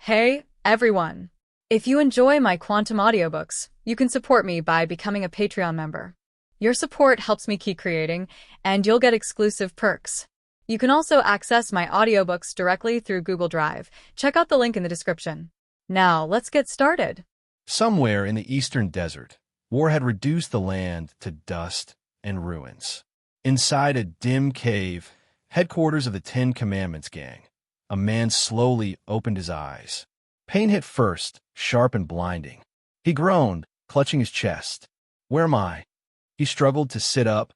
Hey, everyone! If you enjoy my quantum audiobooks, you can support me by becoming a Patreon member. Your support helps me keep creating, and you'll get exclusive perks. You can also access my audiobooks directly through Google Drive. Check out the link in the description. Now, let's get started. Somewhere in the eastern desert, war had reduced the land to dust and ruins. Inside a dim cave, headquarters of the Ten Commandments gang, a man slowly opened his eyes. Pain hit first, sharp and blinding. He groaned, clutching his chest. "Where am I?" He struggled to sit up,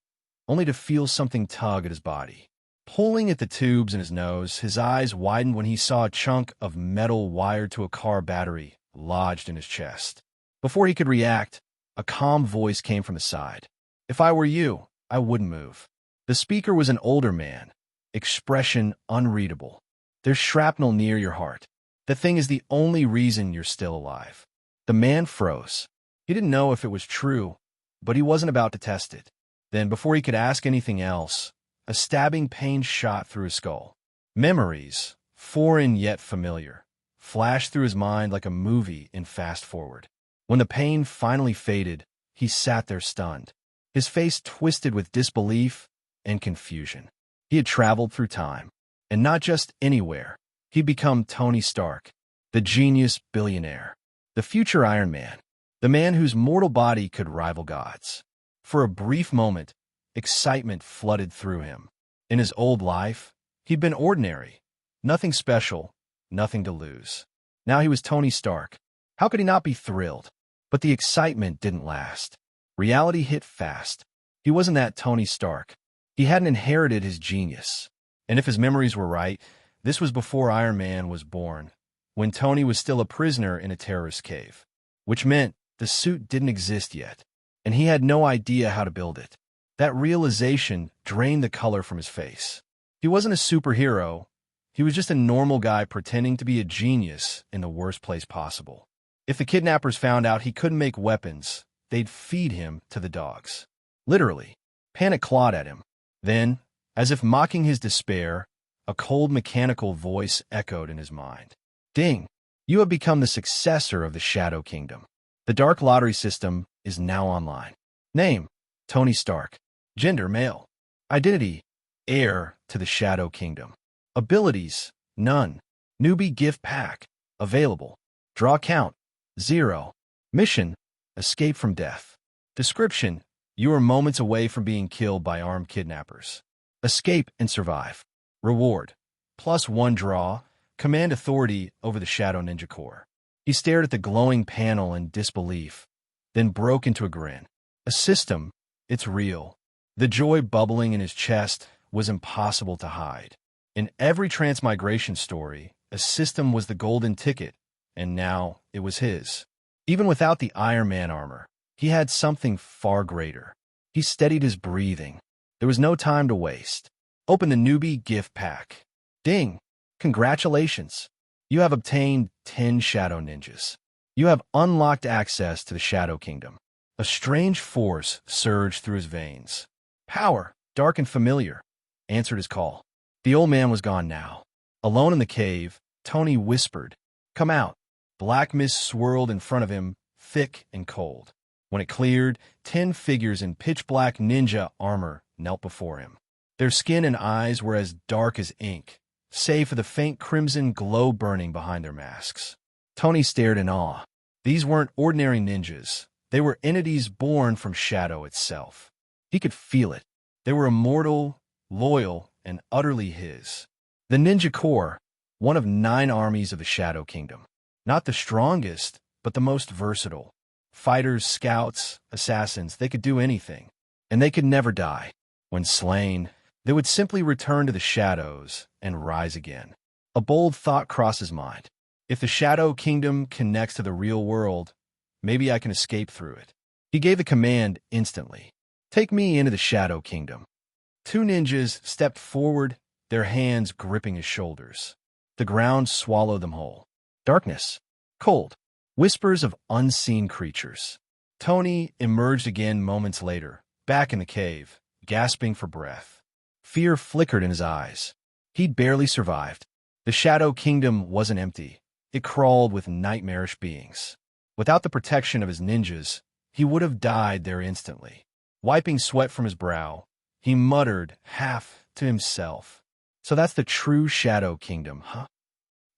only to feel something tug at his body. Pulling at the tubes in his nose, his eyes widened when he saw a chunk of metal wired to a car battery lodged in his chest. Before he could react, a calm voice came from the side. "If I were you, I wouldn't move." The speaker was an older man, expression unreadable. "There's shrapnel near your heart. The thing is the only reason you're still alive." The man froze. He didn't know if it was true, but he wasn't about to test it. Then, before he could ask anything else, a stabbing pain shot through his skull. Memories, foreign yet familiar, flashed through his mind like a movie in fast forward. When the pain finally faded, he sat there stunned, his face twisted with disbelief and confusion. He had traveled through time, and not just anywhere. He'd become Tony Stark, the genius billionaire, the future Iron Man, the man whose mortal body could rival gods. For a brief moment, excitement flooded through him. In his old life, he'd been ordinary, nothing special, nothing to lose. Now he was Tony Stark. How could he not be thrilled? But the excitement didn't last. Reality hit fast. He wasn't that Tony Stark. He hadn't inherited his genius. And if his memories were right, this was before Iron Man was born, when Tony was still a prisoner in a terrorist cave, which meant the suit didn't exist yet, and he had no idea how to build it. That realization drained the color from his face. He wasn't a superhero. He was just a normal guy pretending to be a genius in the worst place possible. If the kidnappers found out he couldn't make weapons, they'd feed him to the dogs. Literally. Panic clawed at him. Then, as if mocking his despair, a cold mechanical voice echoed in his mind. "Ding! You have become the successor of the Shadow Kingdom. The Dark Lottery system is now online. Name: Tony Stark. Gender: male. Identity: heir to the Shadow Kingdom. Abilities: none. Newbie gift pack available. Draw count: 0. Mission: escape from death. Description: you are moments away from being killed by armed kidnappers. Escape and survive. Reward: +1 draw, command authority over the Shadow Ninja Corps." He stared at the glowing panel in disbelief, then broke into a grin. A system, it's real. The joy bubbling in his chest was impossible to hide. In every transmigration story, a system was the golden ticket, and now it was his. Even without the Iron Man armor, he had something far greater. He steadied his breathing. There was no time to waste. Open the newbie gift pack. Ding! Congratulations! You have obtained 10 Shadow Ninjas. You have unlocked access to the Shadow Kingdom. A strange force surged through his veins. Power, dark and familiar, answered his call. The old man was gone now. Alone in the cave, Tony whispered, "Come out." Black mist swirled in front of him, thick and cold. When it cleared, 10 figures in pitch-black ninja armor knelt before him. Their skin and eyes were as dark as ink, save for the faint crimson glow burning behind their masks. Tony stared in awe. These weren't ordinary ninjas. They were entities born from Shadow itself. He could feel it. They were immortal, loyal, and utterly his. The Ninja Corps, one of 9 armies of the Shadow Kingdom. Not the strongest, but the most versatile. Fighters, scouts, assassins, they could do anything. And they could never die. When slain, they would simply return to the shadows and rise again. A bold thought crossed his mind. If the Shadow Kingdom connects to the real world, maybe I can escape through it. He gave the command instantly. "Take me into the Shadow Kingdom." 2 ninjas stepped forward, their hands gripping his shoulders. The ground swallowed them whole. Darkness. Cold. Whispers of unseen creatures. Tony emerged again moments later, back in the cave, gasping for breath. Fear flickered in his eyes. He'd barely survived. The Shadow Kingdom wasn't empty. it crawled with nightmarish beings. Without the protection of his ninjas, he would have died there instantly. Wiping sweat from his brow, he muttered half to himself. So that's the true Shadow Kingdom, huh?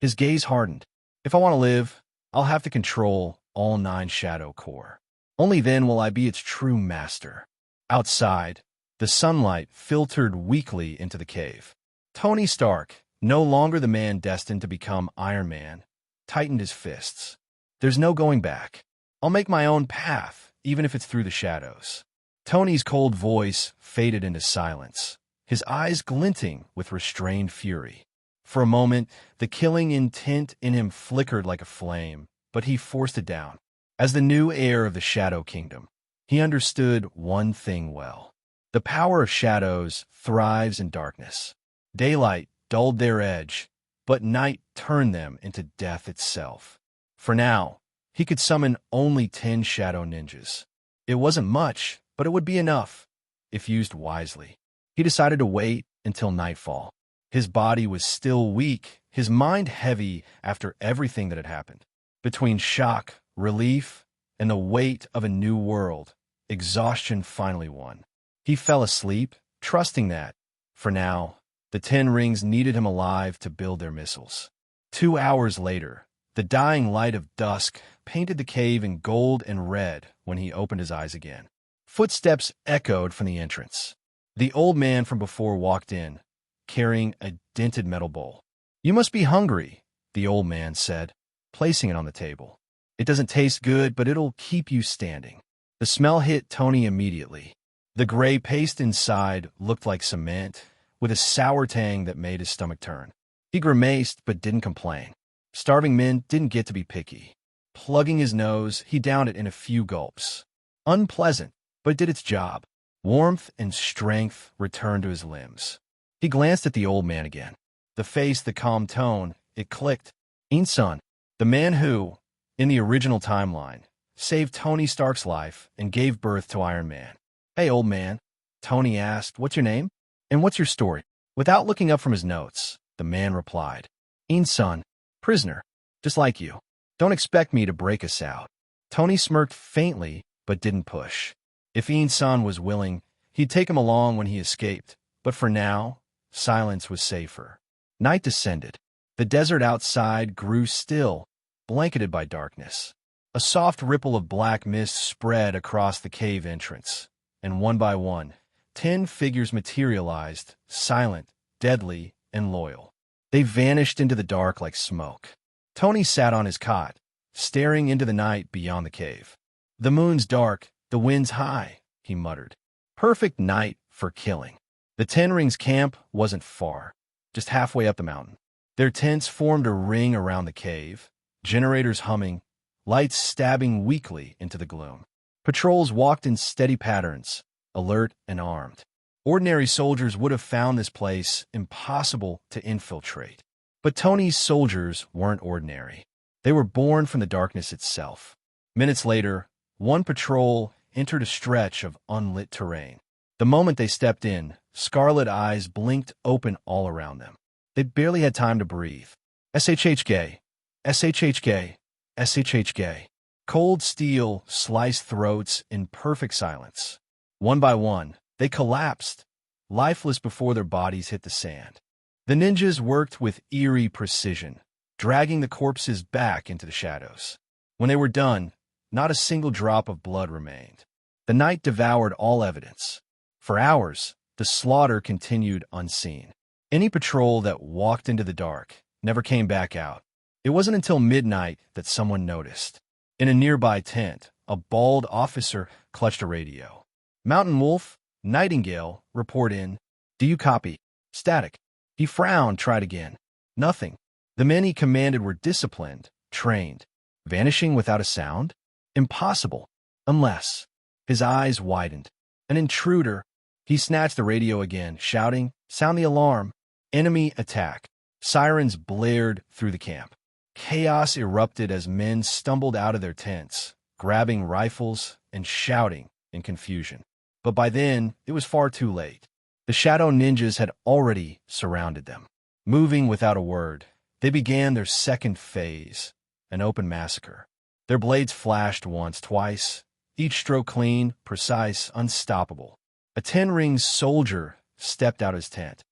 His gaze hardened. If I want to live, I'll have to control all 9 Shadow Core. Only then will I be its true master. Outside, the sunlight filtered weakly into the cave. Tony Stark, no longer the man destined to become Iron Man, tightened his fists. There's no going back. I'll make my own path, even if it's through the shadows. Tony's cold voice faded into silence, his eyes glinting with restrained fury. For a moment, the killing intent in him flickered like a flame, but he forced it down. As the new heir of the Shadow Kingdom, he understood one thing well. The power of shadows thrives in darkness. Daylight dulled their edge, but night turned them into death itself. For now, he could summon only 10 shadow ninjas. It wasn't much, but it would be enough, if used wisely. He decided to wait until nightfall. His body was still weak, his mind heavy after everything that had happened. Between shock, relief, and the weight of a new world, exhaustion finally won. He fell asleep, trusting that, for now, the 10 rings needed him alive to build their missiles. 2 hours later, the dying light of dusk painted the cave in gold and red when he opened his eyes again. Footsteps echoed from the entrance. The old man from before walked in, carrying a dented metal bowl. "You must be hungry," the old man said, placing it on the table. "It doesn't taste good, but it'll keep you standing." The smell hit Tony immediately. The gray paste inside looked like cement, with a sour tang that made his stomach turn. He grimaced but didn't complain. Starving men didn't get to be picky. Plugging his nose, he downed it in a few gulps. Unpleasant, but it did its job. Warmth and strength returned to his limbs. He glanced at the old man again. The face, the calm tone, it clicked. Insun, the man who, in the original timeline, saved Tony Stark's life and gave birth to Iron Man. "Hey, old man," Tony asked, "what's your name? And what's your story?" Without looking up from his notes, the man replied, "Insun, prisoner, just like you. Don't expect me to break us out." Tony smirked faintly, but didn't push. If Insun was willing, he'd take him along when he escaped, but for now, silence was safer. Night descended. The desert outside grew still, blanketed by darkness. A soft ripple of black mist spread across the cave entrance, and one by one, 10 figures materialized, silent, deadly, and loyal. They vanished into the dark like smoke. Tony sat on his cot, staring into the night beyond the cave. "The moon's dark, the wind's high," he muttered. Perfect night for killing. The 10 Rings camp wasn't far, just halfway up the mountain. Their tents formed a ring around the cave, generators humming, lights stabbing weakly into the gloom. Patrols walked in steady patterns, alert and armed. Ordinary soldiers would have found this place impossible to infiltrate. But Tony's soldiers weren't ordinary. They were born from the darkness itself. Minutes later, one patrol entered a stretch of unlit terrain. The moment they stepped in, scarlet eyes blinked open all around them. They barely had time to breathe. SHHK, SHHK, SHHK. Cold steel sliced throats in perfect silence. One by one, they collapsed, lifeless before their bodies hit the sand. The ninjas worked with eerie precision, dragging the corpses back into the shadows. When they were done, not a single drop of blood remained. The night devoured all evidence. For hours, the slaughter continued unseen. Any patrol that walked into the dark never came back out. It wasn't until midnight that someone noticed. In a nearby tent, a bald officer clutched a radio. "Mountain Wolf, Nightingale, report in. Do you copy?" "Static." He frowned, tried again. Nothing. The men he commanded were disciplined, trained. Vanishing without a sound? Impossible. Unless. His eyes widened. An intruder. He snatched the radio again, shouting, "Sound the alarm. Enemy attack." Sirens blared through the camp. Chaos erupted as men stumbled out of their tents, grabbing rifles and shouting in confusion. But by then, it was far too late. The shadow ninjas had already surrounded them. Moving without a word, They began their second phase, an open massacre. Their blades flashed once, twice, each stroke clean, precise, unstoppable. A Ten-Rings soldier stepped out of his tent,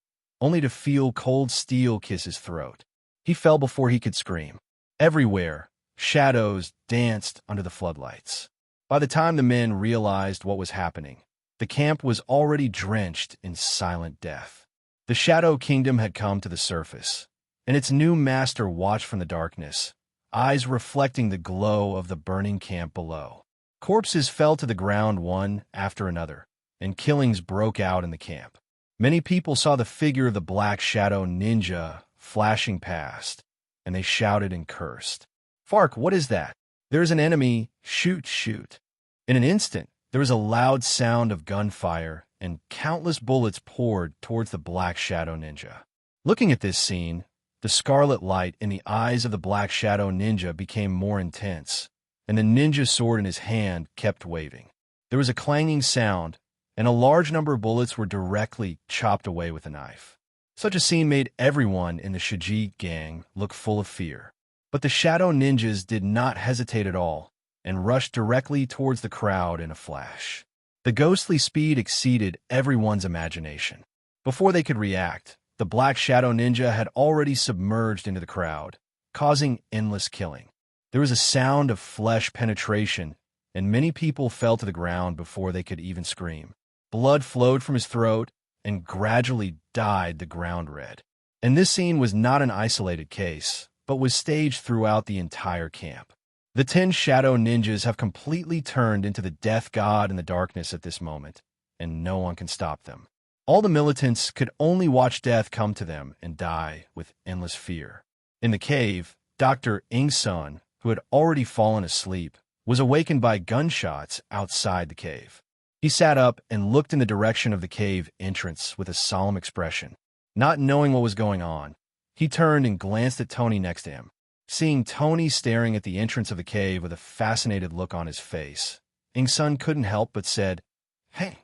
only to feel cold steel kiss his throat. He fell before he could scream. Everywhere, shadows danced under the floodlights. By the time the men realized what was happening, the camp was already drenched in silent death. The Shadow Kingdom had come to the surface, and its new master watched from the darkness, eyes reflecting the glow of the burning camp below. Corpses fell to the ground one after another, and killings broke out in the camp. Many people saw the figure of the Black Shadow Ninja flashing past, and they shouted and cursed. "Fark, what is that? There is an enemy! Shoot, shoot!" In an instant, there was a loud sound of gunfire, and countless bullets poured towards the Black Shadow Ninja. Looking at this scene, the scarlet light in the eyes of the Black Shadow Ninja became more intense, and the ninja sword in his hand kept waving. There was a clanging sound, and a large number of bullets were directly chopped away with a knife. Such a scene made everyone in the Shiji gang look full of fear. But the Shadow Ninjas did not hesitate at all, and rushed directly towards the crowd in a flash. The ghostly speed exceeded everyone's imagination. Before they could react, the Black Shadow Ninja had already submerged into the crowd, causing endless killing. There was a sound of flesh penetration, and many people fell to the ground before they could even scream. Blood flowed from his throat and gradually dyed the ground red. And this scene was not an isolated case, but was staged throughout the entire camp. The 10 Shadow Ninjas have completely turned into the death god in the darkness at this moment, and no one can stop them. All the militants could only watch death come to them and die with endless fear. In the cave, Dr. Ingsun, who had already fallen asleep, was awakened by gunshots outside the cave. He sat up and looked in the direction of the cave entrance with a solemn expression. Not knowing what was going on, he turned and glanced at Tony next to him. Seeing Tony staring at the entrance of the cave with a fascinated look on his face, Ingsun couldn't help but said, "Hey,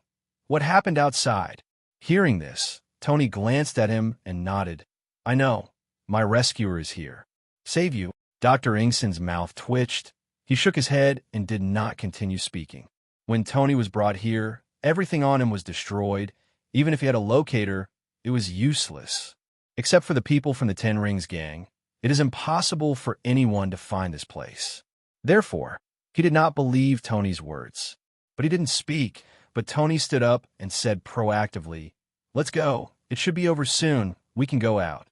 what happened outside?" Hearing this, Tony glanced at him and nodded. "I know. My rescuer is here. Save you." Dr. Ingsun's mouth twitched. He shook his head and did not continue speaking. When Tony was brought here, everything on him was destroyed. Even if he had a locator, it was useless. Except for the people from the Ten Rings gang, it is impossible for anyone to find this place. Therefore, he did not believe Tony's words. But he didn't speak, but Tony stood up and said proactively, "Let's go. It should be over soon. We can go out."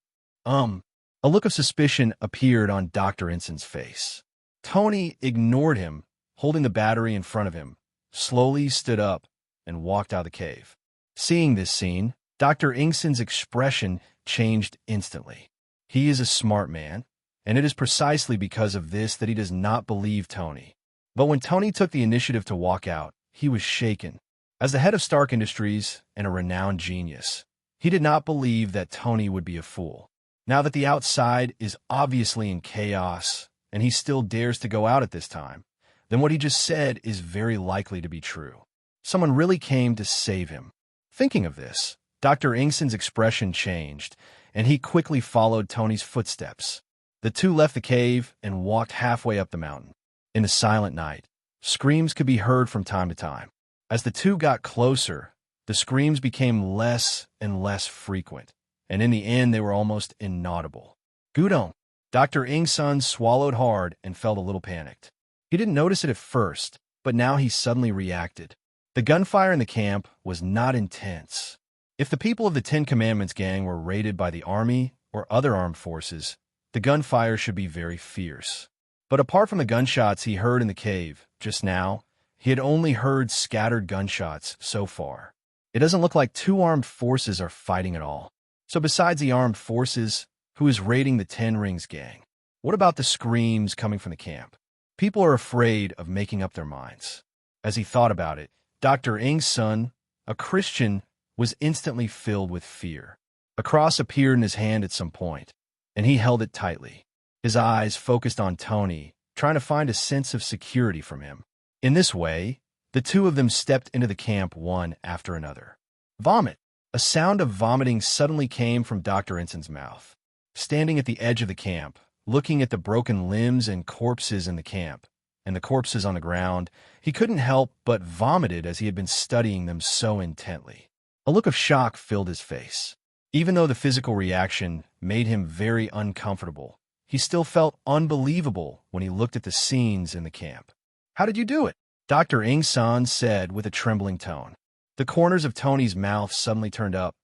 A look of suspicion appeared on Dr. Ingsun's face. Tony ignored him, holding the battery in front of him, slowly stood up, and walked out of the cave. Seeing this scene, Dr. Ingsun's expression changed instantly. He is a smart man, and it is precisely because of this that he does not believe Tony. But when Tony took the initiative to walk out, he was shaken. As the head of Stark Industries and a renowned genius, he did not believe that Tony would be a fool. Now that the outside is obviously in chaos, and he still dares to go out at this time, then what he just said is very likely to be true. Someone really came to save him. Thinking of this, Dr. Ingsun's expression changed, and he quickly followed Tony's footsteps. The two left the cave and walked halfway up the mountain. In the silent night, screams could be heard from time to time. As the two got closer, the screams became less and less frequent, and in the end they were almost inaudible. "Gudong!" Dr. Ingsun swallowed hard and felt a little panicked. He didn't notice it at first, but now he suddenly reacted. The gunfire in the camp was not intense. If the people of the Ten Commandments gang were raided by the army or other armed forces, the gunfire should be very fierce. But apart from the gunshots he heard in the cave just now, he had only heard scattered gunshots so far. It doesn't look like two armed forces are fighting at all. So besides the armed forces, who is raiding the Ten Rings gang? What about the screams coming from the camp? People are afraid of making up their minds. As he thought about it, Dr. Ingsun, a Christian, was instantly filled with fear. A cross appeared in his hand at some point, and he held it tightly. His eyes focused on Tony, trying to find a sense of security from him. In this way, the two of them stepped into the camp one after another. Vomit! A sound of vomiting suddenly came from Dr. Ingsun's mouth. standing at the edge of the camp, looking at the broken limbs and corpses in the camp, and the corpses on the ground. He couldn't help but vomited as he had been studying them so intently. A look of shock filled his face. Even though the physical reaction made him very uncomfortable, he still felt unbelievable when he looked at the scenes in the camp. "How did you do it?" Dr. Ing-san said with a trembling tone. The corners of Tony's mouth suddenly turned up.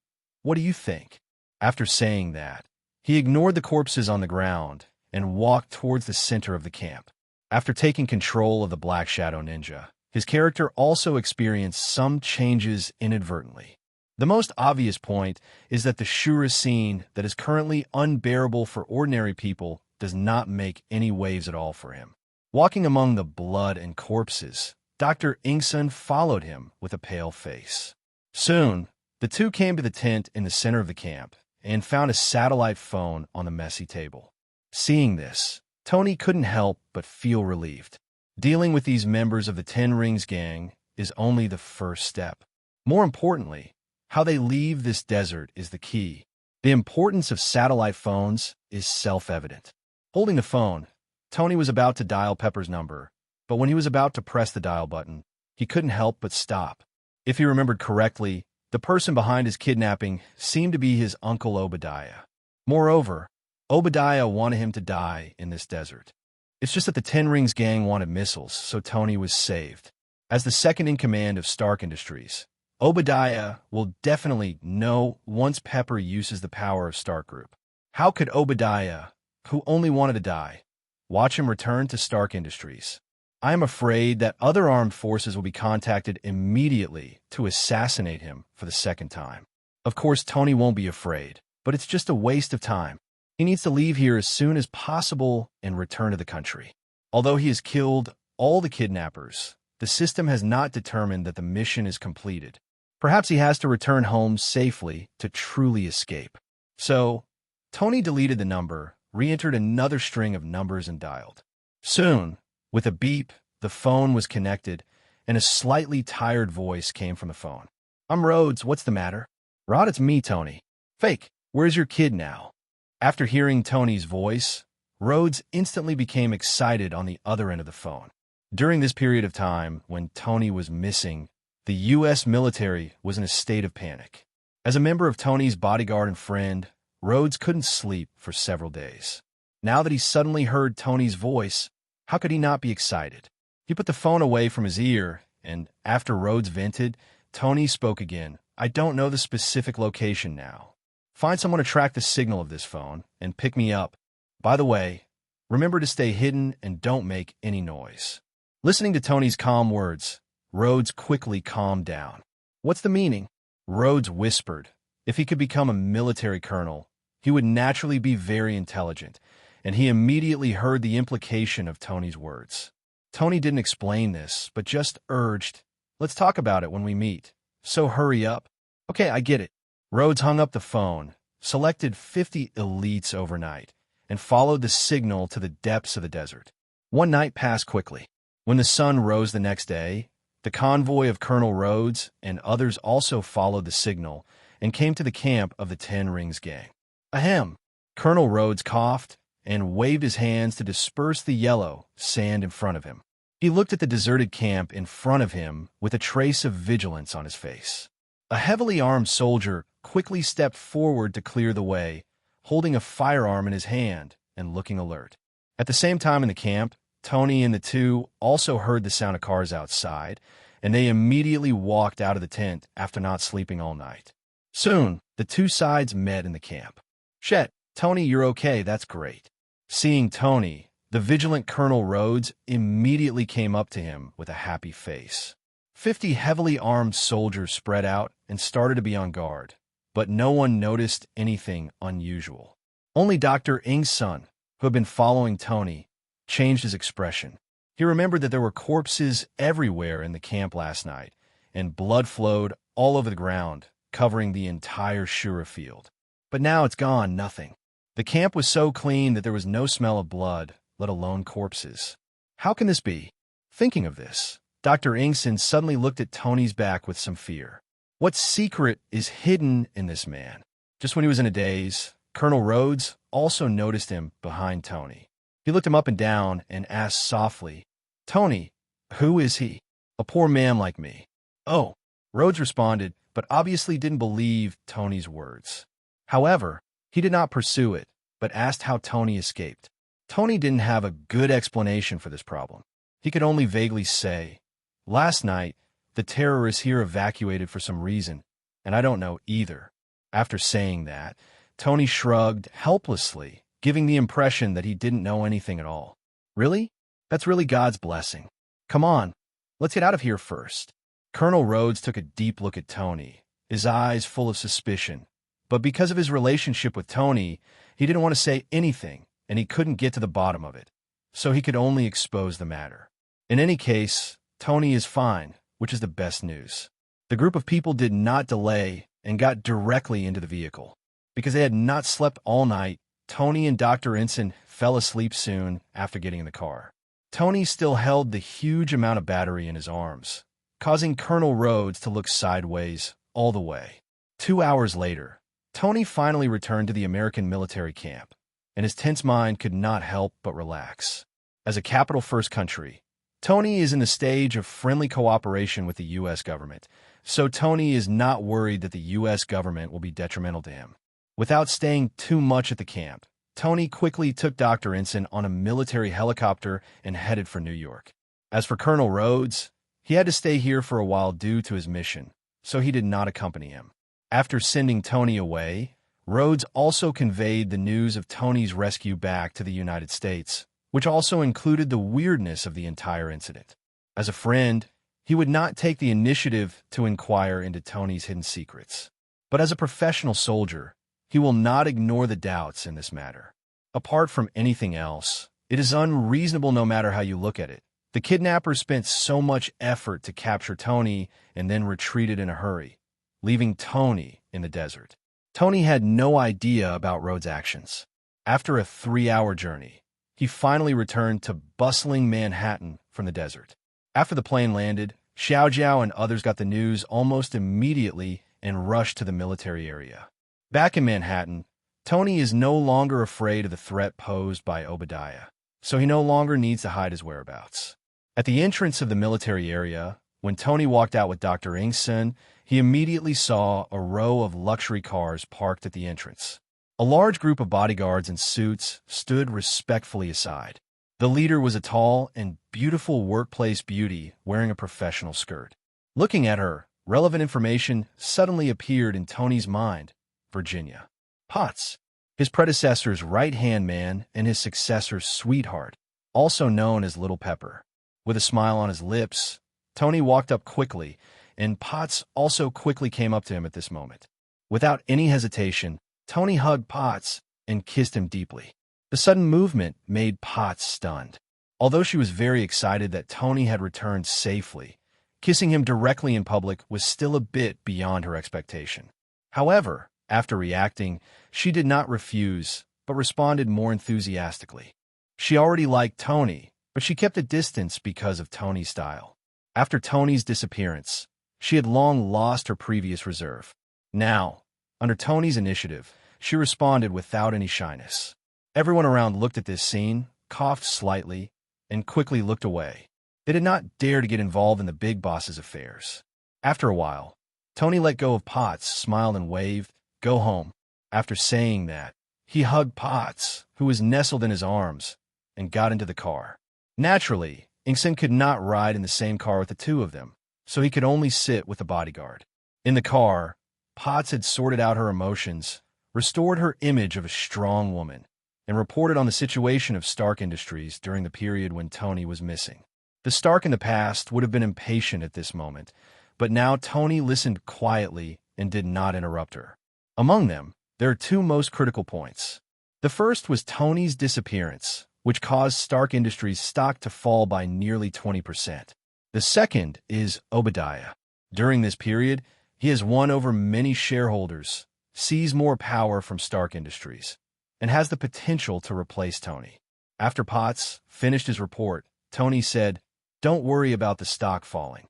"What do you think?" After saying that, he ignored the corpses on the ground and walked towards the center of the camp. After taking control of the Black Shadow Ninja, his character also experienced some changes inadvertently. The most obvious point is that the Shura scene that is currently unbearable for ordinary people does not make any waves at all for him. Walking among the blood and corpses, Dr. Ing-san followed him with a pale face. Soon, the two came to the tent in the center of the camp and found a satellite phone on the messy table. Seeing this, Tony couldn't help but feel relieved. Dealing with these members of the Ten Rings gang is only the first step. More importantly, how they leave this desert is the key. The importance of satellite phones is self-evident. Holding the phone, Tony was about to dial Pepper's number, but when he was about to press the dial button, he couldn't help but stop. If he remembered correctly, the person behind his kidnapping seemed to be his uncle Obadiah. Moreover, Obadiah wanted him to die in this desert. It's just that the Ten Rings gang wanted missiles, so Tony was saved. As the second in command of Stark Industries, Obadiah will definitely know once Pepper uses the power of Stark Group. How could Obadiah, who only wanted to die, watch him return to Stark Industries? I am afraid that other armed forces will be contacted immediately to assassinate him for the second time. Of course, Tony won't be afraid, but it's just a waste of time. He needs to leave here as soon as possible and return to the country. Although he has killed all the kidnappers, the system has not determined that the mission is completed. Perhaps he has to return home safely to truly escape. So, Tony deleted the number, re-entered another string of numbers and dialed. Soon, with a beep, the phone was connected, and a slightly tired voice came from the phone. "I'm Rhodes, what's the matter?" "Rod, it's me, Tony." "Fake, where's your kid now?" After hearing Tony's voice, Rhodes instantly became excited on the other end of the phone. During this period of time, when Tony was missing, the U.S. military was in a state of panic. As a member of Tony's bodyguard and friend, Rhodes couldn't sleep for several days. Now that he suddenly heard Tony's voice, how could he not be excited? He put the phone away from his ear, and after Rhodes vented, Tony spoke again. "I don't know the specific location now. Find someone to track the signal of this phone and pick me up. By the way, remember to stay hidden and don't make any noise." Listening to Tony's calm words, Rhodes quickly calmed down. "What's the meaning?" Rhodes whispered. If he could become a military colonel, he would naturally be very intelligent, and he immediately heard the implication of Tony's words. Tony didn't explain this, but just urged, "Let's talk about it when we meet. So hurry up." "Okay, I get it." Rhodes hung up the phone, selected 50 elites overnight, and followed the signal to the depths of the desert. One night passed quickly. When the sun rose the next day, the convoy of Colonel Rhodes and others also followed the signal and came to the camp of the Ten Rings gang. Ahem! Colonel Rhodes coughed and waved his hands to disperse the yellow sand in front of him. He looked at the deserted camp in front of him with a trace of vigilance on his face. A heavily armed soldier quickly stepped forward to clear the way, holding a firearm in his hand and looking alert. At the same time in the camp, Tony and the two also heard the sound of cars outside, and they immediately walked out of the tent after not sleeping all night. Soon, the two sides met in the camp. "Chet, Tony, you're okay, that's great." Seeing Tony, the vigilant Colonel Rhodes immediately came up to him with a happy face. 50 heavily armed soldiers spread out and started to be on guard, but no one noticed anything unusual. Only Dr. Ing's son, who had been following Tony, changed his expression. He remembered that there were corpses everywhere in the camp last night, and blood flowed all over the ground, covering the entire Shura field. But now it's gone, nothing. The camp was so clean that there was no smell of blood, let alone corpses. How can this be? Thinking of this, Dr. Ingson suddenly looked at Tony's back with some fear. What secret is hidden in this man? Just when he was in a daze, Colonel Rhodes also noticed him behind Tony. He looked him up and down and asked softly, "Tony, who is he?" "A poor man like me." "Oh," Rhodes responded, but obviously didn't believe Tony's words. However, he did not pursue it, but asked how Tony escaped. Tony didn't have a good explanation for this problem. He could only vaguely say, "Last night, the terrorists here evacuated for some reason, and I don't know either." After saying that, Tony shrugged helplessly, giving the impression that he didn't know anything at all. "Really? That's really God's blessing. Come on, let's get out of here first." Colonel Rhodes took a deep look at Tony, his eyes full of suspicion. But because of his relationship with Tony, he didn't want to say anything, and he couldn't get to the bottom of it. So he could only expose the matter. In any case, Tony is fine, which is the best news. The group of people did not delay and got directly into the vehicle. Because they had not slept all night, Tony and Dr. Ensign fell asleep soon after getting in the car. Tony still held the huge amount of battery in his arms, causing Colonel Rhodes to look sideways all the way. 2 hours later, Tony finally returned to the American military camp, and his tense mind could not help but relax. As a capital-first country, Tony is in the stage of friendly cooperation with the U.S. government, so Tony is not worried that the U.S. government will be detrimental to him. Without staying too much at the camp, Tony quickly took Dr. Ensign on a military helicopter and headed for New York. As for Colonel Rhodes, he had to stay here for a while due to his mission, so he did not accompany him. After sending Tony away, Rhodes also conveyed the news of Tony's rescue back to the United States, which also included the weirdness of the entire incident. As a friend, he would not take the initiative to inquire into Tony's hidden secrets. But as a professional soldier, he will not ignore the doubts in this matter. Apart from anything else, it is unreasonable no matter how you look at it. The kidnappers spent so much effort to capture Tony and then retreated in a hurry, leaving Tony in the desert. Tony had no idea about Rhodes' actions. After a 3-hour journey, he finally returned to bustling Manhattan from the desert. After the plane landed, Xiao Jiao and others got the news almost immediately and rushed to the military area. Back in Manhattan, Tony is no longer afraid of the threat posed by Obadiah, so he no longer needs to hide his whereabouts. At the entrance of the military area, when Tony walked out with Dr. Ensign, he immediately saw a row of luxury cars parked at the entrance. A large group of bodyguards in suits stood respectfully aside. The leader was a tall and beautiful workplace beauty wearing a professional skirt. Looking at her, relevant information suddenly appeared in Tony's mind. Virginia Potts, his predecessor's right-hand man and his successor's sweetheart, also known as Little Pepper. With a smile on his lips, Tony walked up quickly, and Potts also quickly came up to him at this moment. Without any hesitation, Tony hugged Potts and kissed him deeply. The sudden movement made Potts stunned. Although she was very excited that Tony had returned safely, kissing him directly in public was still a bit beyond her expectation. However, after reacting, she did not refuse, but responded more enthusiastically. She already liked Tony, but she kept a distance because of Tony's style. After Tony's disappearance, she had long lost her previous reserve. Now, under Tony's initiative, she responded without any shyness. Everyone around looked at this scene, coughed slightly, and quickly looked away. They did not dare to get involved in the big boss's affairs. After a while, Tony let go of Potts, smiled and waved, "Go home." After saying that, he hugged Potts, who was nestled in his arms, and got into the car. Naturally, Inkson could not ride in the same car with the two of them, so he could only sit with the bodyguard. In the car, Potts had sorted out her emotions, restored her image of a strong woman, and reported on the situation of Stark Industries during the period when Tony was missing. The Stark in the past would have been impatient at this moment, but now Tony listened quietly and did not interrupt her. Among them, there are two most critical points. The first was Tony's disappearance, which caused Stark Industries' stock to fall by nearly 20%. The second is Obadiah. During this period, he has won over many shareholders, seized more power from Stark Industries, and has the potential to replace Tony. After Potts finished his report, Tony said, "Don't worry about the stock falling.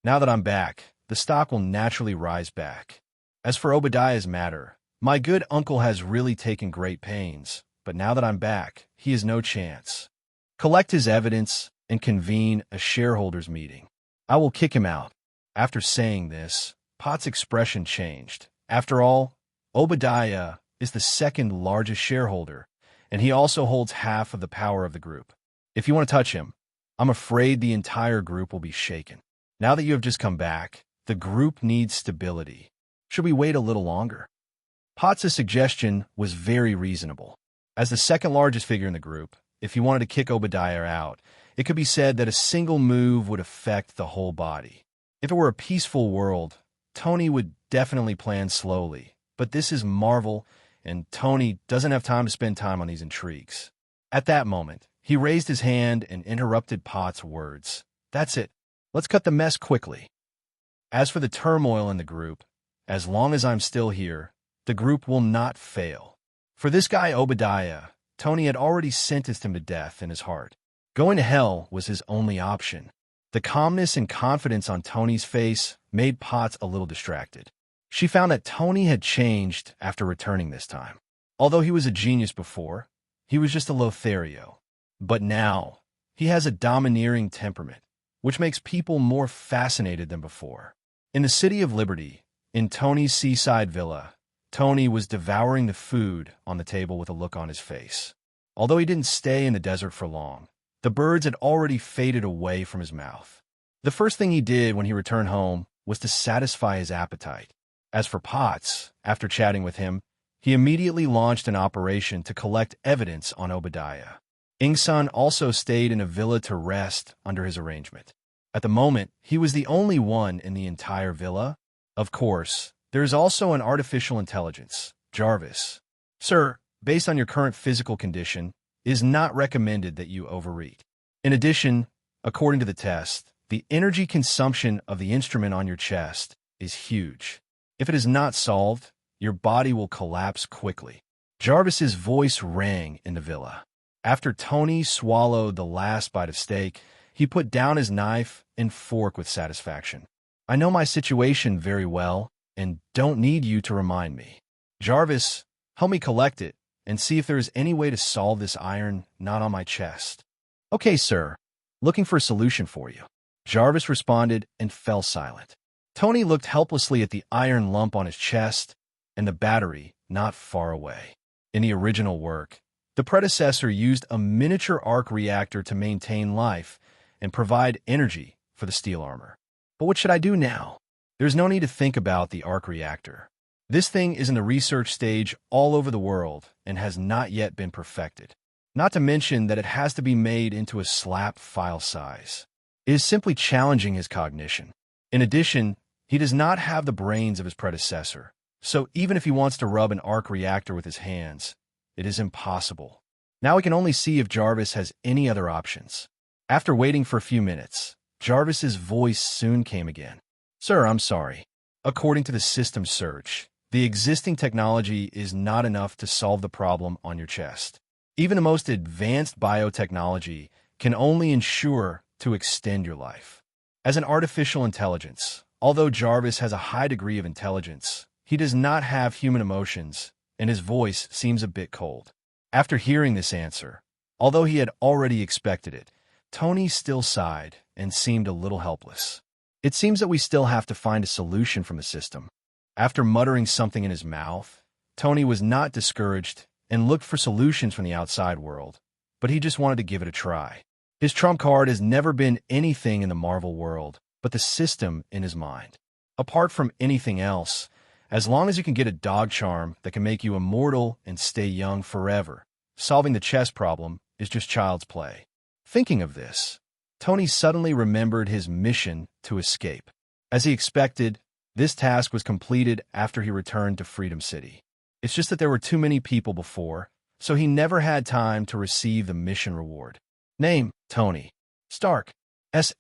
Now that I'm back, the stock will naturally rise back. As for Obadiah's matter, My good uncle has really taken great pains, but now that I'm back, he has no chance. Collect his evidence and convene a shareholders' meeting. I will kick him out." After saying this, Pot's expression changed. After all, Obadiah is the second largest shareholder, and he also holds half of the power of the group. If you want to touch him, I'm afraid the entire group will be shaken. Now that you have just come back, the group needs stability. Should we wait a little longer? Potts' suggestion was very reasonable. As the second largest figure in the group, if he wanted to kick Obadiah out, it could be said that a single move would affect the whole body. If it were a peaceful world, Tony would definitely plan slowly, but this is Marvel, and Tony doesn't have time to spend time on these intrigues. At that moment, he raised his hand and interrupted Potts' words. "That's it. Let's cut the mess quickly. As for the turmoil in the group, as long as I'm still here, the group will not fail. For this guy Obadiah, Tony had already sentenced him to death in his heart. Going to hell was his only option." The calmness and confidence on Tony's face made Potts a little distracted. She found that Tony had changed after returning this time. Although he was a genius before, he was just a Lothario. But now, he has a domineering temperament, which makes people more fascinated than before. In the City of Liberty, in Tony's seaside villa, Tony was devouring the food on the table with a look on his face. Although he didn't stay in the desert for long, the birds had already faded away from his mouth. The first thing he did when he returned home was to satisfy his appetite. As for Potts, after chatting with him, he immediately launched an operation to collect evidence on Obadiah. Ingsun also stayed in a villa to rest under his arrangement. At the moment, he was the only one in the entire villa. Of course, there is also an artificial intelligence, Jarvis. "Sir, based on your current physical condition, it is not recommended that you overeat. In addition, according to the test, the energy consumption of the instrument on your chest is huge. If it is not solved, your body will collapse quickly." Jarvis's voice rang in the villa. After Tony swallowed the last bite of steak, he put down his knife and fork with satisfaction. "I know my situation very well and don't need you to remind me. Jarvis, help me collect it and see if there is any way to solve this iron knot on my chest." "Okay, sir. Looking for a solution for you." Jarvis responded and fell silent. Tony looked helplessly at the iron lump on his chest and the battery not far away. In the original work, the predecessor used a miniature arc reactor to maintain life and provide energy for the steel armor. But what should I do now? There's no need to think about the arc reactor. This thing is in the research stage all over the world and has not yet been perfected. Not to mention that it has to be made into a slap file size. It is simply challenging his cognition. In addition, he does not have the brains of his predecessor, so even if he wants to rub an arc reactor with his hands, it is impossible. Now we can only see if Jarvis has any other options. After waiting for a few minutes, Jarvis's voice soon came again. "Sir, I'm sorry. According to the system search, the existing technology is not enough to solve the problem on your chest. Even the most advanced biotechnology can only ensure to extend your life. As an artificial intelligence, although Jarvis has a high degree of intelligence, he does not have human emotions, and his voice seems a bit cold." After hearing this answer, although he had already expected it, Tony still sighed and seemed a little helpless. It seems that we still have to find a solution from the system. After muttering something in his mouth, Tony was not discouraged and looked for solutions from the outside world, but he just wanted to give it a try. His trump card has never been anything in the Marvel world, but the system in his mind. Apart from anything else, as long as you can get a dog charm that can make you immortal and stay young forever, solving the chess problem is just child's play. Thinking of this, Tony suddenly remembered his mission to escape. As he expected, this task was completed after he returned to Freedom City. It's just that there were too many people before, so he never had time to receive the mission reward. Name, Tony. Stark, *X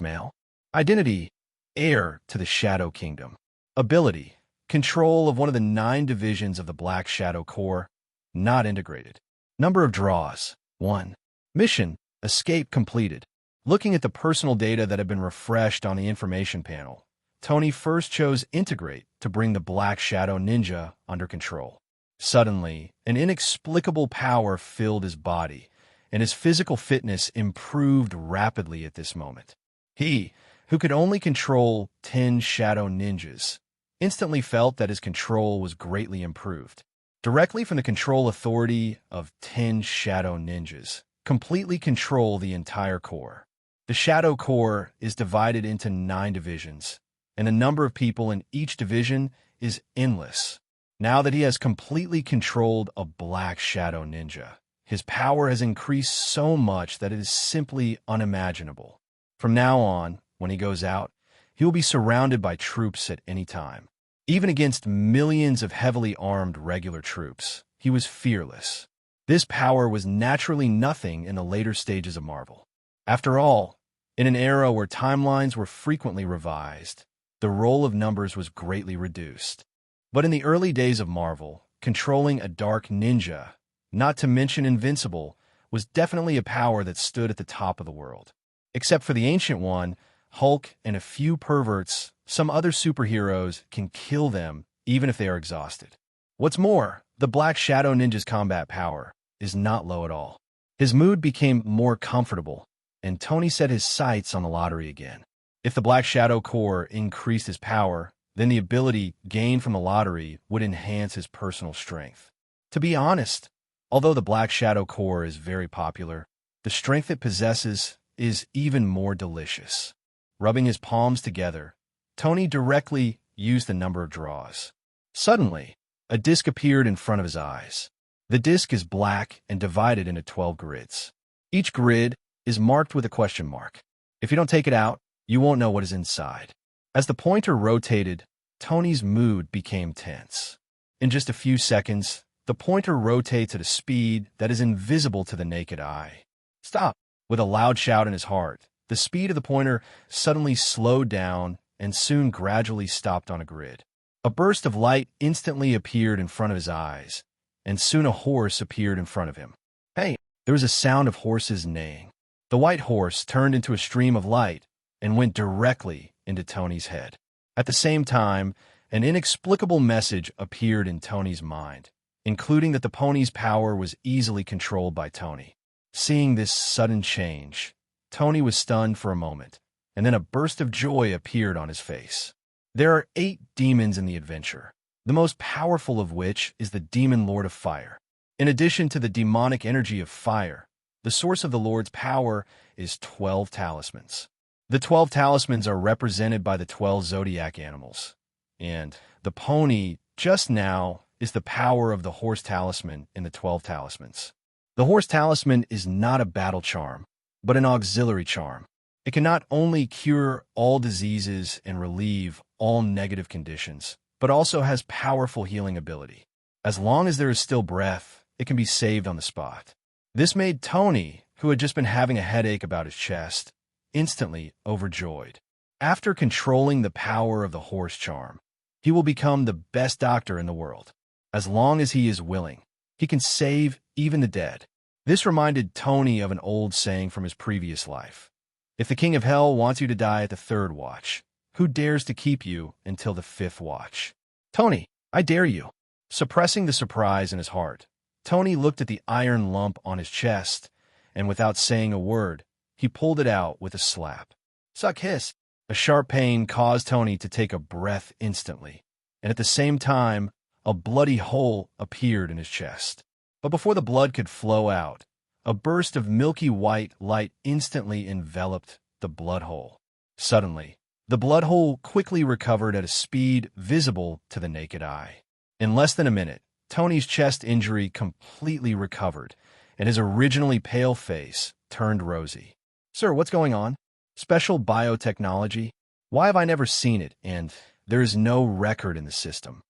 male. Identity, heir to the Shadow Kingdom. Ability, control of one of the 9 divisions of the Black Shadow Corps, not integrated. Number of draws, 1. Mission, escape completed. Looking at the personal data that had been refreshed on the information panel, Tony first chose integrate to bring the Black Shadow Ninja under control. Suddenly, an inexplicable power filled his body, and his physical fitness improved rapidly at this moment. He, who could only control 10 shadow ninjas, instantly felt that his control was greatly improved. Directly from the control authority of 10 shadow ninjas, completely control the entire core. The Shadow Core is divided into 9 divisions, and the number of people in each division is endless. Now that he has completely controlled a Black Shadow Ninja, his power has increased so much that it is simply unimaginable. From now on, when he goes out, he will be surrounded by troops at any time. Even against millions of heavily armed regular troops, he was fearless. This power was naturally nothing in the later stages of Marvel. After all, in an era where timelines were frequently revised, the role of numbers was greatly reduced. But in the early days of Marvel, controlling a dark ninja, not to mention invincible, was definitely a power that stood at the top of the world. Except for the Ancient One, Hulk, and a few perverts, some other superheroes can kill them even if they are exhausted. What's more, the Black Shadow Ninja's combat power is not low at all. His mood became more comfortable, and Tony set his sights on the lottery again. If the Black Shadow Core increased his power, then the ability gained from the lottery would enhance his personal strength. To be honest, although the Black Shadow Core is very popular, the strength it possesses is even more delicious. Rubbing his palms together, Tony directly used the number of draws. Suddenly, a disc appeared in front of his eyes. The disc is black and divided into 12 grids. Each grid is marked with a question mark. If you don't take it out, you won't know what is inside. As the pointer rotated, Tony's mood became tense. In just a few seconds, the pointer rotates at a speed that is invisible to the naked eye. Stop! With a loud shout in his heart, the speed of the pointer suddenly slowed down and soon gradually stopped on a grid. A burst of light instantly appeared in front of his eyes, and soon a horse appeared in front of him. Hey! There was a sound of horses neighing. The white horse turned into a stream of light and went directly into Tony's head. At the same time, an inexplicable message appeared in Tony's mind, including that the pony's power was easily controlled by Tony. Seeing this sudden change, Tony was stunned for a moment, and then a burst of joy appeared on his face. There are 8 demons in the adventure, the most powerful of which is the Demon Lord of Fire. In addition to the demonic energy of fire, the source of the Lord's power is 12 Talismans. The 12 Talismans are represented by the 12 zodiac animals, and the pony just now is the power of the horse talisman in the 12 Talismans. The horse talisman is not a battle charm, but an auxiliary charm. It can not only cure all diseases and relieve all negative conditions, but also has powerful healing ability. As long as there is still breath, it can be saved on the spot. This made Tony, who had just been having a headache about his chest, instantly overjoyed. After controlling the power of the horse charm, he will become the best doctor in the world. As long as he is willing, he can save even the dead. This reminded Tony of an old saying from his previous life. If the King of Hell wants you to die at the 3rd watch, who dares to keep you until the 5th watch? Tony, I dare you. Suppressing the surprise in his heart, Tony looked at the iron lump on his chest, and without saying a word, he pulled it out with a slap. Suck hiss! A sharp pain caused Tony to take a breath instantly, and at the same time, a bloody hole appeared in his chest. But before the blood could flow out, a burst of milky white light instantly enveloped the blood hole. Suddenly, the blood hole quickly recovered at a speed visible to the naked eye. In less than a minute, Tony's chest injury completely recovered, and his originally pale face turned rosy. Sir, what's going on? Special biotechnology? Why have I never seen it, and there is no record in the system?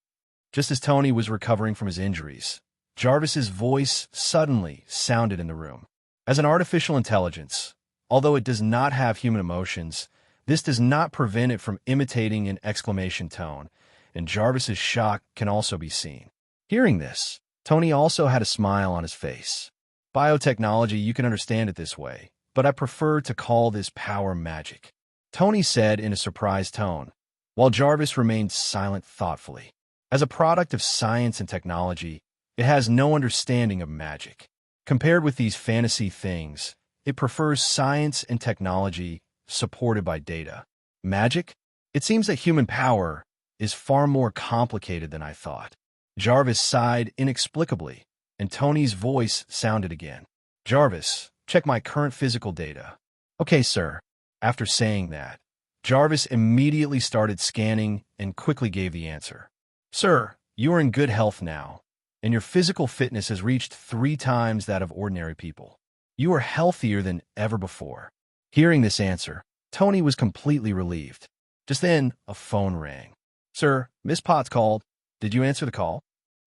Just as Tony was recovering from his injuries, Jarvis's voice suddenly sounded in the room. As an artificial intelligence, although it does not have human emotions, this does not prevent it from imitating an exclamation tone, and Jarvis's shock can also be seen. Hearing this, Tony also had a smile on his face. Biotechnology, you can understand it this way, but I prefer to call this power magic. Tony said in a surprised tone, while Jarvis remained silent thoughtfully. As a product of science and technology, it has no understanding of magic. Compared with these fantasy things, it prefers science and technology supported by data. Magic? It seems that human power is far more complicated than I thought. Jarvis sighed inexplicably, and Tony's voice sounded again. Jarvis, check my current physical data. Okay, sir. After saying that, Jarvis immediately started scanning and quickly gave the answer. Sir, you are in good health now, and your physical fitness has reached 3 times that of ordinary people. You are healthier than ever before. Hearing this answer, Tony was completely relieved. Just then, a phone rang. Sir, Miss Potts called. Did you answer the call?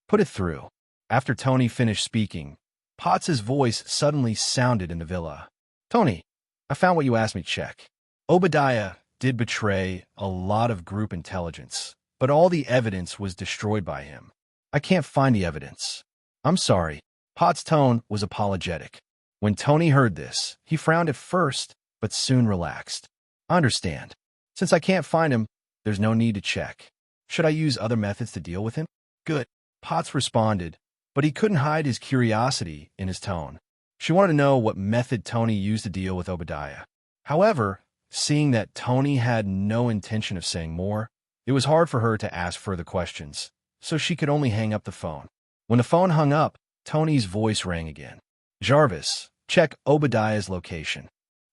Put it through. After Tony finished speaking, Potts's voice suddenly sounded in the villa. Tony, I found what you asked me to check. Obadiah did betray a lot of group intelligence, but all the evidence was destroyed by him. I can't find the evidence. I'm sorry. Potts' tone was apologetic. When Tony heard this, he frowned at first, but soon relaxed. I understand. Since I can't find him, there's no need to check. Should I use other methods to deal with him? Good. Potts responded, but he couldn't hide his curiosity in his tone. She wanted to know what method Tony used to deal with Obadiah. However, seeing that Tony had no intention of saying more, it was hard for her to ask further questions, so she could only hang up the phone. When the phone hung up, Tony's voice rang again. Jarvis, check Obadiah's location.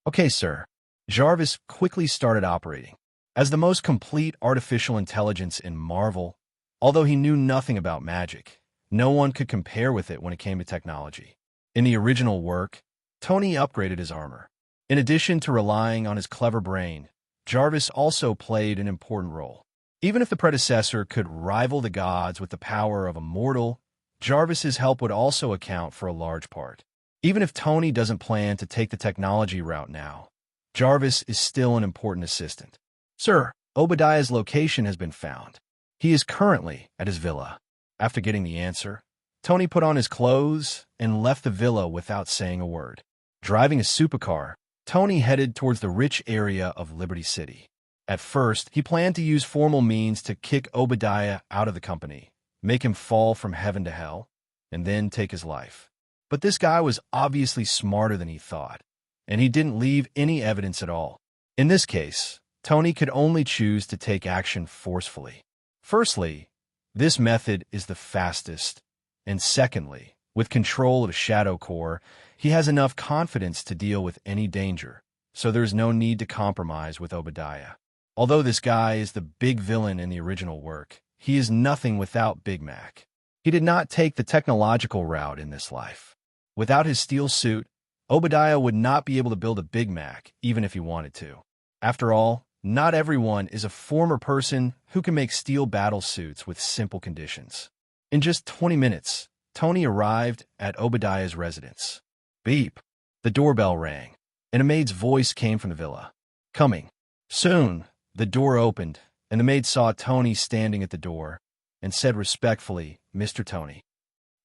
Okay, sir. Jarvis quickly started operating. As the most complete artificial intelligence in Marvel, although he knew nothing about magic, no one could compare with it when it came to technology. In the original work, Tony upgraded his armor. In addition to relying on his clever brain, Jarvis also played an important role. Even if the predecessor could rival the gods with the power of a mortal, Jarvis's help would also account for a large part. Even if Tony doesn't plan to take the technology route now, Jarvis is still an important assistant. Sir, Obadiah's location has been found. He is currently at his villa. After getting the answer, Tony put on his clothes and left the villa without saying a word. Driving a supercar, Tony headed towards the rich area of Liberty City. At first, he planned to use formal means to kick Obadiah out of the company, make him fall from heaven to hell, and then take his life. But this guy was obviously smarter than he thought, and he didn't leave any evidence at all. In this case, Tony could only choose to take action forcefully. Firstly, this method is the fastest, and secondly, with control of the Shadow Core, he has enough confidence to deal with any danger, so there's no need to compromise with Obadiah. Although this guy is the big villain in the original work, he is nothing without Big Mac. He did not take the technological route in this life. Without his steel suit, Obadiah would not be able to build a Big Mac, even if he wanted to. After all, not everyone is a former person who can make steel battle suits with simple conditions. In just 20 minutes, Tony arrived at Obadiah's residence. Beep. The doorbell rang, and a maid's voice came from the villa. Coming. Soon, the door opened, and the maid saw Tony standing at the door and said respectfully, Mr. Tony.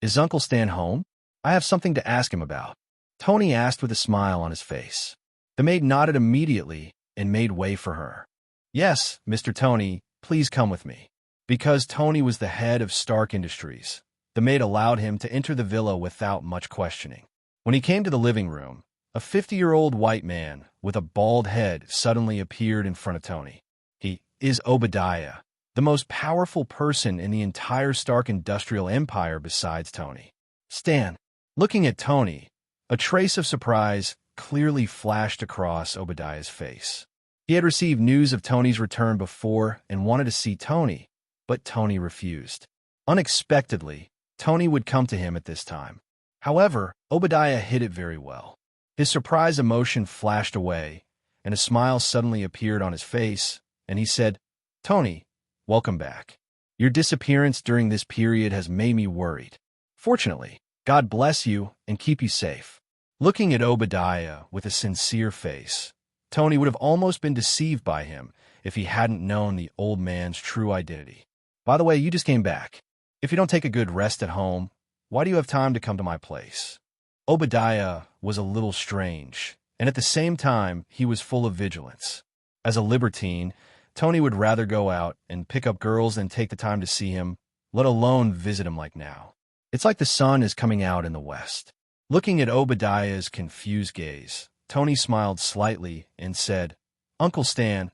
Is Uncle Stan home? I have something to ask him about. Tony asked with a smile on his face. The maid nodded immediately and made way for her. Yes, Mr. Tony, please come with me. Because Tony was the head of Stark Industries, the maid allowed him to enter the villa without much questioning. When he came to the living room, a 50-year-old white man with a bald head suddenly appeared in front of Tony. He is Obadiah, the most powerful person in the entire Stark industrial empire besides Tony. Stan. Looking at Tony, a trace of surprise clearly flashed across Obadiah's face. He had received news of Tony's return before and wanted to see Tony, but Tony refused. Unexpectedly, Tony would come to him at this time. However, Obadiah hid it very well. His surprise emotion flashed away, and a smile suddenly appeared on his face, and he said, Tony, welcome back. Your disappearance during this period has made me worried. Fortunately, God bless you and keep you safe. Looking at Obadiah with a sincere face, Tony would have almost been deceived by him if he hadn't known the old man's true identity. By the way, you just came back. If you don't take a good rest at home, why do you have time to come to my place? Obadiah was a little strange, and at the same time, he was full of vigilance. As a libertine, Tony would rather go out and pick up girls than take the time to see him, let alone visit him like now. It's like the sun is coming out in the west. Looking at Obadiah's confused gaze, Tony smiled slightly and said, "Uncle Stan,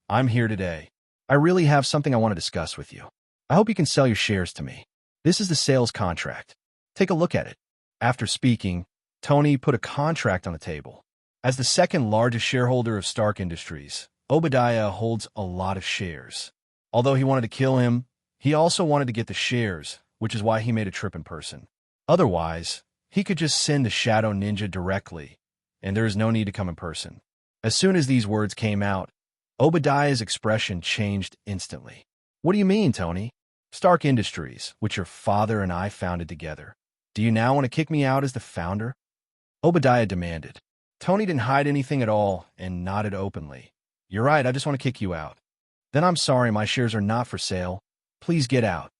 I'm here today. I really have something I want to discuss with you. I hope you can sell your shares to me. This is the sales contract. Take a look at it." After speaking, Tony put a contract on the table. As the second largest shareholder of Stark Industries, Obadiah holds a lot of shares. Although he wanted to kill him, he also wanted to get the shares, which is why he made a trip in person. Otherwise, he could just send the Shadow Ninja directly, and there is no need to come in person. As soon as these words came out, Obadiah's expression changed instantly. "What do you mean, Tony? Stark Industries, which your father and I founded together. Do you now want to kick me out as the founder?" Obadiah demanded. Tony didn't hide anything at all and nodded openly. "You're right, I just want to kick you out." "Then I'm sorry, my shares are not for sale. Please get out."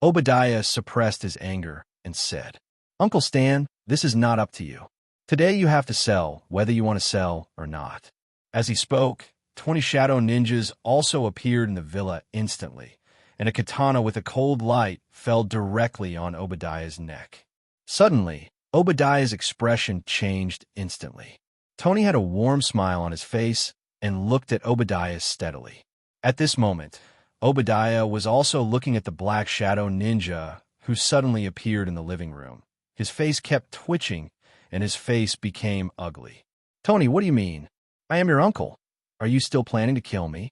Obadiah suppressed his anger and said, "Uncle Stan, this is not up to you. Today you have to sell, whether you want to sell or not." As he spoke, 20 shadow ninjas also appeared in the villa instantly, and a katana with a cold light fell directly on Obadiah's neck. Suddenly, Obadiah's expression changed instantly. Tony had a warm smile on his face and looked at Obadiah steadily. At this moment, Obadiah was also looking at the black shadow ninja who suddenly appeared in the living room. His face kept twitching, and his face became ugly. "Tony, what do you mean? I am your uncle. Are you still planning to kill me?"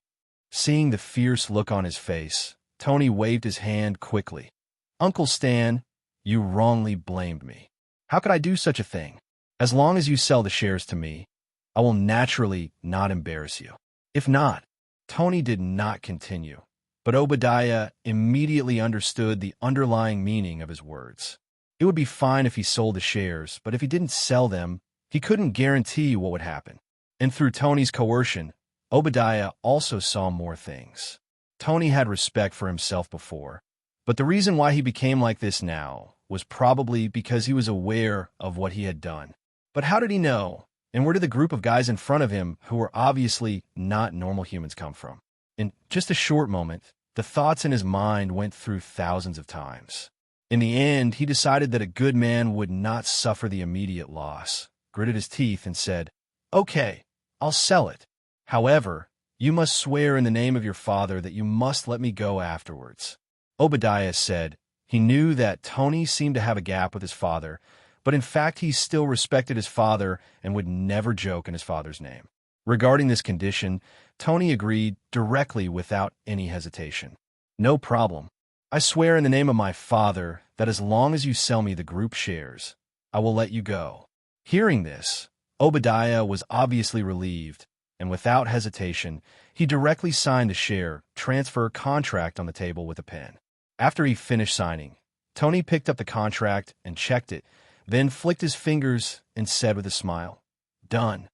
Seeing the fierce look on his face, Tony waved his hand quickly. "Uncle Stan, you wrongly blamed me. How could I do such a thing? As long as you sell the shares to me, I will naturally not embarrass you. If not..." Tony did not continue, but Obadiah immediately understood the underlying meaning of his words. It would be fine if he sold the shares, but if he didn't sell them, he couldn't guarantee what would happen. And through Tony's coercion, Obadiah also saw more things. Tony had respect for himself before, but the reason why he became like this now was probably because he was aware of what he had done. But how did he know? And where did the group of guys in front of him, who were obviously not normal humans, come from? In just a short moment, the thoughts in his mind went through thousands of times. In the end, he decided that a good man would not suffer the immediate loss, gritted his teeth, and said, "Okay, I'll sell it. However, you must swear in the name of your father that you must let me go afterwards." Obadiah said he knew that Tony seemed to have a gap with his father, but in fact he still respected his father and would never joke in his father's name. Regarding this condition, Tony agreed directly without any hesitation. "No problem. I swear in the name of my father that as long as you sell me the group shares, I will let you go." Hearing this, Obadiah was obviously relieved, and without hesitation, he directly signed the share transfer contract on the table with a pen. After he finished signing, Tony picked up the contract and checked it, then flicked his fingers and said with a smile, "Done.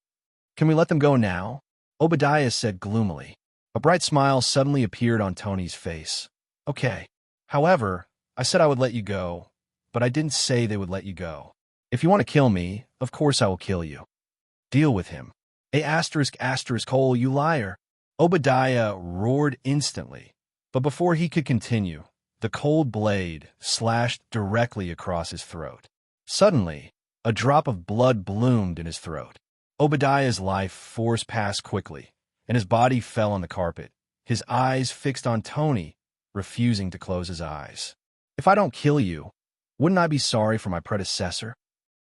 Can we let them go now?" Obadiah said gloomily. A bright smile suddenly appeared on Tony's face. "Okay. However, I said I would let you go, but I didn't say they would let you go. If you want to kill me, of course I will kill you. Deal with him." Hole, you liar. Obadiah roared instantly, but before he could continue, the cold blade slashed directly across his throat. Suddenly, a drop of blood bloomed in his throat. Obadiah's life force passed quickly, and his body fell on the carpet, his eyes fixed on Tony, refusing to close his eyes. "If I don't kill you, wouldn't I be sorry for my predecessor?"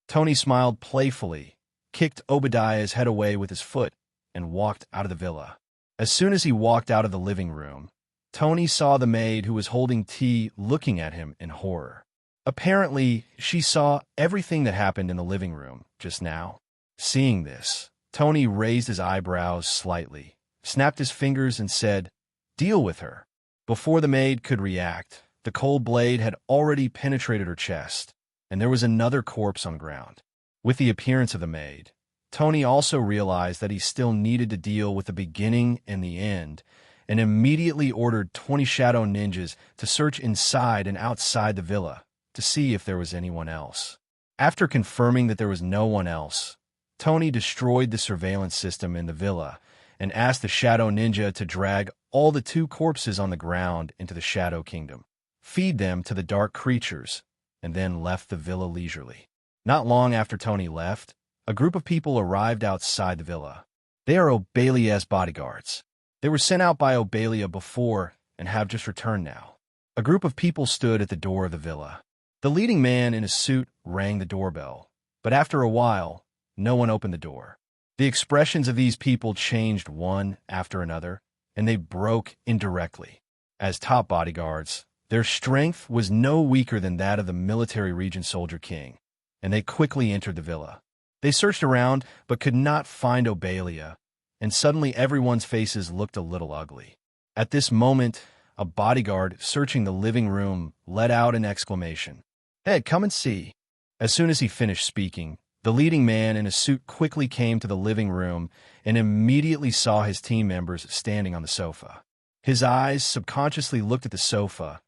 Tony smiled playfully, kicked Obadiah's head away with his foot, and walked out of the villa. As soon as he walked out of the living room, Tony saw the maid who was holding tea looking at him in horror. Apparently, she saw everything that happened in the living room just now. Seeing this, Tony raised his eyebrows slightly, snapped his fingers, and said, "Deal with her." Before the maid could react, the cold blade had already penetrated her chest, and there was another corpse on the ground. With the appearance of the maid, Tony also realized that he still needed to deal with the beginning and the end, and immediately ordered 20 shadow ninjas to search inside and outside the villa to see if there was anyone else. After confirming that there was no one else, Tony destroyed the surveillance system in the villa and asked the Shadow Ninja to drag all the 2 corpses on the ground into the Shadow Kingdom, feed them to the dark creatures, and then left the villa leisurely. Not long after Tony left, a group of people arrived outside the villa. They are Obelia's bodyguards. They were sent out by Obelia before and have just returned now. A group of people stood at the door of the villa. The leading man in a suit rang the doorbell, but after a while, no one opened the door. The expressions of these people changed one after another, and they broke indirectly. As top bodyguards, their strength was no weaker than that of the military region soldier king, and they quickly entered the villa. They searched around, but could not find Obelia, and suddenly everyone's faces looked a little ugly. At this moment, a bodyguard searching the living room let out an exclamation. "Hey, come and see." As soon as he finished speaking, the leading man in a suit quickly came to the living room and immediately saw his team members standing on the sofa. His eyes subconsciously looked at the sofa,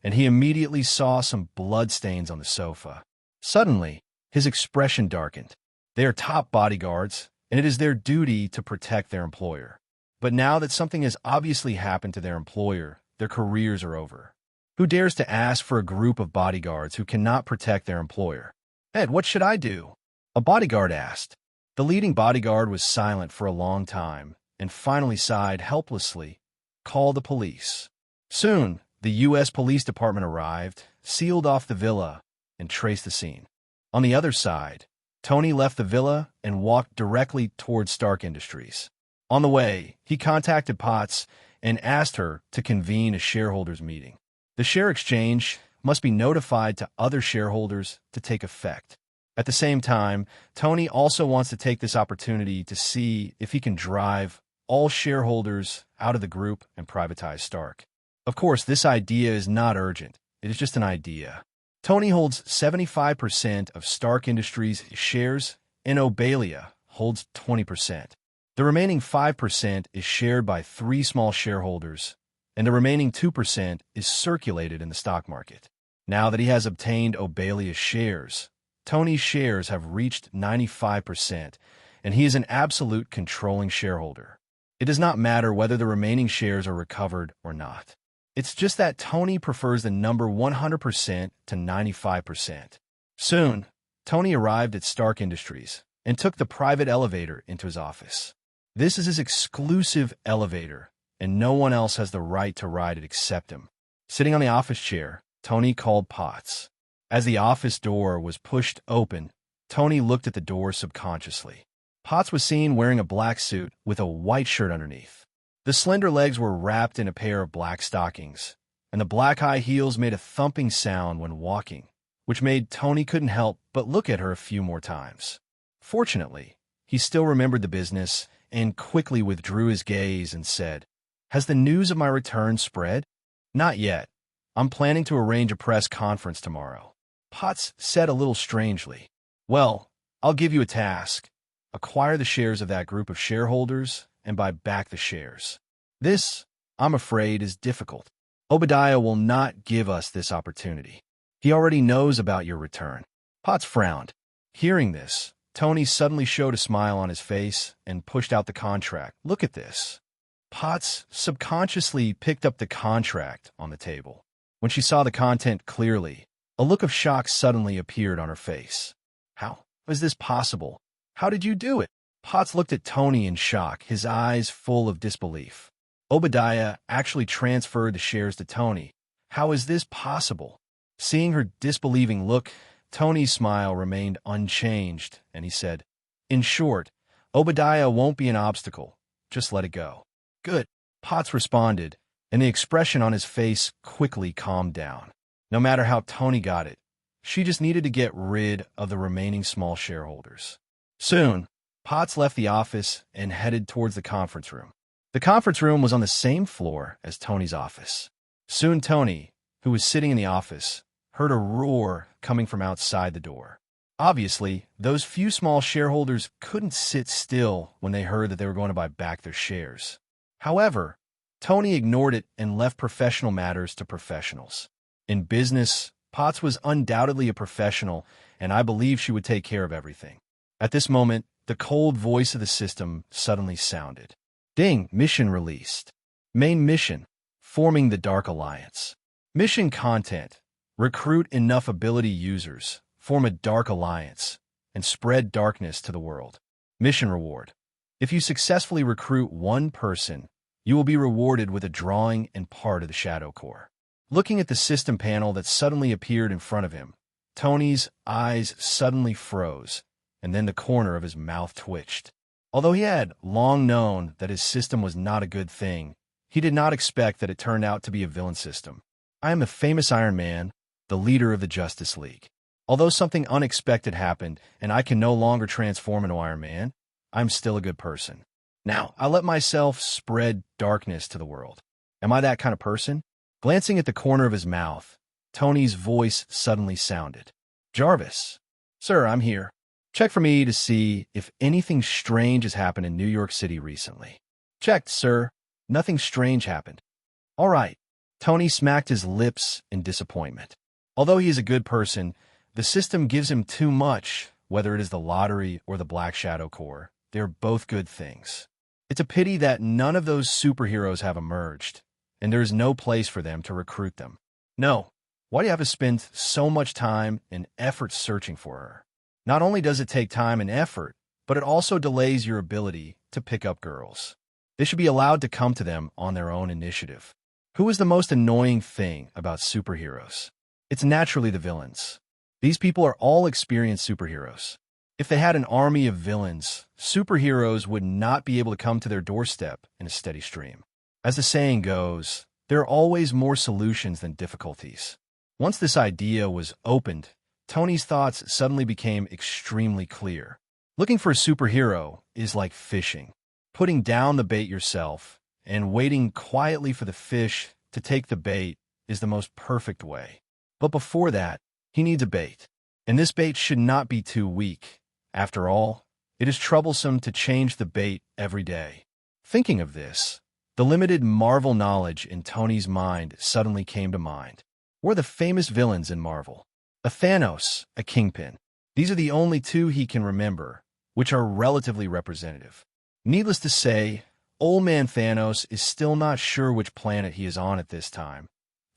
and he immediately saw some bloodstains on the sofa. Suddenly, his expression darkened. They are top bodyguards, and it is their duty to protect their employer. But now that something has obviously happened to their employer, their careers are over. Who dares to ask for a group of bodyguards who cannot protect their employer? "Ed, what should I do?" a bodyguard asked. The leading bodyguard was silent for a long time and finally sighed helplessly. "Call the police." Soon, the U.S. Police Department arrived, sealed off the villa, and traced the scene. On the other side, Tony left the villa and walked directly towards Stark Industries. On the way, he contacted Potts and asked her to convene a shareholders meeting. The share exchange must be notified to other shareholders to take effect. At the same time, Tony also wants to take this opportunity to see if he can drive all shareholders out of the group and privatize Stark. Of course, this idea is not urgent. It is just an idea. Tony holds 75% of Stark Industries shares, and Obelia holds 20%. The remaining 5% is shared by 3 small shareholders, and the remaining 2% is circulated in the stock market. Now that he has obtained Obelia's shares, Tony's shares have reached 95%, and he is an absolute controlling shareholder. It does not matter whether the remaining shares are recovered or not. It's just that Tony prefers the number 100% to 95%. Soon, Tony arrived at Stark Industries and took the private elevator into his office. This is his exclusive elevator, and no one else has the right to ride it except him. Sitting on the office chair, Tony called Potts. As the office door was pushed open, Tony looked at the door subconsciously. Potts was seen wearing a black suit with a white shirt underneath. The slender legs were wrapped in a pair of black stockings, and the black high heels made a thumping sound when walking, which made Tony couldn't help but look at her a few more times. Fortunately, he still remembered the business and quickly withdrew his gaze and said, "Has the news of my return spread?" "Not yet. I'm planning to arrange a press conference tomorrow," Potts said a little strangely. "Well, I'll give you a task. Acquire the shares of that group of shareholders and buy back the shares. This, I'm afraid, is difficult. Obadiah will not give us this opportunity. He already knows about your return." Potts frowned. Hearing this, Tony suddenly showed a smile on his face and pushed out the contract. "Look at this." Potts subconsciously picked up the contract on the table. When she saw the content clearly, a look of shock suddenly appeared on her face. "How is this possible? How did you do it?" Potts looked at Tony in shock, his eyes full of disbelief. "Obadiah actually transferred the shares to Tony. How is this possible?" Seeing her disbelieving look, Tony's smile remained unchanged, and he said, "In short, Obadiah won't be an obstacle. Just let it go." "Good," Potts responded, and the expression on his face quickly calmed down. No matter how Tony got it, she just needed to get rid of the remaining small shareholders. Soon, Potts left the office and headed towards the conference room. The conference room was on the same floor as Tony's office. Soon Tony, who was sitting in the office, heard a roar coming from outside the door. Obviously, those few small shareholders couldn't sit still when they heard that they were going to buy back their shares. However, Tony ignored it and left professional matters to professionals. In business, Potts was undoubtedly a professional, and I believe she would take care of everything. At this moment, the cold voice of the system suddenly sounded. Ding, mission released. Main mission, forming the Dark Alliance. Mission content, recruit enough ability users, form a Dark Alliance, and spread darkness to the world. Mission reward. If you successfully recruit one person, you will be rewarded with a drawing and part of the Shadow Core. Looking at the system panel that suddenly appeared in front of him, Tony's eyes suddenly froze, and then the corner of his mouth twitched. Although he had long known that his system was not a good thing, he did not expect that it turned out to be a villain system. I am a famous Iron Man, the leader of the Justice League. Although something unexpected happened and I can no longer transform into Iron Man, I'm still a good person. Now, I let myself spread darkness to the world. Am I that kind of person? Glancing at the corner of his mouth, Tony's voice suddenly sounded. Jarvis. Sir, I'm here. Check for me to see if anything strange has happened in New York City recently. Checked, sir. Nothing strange happened. All right. Tony smacked his lips in disappointment. Although he is a good person, the system gives him too much, whether it is the lottery or the Black Shadow Core. They're both good things. It's a pity that none of those superheroes have emerged, and there is no place for them to recruit them. No. Why do you have to spend so much time and effort searching for her? Not only does it take time and effort, but it also delays your ability to pick up girls. They should be allowed to come to them on their own initiative. Who is the most annoying thing about superheroes? It's naturally the villains. These people are all experienced superheroes. If they had an army of villains, superheroes would not be able to come to their doorstep in a steady stream. As the saying goes, there are always more solutions than difficulties. Once this idea was opened, Tony's thoughts suddenly became extremely clear. Looking for a superhero is like fishing. Putting down the bait yourself and waiting quietly for the fish to take the bait is the most perfect way. But before that, he needs a bait. And this bait should not be too weak. After all, it is troublesome to change the bait every day. Thinking of this, the limited Marvel knowledge in Tony's mind suddenly came to mind. What are the famous villains in Marvel? A Thanos, a Kingpin. These are the only two he can remember, which are relatively representative. Needless to say, old man Thanos is still not sure which planet he is on at this time,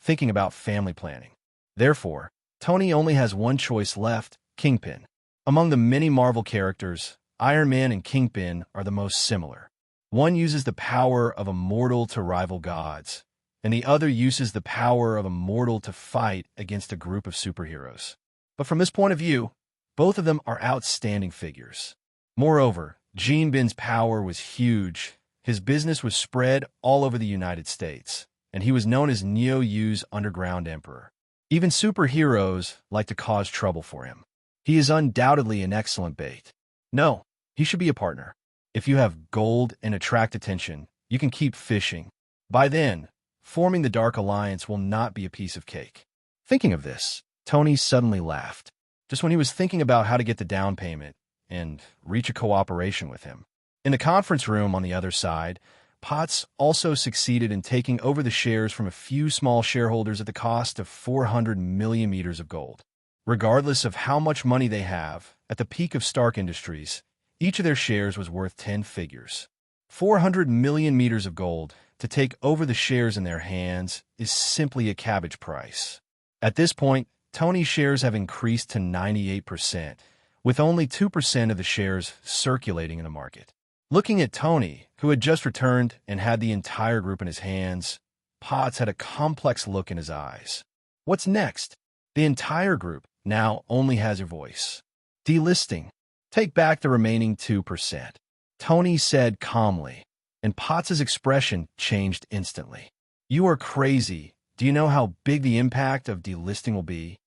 thinking about family planning. Therefore, Tony only has one choice left, Kingpin. Among the many Marvel characters, Iron Man and Kingpin are the most similar. One uses the power of a mortal to rival gods, and the other uses the power of a mortal to fight against a group of superheroes. But from this point of view, both of them are outstanding figures. Moreover, Gene Bin's power was huge. His business was spread all over the United States, and he was known as Neo-Yu's Underground Emperor. Even superheroes like to cause trouble for him. He is undoubtedly an excellent bait. No, he should be a partner. If you have gold and attract attention, you can keep fishing. By then, forming the Dark Alliance will not be a piece of cake. Thinking of this, Tony suddenly laughed, just when he was thinking about how to get the down payment and reach a cooperation with him. In the conference room on the other side, Potts also succeeded in taking over the shares from a few small shareholders at the cost of 400 million meters of gold. Regardless of how much money they have, at the peak of Stark Industries, each of their shares was worth 10 figures. 400 million meters of gold to take over the shares in their hands is simply a cabbage price. At this point, Tony's shares have increased to 98%, with only 2% of the shares circulating in the market. Looking at Tony, who had just returned and had the entire group in his hands, Potts had a complex look in his eyes. What's next? The entire group now only has your voice. Delisting. Take back the remaining 2%. Tony said calmly, and Potts's expression changed instantly. You are crazy. Do you know how big the impact of delisting will be?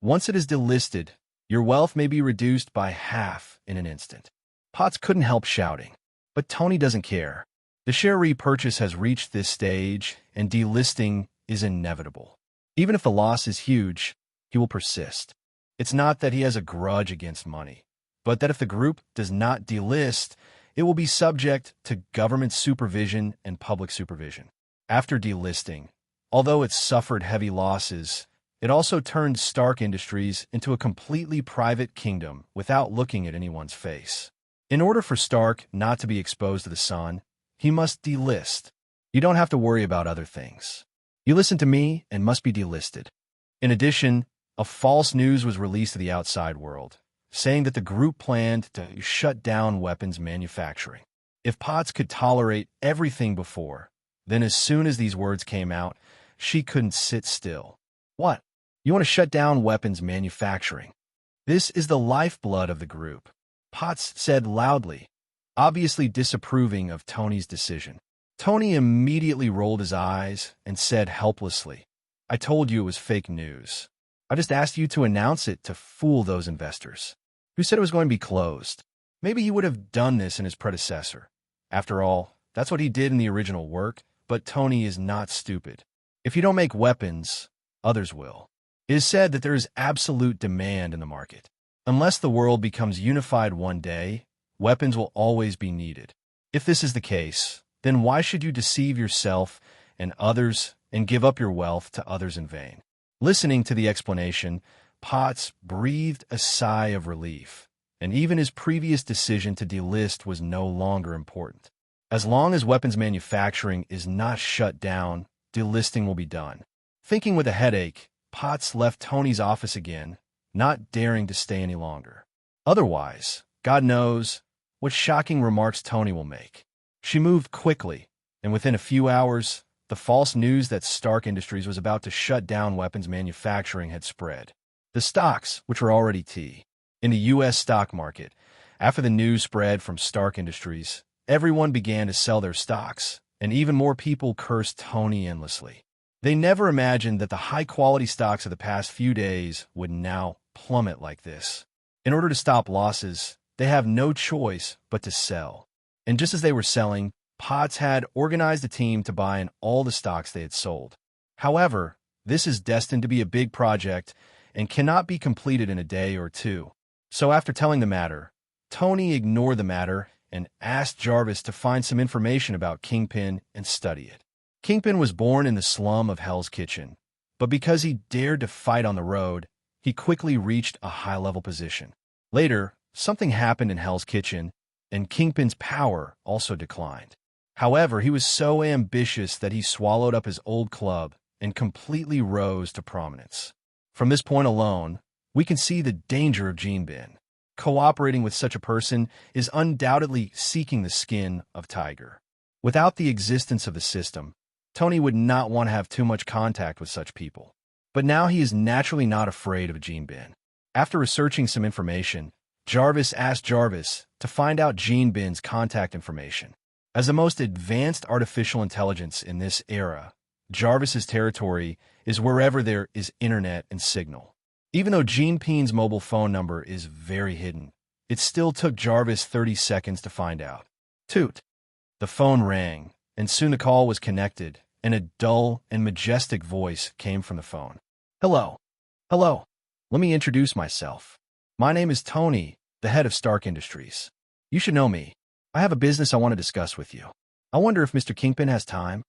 Once it is delisted, your wealth may be reduced by half in an instant. Potts couldn't help shouting, but Tony doesn't care. The share repurchase has reached this stage, and delisting is inevitable. Even if the loss is huge, he will persist. It's not that he has a grudge against money, but that if the group does not delist, it will be subject to government supervision and public supervision. After delisting, although it suffered heavy losses, it also turned Stark Industries into a completely private kingdom without looking at anyone's face. In order for Stark not to be exposed to the sun, he must delist. You don't have to worry about other things. You listen to me and must be delisted. In addition, a false news was released to the outside world, saying that the group planned to shut down weapons manufacturing. If Potts could tolerate everything before, then as soon as these words came out, she couldn't sit still. What? You want to shut down weapons manufacturing? This is the lifeblood of the group, Potts said loudly, obviously disapproving of Tony's decision. Tony immediately rolled his eyes and said helplessly, I told you it was fake news. I just asked you to announce it to fool those investors. Who said it was going to be closed? Maybe he would have done this in his predecessor. After all, that's what he did in the original work, but Tony is not stupid. If you don't make weapons, others will. It is said that there is absolute demand in the market. Unless the world becomes unified one day, weapons will always be needed. If this is the case, then why should you deceive yourself and others and give up your wealth to others in vain? Listening to the explanation, Potts breathed a sigh of relief, and even his previous decision to delist was no longer important. As long as weapons manufacturing is not shut down, delisting will be done. Thinking with a headache, Potts left Tony's office again, not daring to stay any longer. Otherwise, God knows what shocking remarks Tony will make. She moved quickly, and within a few hours, the false news that Stark Industries was about to shut down weapons manufacturing had spread. The stocks, which were already in the U.S. stock market, after the news spread from Stark Industries, everyone began to sell their stocks, and even more people cursed Tony endlessly. They never imagined that the high-quality stocks of the past few days would now plummet like this. In order to stop losses, they have no choice but to sell. And just as they were selling, Potts had organized a team to buy in all the stocks they had sold. However, this is destined to be a big project and cannot be completed in a day or two. So after telling the matter, Tony ignored the matter and asked Jarvis to find some information about Kingpin and study it. Kingpin was born in the slum of Hell's Kitchen, but because he dared to fight on the road, he quickly reached a high-level position. Later, something happened in Hell's Kitchen, and Kingpin's power also declined. However, he was so ambitious that he swallowed up his old club and completely rose to prominence. From this point alone, we can see the danger of Gene Bin. Cooperating with such a person is undoubtedly seeking the skin of Tiger. Without the existence of the system, Tony would not want to have too much contact with such people. But now he is naturally not afraid of Gene Bin. After researching some information, Jarvis asked Jarvis to find out Gene Bin's contact information. As the most advanced artificial intelligence in this era, Jarvis's territory is wherever there is internet and signal. Even though Gene Bin's mobile phone number is very hidden, it still took Jarvis 30 seconds to find out. Toot! The phone rang, and soon the call was connected, and a dull and majestic voice came from the phone. Hello. Hello. Let me introduce myself. My name is Tony, the head of Stark Industries. You should know me. I have a business I want to discuss with you. I wonder if Mr. Kingpin has time?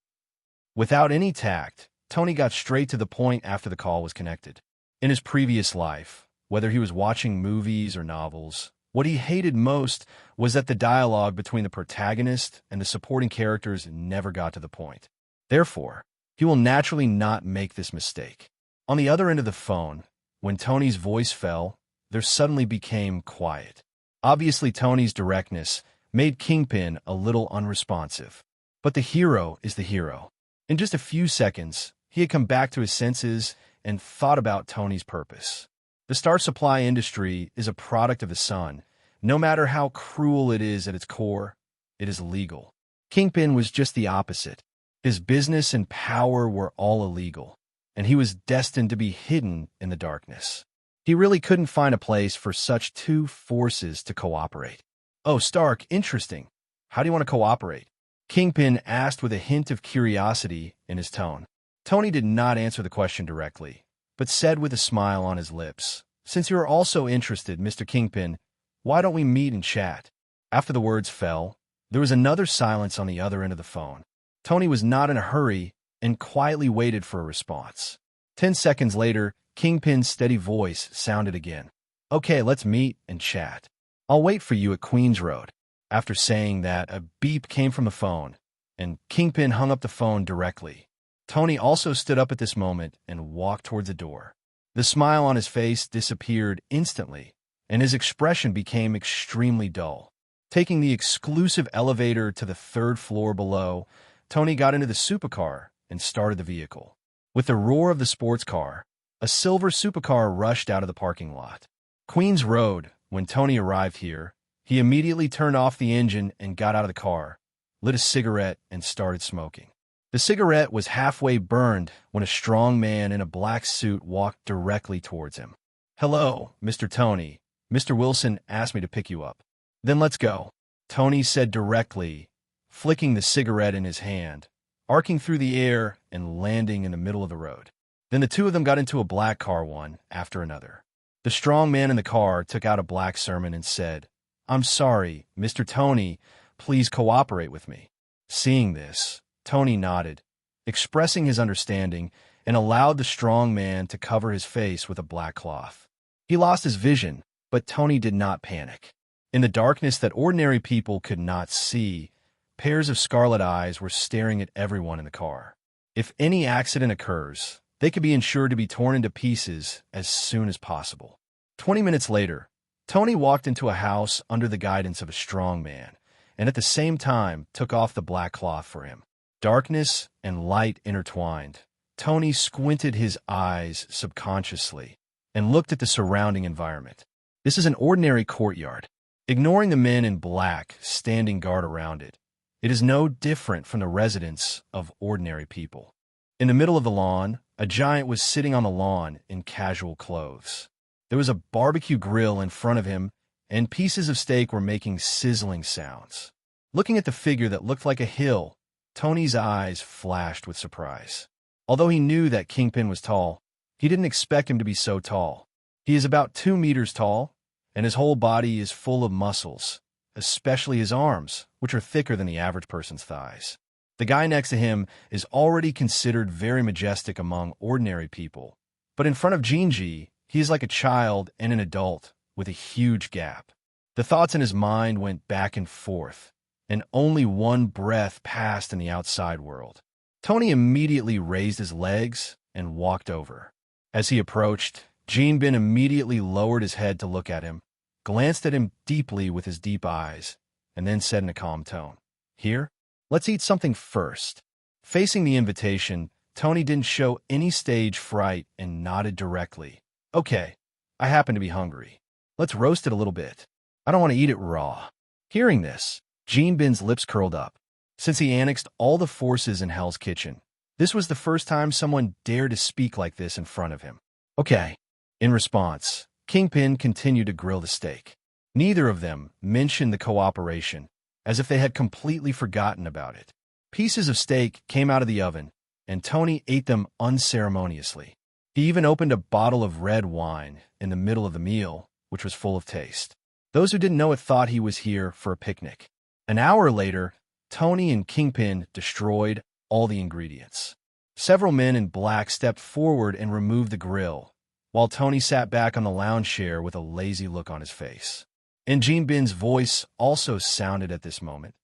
Without any tact, Tony got straight to the point after the call was connected. In his previous life, whether he was watching movies or novels, what he hated most was that the dialogue between the protagonist and the supporting characters never got to the point. Therefore, he will naturally not make this mistake. On the other end of the phone, when Tony's voice fell, there suddenly became quiet. Obviously, Tony's directness made Kingpin a little unresponsive. But the hero is the hero. In just a few seconds, he had come back to his senses and thought about Tony's purpose. The Star Supply industry is a product of the sun. No matter how cruel it is at its core, it is legal. Kingpin was just the opposite. His business and power were all illegal, and he was destined to be hidden in the darkness. He really couldn't find a place for such two forces to cooperate. Oh, Stark, interesting. How do you want to cooperate? Kingpin asked with a hint of curiosity in his tone. Tony did not answer the question directly, but said with a smile on his lips, Since you are also interested, Mr. Kingpin, why don't we meet and chat? After the words fell, there was another silence on the other end of the phone. Tony was not in a hurry and quietly waited for a response. 10 seconds later, Kingpin's steady voice sounded again. Okay, let's meet and chat. I'll wait for you at Queens Road. After saying that, a beep came from the phone, and Kingpin hung up the phone directly. Tony also stood up at this moment and walked towards the door. The smile on his face disappeared instantly, and his expression became extremely dull. Taking the exclusive elevator to the 3rd floor below, Tony got into the supercar and started the vehicle. With the roar of the sports car, a silver supercar rushed out of the parking lot. Queens Road. When Tony arrived here, he immediately turned off the engine and got out of the car, lit a cigarette, and started smoking. The cigarette was halfway burned when a strong man in a black suit walked directly towards him. "Hello, Mr. Tony. Mr. Wilson asked me to pick you up." "Then let's go," Tony said directly, flicking the cigarette in his hand, arcing through the air and landing in the middle of the road. Then the two of them got into a black car one after another. The strong man in the car took out a black sermon and said, "I'm sorry, Mr. Tony, please cooperate with me." Seeing this, Tony nodded, expressing his understanding, and allowed the strong man to cover his face with a black cloth. He lost his vision, but Tony did not panic. In the darkness that ordinary people could not see, pairs of scarlet eyes were staring at everyone in the car. If any accident occurs, they could be ensured to be torn into pieces as soon as possible. 20 minutes later, Tony walked into a house under the guidance of a strong man, and at the same time took off the black cloth for him. Darkness and light intertwined. Tony squinted his eyes subconsciously and looked at the surrounding environment. This is an ordinary courtyard. Ignoring the men in black standing guard around it, it is no different from the residence of ordinary people. In the middle of the lawn, a giant was sitting on the lawn in casual clothes. There was a barbecue grill in front of him, and pieces of steak were making sizzling sounds. Looking at the figure that looked like a hill, Tony's eyes flashed with surprise. Although he knew that Kingpin was tall, he didn't expect him to be so tall. He is about 2 meters tall, and his whole body is full of muscles, especially his arms, which are thicker than the average person's thighs. The guy next to him is already considered very majestic among ordinary people, but in front of Jinji, he is like a child and an adult with a huge gap. The thoughts in his mind went back and forth, and only one breath passed in the outside world. Tony immediately raised his legs and walked over. As he approached, Jinbin immediately lowered his head to look at him, glanced at him deeply with his deep eyes, and then said in a calm tone, "Here? Let's eat something first." Facing the invitation, Tony didn't show any stage fright and nodded directly. "Okay, I happen to be hungry. Let's roast it a little bit. I don't want to eat it raw." Hearing this, Jinbin's lips curled up. Since he annexed all the forces in Hell's Kitchen, this was the first time someone dared to speak like this in front of him. "Okay." In response, Kingpin continued to grill the steak. Neither of them mentioned the cooperation, as if they had completely forgotten about it. Pieces of steak came out of the oven, and Tony ate them unceremoniously. He even opened a bottle of red wine in the middle of the meal, which was full of taste. Those who didn't know it thought he was here for a picnic. An hour later, Tony and Kingpin destroyed all the ingredients. Several men in black stepped forward and removed the grill, while Tony sat back on the lounge chair with a lazy look on his face. And Jinbin's voice also sounded at this moment.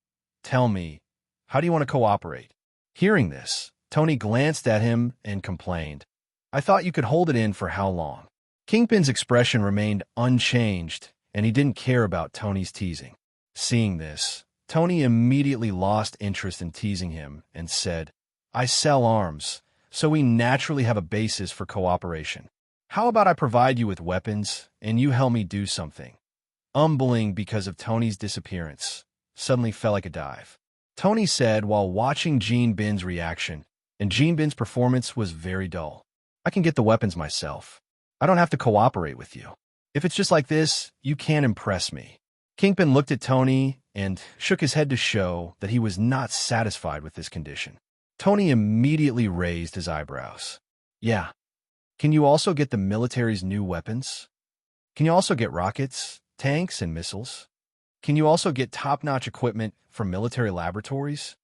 "Tell me, how do you want to cooperate?" Hearing this, Tony glanced at him and complained, "I thought you could hold it in for how long?" Kingpin's expression remained unchanged, and he didn't care about Tony's teasing. Seeing this, Tony immediately lost interest in teasing him and said, "I sell arms, so we naturally have a basis for cooperation. How about I provide you with weapons, and you help me do something?" Umbling because of Tony's disappearance suddenly felt like a dive. Tony said while watching Jinbin's reaction, and Jinbin's performance was very dull. "I can get the weapons myself. I don't have to cooperate with you. If it's just like this, you can't impress me." Kingpin looked at Tony and shook his head to show that he was not satisfied with this condition. Tony immediately raised his eyebrows. "Yeah. Can you also get the military's new weapons? Can you also get rockets, tanks, and missiles? Can you also get top-notch equipment from military laboratories?"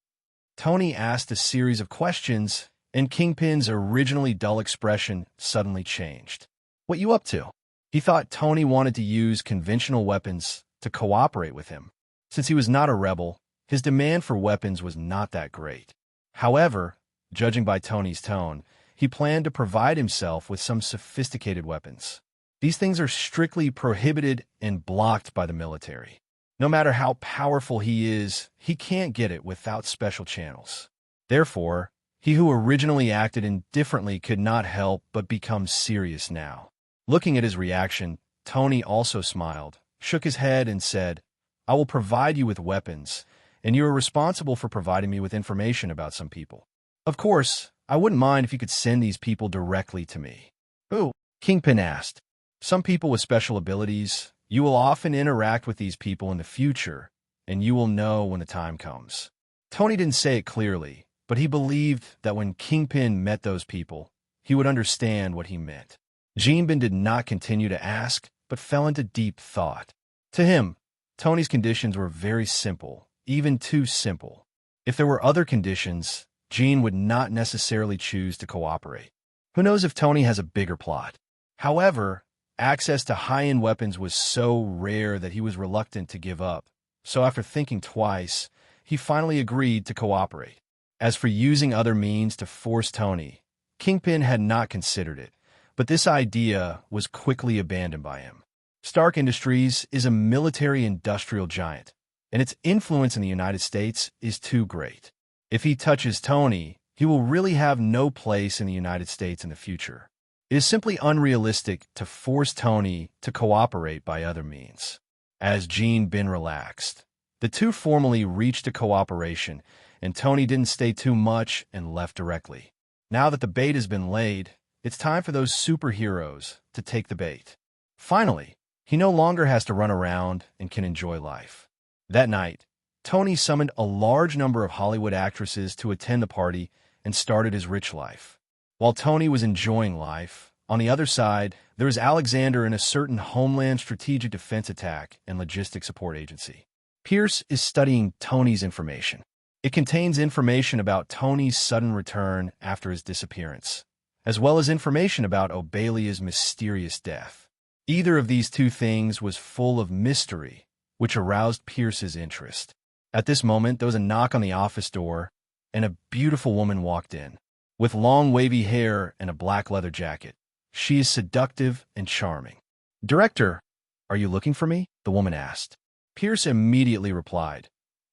Tony asked a series of questions, and Kingpin's originally dull expression suddenly changed. "What you up to?" He thought Tony wanted to use conventional weapons to cooperate with him. Since he was not a rebel, His demand for weapons was not that great. However, judging by Tony's tone, he planned to provide himself with some sophisticated weapons. These things are strictly prohibited and blocked by the military. No matter how powerful he is, he can't get it without special channels. Therefore, he who originally acted indifferently could not help but become serious now. Looking at his reaction, Tony also smiled, shook his head, and said, "I will provide you with weapons, and you are responsible for providing me with information about some people. Of course, I wouldn't mind if you could send these people directly to me." "Who?" Kingpin asked. "Some people with special abilities. You will often interact with these people in the future, and you will know when the time comes." Tony didn't say it clearly, but he believed that when Kingpin met those people, he would understand what he meant. Jinbin did not continue to ask, but fell into deep thought. To him, Tony's conditions were very simple, even too simple. If there were other conditions, Jean would not necessarily choose to cooperate. Who knows if Tony has a bigger plot? However, access to high-end weapons was so rare that he was reluctant to give up. So after thinking twice, he finally agreed to cooperate. As for using other means to force Tony, Kingpin had not considered it, but this idea was quickly abandoned by him. Stark Industries is a military-industrial giant, and its influence in the United States is too great. If he touches Tony, he will really have no place in the United States in the future. It is simply unrealistic to force Tony to cooperate by other means. As Jean Bin relaxed, the two formally reached a cooperation, and Tony didn't stay too much and left directly. Now that the bait has been laid, it's time for those superheroes to take the bait. Finally, he no longer has to run around and can enjoy life. That night, Tony summoned a large number of Hollywood actresses to attend the party and started his rich life. While Tony was enjoying life, on the other side, there was Alexander in a certain Homeland Strategic Defense Attack and Logistics Support Agency. Pierce is studying Tony's information. It contains information about Tony's sudden return after his disappearance, as well as information about Obalia's mysterious death. Either of these two things was full of mystery, which aroused Pierce's interest. At this moment, there was a knock on the office door, and a beautiful woman walked in. With long wavy hair and a black leather jacket, she is seductive and charming. "Director, are you looking for me?" the woman asked. Pierce immediately replied,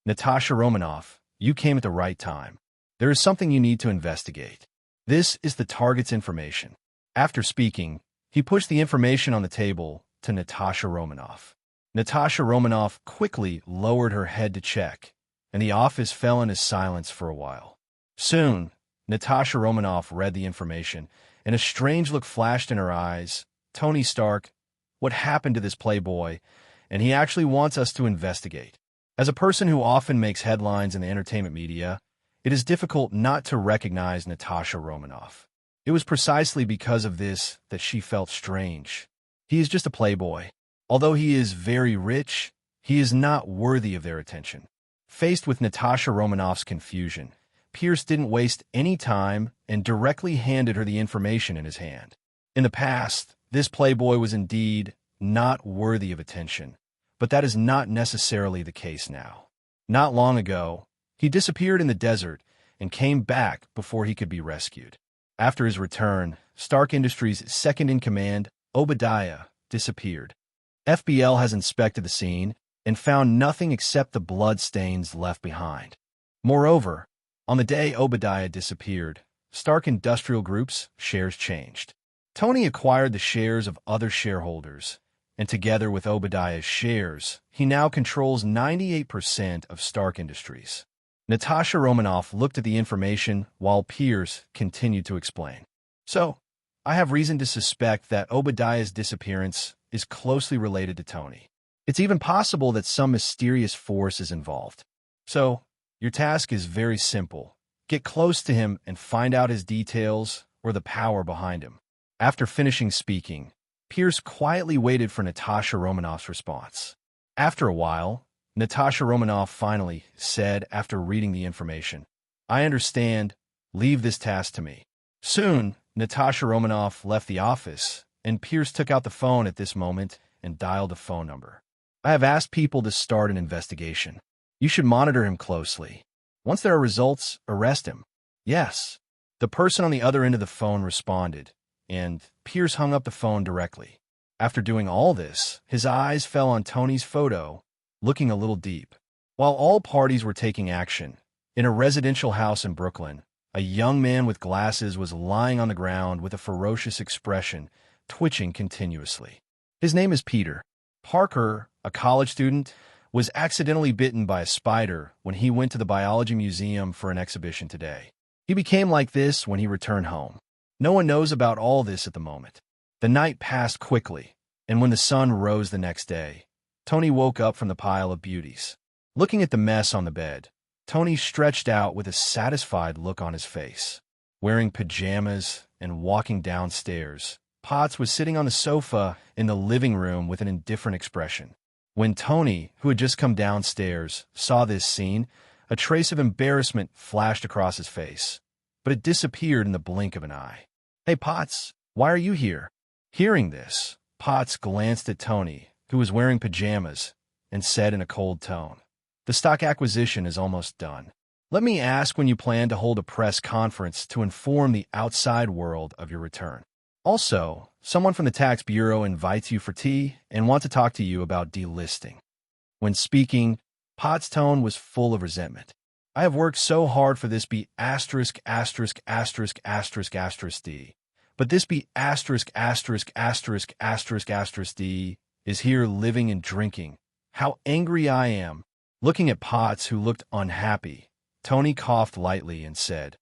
"Natasha Romanoff, you came at the right time. There is something you need to investigate. This is the target's information." After speaking, he pushed the information on the table to Natasha Romanoff. Natasha Romanoff quickly lowered her head to check, and the office fell into silence for a while. Soon, Natasha Romanoff read the information, and a strange look flashed in her eyes. "Tony Stark, what happened to this playboy? And he actually wants us to investigate." As a person who often makes headlines in the entertainment media, it is difficult not to recognize Natasha Romanoff. It was precisely because of this that she felt strange. He is just a playboy. Although he is very rich, he is not worthy of their attention. Faced with Natasha Romanoff's confusion, Pierce didn't waste any time and directly handed her the information in his hand. In the past, this playboy was indeed not worthy of attention, but that is not necessarily the case now. Not long ago, he disappeared in the desert and came back before he could be rescued. After his return, Stark Industries' second-in-command, Obadiah, disappeared. FBL has inspected the scene and found nothing except the blood stains left behind. Moreover, on the day Obadiah disappeared, Stark Industrial Group's shares changed. Tony acquired the shares of other shareholders, and together with Obadiah's shares, he now controls 98% of Stark Industries. Natasha Romanoff looked at the information while Pierce continued to explain. "So, I have reason to suspect that Obadiah's disappearance is closely related to Tony. It's even possible that some mysterious force is involved. So, your task is very simple. Get close to him and find out his details or the power behind him." After finishing speaking, Pierce quietly waited for Natasha Romanoff's response. After a while, Natasha Romanoff finally said after reading the information, "I understand. Leave this task to me." Soon, Natasha Romanoff left the office, and Pierce took out the phone at this moment and dialed a phone number. "I have asked people to start an investigation. You should monitor him closely. Once there are results, arrest him. Yes. The person on the other end of the phone responded, and Pierce hung up the phone directly. After doing all this, his eyes fell on Tony's photo, looking a little deep. While all parties were taking action, in a residential house in Brooklyn, a young man with glasses was lying on the ground with a ferocious expression, twitching continuously. His name is Peter. Parker, a college student, was accidentally bitten by a spider when he went to the biology museum for an exhibition today. He became like this when he returned home. No one knows about all this at the moment. The night passed quickly, and when the sun rose the next day, Tony woke up from the pile of beauties. Looking at the mess on the bed, Tony stretched out with a satisfied look on his face. Wearing pajamas and walking downstairs, Potts was sitting on the sofa in the living room with an indifferent expression. When Tony, who had just come downstairs, saw this scene, a trace of embarrassment flashed across his face, but it disappeared in the blink of an eye. "Hey, Potts, why are you here?" Hearing this, Potts glanced at Tony, who was wearing pajamas, and said in a cold tone, "The stock acquisition is almost done. Let me ask when you plan to hold a press conference to inform the outside world of your return. Also, someone from the tax bureau invites you for tea and wants to talk to you about delisting." When speaking, Potts' tone was full of resentment. "I have worked so hard for this be asterisk asterisk asterisk asterisk asterisk D. But this be asterisk asterisk asterisk asterisk asterisk D is here living and drinking. How angry I am." Looking at Potts, who looked unhappy, Tony coughed lightly and said,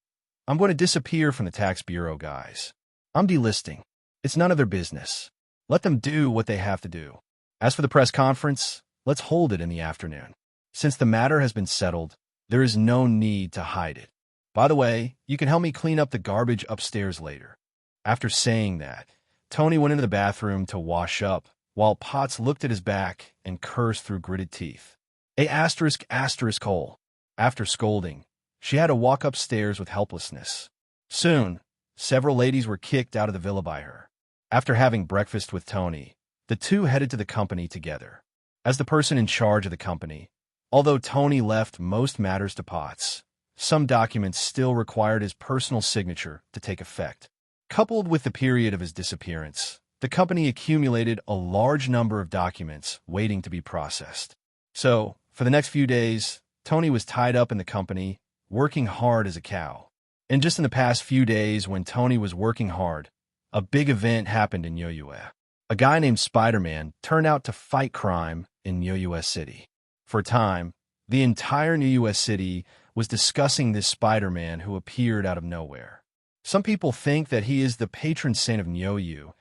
"I'm going to disappear from the tax bureau, guys. I'm delisting. It's none of their business. Let them do what they have to do. As for the press conference, let's hold it in the afternoon. Since the matter has been settled, there is no need to hide it. By the way, you can help me clean up the garbage upstairs later." After saying that, Tony went into the bathroom to wash up, while Potts looked at his back and cursed through gritted teeth. A asterisk asterisk hole. After scolding, she had to walk upstairs with helplessness. Soon, several ladies were kicked out of the villa by her. After having breakfast with Tony, the two headed to the company together. As the person in charge of the company, although Tony left most matters to Potts, some documents still required his personal signature to take effect. Coupled with the period of his disappearance, the company accumulated a large number of documents waiting to be processed. So, for the next few days, Tony was tied up in the company, working hard as a cow. And just in the past few days, when Tony was working hard, a big event happened in Yoyue. A guy named Spider-Man turned out to fight crime in Yoyue City. For a time, the entire New U.S. City was discussing this Spider-Man who appeared out of nowhere. Some people think that he is the patron saint of Nyoyu,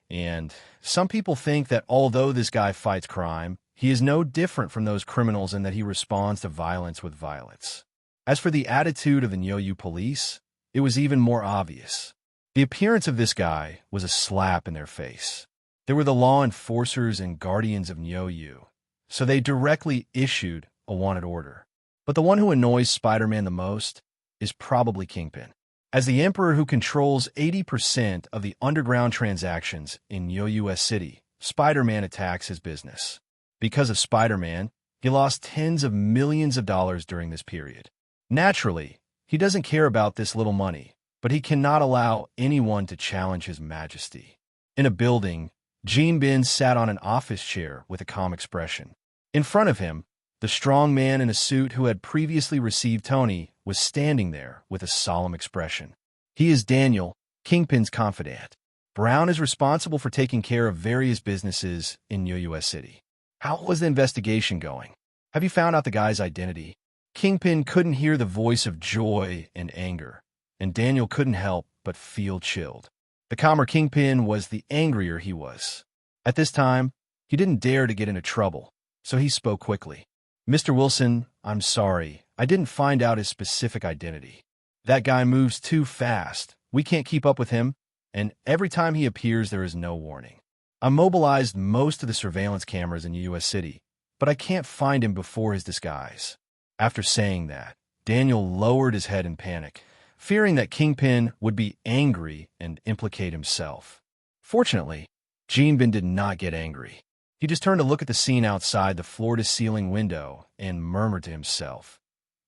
and some people think that although this guy fights crime, he is no different from those criminals in that he responds to violence with violence. As for the attitude of the Nyoyu police, it was even more obvious. The appearance of this guy was a slap in their face. They were the law enforcers and guardians of Nyoyu, so they directly issued a wanted order. But the one who annoys Spider-Man the most is probably Kingpin. As the emperor who controls 80% of the underground transactions in Yoyue City, Spider-Man attacks his business. Because of Spider-Man, he lost tens of millions of dollars during this period. Naturally, he doesn't care about this little money, but he cannot allow anyone to challenge his majesty. In a building, Jean Bin sat on an office chair with a calm expression. In front of him, the strong man in a suit who had previously received Tony was standing there with a solemn expression. He is Daniel, Kingpin's confidant. Brown is responsible for taking care of various businesses in Yoyue City. How was the investigation going? Have you found out the guy's identity? Kingpin couldn't hear the voice of joy and anger, and Daniel couldn't help but feel chilled. The calmer Kingpin was, the angrier he was. At this time, he didn't dare to get into trouble, so he spoke quickly. "Mr. Wilson, I'm sorry. I didn't find out his specific identity. That guy moves too fast. We can't keep up with him, and every time he appears there is no warning. I mobilized most of the surveillance cameras in U.S. City, but I can't find him before his disguise." After saying that, Daniel lowered his head in panic, fearing that Kingpin would be angry and implicate himself. Fortunately, Jean Bin did not get angry. He just turned to look at the scene outside the floor-to-ceiling window and murmured to himself,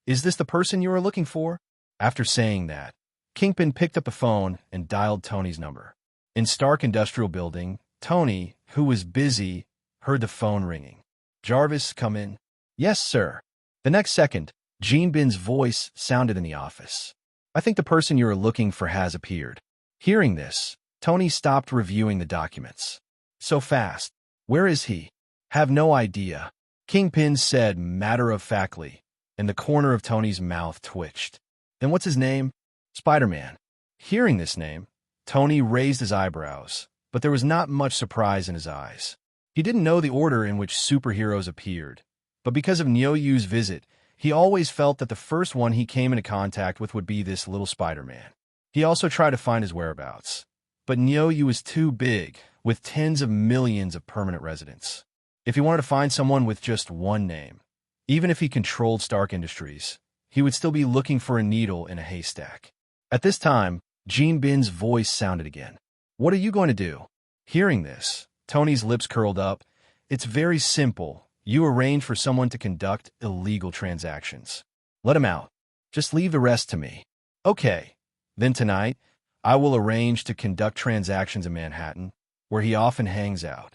"Is this the person you are looking for?" After saying that, Kingpin picked up the phone and dialed Tony's number. In Stark Industrial Building, Tony, who was busy, heard the phone ringing. "Jarvis, come in." "Yes, sir." The next second, Gene Bin's voice sounded in the office. "I think the person you are looking for has appeared." Hearing this, Tony stopped reviewing the documents. "So fast. Where is he?" "Have no idea," Kingpin said matter-of-factly, and the corner of Tony's mouth twitched. "Then what's his name?" "Spider-Man." Hearing this name, Tony raised his eyebrows, but there was not much surprise in his eyes. He didn't know the order in which superheroes appeared, but because of Nyoyu's visit, he always felt that the first one he came into contact with would be this little Spider-Man. He also tried to find his whereabouts, but Nyoyu was too big, with tens of millions of permanent residents. If he wanted to find someone with just one name, even if he controlled Stark Industries, he would still be looking for a needle in a haystack. At this time, Gene Bin's voice sounded again. "What are you going to do?" Hearing this, Tony's lips curled up. "It's very simple. You arrange for someone to conduct illegal transactions. Let him out. Just leave the rest to me." "Okay. Then tonight, I will arrange to conduct transactions in Manhattan, where he often hangs out."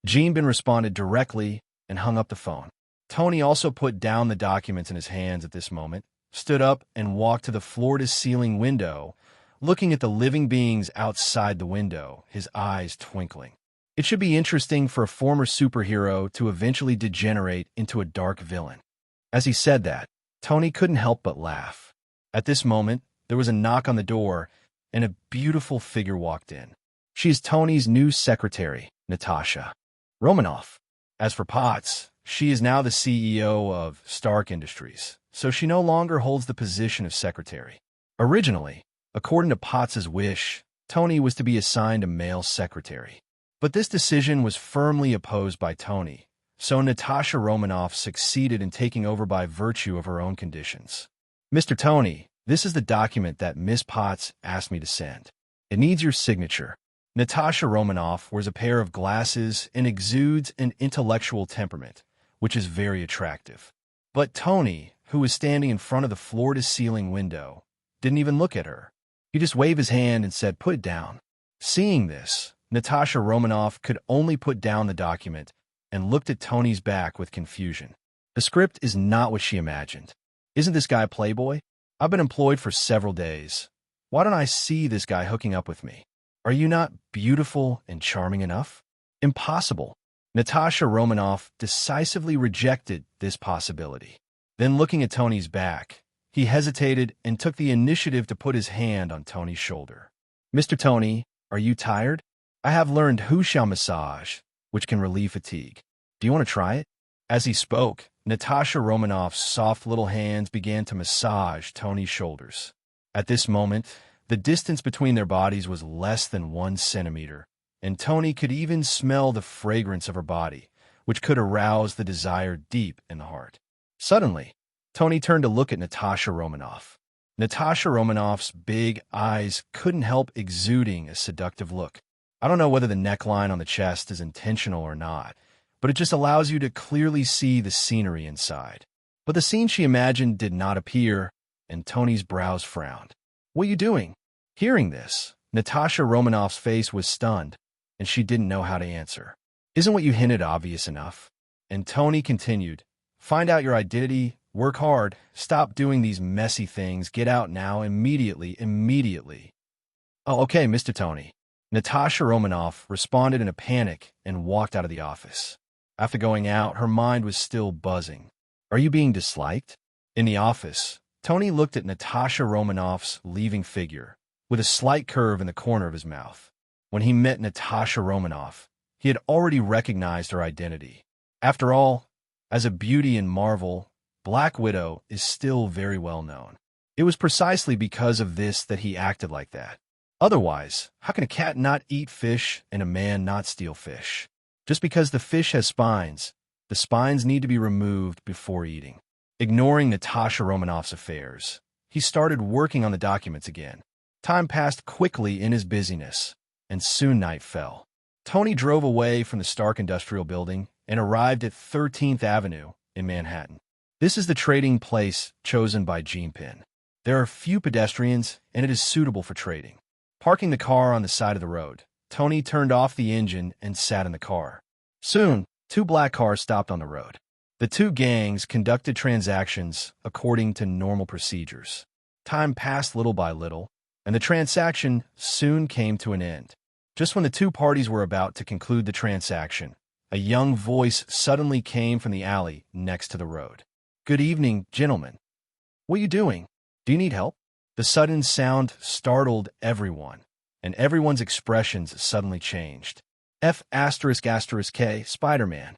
Gene Bin responded directly and hung up the phone. Tony also put down the documents in his hands at this moment, stood up and walked to the floor-to-ceiling window, looking at the living beings outside the window, his eyes twinkling. It should be interesting for a former superhero to eventually degenerate into a dark villain. As he said that, Tony couldn't help but laugh. At this moment, there was a knock on the door, and a beautiful figure walked in. She is Tony's new secretary, Natasha Romanoff. As for Potts, she is now the CEO of Stark Industries, so she no longer holds the position of secretary. Originally, according to Potts's wish, Tony was to be assigned a male secretary. But this decision was firmly opposed by Tony, so Natasha Romanoff succeeded in taking over by virtue of her own conditions. "Mr. Tony, this is the document that Miss Potts asked me to send. It needs your signature." Natasha Romanoff wears a pair of glasses and exudes an intellectual temperament, which is very attractive. But Tony, who was standing in front of the floor-to-ceiling window, didn't even look at her. He just waved his hand and said, "Put it down." Seeing this, Natasha Romanoff could only put down the document and looked at Tony's back with confusion. The script is not what she imagined. Isn't this guy a playboy? I've been employed for several days. Why don't I see this guy hooking up with me? Are you not beautiful and charming enough? Impossible. Natasha Romanoff decisively rejected this possibility. Then looking at Tony's back, he hesitated and took the initiative to put his hand on Tony's shoulder. "Mr. Tony, are you tired? I have learned Huxiao massage, which can relieve fatigue. Do you want to try it?" As he spoke, Natasha Romanoff's soft little hands began to massage Tony's shoulders. At this moment, the distance between their bodies was less than 1 centimeter, and Tony could even smell the fragrance of her body, which could arouse the desire deep in the heart. Suddenly, Tony turned to look at Natasha Romanoff. Natasha Romanoff's big eyes couldn't help exuding a seductive look. I don't know whether the neckline on the chest is intentional or not, but it just allows you to clearly see the scenery inside. But the scene she imagined did not appear, and Tony's brows frowned. "What are you doing?" Hearing this, Natasha Romanoff's face was stunned, and she didn't know how to answer. "Isn't what you hinted obvious enough?" And Tony continued, "Find out your identity, work hard, stop doing these messy things, get out now, immediately. "Oh, okay, Mr. Tony." Natasha Romanoff responded in a panic and walked out of the office. After going out, her mind was still buzzing. "Are you being disliked?" In the office, Tony looked at Natasha Romanoff's leaving figure, with a slight curve in the corner of his mouth. When he met Natasha Romanoff, he had already recognized her identity. After all, as a beauty in Marvel, Black Widow is still very well known. It was precisely because of this that he acted like that. Otherwise, how can a cat not eat fish and a man not steal fish? Just because the fish has spines, the spines need to be removed before eating. Ignoring Natasha Romanoff's affairs, he started working on the documents again. Time passed quickly in his busyness, and soon night fell. Tony drove away from the Stark Industrial Building and arrived at 13th Avenue in Manhattan. This is the trading place chosen by Jinping. There are few pedestrians, and it is suitable for trading. Parking the car on the side of the road, Tony turned off the engine and sat in the car. Soon, two black cars stopped on the road. The two gangs conducted transactions according to normal procedures. Time passed little by little, and the transaction soon came to an end. Just when the two parties were about to conclude the transaction, a young voice suddenly came from the alley next to the road. "Good evening, gentlemen. What are you doing? Do you need help?" The sudden sound startled everyone, and everyone's expressions suddenly changed. F***K, Spider-Man.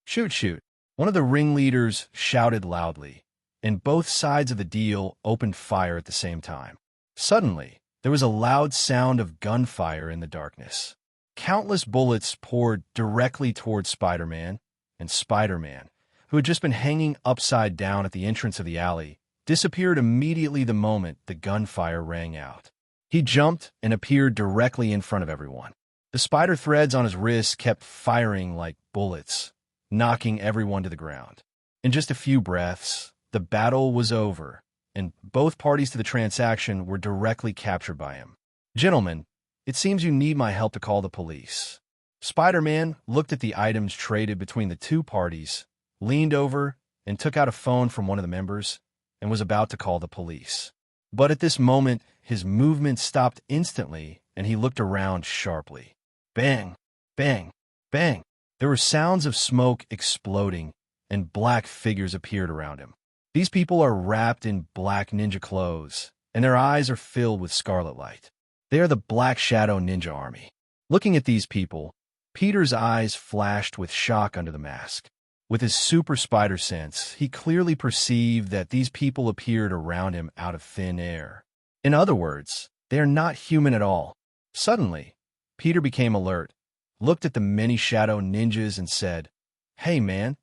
Shoot, shoot. One of the ringleaders shouted loudly, and both sides of the deal opened fire at the same time. Suddenly, there was a loud sound of gunfire in the darkness. Countless bullets poured directly towards Spider-Man, and Spider-Man, who had just been hanging upside down at the entrance of the alley, disappeared immediately the moment the gunfire rang out. He jumped and appeared directly in front of everyone. The spider threads on his wrists kept firing like bullets, knocking everyone to the ground. In just a few breaths, the battle was over, and both parties to the transaction were directly captured by him. "Gentlemen, it seems you need my help to call the police." Spider-Man looked at the items traded between the two parties, leaned over, and took out a phone from one of the members, and was about to call the police. But at this moment, his movement stopped instantly, and he looked around sharply. Bang! Bang! Bang! There were sounds of smoke exploding, and black figures appeared around him. These people are wrapped in black ninja clothes, and their eyes are filled with scarlet light. They are the Black Shadow Ninja Army. Looking at these people, Peter's eyes flashed with shock under the mask. With his super spider sense, he clearly perceived that these people appeared around him out of thin air. In other words, they are not human at all. Suddenly, Peter became alert, looked at the many shadow ninjas and said, "Hey man,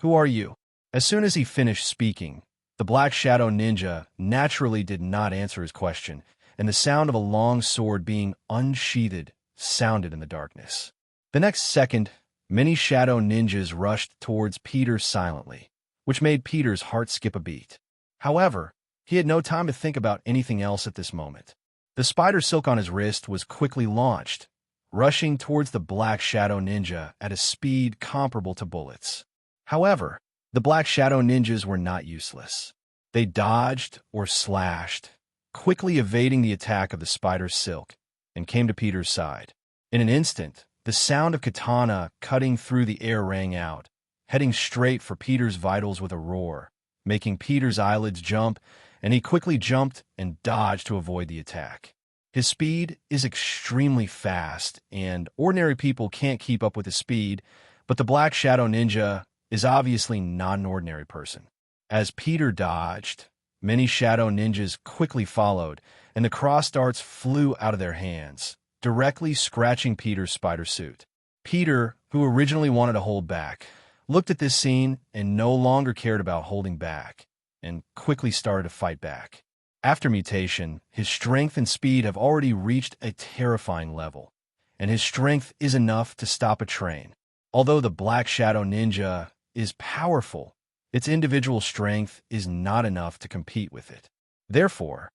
who are you?" As soon as he finished speaking, the Black Shadow Ninja naturally did not answer his question, and the sound of a long sword being unsheathed sounded in the darkness. The next second, many shadow ninjas rushed towards Peter silently, which made Peter's heart skip a beat. However, he had no time to think about anything else at this moment. The spider silk on his wrist was quickly launched, rushing towards the Black Shadow Ninja at a speed comparable to bullets. However, the Black Shadow Ninjas were not useless. They dodged or slashed, quickly evading the attack of the spider's silk, and came to Peter's side. In an instant, the sound of katana cutting through the air rang out, heading straight for Peter's vitals with a roar, making Peter's eyelids jump, and he quickly jumped and dodged to avoid the attack. His speed is extremely fast, and ordinary people can't keep up with his speed, but the Black Shadow Ninja is obviously not an ordinary person. As Peter dodged, many shadow ninjas quickly followed, and the cross darts flew out of their hands, directly scratching Peter's spider suit. Peter, who originally wanted to hold back, looked at this scene and no longer cared about holding back, and quickly started to fight back. After mutation, his strength and speed have already reached a terrifying level, and his strength is enough to stop a train. Although the Black Shadow Ninja is powerful, its individual strength is not enough to compete with it. Therefore,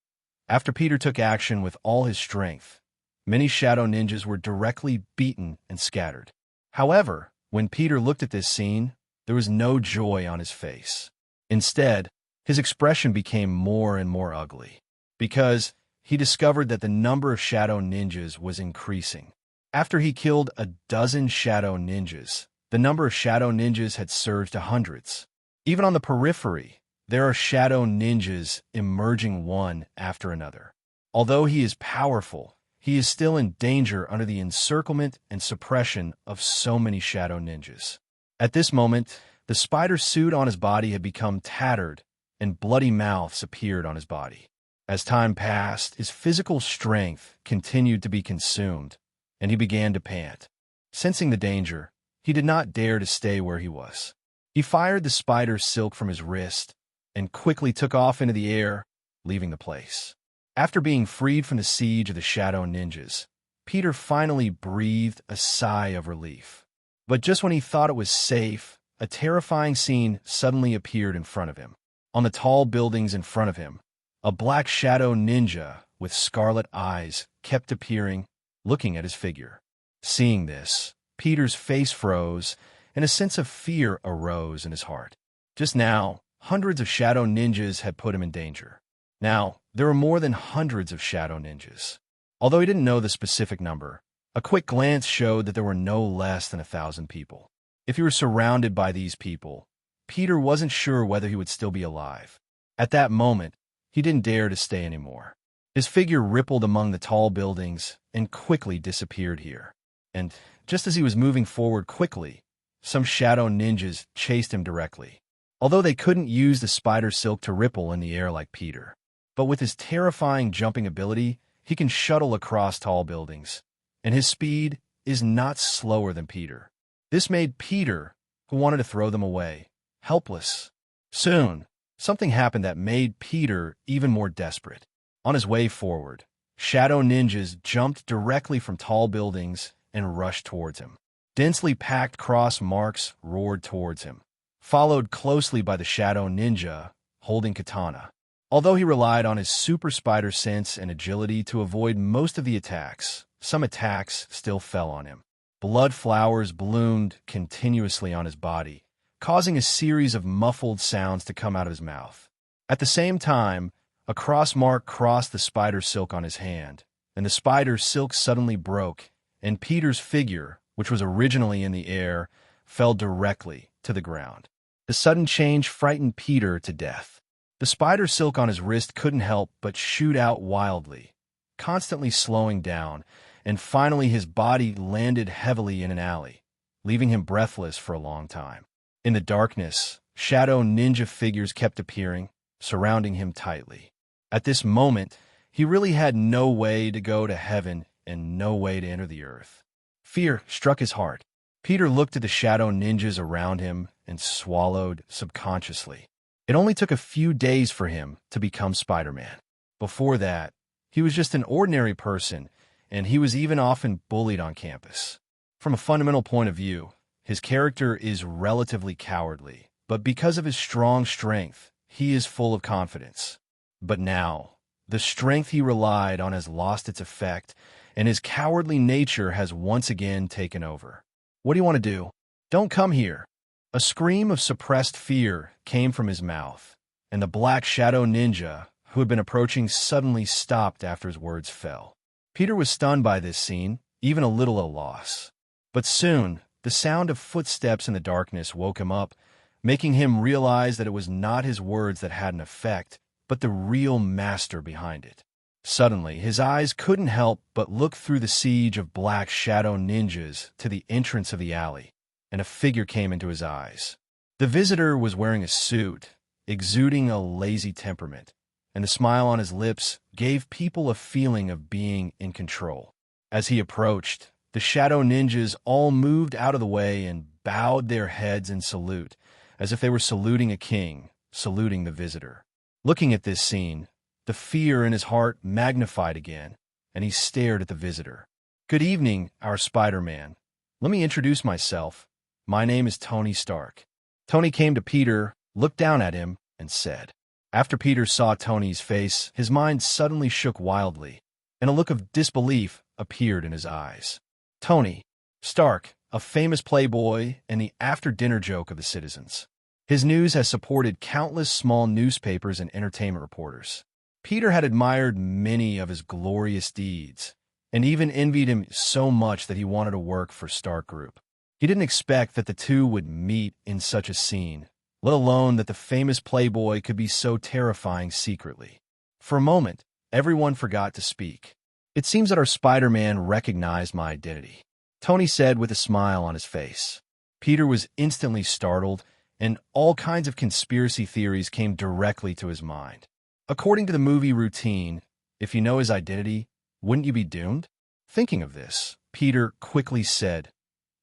after Peter took action with all his strength, many shadow ninjas were directly beaten and scattered. However, when Peter looked at this scene, there was no joy on his face. Instead, his expression became more and more ugly, because he discovered that the number of shadow ninjas was increasing. After he killed a dozen shadow ninjas, the number of shadow ninjas had surged to hundreds. Even on the periphery, there are shadow ninjas emerging one after another. Although he is powerful, he is still in danger under the encirclement and suppression of so many shadow ninjas. At this moment, the spider suit on his body had become tattered, and bloody mouths appeared on his body. As time passed, his physical strength continued to be consumed, and he began to pant. Sensing the danger, he did not dare to stay where he was. He fired the spider's silk from his wrist and quickly took off into the air, leaving the place. After being freed from the siege of the shadow ninjas, Peter finally breathed a sigh of relief. But just when he thought it was safe, a terrifying scene suddenly appeared in front of him. On the tall buildings in front of him, a black shadow ninja with scarlet eyes kept appearing, looking at his figure. Seeing this, Peter's face froze, and a sense of fear arose in his heart. Just now, hundreds of shadow ninjas had put him in danger. Now, there were more than hundreds of shadow ninjas. Although he didn't know the specific number, a quick glance showed that there were no less than 1,000 people. If he were surrounded by these people, Peter wasn't sure whether he would still be alive. At that moment, he didn't dare to stay anymore. His figure rippled among the tall buildings and quickly disappeared here. And just as he was moving forward quickly, some shadow ninjas chased him directly. Although they couldn't use the spider silk to ripple in the air like Peter. But with his terrifying jumping ability, he can shuttle across tall buildings, and his speed is not slower than Peter. This made Peter, who wanted to throw them away, helpless. Soon, something happened that made Peter even more desperate. On his way forward, shadow ninjas jumped directly from tall buildings and rushed towards him. Densely packed cross marks roared towards him, followed closely by the shadow ninja holding katana. Although he relied on his super spider sense and agility to avoid most of the attacks, some attacks still fell on him. Blood flowers bloomed continuously on his body, causing a series of muffled sounds to come out of his mouth. At the same time, a cross mark crossed the spider silk on his hand, and the spider silk suddenly broke, and Peter's figure, which was originally in the air, fell directly to the ground. The sudden change frightened Peter to death. The spider silk on his wrist couldn't help but shoot out wildly, constantly slowing down, and finally his body landed heavily in an alley, leaving him breathless for a long time. In the darkness, shadow ninja figures kept appearing, surrounding him tightly. At this moment, he really had no way to go to heaven and no way to enter the earth. Fear struck his heart. Peter looked at the shadow ninjas around him and swallowed subconsciously. It only took a few days for him to become Spider-Man. Before that, he was just an ordinary person, and he was even often bullied on campus. From a fundamental point of view, his character is relatively cowardly, but because of his strong strength, he is full of confidence. But now, the strength he relied on has lost its effect, and his cowardly nature has once again taken over. What do you want to do? Don't come here. A scream of suppressed fear came from his mouth, and the black shadow ninja, who had been approaching, suddenly stopped after his words fell. Peter was stunned by this scene, even a little at a loss. But soon, the sound of footsteps in the darkness woke him up, making him realize that it was not his words that had an effect, but the real master behind it. Suddenly, his eyes couldn't help but look through the siege of black shadow ninjas to the entrance of the alley, and a figure came into his eyes. The visitor was wearing a suit, exuding a lazy temperament, and the smile on his lips gave people a feeling of being in control. As he approached, the shadow ninjas all moved out of the way and bowed their heads in salute, as if they were saluting a king, saluting the visitor. Looking at this scene, the fear in his heart magnified again, and he stared at the visitor. "Good evening, our Spider-Man. Let me introduce myself. My name is Tony Stark." Tony came to Peter, looked down at him, and said. After Peter saw Tony's face, his mind suddenly shook wildly, and a look of disbelief appeared in his eyes. Tony Stark, a famous playboy and the after-dinner joke of the citizens. His news has supported countless small newspapers and entertainment reporters. Peter had admired many of his glorious deeds, and even envied him so much that he wanted to work for Stark Group. He didn't expect that the two would meet in such a scene, let alone that the famous playboy could be so terrifying secretly. For a moment, everyone forgot to speak. "It seems that our Spider-Man recognized my identity," Tony said with a smile on his face. Peter was instantly startled, and all kinds of conspiracy theories came directly to his mind. According to the movie routine, if you know his identity, wouldn't you be doomed? Thinking of this, Peter quickly said,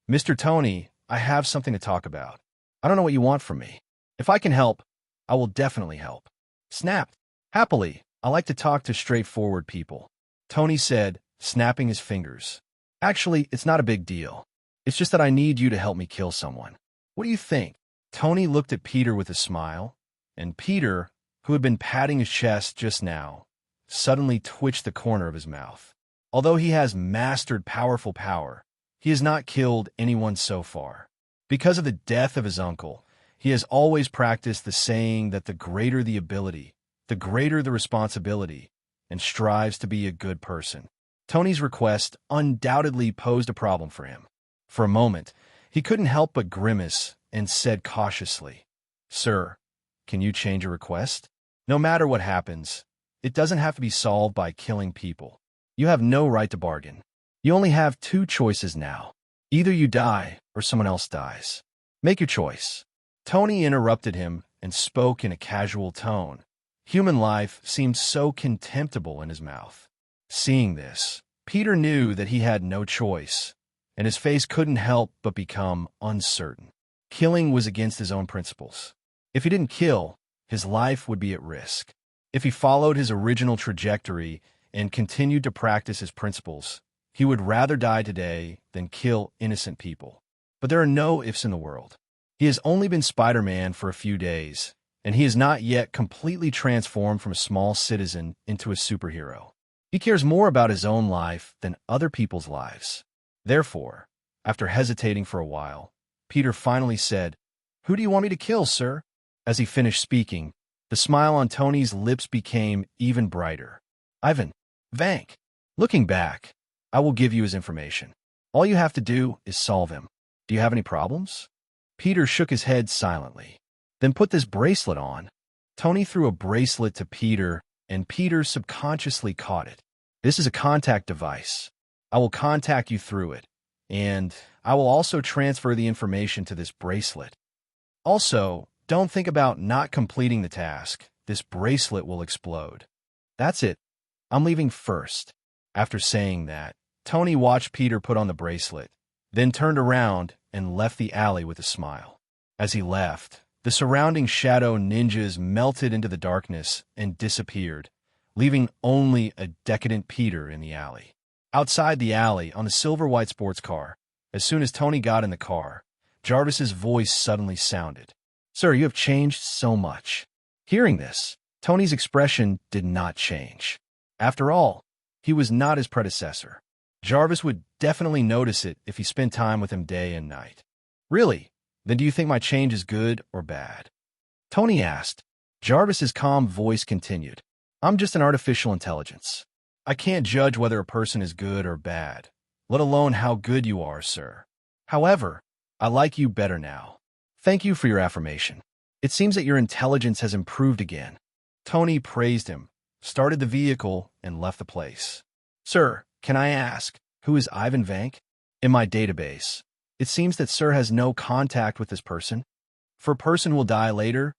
"Mr. Tony, I have something to talk about. I don't know what you want from me. If I can help, I will definitely help." Snapped. "Happily, I like to talk to straightforward people," Tony said, snapping his fingers. Actually, it's not a big deal. It's just that I need you to help me kill someone. What do you think? Tony looked at Peter with a smile, and Peter, who had been patting his chest just now, suddenly twitched the corner of his mouth. Although he has mastered powerful power, he has not killed anyone so far. Because of the death of his uncle, he has always practiced the saying that the greater the ability, the greater the responsibility, and strives to be a good person. Tony's request undoubtedly posed a problem for him. For a moment, he couldn't help but grimace and said cautiously, "Sir, can you change your request? No matter what happens, it doesn't have to be solved by killing people. You have no right to bargain. You only have two choices now. Either you die or someone else dies. Make your choice." Tony interrupted him and spoke in a casual tone. Human life seemed so contemptible in his mouth. Seeing this, Peter knew that he had no choice, and his face couldn't help but become uncertain. Killing was against his own principles. If he didn't kill, his life would be at risk. If he followed his original trajectory and continued to practice his principles, he would rather die today than kill innocent people. But there are no ifs in the world. He has only been Spider-Man for a few days, and he has not yet completely transformed from a small citizen into a superhero. He cares more about his own life than other people's lives. Therefore, after hesitating for a while, Peter finally said, "Who do you want me to kill, sir?" As he finished speaking, the smile on Tony's lips became even brighter. "Ivan Vank. Looking back, I will give you his information. All you have to do is solve him. Do you have any problems?" Peter shook his head silently. "Then put this bracelet on." Tony threw a bracelet to Peter, and Peter subconsciously caught it. "This is a contact device. I will contact you through it, and I will also transfer the information to this bracelet. Also, don't think about not completing the task. This bracelet will explode. That's it. I'm leaving first." After saying that, Tony watched Peter put on the bracelet, then turned around and left the alley with a smile. As he left, the surrounding shadow ninjas melted into the darkness and disappeared, leaving only a decadent Peter in the alley. Outside the alley, on a silver-white sports car, as soon as Tony got in the car, Jarvis's voice suddenly sounded. "Sir, you have changed so much." Hearing this, Tony's expression did not change. After all, he was not his predecessor. Jarvis would definitely notice it if he spent time with him day and night. "Really? Then do you think my change is good or bad?" Tony asked. Jarvis's calm voice continued. "I'm just an artificial intelligence. I can't judge whether a person is good or bad, let alone how good you are, sir. However, I like you better now. Thank you for your affirmation. It seems that your intelligence has improved again." Tony praised him, started the vehicle, and left the place. "Sir, can I ask, who is Ivan Vank? In my database, it seems that Sir has no contact with this person. For a person who will die later,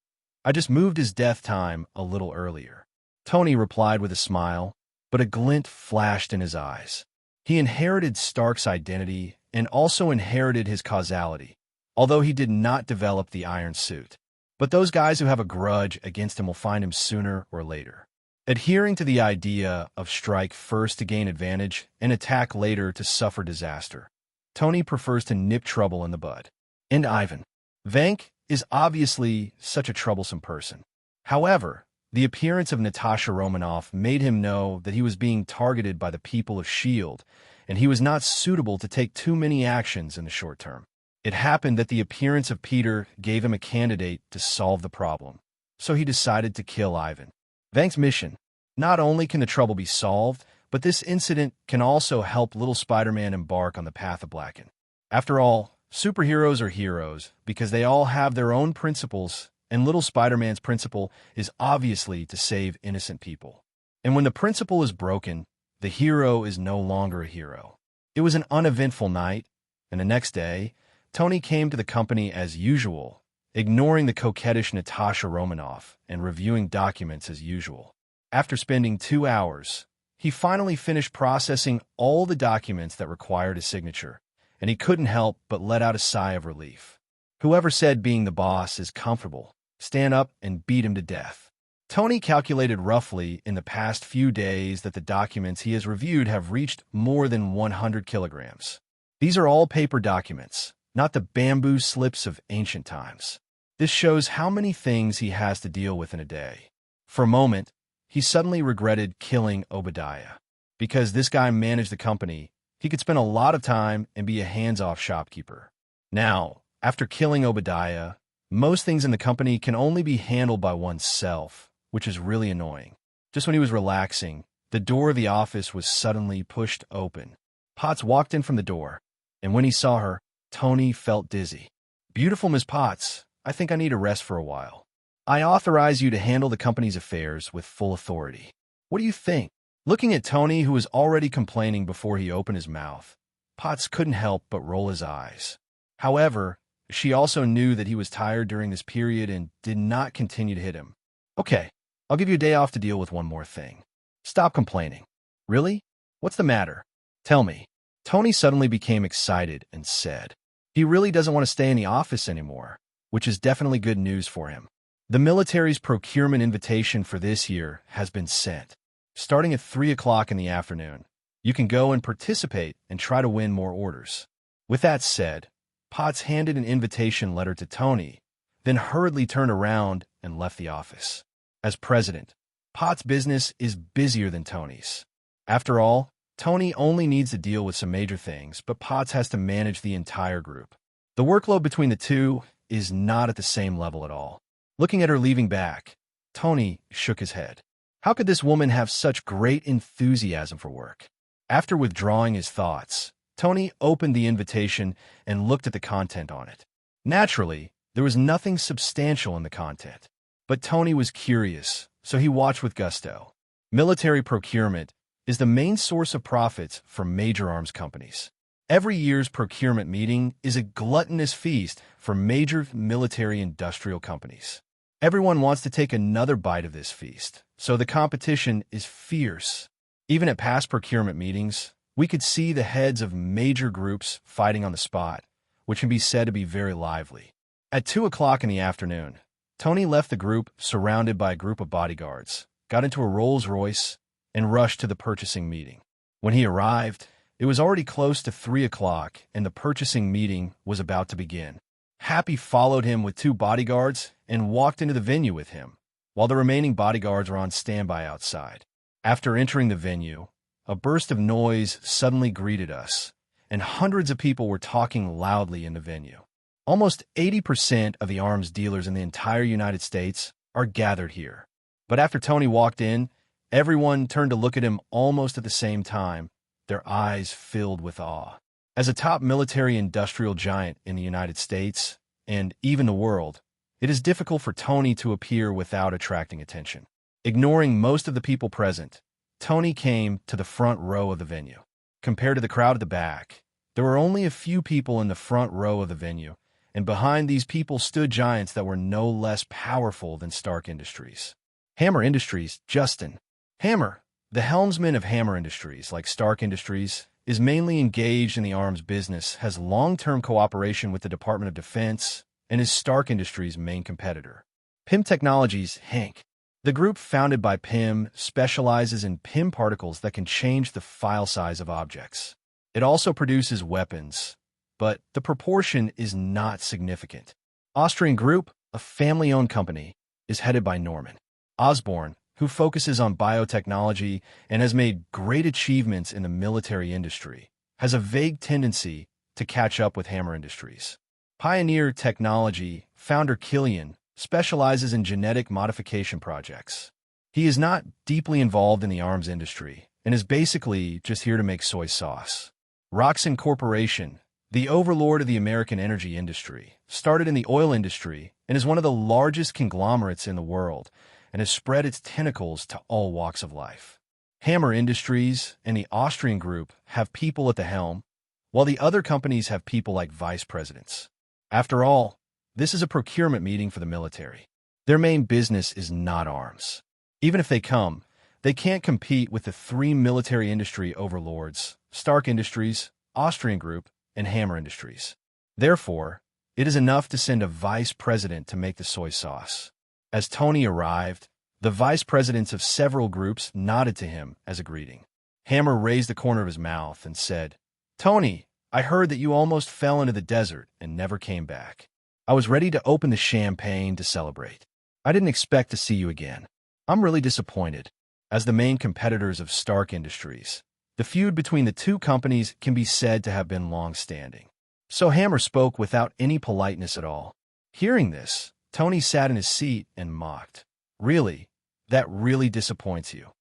I just moved his death time a little earlier." Tony replied with a smile, but a glint flashed in his eyes. He inherited Stark's identity and also inherited his causality, although he did not develop the iron suit. But those guys who have a grudge against him will find him sooner or later. Adhering to the idea of strike first to gain advantage and attack later to suffer disaster, Tony prefers to nip trouble in the bud. And Ivan Vank is obviously such a troublesome person. However, the appearance of Natasha Romanoff made him know that he was being targeted by the people of S.H.I.E.L.D., and he was not suitable to take too many actions in the short term. It happened that the appearance of Peter gave him a candidate to solve the problem, so he decided to kill Ivan. Vank's mission: not only can the trouble be solved, but this incident can also help little Spider-Man embark on the path of Blacken. After all, superheroes are heroes because they all have their own principles, and little Spider-Man's principle is obviously to save innocent people. And when the principle is broken, the hero is no longer a hero. It was an uneventful night, and the next day, Tony came to the company as usual, ignoring the coquettish Natasha Romanoff and reviewing documents as usual. After spending 2 hours, he finally finished processing all the documents that required a signature, and he couldn't help but let out a sigh of relief. Whoever said being the boss is comfortable, stand up and beat him to death. Tony calculated roughly in the past few days that the documents he has reviewed have reached more than 100 kilograms. These are all paper documents, not the bamboo slips of ancient times. This shows how many things he has to deal with in a day. For a moment, he suddenly regretted killing Obadiah. Because this guy managed the company, he could spend a lot of time and be a hands-off shopkeeper. Now, after killing Obadiah, most things in the company can only be handled by oneself, which is really annoying. Just when he was relaxing, the door of the office was suddenly pushed open. Potts walked in from the door, and when he saw her, Tony felt dizzy. "Beautiful Miss Potts, I think I need a rest for a while. I authorize you to handle the company's affairs with full authority. What do you think?" Looking at Tony, who was already complaining before he opened his mouth, Potts couldn't help but roll his eyes. However, she also knew that he was tired during this period and did not continue to hit him. "Okay, I'll give you a day off to deal with one more thing. Stop complaining." "Really? What's the matter? Tell me." Tony suddenly became excited and said he really doesn't want to stay in the office anymore, which is definitely good news for him. The military's procurement invitation for this year has been sent. Starting at 3 o'clock in the afternoon, you can go and participate and try to win more orders. With that said, Potts handed an invitation letter to Tony, then hurriedly turned around and left the office. As president, Potts' business is busier than Tony's. After all, Tony only needs to deal with some major things, but Potts has to manage the entire group. The workload between the two is not at the same level at all. Looking at her leaving back, Tony shook his head. How could this woman have such great enthusiasm for work? After withdrawing his thoughts, Tony opened the invitation and looked at the content on it. Naturally, there was nothing substantial in the content, but Tony was curious, so he watched with gusto. Military procurement is the main source of profits for major arms companies. Every year's procurement meeting is a gluttonous feast for major military-industrial companies. Everyone wants to take another bite of this feast, so the competition is fierce. Even at past procurement meetings, we could see the heads of major groups fighting on the spot, which can be said to be very lively. At 2 o'clock in the afternoon, Tony left the group surrounded by a group of bodyguards, got into a Rolls-Royce, and rushed to the purchasing meeting. When he arrived, it was already close to 3 o'clock, and the purchasing meeting was about to begin. Happy followed him with 2 bodyguards and walked into the venue with him, while the remaining bodyguards were on standby outside. After entering the venue, a burst of noise suddenly greeted us, and hundreds of people were talking loudly in the venue. Almost 80% of the arms dealers in the entire United States are gathered here. But after Tony walked in, everyone turned to look at him almost at the same time, their eyes filled with awe. As a top military-industrial giant in the United States, and even the world, it is difficult for Tony to appear without attracting attention. Ignoring most of the people present, Tony came to the front row of the venue. Compared to the crowd at the back, there were only a few people in the front row of the venue, and behind these people stood giants that were no less powerful than Stark Industries. Hammer Industries, Justin. Hammer, the helmsman of Hammer Industries, like Stark Industries, is mainly engaged in the arms business, has long-term cooperation with the Department of Defense, and is Stark Industries' main competitor. PIM Technologies, Hank. The group founded by PIM specializes in PIM particles that can change the file size of objects. It also produces weapons, but the proportion is not significant. Austrian Group, a family-owned company, is headed by Norman Osborne, who focuses on biotechnology and has made great achievements in the military industry, has a vague tendency to catch up with Hammer Industries. Pioneer Technology founder Killian specializes in genetic modification projects. He is not deeply involved in the arms industry and is basically just here to make soy sauce. Roxxon Corporation, the overlord of the American energy industry, started in the oil industry and is one of the largest conglomerates in the world and has spread its tentacles to all walks of life. Hammer Industries and the Austrian Group have people at the helm, while the other companies have people like vice presidents. After all, this is a procurement meeting for the military. Their main business is not arms. Even if they come, they can't compete with the 3 military industry overlords, Stark Industries, Austrian Group, and Hammer Industries. Therefore, it is enough to send a vice president to make the soy sauce. As Tony arrived, The vice presidents of several groups nodded to him as a greeting. Hammer raised the corner of his mouth and said, "Tony, I heard that you almost fell into the desert and never came back. I was ready to open the champagne to celebrate. I didn't expect to see you again. I'm really disappointed." As the main competitors of Stark Industries, the feud between the two companies can be said to have been long-standing. So Hammer spoke without any politeness at all. Hearing this, Tony sat in his seat and mocked. "Really? That really disappoints you.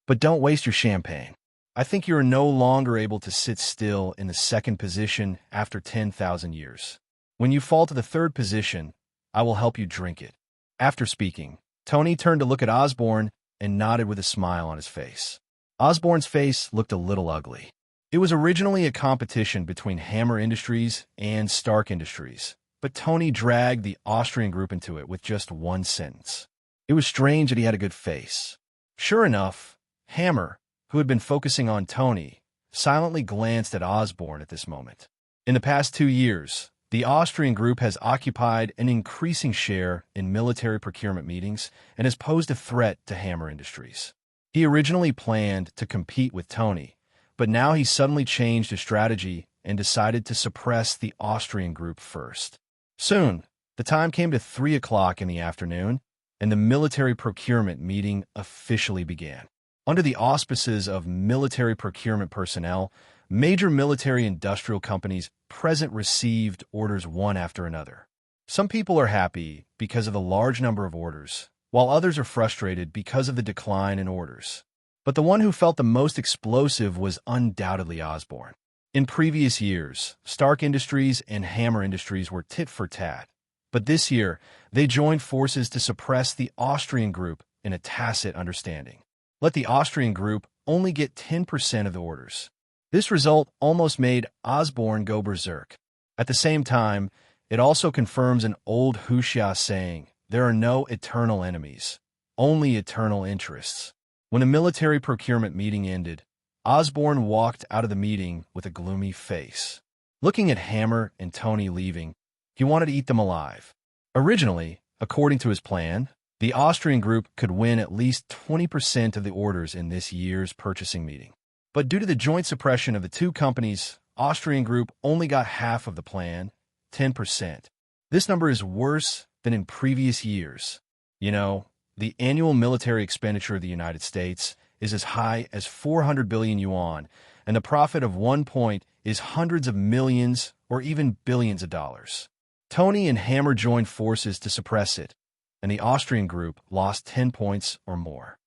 But don't waste your champagne. I think you are no longer able to sit still in the second position after 10,000 years. When you fall to the third position, I will help you drink it." After speaking, Tony turned to look at Osborne and nodded with a smile on his face. Osborne's face looked a little ugly. It was originally a competition between Hammer Industries and Stark Industries, but Tony dragged the Austrian group into it with just one sentence. It was strange that he had a good face. Sure enough, Hammer, who had been focusing on Tony, silently glanced at Osborne at this moment. In the past 2 years, the Austrian group has occupied an increasing share in military procurement meetings and has posed a threat to Hammer Industries. He originally planned to compete with Tony, but now he suddenly changed his strategy and decided to suppress the Austrian group first. Soon, the time came to 3 o'clock in the afternoon, and the military procurement meeting officially began. Under the auspices of military procurement personnel, major military industrial companies present received orders one after another. Some people are happy because of the large number of orders, while others are frustrated because of the decline in orders. But the one who felt the most explosive was undoubtedly Osborne. In previous years, Stark Industries and Hammer Industries were tit for tat, but this year they joined forces to suppress the Austrian group in a tacit understanding. Let the Austrian group only get 10% of the orders. This result almost made Osborne go berserk. At the same time, it also confirms an old Huxia saying, "There are no eternal enemies, only eternal interests." When the military procurement meeting ended, Osborne walked out of the meeting with a gloomy face. Looking at Hammer and Tony leaving, he wanted to eat them alive. Originally, according to his plan, the Austrian group could win at least 20% of the orders in this year's purchasing meeting. But due to the joint suppression of the two companies, Austrian group only got half of the plan, 10%. This number is worse than in previous years. You know, the annual military expenditure of the United States is as high as 400 billion yuan, and the profit of 1 point is hundreds of millions or even billions of dollars. Tony and Hammer joined forces to suppress it, and the Austrian group lost 10 points or more.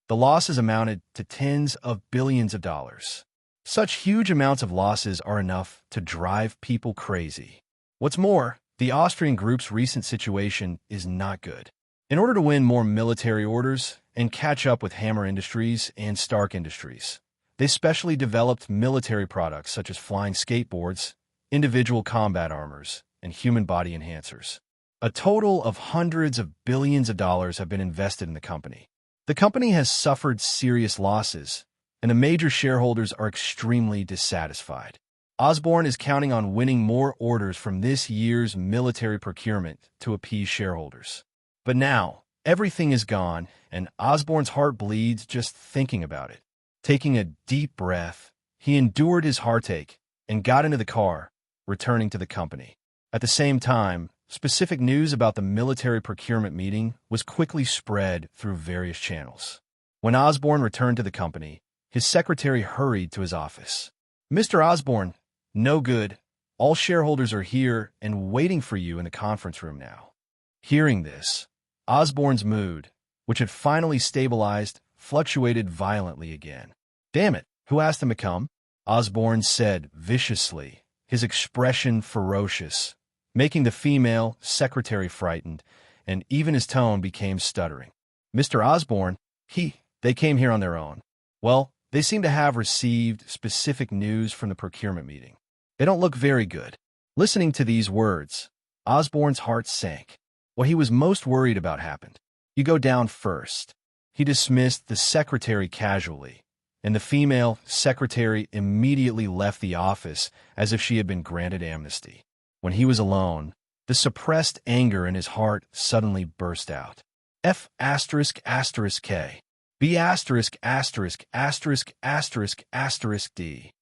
The losses amounted to tens of billions of dollars. Such huge amounts of losses are enough to drive people crazy. What's more, the Austrian group's recent situation is not good. In order to win more military orders and catch up with Hammer Industries and Stark Industries, they specially developed military products such as flying skateboards, individual combat armors, and human body enhancers. A total of hundreds of billions of dollars have been invested in the company. The company has suffered serious losses, and the major shareholders are extremely dissatisfied. Osborne is counting on winning more orders from this year's military procurement to appease shareholders. But now, everything is gone, and Osborne's heart bleeds just thinking about it. Taking a deep breath, he endured his heartache and got into the car, returning to the company. At the same time, specific news about the military procurement meeting was quickly spread through various channels. When Osborne returned to the company, his secretary hurried to his office. "Mr. Osborne, no good. All shareholders are here and waiting for you in the conference room now." Hearing this, Osborne's mood, which had finally stabilized, fluctuated violently again. "Damn it, who asked him to come?" Osborne said viciously, his expression ferocious, making the female secretary frightened, and even his tone became stuttering. "Mr. Osborne, they came here on their own. Well, they seem to have received specific news from the procurement meeting. They don't look very good." Listening to these words, Osborne's heart sank. What he was most worried about happened. "You go down first." He dismissed the secretary casually, and the female secretary immediately left the office as if she had been granted amnesty. When he was alone, the suppressed anger in his heart suddenly burst out. F asterisk asterisk K. B asterisk asterisk asterisk asterisk asterisk D.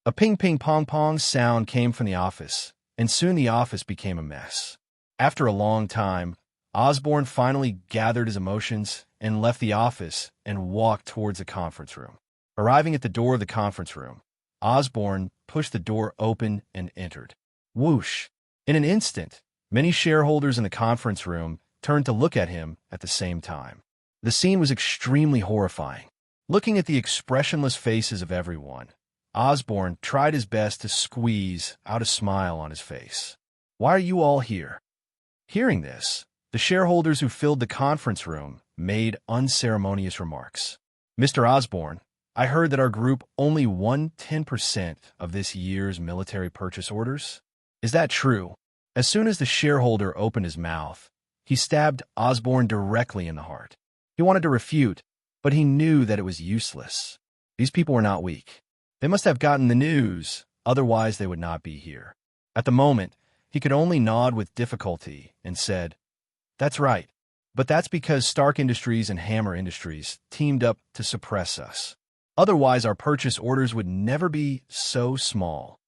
A ping-ping-pong-pong sound came from the office, and soon the office became a mess. After a long time, Osborne finally gathered his emotions and left the office and walked towards the conference room. Arriving at the door of the conference room, Osborne pushed the door open and entered. Whoosh! In an instant, many shareholders in the conference room turned to look at him at the same time. The scene was extremely horrifying. Looking at the expressionless faces of everyone, Osborne tried his best to squeeze out a smile on his face. "Why are you all here?" Hearing this, the shareholders who filled the conference room made unceremonious remarks. "Mr. Osborne, I heard that our group only won 10% of this year's military purchase orders. Is that true?" As soon as the shareholder opened his mouth, he stabbed Osborne directly in the heart. He wanted to refute, but he knew that it was useless. These people were not weak. They must have gotten the news, otherwise they would not be here. At the moment, he could only nod with difficulty and said, "That's right, but that's because Stark Industries and Hammer Industries teamed up to suppress us. Otherwise, our purchase orders would never be so small."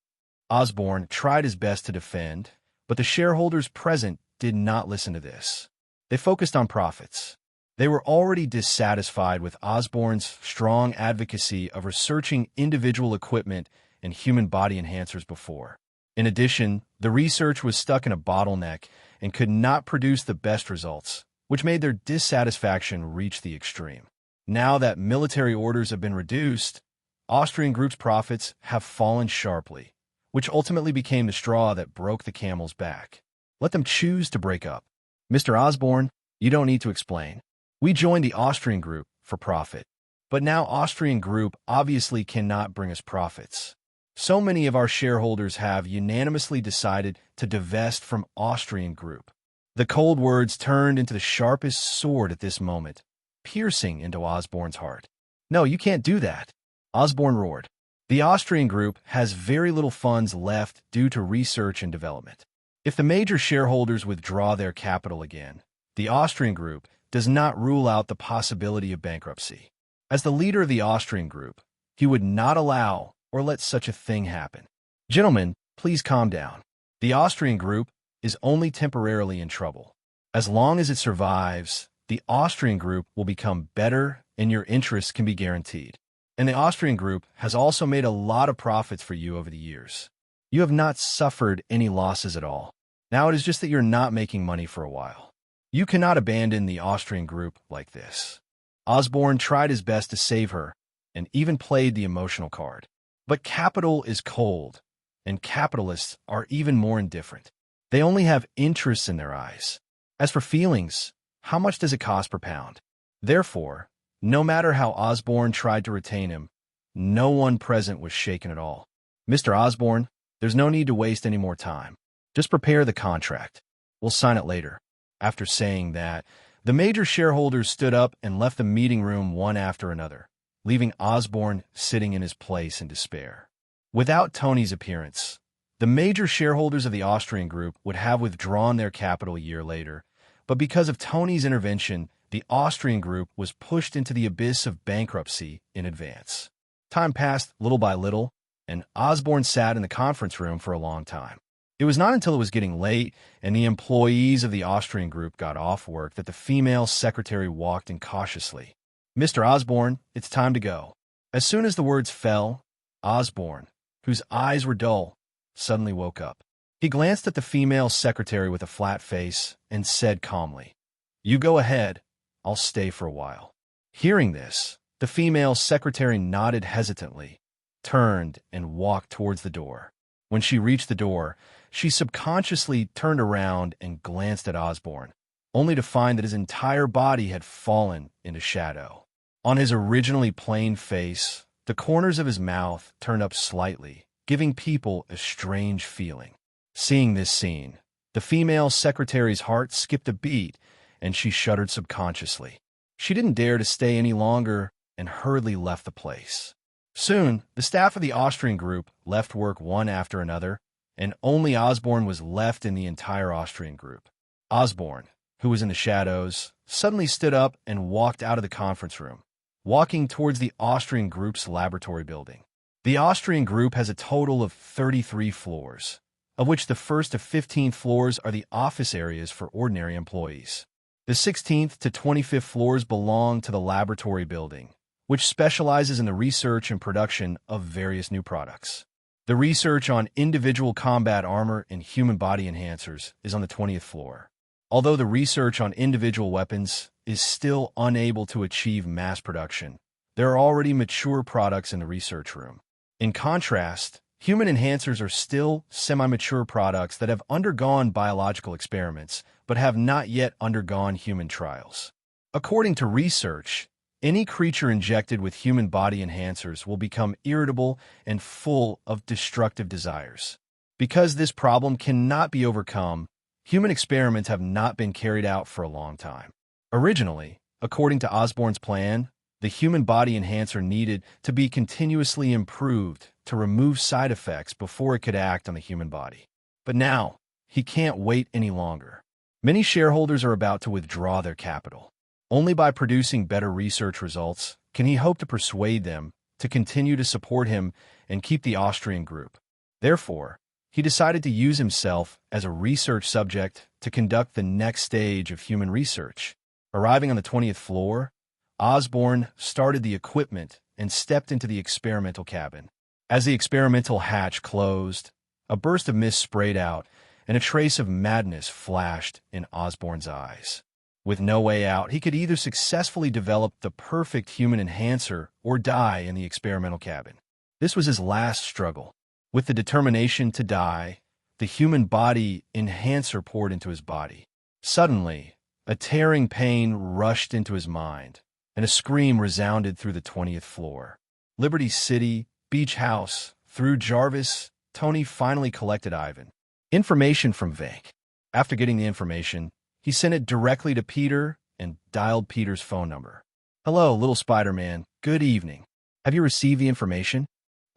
Osborne tried his best to defend, but the shareholders present did not listen to this. They focused on profits. They were already dissatisfied with Osborne's strong advocacy of researching individual equipment and human body enhancers before. In addition, the research was stuck in a bottleneck and could not produce the best results, which made their dissatisfaction reach the extreme. Now that military orders have been reduced, Austrian Group's profits have fallen sharply, which ultimately became the straw that broke the camel's back. Let them choose to break up. Mr. Osborne, you don't need to explain. We joined the Austrian Group for profit. But now Austrian Group obviously cannot bring us profits. So many of our shareholders have unanimously decided to divest from Austrian Group. The cold words turned into the sharpest sword at this moment, piercing into Osborne's heart. "No, you can't do that," Osborne roared. "The Austrian Group has very little funds left due to research and development. If the major shareholders withdraw their capital again, the Austrian Group does not rule out the possibility of bankruptcy. As the leader of the Austrian Group, he would not allow or let such a thing happen. Gentlemen, please calm down. The Austrian Group is only temporarily in trouble. As long as it survives, the Austrian Group will become better and your interests can be guaranteed. And the Austrian Group has also made a lot of profits for you over the years. You have not suffered any losses at all. Now it is just that you're not making money for a while. You cannot abandon the Austrian Group like this." Osborne tried his best to save her and even played the emotional card. But capital is cold, and capitalists are even more indifferent. They only have interests in their eyes. As for feelings, how much does it cost per pound? Therefore, no matter how Osborne tried to retain him, no one present was shaken at all. "Mr. Osborne, there's no need to waste any more time. Just prepare the contract. We'll sign it later." After saying that, the major shareholders stood up and left the meeting room one after another, leaving Osborne sitting in his place in despair. Without Tony's appearance, the major shareholders of the Austrian Group would have withdrawn their capital a year later, but because of Tony's intervention, the Austrian Group was pushed into the abyss of bankruptcy in advance. Time passed little by little, and Osborne sat in the conference room for a long time. It was not until it was getting late and the employees of the Austrian Group got off work that the female secretary walked in cautiously. "Mr. Osborne, it's time to go." As soon as the words fell, Osborne, whose eyes were dull, suddenly woke up. He glanced at the female secretary with a flat face and said calmly, "You go ahead. I'll stay for a while." Hearing this, the female secretary nodded hesitantly, turned, and walked towards the door. When she reached the door, she subconsciously turned around and glanced at Osborne, only to find that his entire body had fallen into shadow. On his originally plain face, the corners of his mouth turned up slightly, giving people a strange feeling. Seeing this scene, the female secretary's heart skipped a beat, and she shuddered subconsciously. She didn't dare to stay any longer and hurriedly left the place. Soon, the staff of the Austrian Group left work one after another, and only Osborne was left in the entire Austrian Group. Osborne, who was in the shadows, suddenly stood up and walked out of the conference room, walking towards the Austrian group's laboratory building. The Austrian group has a total of 33 floors, of which the first to 15th floors are the office areas for ordinary employees. The 16th to 25th floors belong to the laboratory building, which specializes in the research and production of various new products. The research on individual combat armor and human body enhancers is on the 20th floor. Although the research on individual weapons is still unable to achieve mass production, there are already mature products in the research room. In contrast, human enhancers are still semi-mature products that have undergone biological experiments but have not yet undergone human trials. According to research, any creature injected with human body enhancers will become irritable and full of destructive desires. Because this problem cannot be overcome, human experiments have not been carried out for a long time. Originally, according to Osborn's plan, the human body enhancer needed to be continuously improved to remove side effects before it could act on the human body. But now, he can't wait any longer. Many shareholders are about to withdraw their capital. Only by producing better research results can he hope to persuade them to continue to support him and keep the Austrian group. Therefore, he decided to use himself as a research subject to conduct the next stage of human research. Arriving on the 20th floor, Osborn started the equipment and stepped into the experimental cabin. As the experimental hatch closed, a burst of mist sprayed out, and a trace of madness flashed in Osborn's eyes. With no way out, he could either successfully develop the perfect human enhancer or die in the experimental cabin. This was his last struggle. With the determination to die, the human body enhancer poured into his body. Suddenly, a tearing pain rushed into his mind, and a scream resounded through the 20th floor. Liberty City, Beach House, through Jarvis, Tony finally collected Ivan. Information from Vank. After getting the information, he sent it directly to Peter and dialed Peter's phone number. "Hello, little Spider-Man. Good evening. Have you received the information?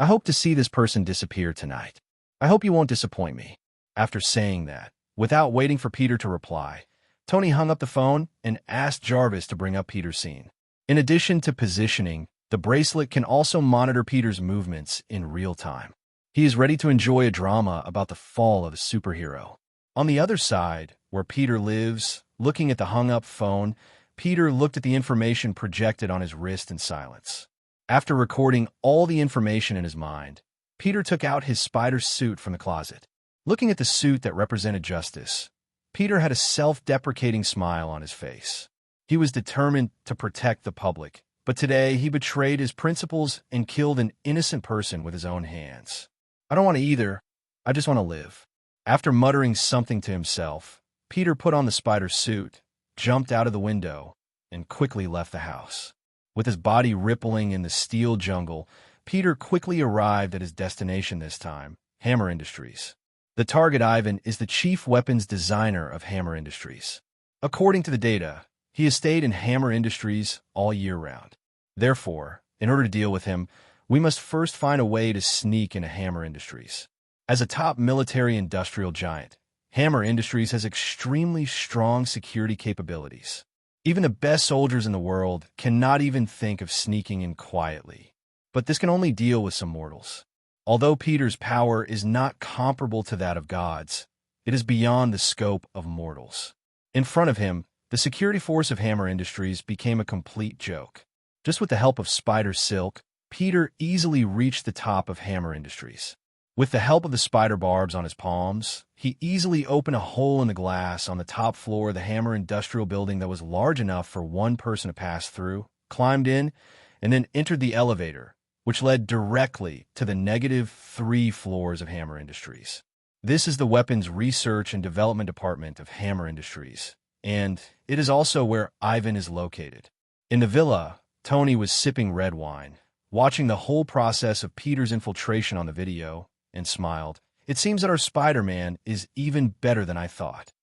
I hope to see this person disappear tonight. I hope you won't disappoint me." After saying that, without waiting for Peter to reply, Tony hung up the phone and asked Jarvis to bring up Peter's scene. In addition to positioning, the bracelet can also monitor Peter's movements in real time. He is ready to enjoy a drama about the fall of a superhero. On the other side, where Peter lives, looking at the hung-up phone, Peter looked at the information projected on his wrist in silence. After recording all the information in his mind, Peter took out his spider suit from the closet. Looking at the suit that represented justice, Peter had a self-deprecating smile on his face. He was determined to protect the public, but today he betrayed his principles and killed an innocent person with his own hands. "I don't want to either. I just want to live." After muttering something to himself, Peter put on the spider suit, jumped out of the window, and quickly left the house. With his body rippling in the steel jungle, Peter quickly arrived at his destination this time, Hammer Industries. The target, Ivan, is the chief weapons designer of Hammer Industries. According to the data, he has stayed in Hammer Industries all year round. Therefore, in order to deal with him, we must first find a way to sneak into Hammer Industries. As a top military industrial giant, Hammer Industries has extremely strong security capabilities. Even the best soldiers in the world cannot even think of sneaking in quietly. But this can only deal with some mortals. Although Peter's power is not comparable to that of gods, it is beyond the scope of mortals. In front of him, the security force of Hammer Industries became a complete joke. Just with the help of spider silk, Peter easily reached the top of Hammer Industries. With the help of the spider barbs on his palms, he easily opened a hole in the glass on the top floor of the Hammer Industrial Building that was large enough for one person to pass through, climbed in, and then entered the elevator, which led directly to the -3 floors of Hammer Industries. This is the Weapons Research and Development Department of Hammer Industries, and it is also where Ivan is located. In the villa, Tony was sipping red wine, watching the whole process of Peter's infiltration on the video, and smiled. "It seems that our Spider-Man is even better than I thought."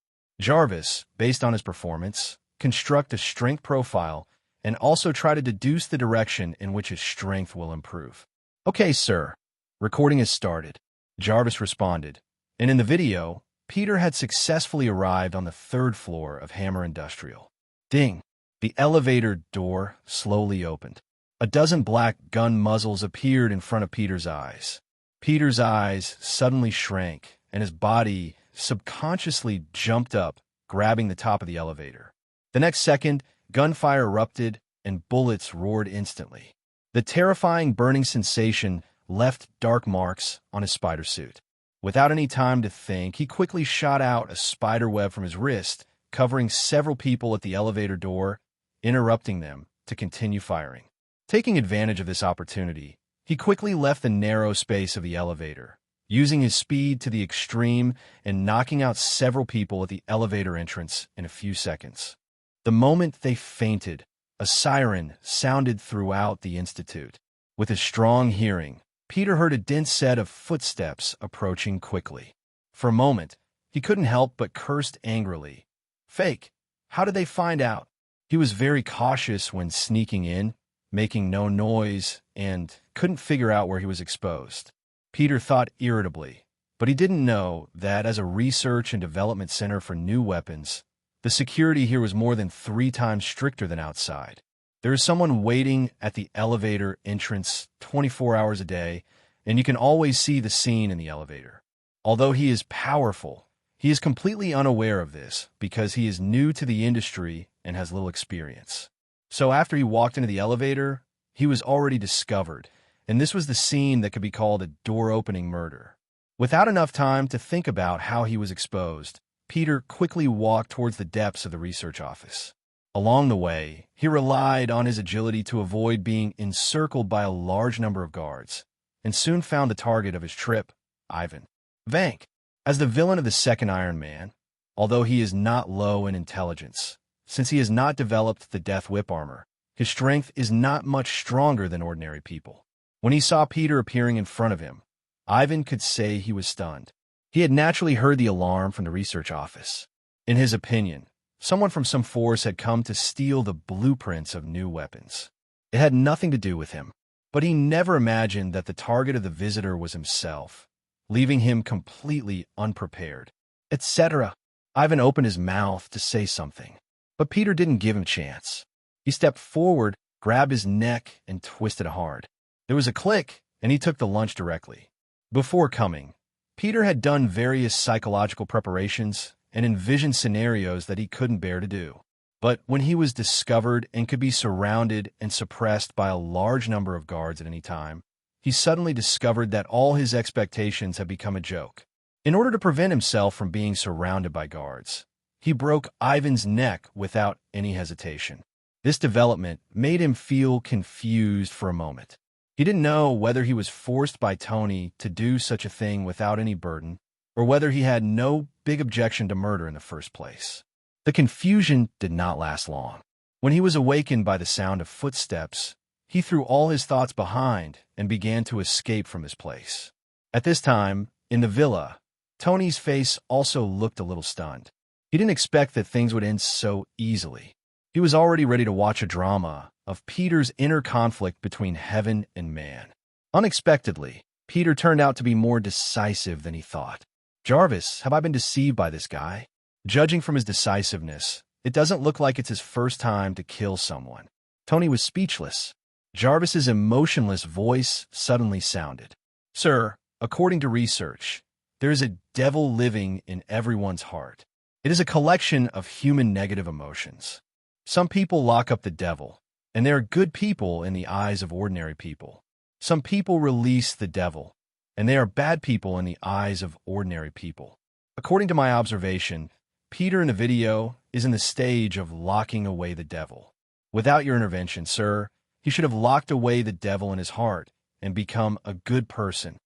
Jarvis, based on his performance, construct a strength profile and also try to deduce the direction in which his strength will improve. "Okay, sir. Recording has started," Jarvis responded. And in the video, Peter had successfully arrived on the third floor of Hammer Industrial. Ding! The elevator door slowly opened. A dozen black gun muzzles appeared in front of Peter's eyes. Peter's eyes suddenly shrank, and his body subconsciously jumped up, grabbing the top of the elevator. The next second, gunfire erupted, and bullets roared instantly. The terrifying burning sensation left dark marks on his spider suit. Without any time to think, he quickly shot out a spider web from his wrist, covering several people at the elevator door, interrupting them to continue firing. Taking advantage of this opportunity, he quickly left the narrow space of the elevator, using his speed to the extreme and knocking out several people at the elevator entrance in a few seconds. The moment they fainted, a siren sounded throughout the institute. With his strong hearing, Peter heard a dense set of footsteps approaching quickly. For a moment, he couldn't help but curse angrily. Fake! How did they find out? He was very cautious when sneaking in, making no noise, and couldn't figure out where he was exposed. Peter thought irritably, but he didn't know that as a research and development center for new weapons, the security here was more than 3 times stricter than outside. There is someone waiting at the elevator entrance 24 hours a day, and you can always see the scene in the elevator. Although he is powerful, he is completely unaware of this because he is new to the industry and has little experience. So after he walked into the elevator, he was already discovered, and this was the scene that could be called a door-opening murder. Without enough time to think about how he was exposed, Peter quickly walked towards the depths of the research office. Along the way, he relied on his agility to avoid being encircled by a large number of guards, and soon found the target of his trip, Ivan Vank. As the villain of the second Iron Man, although he is not low in intelligence, since he has not developed the Death Whip armor, his strength is not much stronger than ordinary people. When he saw Peter appearing in front of him, Ivan could say he was stunned. He had naturally heard the alarm from the research office. In his opinion, someone from some force had come to steal the blueprints of new weapons. It had nothing to do with him, but he never imagined that the target of the visitor was himself, leaving him completely unprepared, etc. Ivan opened his mouth to say something, but Peter didn't give him a chance. He stepped forward, grabbed his neck, and twisted hard. There was a click, and he took the lunch directly. Before coming, Peter had done various psychological preparations and envisioned scenarios that he couldn't bear to do. But when he was discovered and could be surrounded and suppressed by a large number of guards at any time, he suddenly discovered that all his expectations had become a joke. In order to prevent himself from being surrounded by guards, he broke Ivan's neck without any hesitation. This development made him feel confused for a moment. He didn't know whether he was forced by Tony to do such a thing without any burden, or whether he had no big objection to murder in the first place. The confusion did not last long. When he was awakened by the sound of footsteps, he threw all his thoughts behind and began to escape from his place. At this time, in the villa, Tony's face also looked a little stunned. He didn't expect that things would end so easily. He was already ready to watch a drama of Peter's inner conflict between heaven and man. Unexpectedly, Peter turned out to be more decisive than he thought. Jarvis, have I been deceived by this guy? Judging from his decisiveness, it doesn't look like it's his first time to kill someone. Tony was speechless. Jarvis's emotionless voice suddenly sounded. Sir, according to research, there is a devil living in everyone's heart. It is a collection of human negative emotions. Some people lock up the devil, and they are good people in the eyes of ordinary people. Some people release the devil, and they are bad people in the eyes of ordinary people. According to my observation, Peter in the video is in the stage of locking away the devil. Without your intervention, sir, he should have locked away the devil in his heart and become a good person.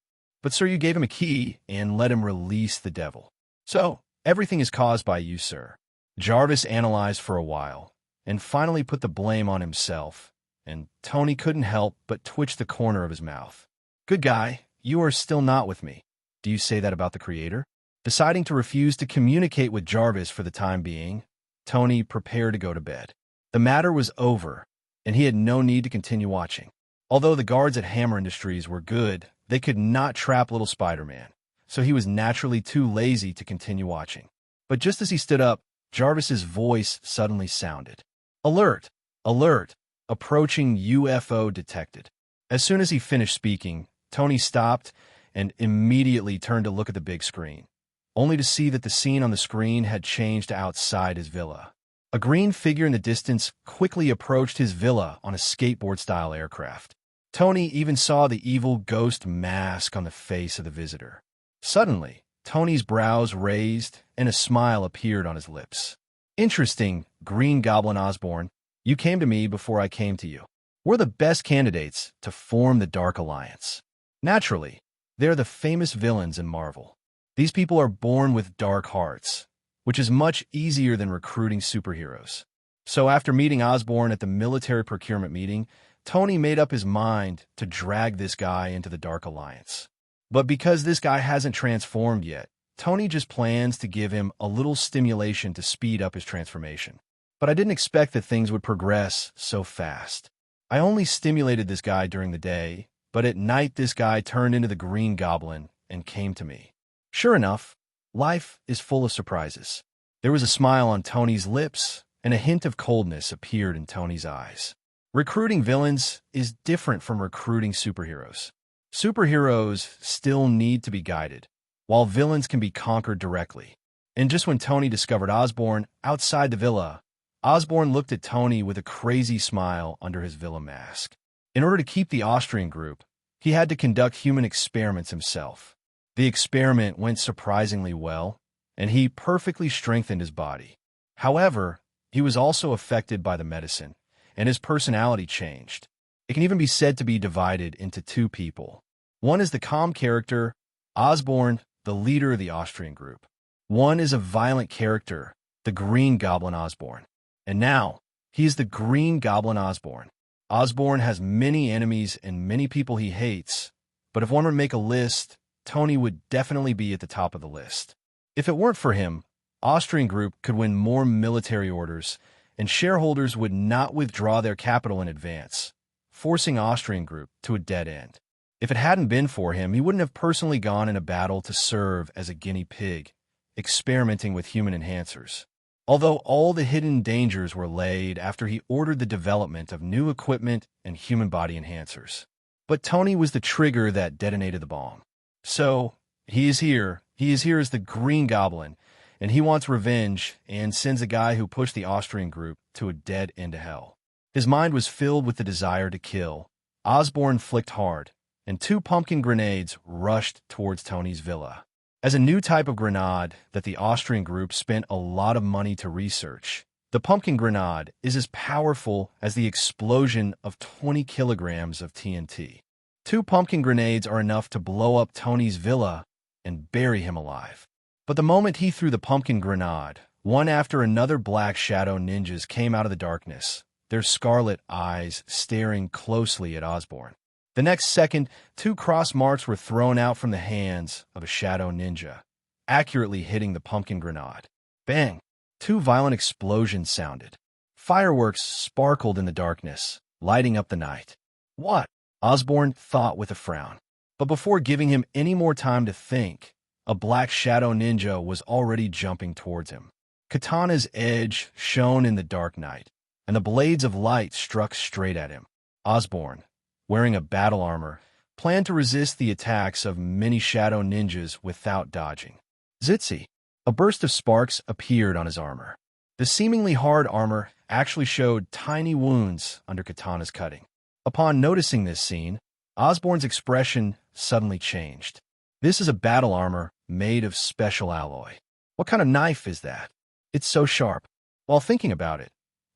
But, sir, you gave him a key and let him release the devil. So, everything is caused by you, sir. Jarvis analyzed for a while and finally put the blame on himself, and Tony couldn't help but twitch the corner of his mouth. Good guy, you are still not with me. Do you say that about the Creator? Deciding to refuse to communicate with Jarvis for the time being, Tony prepared to go to bed. The matter was over, and he had no need to continue watching. Although the guards at Hammer Industries were good, they could not trap little Spider-Man, so he was naturally too lazy to continue watching. But just as he stood up, Jarvis's voice suddenly sounded. "Alert! Alert! Approaching UFO detected." As soon as he finished speaking, Tony stopped and immediately turned to look at the big screen, only to see that the scene on the screen had changed outside his villa. A green figure in the distance quickly approached his villa on a skateboard-style aircraft. Tony even saw the evil ghost mask on the face of the visitor. Suddenly, Tony's brows raised and a smile appeared on his lips. "Interesting, Green Goblin Osborn. You came to me before I came to you. We're the best candidates to form the Dark Alliance. Naturally, they're the famous villains in Marvel. These people are born with dark hearts, which is much easier than recruiting superheroes." So after meeting Osborn at the military procurement meeting, Tony made up his mind to drag this guy into the Dark Alliance. But because this guy hasn't transformed yet, Tony just plans to give him a little stimulation to speed up his transformation. But I didn't expect that things would progress so fast. I only stimulated this guy during the day, but at night this guy turned into the Green Goblin and came to me. Sure enough, life is full of surprises. There was a smile on Tony's lips, and a hint of coldness appeared in Tony's eyes. Recruiting villains is different from recruiting superheroes. Superheroes still need to be guided, while villains can be conquered directly. And just when Tony discovered Osborn outside the villa, Osborn looked at Tony with a crazy smile under his villa mask. In order to keep the Austrian group, he had to conduct human experiments himself. The experiment went surprisingly well, and he perfectly strengthened his body. However, he was also affected by the medicine, and his personality changed. It can even be said to be divided into two people. One is the calm character, Osborn, the leader of the Austrian group. One is a violent character, the Green Goblin Osborn. And now, he is the Green Goblin Osborn. Osborn has many enemies and many people he hates, but if one were to make a list, Tony would definitely be at the top of the list. If it weren't for him, Austrian group could win more military orders, and shareholders would not withdraw their capital in advance, forcing Austrian group to a dead end. If it hadn't been for him, he wouldn't have personally gone in a battle to serve as a guinea pig, experimenting with human enhancers. Although all the hidden dangers were laid after he ordered the development of new equipment and human body enhancers. But Tony was the trigger that detonated the bomb. So, he is here as the Green Goblin, and he wants revenge and sends a guy who pushed the Austrian group to a dead end of hell. His mind was filled with the desire to kill. Osborn flicked hard, and 2 pumpkin grenades rushed towards Tony's villa. As a new type of grenade that the Austrian group spent a lot of money to research, the pumpkin grenade is as powerful as the explosion of 20 kilograms of TNT. 2 pumpkin grenades are enough to blow up Tony's villa and bury him alive. But the moment he threw the pumpkin grenade, one after another black shadow ninjas came out of the darkness, their scarlet eyes staring closely at Osborn. The next second, 2 cross marks were thrown out from the hands of a shadow ninja, accurately hitting the pumpkin grenade. Bang! 2 violent explosions sounded. Fireworks sparkled in the darkness, lighting up the night. What? Osborn thought with a frown. But before giving him any more time to think, a black shadow ninja was already jumping towards him. Katana's edge shone in the dark night, and the blades of light struck straight at him. Osborn, wearing a battle armor, planned to resist the attacks of many shadow ninjas without dodging. Zitsy! A burst of sparks appeared on his armor. The seemingly hard armor actually showed tiny wounds under Katana's cutting. Upon noticing this scene, Osborn's expression suddenly changed. This is a battle armor made of special alloy. What kind of knife is that? It's so sharp. While thinking about it,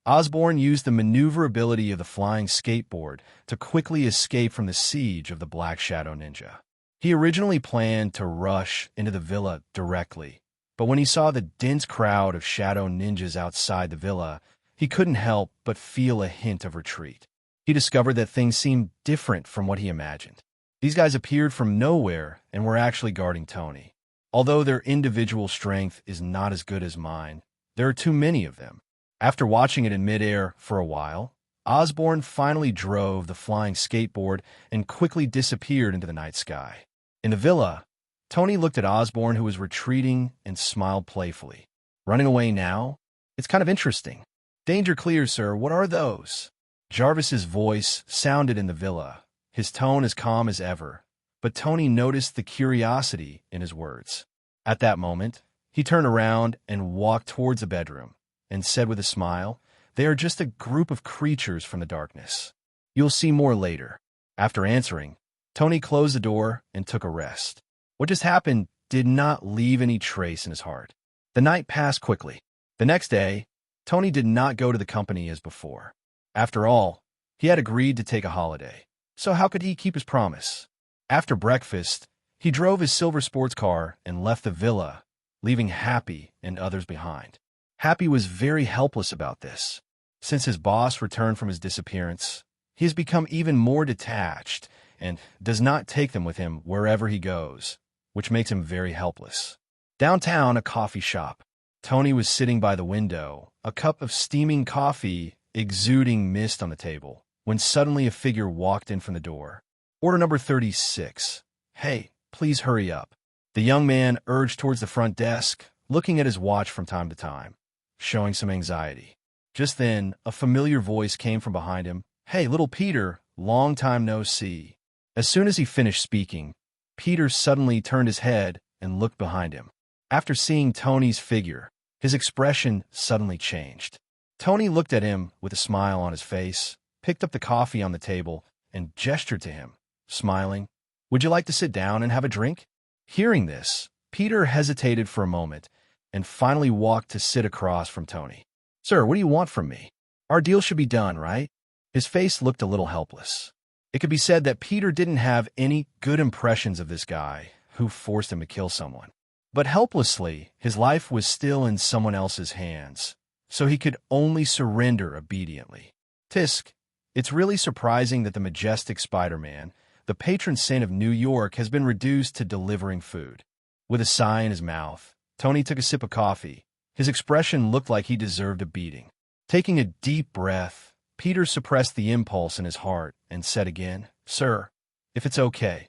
Osborn used the maneuverability of the flying skateboard to quickly escape from the siege of the Black Shadow Ninja. He originally planned to rush into the villa directly, but when he saw the dense crowd of shadow ninjas outside the villa, he couldn't help but feel a hint of retreat. He discovered that things seemed different from what he imagined. These guys appeared from nowhere and were actually guarding Tony. Although their individual strength is not as good as mine, there are too many of them. After watching it in midair for a while, Osborn finally drove the flying skateboard and quickly disappeared into the night sky. In the villa, Tony looked at Osborne, who was retreating, and smiled playfully. Running away now? It's kind of interesting. Danger clear, sir. What are those? Jarvis's voice sounded in the villa, his tone as calm as ever, but Tony noticed the curiosity in his words. At that moment, he turned around and walked towards the bedroom and said with a smile, "They are just a group of creatures from the darkness. You'll see more later." After answering, Tony closed the door and took a rest. What just happened did not leave any trace in his heart. The night passed quickly. The next day, Tony did not go to the company as before. After all, he had agreed to take a holiday, so how could he keep his promise? After breakfast, he drove his silver sports car and left the villa, leaving Happy and others behind. Happy was very helpless about this. Since his boss returned from his disappearance, he has become even more detached and does not take them with him wherever he goes, which makes him very helpless. Downtown, a coffee shop. Tony was sitting by the window, a cup of steaming coffee exuding mist on the table, when suddenly a figure walked in from the door. "Order number 36. Hey, please hurry up." The young man urged towards the front desk, looking at his watch from time to time, showing some anxiety. Just then, a familiar voice came from behind him. "Hey, little Peter, long time no see." As soon as he finished speaking, Peter suddenly turned his head and looked behind him. After seeing Tony's figure, his expression suddenly changed. Tony looked at him with a smile on his face, picked up the coffee on the table, and gestured to him, smiling. "Would you like to sit down and have a drink?" Hearing this, Peter hesitated for a moment and finally walked to sit across from Tony. "Sir, what do you want from me? Our deal should be done, right?" His face looked a little helpless. It could be said that Peter didn't have any good impressions of this guy who forced him to kill someone. But helplessly, his life was still in someone else's hands, so he could only surrender obediently. "Tisk, it's really surprising that the majestic Spider-Man, the patron saint of New York, has been reduced to delivering food." With a sigh in his mouth, Tony took a sip of coffee. His expression looked like he deserved a beating. Taking a deep breath, Peter suppressed the impulse in his heart and said again, "Sir, if it's okay,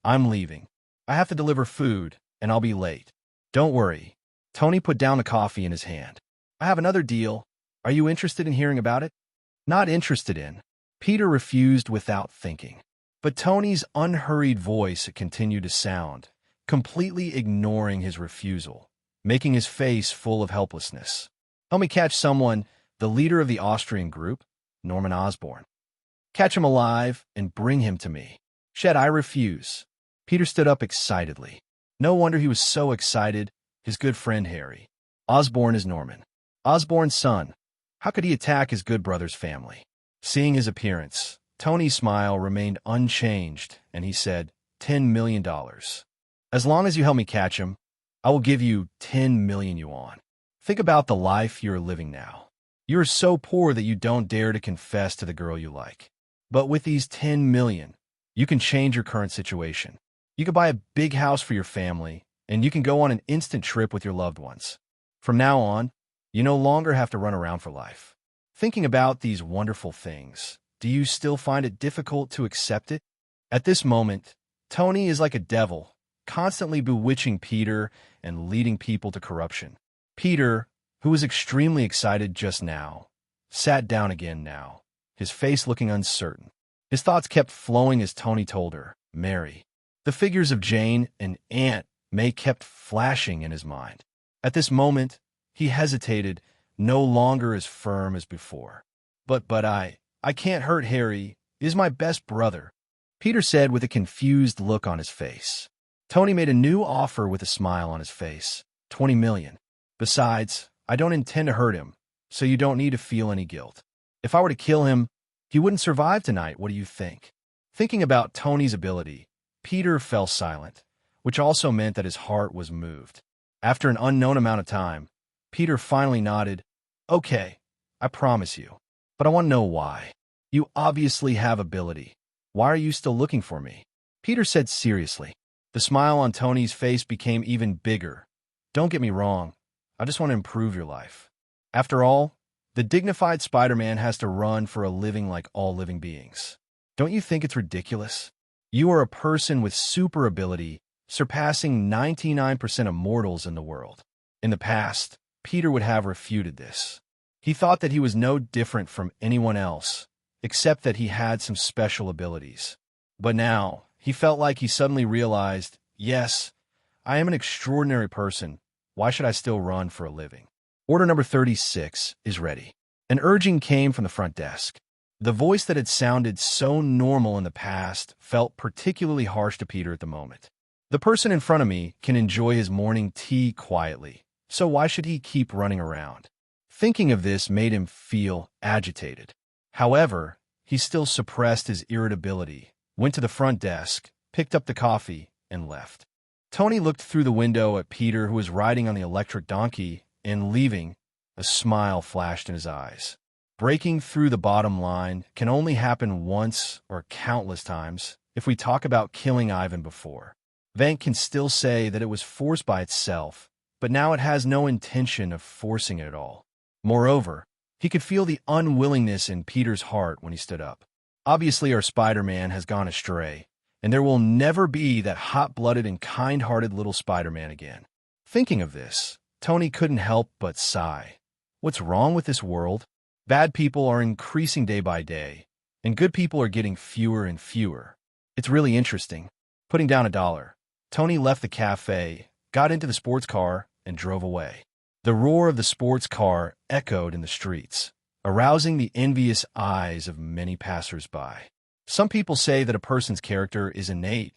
I'm leaving. I have to deliver food, and I'll be late." "Don't worry." Tony put down the coffee in his hand. "I have another deal. Are you interested in hearing about it?" "Not interested in." Peter refused without thinking. But Tony's unhurried voice continued to sound, completely ignoring his refusal, making his face full of helplessness. "Help me catch someone, the leader of the Austrian group, Norman Osborn. Catch him alive and bring him to me." "Shed, I refuse." Peter stood up excitedly. No wonder he was so excited. His good friend Harry. Osborn is Norman. Osborn's son. How could he attack his good brother's family? Seeing his appearance, Tony's smile remained unchanged, and he said, $10 million. As long as you help me catch him, I will give you 10 million yuan. Think about the life you are living now. You are so poor that you don't dare to confess to the girl you like. But with these 10 million, you can change your current situation. You can buy a big house for your family, and you can go on an instant trip with your loved ones. From now on, you no longer have to run around for life. Thinking about these wonderful things, do you still find it difficult to accept it? At this moment, Tony is like a devil, constantly bewitching Peter and leading people to corruption. Peter, who was extremely excited just now, sat down again now, his face looking uncertain. His thoughts kept flowing as Tony told her, "Mary." The figures of Jane and Aunt May kept flashing in his mind. At this moment, he hesitated, no longer as firm as before. But I can't hurt Harry. He's my best brother," Peter said with a confused look on his face. Tony made a new offer with a smile on his face, 20 million. "Besides, I don't intend to hurt him, so you don't need to feel any guilt. If I were to kill him, he wouldn't survive tonight. What do you think?" Thinking about Tony's ability, Peter fell silent, which also meant that his heart was moved. After an unknown amount of time, Peter finally nodded. "Okay, I promise you. But I want to know why. You obviously have ability. Why are you still looking for me?" Peter said seriously. The smile on Tony's face became even bigger. "Don't get me wrong. I just want to improve your life. After all, the dignified Spider-Man has to run for a living like all living beings. Don't you think it's ridiculous? You are a person with super ability surpassing 99% of mortals in the world. In the past, Peter would have refuted this. He thought that he was no different from anyone else, except that he had some special abilities. But now, he felt like he suddenly realized, yes, I am an extraordinary person. Why should I still run for a living? Order number 36 is ready. An urging came from the front desk. The voice that had sounded so normal in the past felt particularly harsh to Peter at the moment. The person in front of me can enjoy his morning tea quietly, so why should he keep running around? Thinking of this made him feel agitated. However, he still suppressed his irritability, went to the front desk, picked up the coffee, and left. Tony looked through the window at Peter, who was riding on the electric donkey, and leaving, a smile flashed in his eyes. Breaking through the bottom line can only happen once or countless times. If we talk about killing Ivan before, Vank can still say that it was forced by itself, but now it has no intention of forcing it at all. Moreover, he could feel the unwillingness in Peter's heart when he stood up. Obviously, our Spider-Man has gone astray, and there will never be that hot-blooded and kind-hearted little Spider-Man again. Thinking of this, Tony couldn't help but sigh. What's wrong with this world? Bad people are increasing day by day, and good people are getting fewer and fewer. It's really interesting. Putting down $1, Tony left the cafe, got into the sports car, and drove away. The roar of the sports car echoed in the streets, arousing the envious eyes of many passers-by. Some people say that a person's character is innate,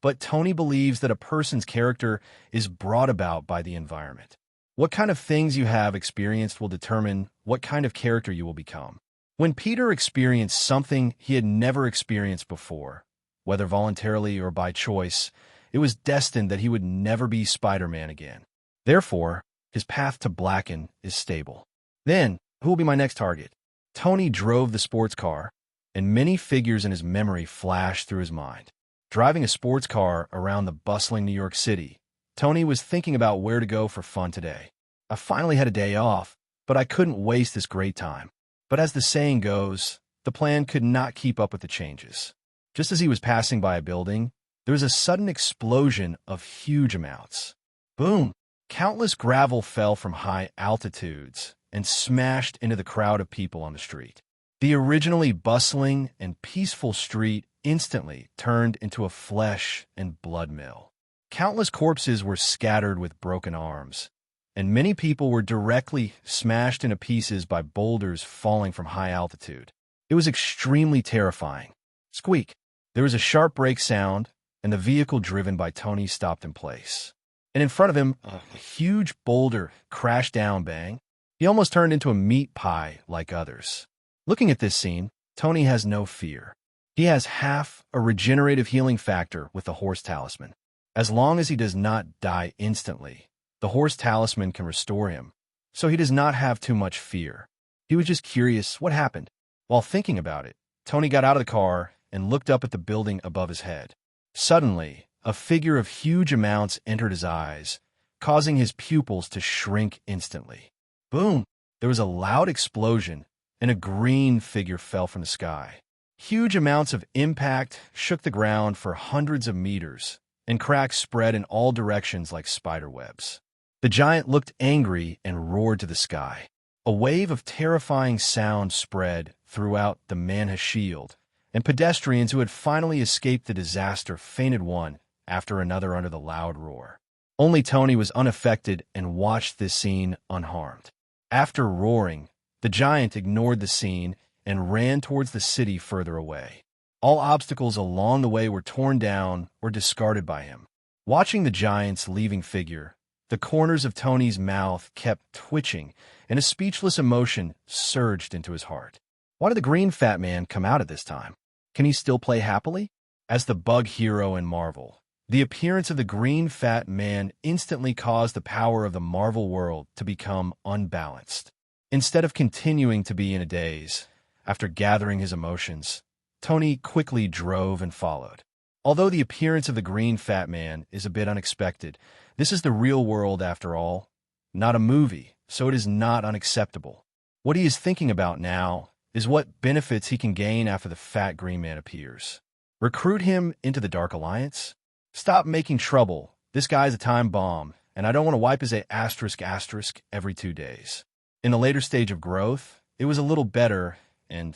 but Tony believes that a person's character is brought about by the environment. What kind of things you have experienced will determine what kind of character you will become. When Peter experienced something he had never experienced before, whether voluntarily or by choice, it was destined that he would never be Spider-Man again. Therefore, his path to Blacken is stable. Then, who will be my next target? Tony drove the sports car, and many figures in his memory flashed through his mind. Driving a sports car around the bustling New York City, Tony was thinking about where to go for fun today. I finally had a day off, but I couldn't waste this great time. But as the saying goes, the plan could not keep up with the changes. Just as he was passing by a building, there was a sudden explosion of huge amounts. Boom! Countless gravel fell from high altitudes and smashed into the crowd of people on the street. The originally bustling and peaceful street instantly turned into a flesh and blood mill. Countless corpses were scattered with broken arms, and many people were directly smashed into pieces by boulders falling from high altitude. It was extremely terrifying. Squeak! There was a sharp brake sound, and the vehicle driven by Tony stopped in place. And in front of him, a huge boulder crashed down, bang. He almost turned into a meat pie like others. Looking at this scene, Tony has no fear. He has half a regenerative healing factor with the horse talisman. As long as he does not die instantly, the horse talisman can restore him, so he does not have too much fear. He was just curious what happened. While thinking about it, Tony got out of the car and looked up at the building above his head. Suddenly, a figure of huge amounts entered his eyes, causing his pupils to shrink instantly. Boom! There was a loud explosion, and a green figure fell from the sky. Huge amounts of impact shook the ground for hundreds of meters, and cracks spread in all directions like spider webs. The giant looked angry and roared to the sky. A wave of terrifying sound spread throughout the Manha Shield, and pedestrians who had finally escaped the disaster fainted one after another under the loud roar. Only Tony was unaffected and watched this scene unharmed. After roaring, the giant ignored the scene and ran towards the city further away. All obstacles along the way were torn down or discarded by him. Watching the giant's leaving figure, the corners of Tony's mouth kept twitching, and a speechless emotion surged into his heart. Why did the green fat man come out at this time? Can he still play happily? As the bug hero in Marvel, the appearance of the green fat man instantly caused the power of the Marvel world to become unbalanced. Instead of continuing to be in a daze, after gathering his emotions, Tony quickly drove and followed. Although the appearance of the green fat man is a bit unexpected, this is the real world after all, not a movie, so it is not unacceptable. What he is thinking about now is what benefits he can gain after the fat green man appears. Recruit him into the Dark Alliance? Stop making trouble. This guy's a time bomb, and I don't want to wipe his asterisk every 2 days. In the later stage of growth, it was a little better, and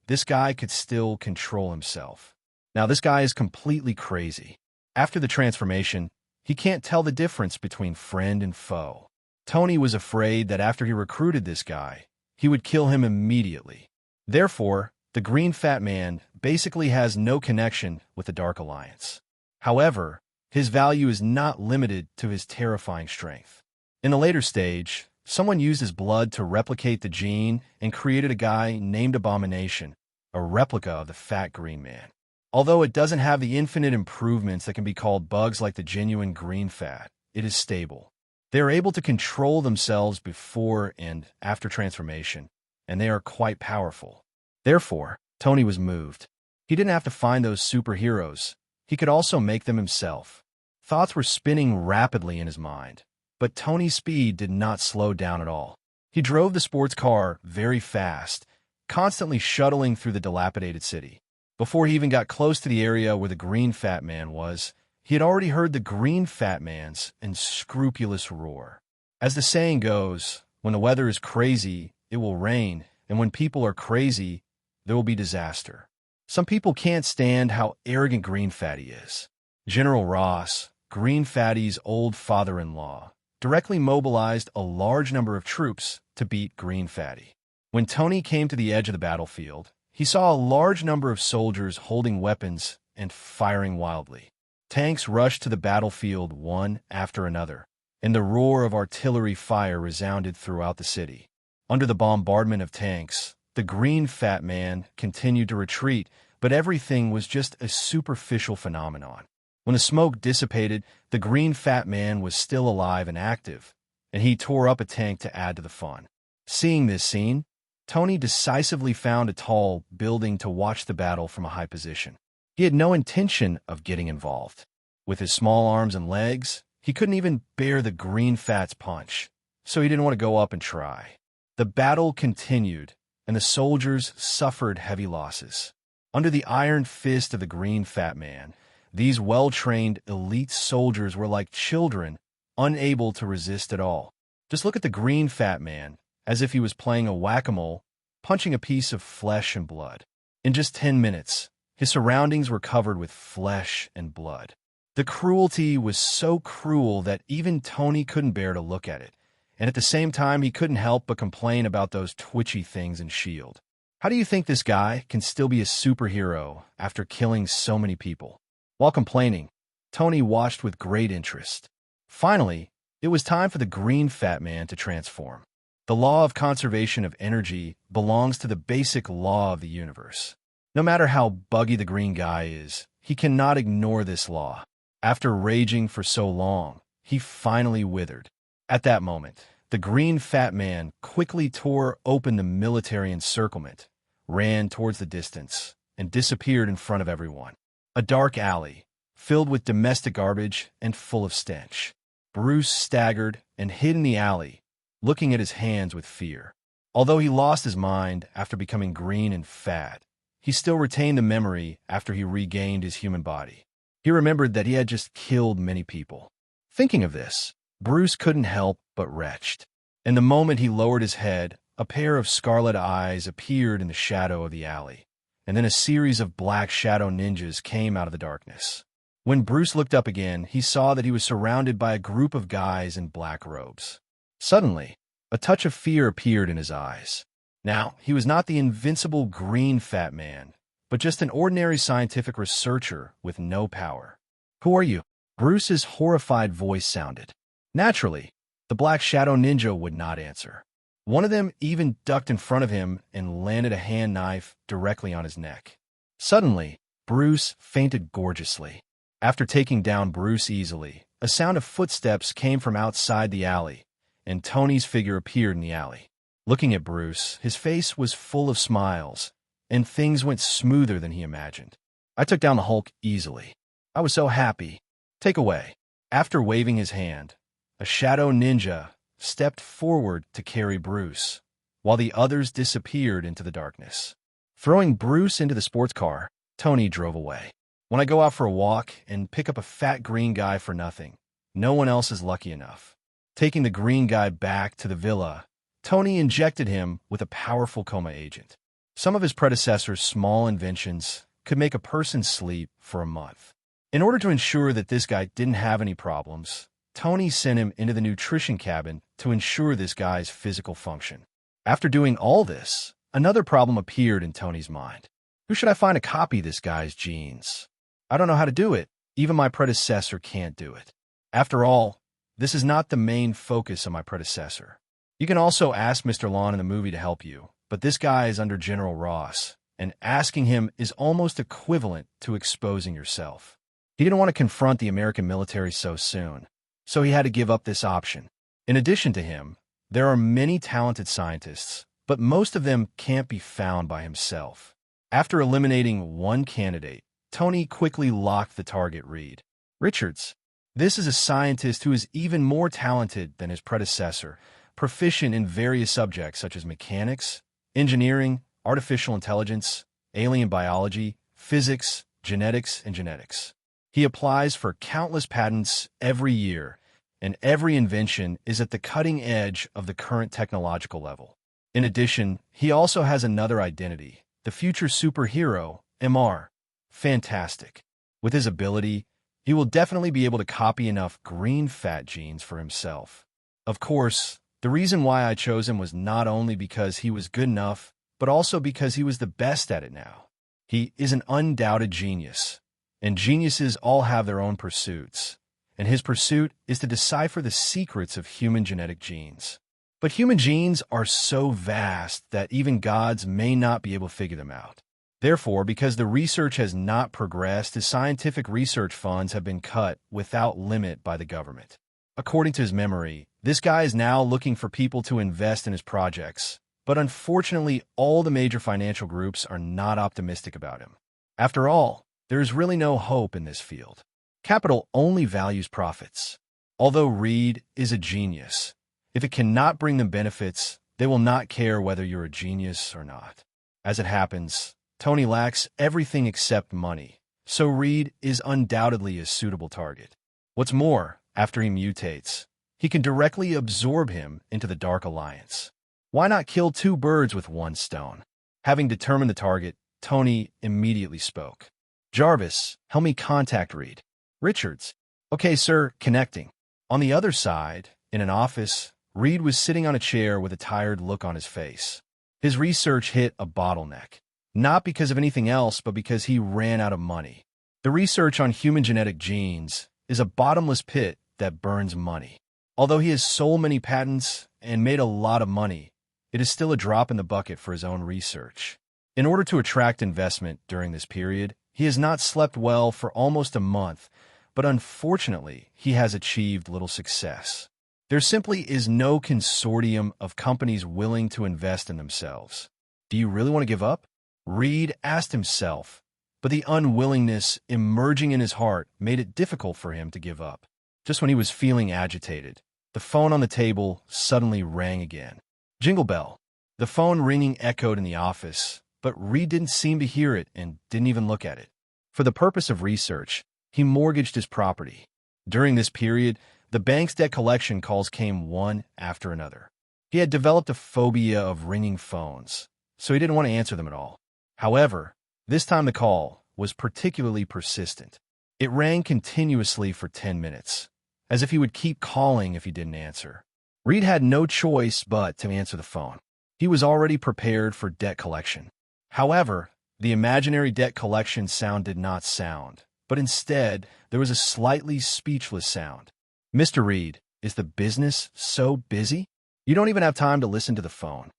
this guy could still control himself. Now, this guy is completely crazy. After the transformation, he can't tell the difference between friend and foe. Tony was afraid that after he recruited this guy, he would kill him immediately. Therefore, the Green Fat Man basically has no connection with the Dark Alliance. However, his value is not limited to his terrifying strength. In the later stage, someone used his blood to replicate the gene and created a guy named Abomination, a replica of the Fat Green Man. Although it doesn't have the infinite improvements that can be called bugs like the genuine green fat, it is stable. They are able to control themselves before and after transformation, and they are quite powerful. Therefore, Tony was moved. He didn't have to find those superheroes. He could also make them himself. Thoughts were spinning rapidly in his mind, but Tony's speed did not slow down at all. He drove the sports car very fast, constantly shuttling through the dilapidated city. Before he even got close to the area where the Green Fat Man was, he had already heard the Green Fat Man's unscrupulous roar. As the saying goes, when the weather is crazy, it will rain, and when people are crazy, there will be disaster. Some people can't stand how arrogant Green Fatty is. General Ross, Green Fatty's old father-in-law, directly mobilized a large number of troops to beat Green Fatty. When Tony came to the edge of the battlefield, he saw a large number of soldiers holding weapons and firing wildly. Tanks rushed to the battlefield one after another, and the roar of artillery fire resounded throughout the city. Under the bombardment of tanks, the Green Fat Man continued to retreat, but everything was just a superficial phenomenon. When the smoke dissipated, the Green Fat Man was still alive and active, and he tore up a tank to add to the fun. Seeing this scene, Tony decisively found a tall building to watch the battle from a high position. He had no intention of getting involved. With his small arms and legs, he couldn't even bear the Green Fat's punch, so he didn't want to go up and try. The battle continued, and the soldiers suffered heavy losses. Under the iron fist of the Green Fat Man, these well-trained elite soldiers were like children, unable to resist at all. Just look at the Green Fat Man, as if he was playing a whack-a-mole, punching a piece of flesh and blood. In just 10 minutes, his surroundings were covered with flesh and blood. The cruelty was so cruel that even Tony couldn't bear to look at it, and at the same time he couldn't help but complain about those twitchy things in S.H.I.E.L.D. How do you think this guy can still be a superhero after killing so many people? While complaining, Tony watched with great interest. Finally, it was time for the Green Fat Man to transform. The law of conservation of energy belongs to the basic law of the universe. No matter how buggy the green guy is, he cannot ignore this law. After raging for so long, he finally withered. At that moment, the Green Fat Man quickly tore open the military encirclement, ran towards the distance, and disappeared in front of everyone. A dark alley, filled with domestic garbage and full of stench. Bruce staggered and hid in the alley, looking at his hands with fear. Although he lost his mind after becoming green and fat, he still retained the memory after he regained his human body. He remembered that he had just killed many people. Thinking of this, Bruce couldn't help but retched. And the moment he lowered his head, a pair of scarlet eyes appeared in the shadow of the alley, and then a series of black shadow ninjas came out of the darkness. When Bruce looked up again, he saw that he was surrounded by a group of guys in black robes. Suddenly, a touch of fear appeared in his eyes. Now, he was not the invincible Green Fat Man, but just an ordinary scientific researcher with no power. "Who are you?" Bruce's horrified voice sounded. Naturally, the Black Shadow Ninja would not answer. One of them even ducked in front of him and landed a hand knife directly on his neck. Suddenly, Bruce fainted gorgeously. After taking down Bruce easily, a sound of footsteps came from outside the alley, and Tony's figure appeared in the alley. Looking at Bruce, his face was full of smiles, and things went smoother than he imagined. "I took down the Hulk easily. I was so happy. Take away." After waving his hand, a shadow ninja stepped forward to carry Bruce, while the others disappeared into the darkness. Throwing Bruce into the sports car, Tony drove away. When I go out for a walk and pick up a fat green guy for nothing, no one else is lucky enough. Taking the green guy back to the villa, Tony injected him with a powerful coma agent. Some of his predecessors' small inventions could make a person sleep for a month. In order to ensure that this guy didn't have any problems, Tony sent him into the nutrition cabin to ensure this guy's physical function. After doing all this, another problem appeared in Tony's mind. Who should I find to copy this guy's genes? I don't know how to do it. Even my predecessor can't do it. After all, this is not the main focus of my predecessor. You can also ask Mr. Lawn in the movie to help you, but this guy is under General Ross, and asking him is almost equivalent to exposing yourself. He didn't want to confront the American military so soon, so he had to give up this option. In addition to him, there are many talented scientists, but most of them can't be found by himself. After eliminating one candidate, Tony quickly locked the target Reed Richards. This is a scientist who is even more talented than his predecessor, proficient in various subjects such as mechanics, engineering, artificial intelligence, alien biology, physics, genetics, and genetics. He applies for countless patents every year, and every invention is at the cutting edge of the current technological level. In addition, he also has another identity, the future superhero, MR. Fantastic. With his ability, he will definitely be able to copy enough green fat genes for himself. Of course, the reason why I chose him was not only because he was good enough, but also because he was the best at it now. He is an undoubted genius, and geniuses all have their own pursuits, and his pursuit is to decipher the secrets of human genetic genes. But human genes are so vast that even gods may not be able to figure them out. Therefore, because the research has not progressed, his scientific research funds have been cut without limit by the government. According to his memory, this guy is now looking for people to invest in his projects, but unfortunately, all the major financial groups are not optimistic about him. After all, there is really no hope in this field. Capital only values profits. Although Reed is a genius, if it cannot bring them benefits, they will not care whether you're a genius or not. As it happens, Tony lacks everything except money, so Reed is undoubtedly a suitable target. What's more, after he mutates, he can directly absorb him into the Dark Alliance. Why not kill two birds with one stone? Having determined the target, Tony immediately spoke. Jarvis, help me contact Reed Richards. Okay, sir, connecting. On the other side, in an office, Reed was sitting on a chair with a tired look on his face. His research hit a bottleneck. Not because of anything else, but because he ran out of money. The research on human genetic genes is a bottomless pit that burns money. Although he has sold many patents and made a lot of money, it is still a drop in the bucket for his own research. In order to attract investment during this period, he has not slept well for almost a month, but unfortunately, he has achieved little success. There simply is no consortium of companies willing to invest in themselves. Do you really want to give up? Reed asked himself, but the unwillingness emerging in his heart made it difficult for him to give up. Just when he was feeling agitated, the phone on the table suddenly rang again. Jingle bell. The phone ringing echoed in the office, but Reed didn't seem to hear it and didn't even look at it. For the purpose of research, he mortgaged his property. During this period, the bank's debt collection calls came one after another. He had developed a phobia of ringing phones, so he didn't want to answer them at all. However, this time the call was particularly persistent. It rang continuously for 10 minutes, as if he would keep calling if he didn't answer. Reed had no choice but to answer the phone. He was already prepared for debt collection. However, the imaginary debt collection sound did not sound, but instead there was a slightly speechless sound. Mr. Reed, is the business so busy? You don't even have time to listen to the phone.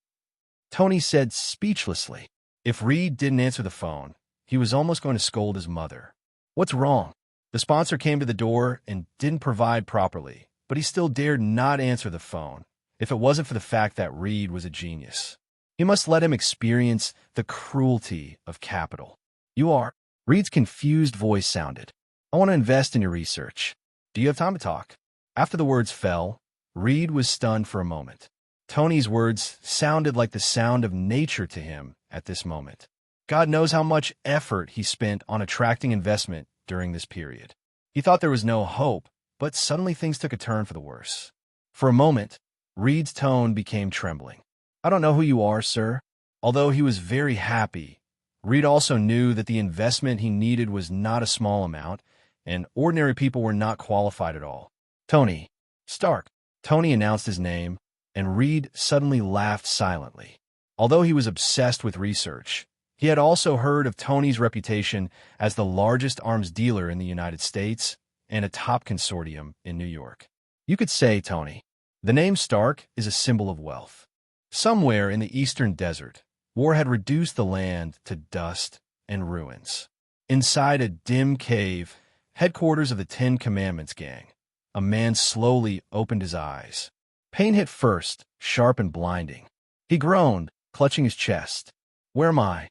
Tony said speechlessly. If Reed didn't answer the phone, he was almost going to scold his mother. What's wrong? The sponsor came to the door and didn't provide properly, but he still dared not answer the phone if it wasn't for the fact that Reed was a genius. He must let him experience the cruelty of capital. You are? Reed's confused voice sounded. I want to invest in your research. Do you have time to talk? After the words fell, Reed was stunned for a moment. Tony's words sounded like the sound of nature to him at this moment. God knows how much effort he spent on attracting investment during this period. He thought there was no hope, but suddenly things took a turn for the worse. For a moment, Reed's tone became trembling. "I don't know who you are, sir." Although he was very happy, Reed also knew that the investment he needed was not a small amount, and ordinary people were not qualified at all. "Tony Stark." Tony announced his name, and Reed suddenly laughed silently. Although he was obsessed with research, he had also heard of Tony's reputation as the largest arms dealer in the United States and a top consortium in New York. "You could say, Tony, the name Stark is a symbol of wealth. Somewhere in the eastern desert, war had reduced the land to dust and ruins. Inside a dim cave, headquarters of the Ten Commandments gang, a man slowly opened his eyes. Pain hit first, sharp and blinding. He groaned, clutching his chest. "Where am I?"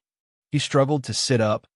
He struggled to sit up,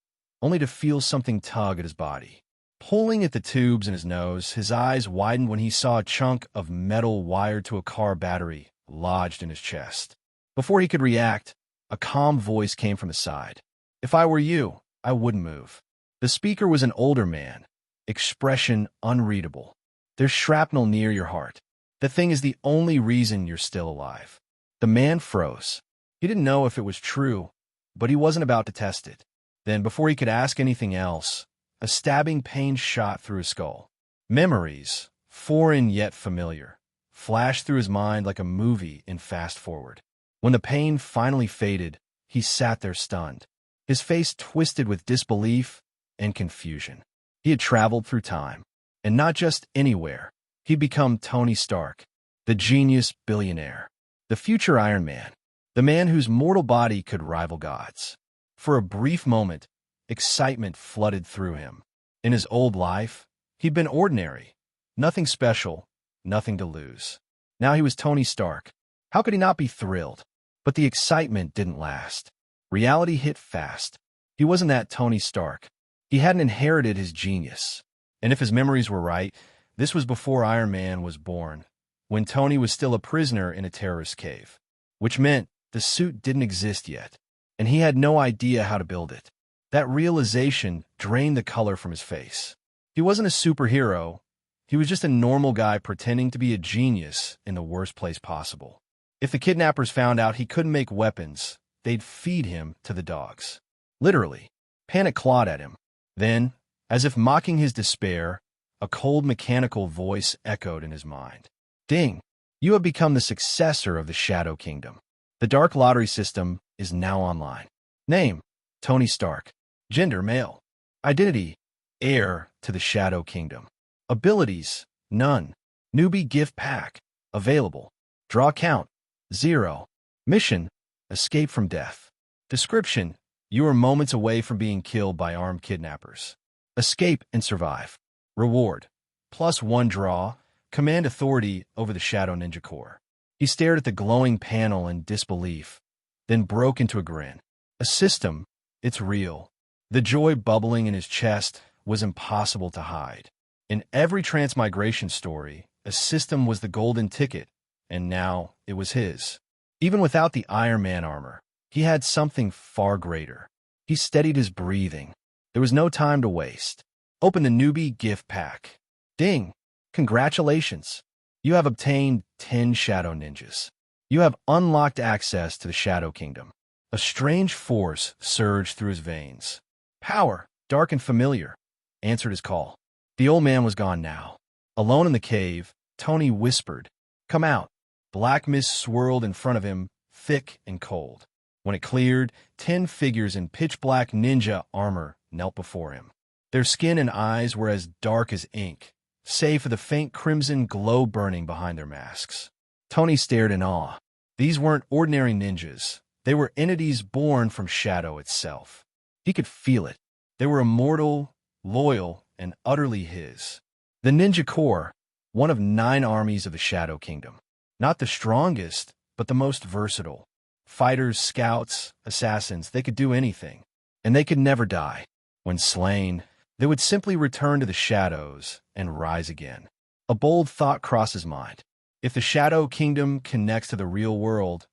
only to feel something tug at his body. Pulling at the tubes in his nose, his eyes widened when he saw a chunk of metal wired to a car battery lodged in his chest. Before he could react, a calm voice came from his side. "If I were you, I wouldn't move." The speaker was an older man, expression unreadable. "There's shrapnel near your heart. The thing is the only reason you're still alive." The man froze. He didn't know if it was true, but he wasn't about to test it. Then, before he could ask anything else, a stabbing pain shot through his skull. Memories, foreign yet familiar, flashed through his mind like a movie in fast forward. When the pain finally faded, he sat there stunned, his face twisted with disbelief and confusion. He had traveled through time, and not just anywhere. He'd become Tony Stark, the genius billionaire, the future Iron Man, the man whose mortal body could rival God's. For a brief moment, excitement flooded through him. In his old life, he'd been ordinary, nothing special, nothing to lose. Now he was Tony Stark. How could he not be thrilled? But the excitement didn't last. Reality hit fast. He wasn't that Tony Stark. He hadn't inherited his genius. And if his memories were right, this was before Iron Man was born, when Tony was still a prisoner in a terrorist cave, which meant the suit didn't exist yet, and he had no idea how to build it. That realization drained the color from his face. He wasn't a superhero. He was just a normal guy pretending to be a genius in the worst place possible. If the kidnappers found out he couldn't make weapons, they'd feed him to the dogs. Literally. Panic clawed at him. Then, as if mocking his despair, a cold mechanical voice echoed in his mind. "Ding! You have become the successor of the Shadow Kingdom. The Dark Lottery system is now online. Name: Tony Stark. Gender: male. Identity: heir to the Shadow Kingdom. Abilities: none. Newbie gift pack available. Draw count: 0. Mission: escape from death. Description: you are moments away from being killed by armed kidnappers. Escape and survive. Reward: +1 draw, command authority over the Shadow Ninja Corps." He stared at the glowing panel in disbelief, then broke into a grin. A system, it's real. The joy bubbling in his chest was impossible to hide. In every transmigration story, a system was the golden ticket, and now it was his. Even without the Iron Man armor, he had something far greater. He steadied his breathing. There was no time to waste. Open the newbie gift pack. Ding! Congratulations! You have obtained 10 Shadow Ninjas. You have unlocked access to the Shadow Kingdom. A strange force surged through his veins. Power, dark and familiar, answered his call. The old man was gone now. Alone in the cave, Tony whispered, "Come out." Black mist swirled in front of him, thick and cold. When it cleared, 10 figures in pitch-black ninja armor knelt before him. Their skin and eyes were as dark as ink, save for the faint crimson glow burning behind their masks. Tony stared in awe. These weren't ordinary ninjas. They were entities born from Shadow itself. He could feel it. They were immortal, loyal, and utterly his. The Ninja Corps, one of 9 armies of the Shadow Kingdom. Not the strongest, but the most versatile. Fighters, scouts, assassins, they could do anything. And they could never die. When slain, they would simply return to the shadows and rise again. A bold thought crossed his mind. If the Shadow Kingdom connects to the real world,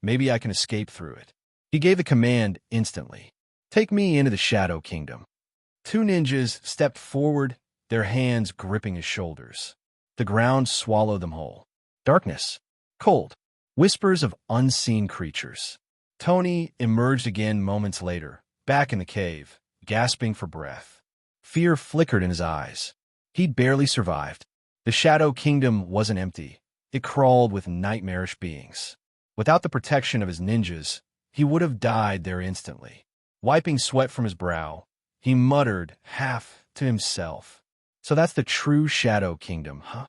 maybe I can escape through it. He gave the command instantly. Take me into the Shadow Kingdom." Two ninjas stepped forward, their hands gripping his shoulders. The ground swallowed them whole. Darkness. Cold. Whispers of unseen creatures. Tony emerged again moments later, back in the cave, gasping for breath. Fear flickered in his eyes. He'd barely survived. The Shadow Kingdom wasn't empty. It crawled with nightmarish beings. Without the protection of his ninjas, he would have died there instantly. Wiping sweat from his brow, he muttered, half to himself, "So that's the true Shadow Kingdom, huh?"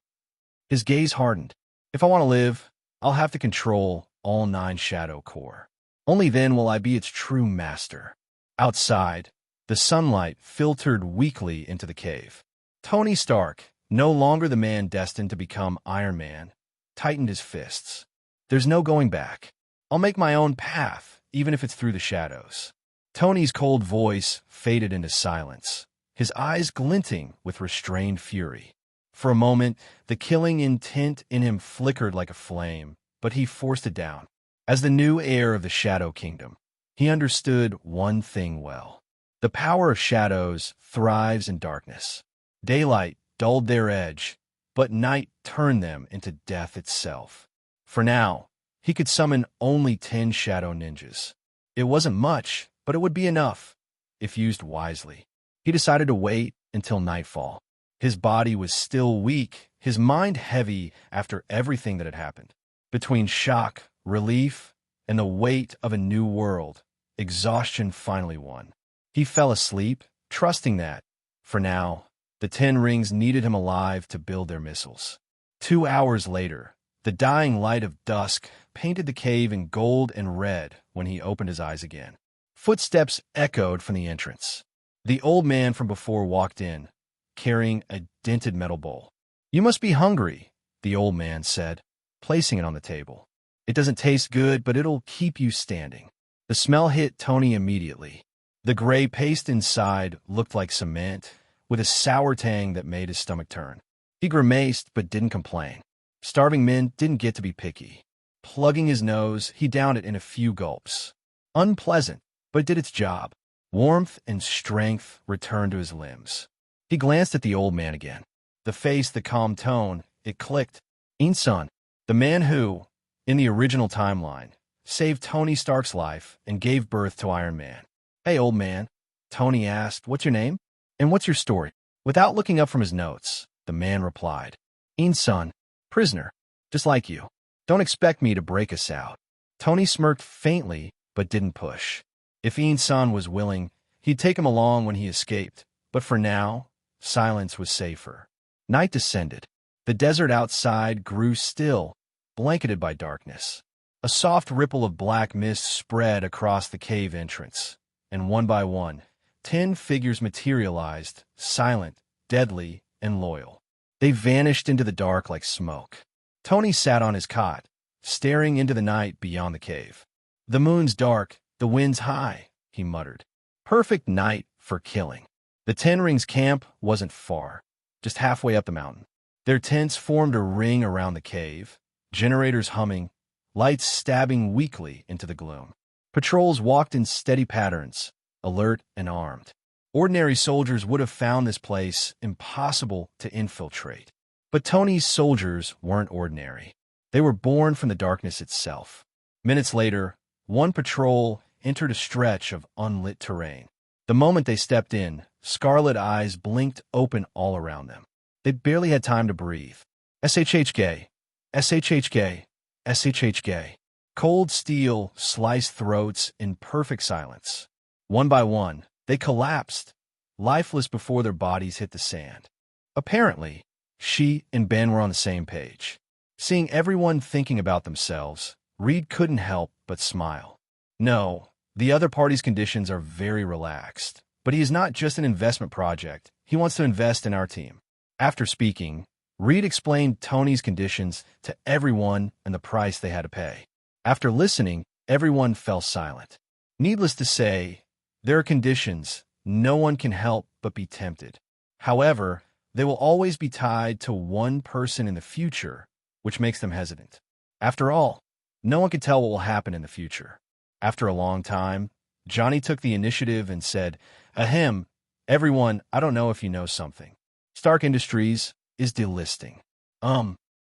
His gaze hardened. "If I want to live, I'll have to control all 9 Shadow Core. Only then will I be its true master." Outside, the sunlight filtered weakly into the cave. Tony Stark, no longer the man destined to become Iron Man, tightened his fists. "There's no going back. I'll make my own path, even if it's through the shadows." Tony's cold voice faded into silence, his eyes glinting with restrained fury. For a moment, the killing intent in him flickered like a flame, but he forced it down. As the new heir of the Shadow Kingdom, he understood one thing well. The power of shadows thrives in darkness. Daylight dulled their edge, but night turned them into death itself. For now, he could summon only 10 shadow ninjas. It wasn't much, but it would be enough, if used wisely. He decided to wait until nightfall. His body was still weak, his mind heavy after everything that had happened. Between shock, relief, and the weight of a new world, exhaustion finally won. He fell asleep, trusting that, for now, the 10 rings needed him alive to build their missiles. 2 hours later, the dying light of dusk painted the cave in gold and red when he opened his eyes again. Footsteps echoed from the entrance. The old man from before walked in, carrying a dented metal bowl. "You must be hungry," the old man said, placing it on the table. "It doesn't taste good, but it'll keep you standing." The smell hit Tony immediately. The gray paste inside looked like cement, with a sour tang that made his stomach turn. He grimaced but didn't complain. Starving men didn't get to be picky. Plugging his nose, he downed it in a few gulps. Unpleasant, but it did its job. Warmth and strength returned to his limbs. He glanced at the old man again. The face, the calm tone, it clicked. Insun, the man who, in the original timeline, saved Tony Stark's life and gave birth to Iron Man. "Hey, old man," Tony asked, "what's your name? And what's your story?" Without looking up from his notes, the man replied, "Insun, prisoner, just like you. Don't expect me to break us out." Tony smirked faintly, but didn't push. If Insun was willing, he'd take him along when he escaped, but for now, silence was safer. Night descended. The desert outside grew still, blanketed by darkness. A soft ripple of black mist spread across the cave entrance, and one by one, 10 figures materialized, silent, deadly, and loyal. They vanished into the dark like smoke. Tony sat on his cot, staring into the night beyond the cave. "The moon's dark, the wind's high," he muttered. "Perfect night for killing." The 10 Rings camp wasn't far, just halfway up the mountain. Their tents formed a ring around the cave, generators humming, lights stabbing weakly into the gloom. Patrols walked in steady patterns, alert and armed. Ordinary soldiers would have found this place impossible to infiltrate. But Tony's soldiers weren't ordinary. They were born from the darkness itself. Minutes later, one patrol entered a stretch of unlit terrain. The moment they stepped in, scarlet eyes blinked open all around them. They barely had time to breathe. SHHK, SHHK, SHHK. Cold steel sliced throats in perfect silence. One by one, they collapsed, lifeless before their bodies hit the sand. Apparently, she and Ben were on the same page. Seeing everyone thinking about themselves, Reed couldn't help but smile. No, the other party's conditions are very relaxed, but he is not just an investment project. He wants to invest in our team. After speaking, Reed explained Tony's conditions to everyone and the price they had to pay. After listening, everyone fell silent. Needless to say, there are conditions no one can help but be tempted. However, they will always be tied to one person in the future, which makes them hesitant. After all, no one can tell what will happen in the future. After a long time, Johnny took the initiative and said, "Ahem, everyone, I don't know if you know something. Stark Industries is delisting."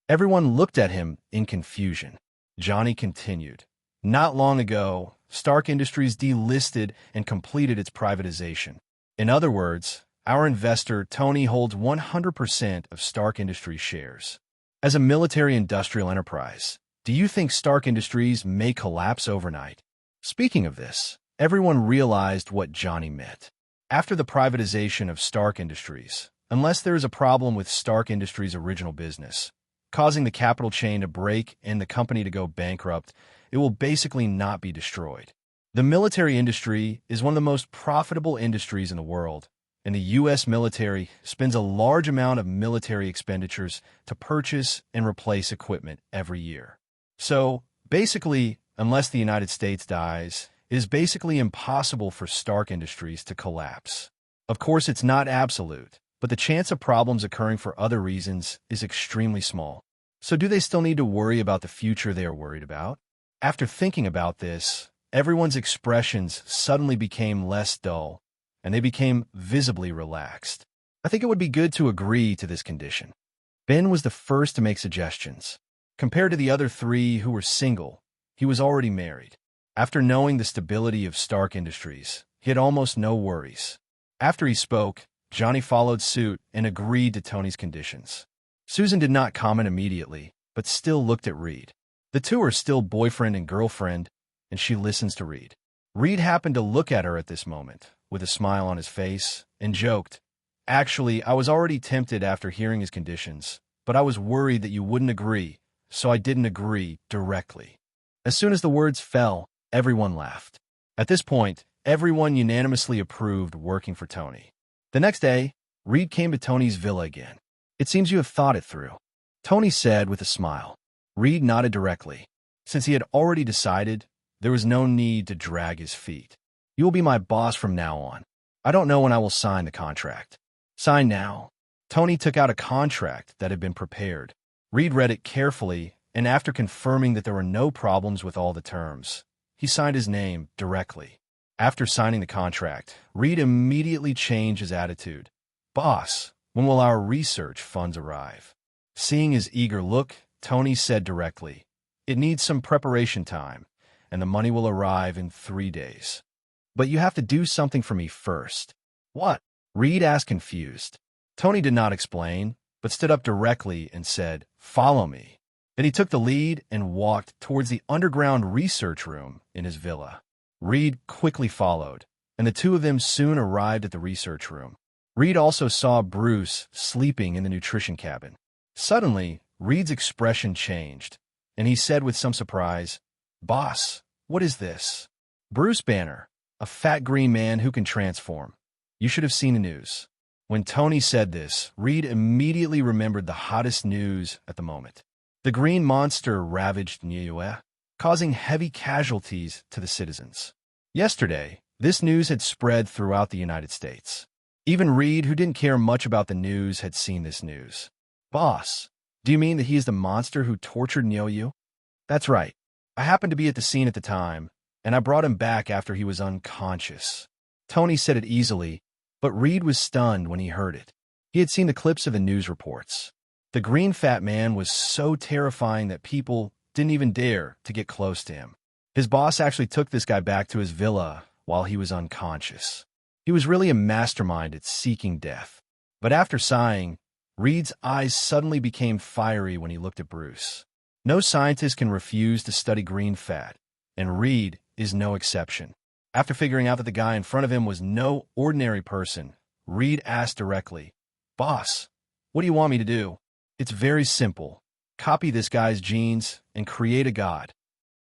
Everyone looked at him in confusion. Johnny continued, "Not long ago, Stark Industries delisted and completed its privatization. In other words, our investor, Tony, holds 100% of Stark Industries shares. As a military-industrial enterprise, do you think Stark Industries may collapse overnight?" Speaking of this, everyone realized what Johnny meant. After the privatization of Stark Industries, unless there is a problem with Stark Industries' original business, causing the capital chain to break and the company to go bankrupt, it will basically not be destroyed. The military industry is one of the most profitable industries in the world, and the U.S. military spends a large amount of military expenditures to purchase and replace equipment every year. So, basically, unless the United States dies, it is basically impossible for Stark Industries to collapse. Of course, it's not absolute, but the chance of problems occurring for other reasons is extremely small. So do they still need to worry about the future they are worried about? After thinking about this, everyone's expressions suddenly became less dull, and they became visibly relaxed. I think it would be good to agree to this condition. Ben was the first to make suggestions. Compared to the other three who were single, he was already married. After knowing the stability of Stark Industries, he had almost no worries. After he spoke, Johnny followed suit and agreed to Tony's conditions. Susan did not comment immediately, but still looked at Reed. The two are still boyfriend and girlfriend, and she listens to Reed. Reed happened to look at her at this moment, with a smile on his face, and joked, "Actually, I was already tempted after hearing his conditions, but I was worried that you wouldn't agree, so I didn't agree directly." As soon as the words fell, everyone laughed. At this point, everyone unanimously approved working for Tony. The next day, Reed came to Tony's villa again. "It seems you have thought it through," Tony said with a smile. Reed nodded directly. Since he had already decided, there was no need to drag his feet. "You will be my boss from now on. I don't know when I will sign the contract." "Sign now." Tony took out a contract that had been prepared. Reed read it carefully, and after confirming that there were no problems with all the terms, he signed his name directly. After signing the contract, Reed immediately changed his attitude. "Boss, when will our research funds arrive?" Seeing his eager look, Tony said directly, "It needs some preparation time, and the money will arrive in 3 days. But you have to do something for me first." "What?" Reed asked, confused. Tony did not explain, but stood up directly and said, "Follow me." Then he took the lead and walked towards the underground research room in his villa. Reed quickly followed, and the two of them soon arrived at the research room. Reed also saw Bruce sleeping in the nutrition cabin. Suddenly, Reed's expression changed, and he said with some surprise, "Boss, what is this?" "Bruce Banner, a fat green man who can transform. You should have seen the news." When Tony said this, Reed immediately remembered the hottest news at the moment. The green monster ravaged Niue, causing heavy casualties to the citizens. Yesterday, this news had spread throughout the United States. Even Reed, who didn't care much about the news, had seen this news. "Boss, do you mean that he is the monster who tortured Niue?" "That's right. I happened to be at the scene at the time, and I brought him back after he was unconscious." Tony said it easily, but Reed was stunned when he heard it. He had seen the clips of the news reports. The green fat man was so terrifying that people didn't even dare to get close to him. His boss actually took this guy back to his villa while he was unconscious. He was really a mastermind at seeking death. But after sighing, Reed's eyes suddenly became fiery when he looked at Bruce. No scientist can refuse to study green fat, and Reed is no exception. After figuring out that the guy in front of him was no ordinary person, Reed asked directly, "Boss, what do you want me to do?" "It's very simple. Copy this guy's genes and create a god."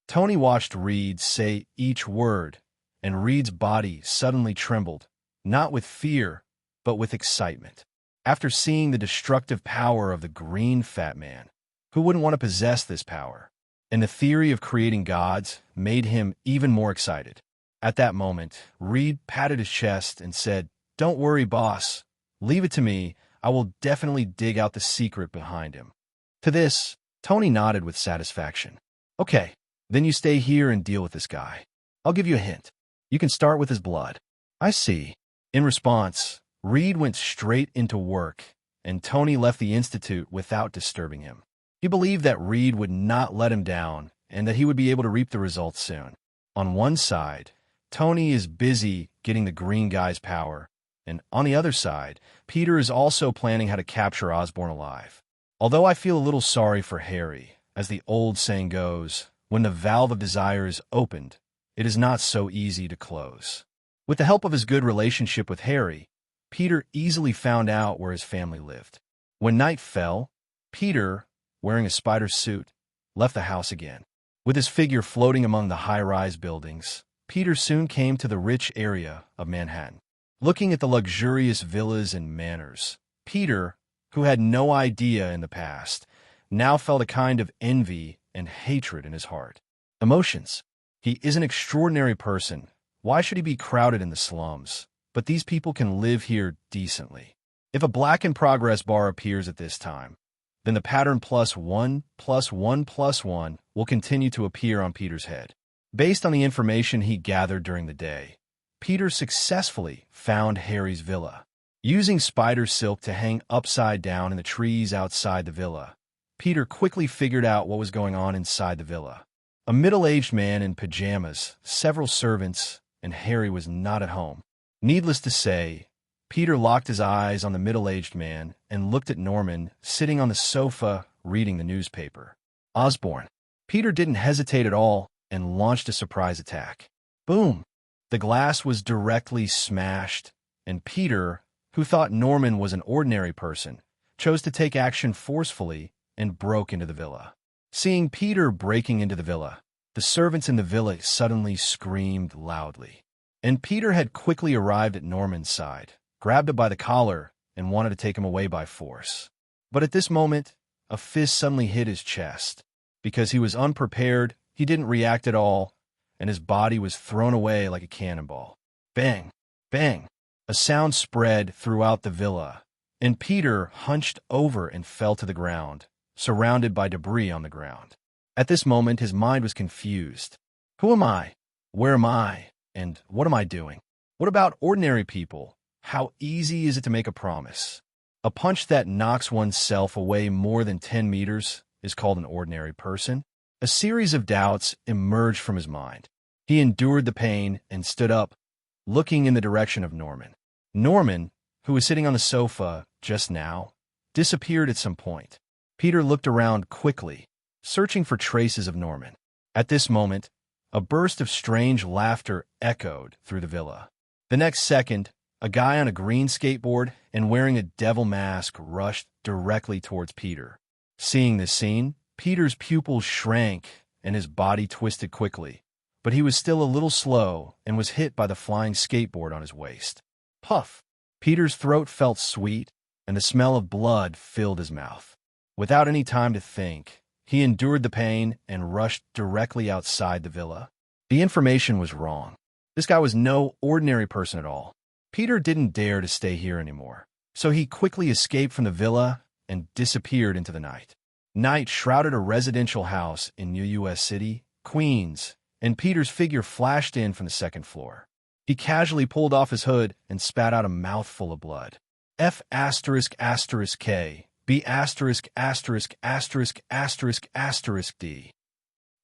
Tony watched Reed say each word, and Reed's body suddenly trembled, not with fear, but with excitement. After seeing the destructive power of the green fat man, who wouldn't want to possess this power? And the theory of creating gods made him even more excited. At that moment, Reed patted his chest and said, "Don't worry, boss. Leave it to me. I will definitely dig out the secret behind him." To this, Tony nodded with satisfaction. "Okay, then you stay here and deal with this guy. I'll give you a hint. You can start with his blood. I see. In response, Reed went straight into work, and Tony left the Institute without disturbing him. He believed that Reed would not let him down and that he would be able to reap the results soon. On one side, Tony is busy getting the green guy's power, and on the other side, Peter is also planning how to capture Osborn alive. Although I feel a little sorry for Harry, as the old saying goes, when the valve of desire is opened, it is not so easy to close. With the help of his good relationship with Harry, Peter easily found out where his family lived. When night fell, Peter, wearing a spider suit, left the house again. With his figure floating among the high-rise buildings, Peter soon came to the rich area of Manhattan. Looking at the luxurious villas and manors, Peter, who had no idea in the past, now felt a kind of envy and hatred in his heart. Emotions. He is an extraordinary person. Why should he be crowded in the slums? But these people can live here decently. If a black in progress bar appears at this time, then the pattern +1 +1 +1 will continue to appear on Peter's head. Based on the information he gathered during the day, Peter successfully found Harry's villa. Using spider silk to hang upside down in the trees outside the villa, Peter quickly figured out what was going on inside the villa. A middle-aged man in pajamas, several servants, and Harry was not at home. Needless to say, Peter locked his eyes on the middle-aged man and looked at Norman sitting on the sofa reading the newspaper. Osborn. Peter didn't hesitate at all and launched a surprise attack. Boom! The glass was directly smashed, and Peter, who thought Norman was an ordinary person, chose to take action forcefully and broke into the villa. Seeing Peter breaking into the villa, the servants in the villa suddenly screamed loudly. And Peter had quickly arrived at Norman's side, grabbed him by the collar, and wanted to take him away by force. But at this moment, a fist suddenly hit his chest. Because he was unprepared, he didn't react at all, and his body was thrown away like a cannonball. Bang! Bang! A sound spread throughout the villa, and Peter hunched over and fell to the ground, surrounded by debris on the ground. At this moment, his mind was confused. Who am I? Where am I? And what am I doing? What about ordinary people? How easy is it to make a promise? A punch that knocks oneself away more than 10 meters is called an ordinary person. A series of doubts emerged from his mind. He endured the pain and stood up, looking in the direction of Norman. Norman, who was sitting on the sofa just now, disappeared at some point. Peter looked around quickly, searching for traces of Norman. At this moment, a burst of strange laughter echoed through the villa. The next second, a guy on a green skateboard and wearing a devil mask rushed directly towards Peter. Seeing this scene, Peter's pupils shrank and his body twisted quickly, but he was still a little slow and was hit by the flying skateboard on his waist. Puff! Peter's throat felt sweet, and the smell of blood filled his mouth. Without any time to think, he endured the pain and rushed directly outside the villa. The information was wrong. This guy was no ordinary person at all. Peter didn't dare to stay here anymore, so he quickly escaped from the villa and disappeared into the night. Night shrouded a residential house in New U.S. City, Queens, and Peter's figure flashed in from the second floor. He casually pulled off his hood and spat out a mouthful of blood. F***K, B********D.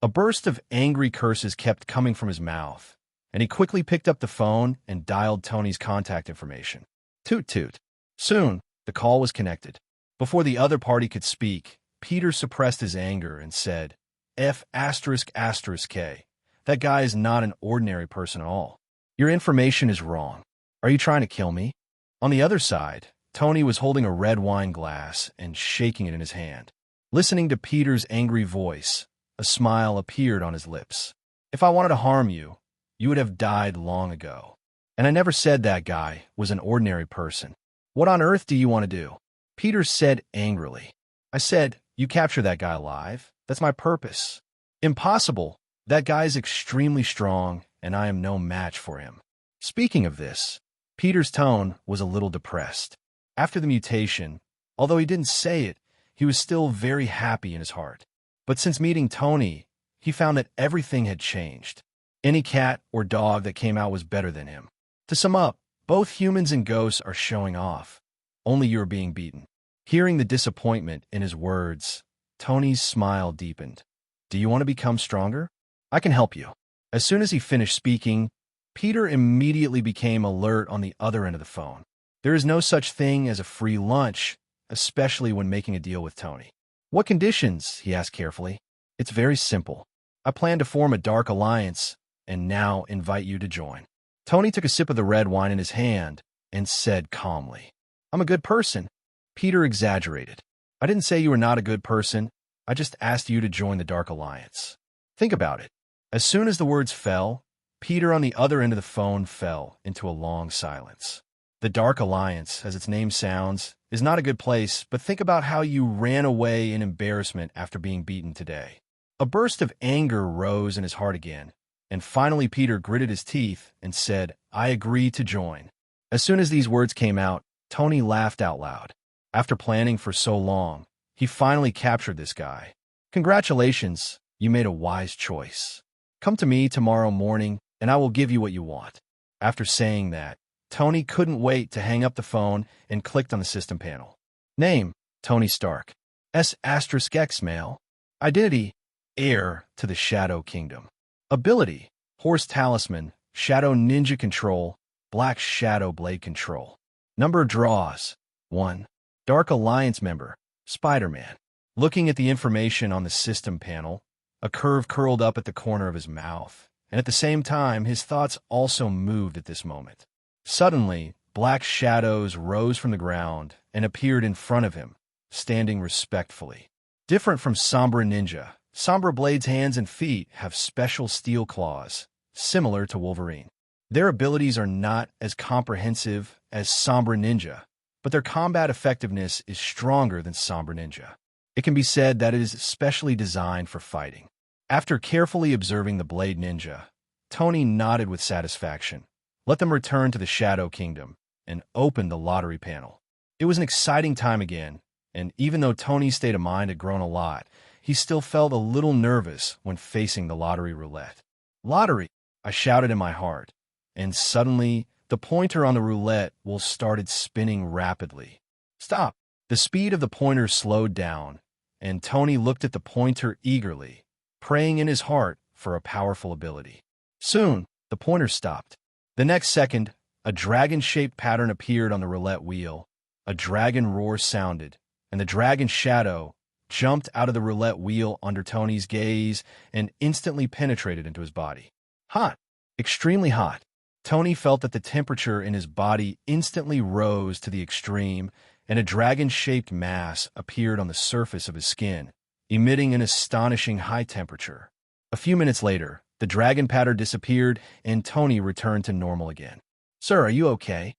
A burst of angry curses kept coming from his mouth, and he quickly picked up the phone and dialed Tony's contact information. Toot toot. Soon, the call was connected. Before the other party could speak, Peter suppressed his anger and said, F***K. That guy is not an ordinary person at all. Your information is wrong. Are you trying to kill me? On the other side, Tony was holding a red wine glass and shaking it in his hand. Listening to Peter's angry voice, a smile appeared on his lips. If I wanted to harm you, you would have died long ago. And I never said that guy was an ordinary person. What on earth do you want to do? Peter said angrily. I said, you capture that guy alive. That's my purpose. Impossible. That guy's extremely strong, and I am no match for him. Speaking of this, Peter's tone was a little depressed. After the mutation, although he didn't say it, he was still very happy in his heart. But since meeting Tony, he found that everything had changed. Any cat or dog that came out was better than him. To sum up, both humans and ghosts are showing off. Only you are being beaten. Hearing the disappointment in his words, Tony's smile deepened. Do you want to become stronger? I can help you. As soon as he finished speaking, Peter immediately became alert on the other end of the phone. There is no such thing as a free lunch, especially when making a deal with Tony. What conditions? He asked carefully. It's very simple. I plan to form a dark alliance and now invite you to join. Tony took a sip of the red wine in his hand and said calmly, I'm a good person. Peter exaggerated. I didn't say you were not a good person. I just asked you to join the Dark Alliance. Think about it. As soon as the words fell, Peter on the other end of the phone fell into a long silence. The Dark Alliance, as its name sounds, is not a good place, but think about how you ran away in embarrassment after being beaten today. A burst of anger rose in his heart again, and finally Peter gritted his teeth and said, I agree to join. As soon as these words came out, Tony laughed out loud. After planning for so long, he finally captured this guy. Congratulations, you made a wise choice. Come to me tomorrow morning, and I will give you what you want. After saying that, Tony couldn't wait to hang up the phone and clicked on the system panel. Name, Tony Stark. S*X male. Identity, heir to the Shadow Kingdom. Ability, Horse Talisman, Shadow Ninja Control, Black Shadow Blade Control. Number of draws, 1. Dark Alliance member, Spider-Man. Looking at the information on the system panel, a curve curled up at the corner of his mouth, and at the same time, his thoughts also moved at this moment. Suddenly, black shadows rose from the ground and appeared in front of him, standing respectfully. Different from Sombra Ninja, Sombra Blade's hands and feet have special steel claws, similar to Wolverine. Their abilities are not as comprehensive as Sombra Ninja, but their combat effectiveness is stronger than Sombra Ninja. It can be said that it is specially designed for fighting. After carefully observing the Blade Ninja, Tony nodded with satisfaction. Let them return to the Shadow Kingdom and open the lottery panel. It was an exciting time again, and even though Tony's state of mind had grown a lot, he still felt a little nervous when facing the lottery roulette. Lottery, I shouted in my heart, and suddenly the pointer on the roulette wheel started spinning rapidly. Stop! The speed of the pointer slowed down, and Tony looked at the pointer eagerly, praying in his heart for a powerful ability. Soon, the pointer stopped. The next second, a dragon-shaped pattern appeared on the roulette wheel. A dragon roar sounded, and the dragon shadow jumped out of the roulette wheel under Tony's gaze and instantly penetrated into his body. Hot. Extremely hot. Tony felt that the temperature in his body instantly rose to the extreme, and a dragon-shaped mass appeared on the surface of his skin, emitting an astonishing high temperature. A few minutes later, the dragon pattern disappeared, and Tony returned to normal again. Sir, are you okay?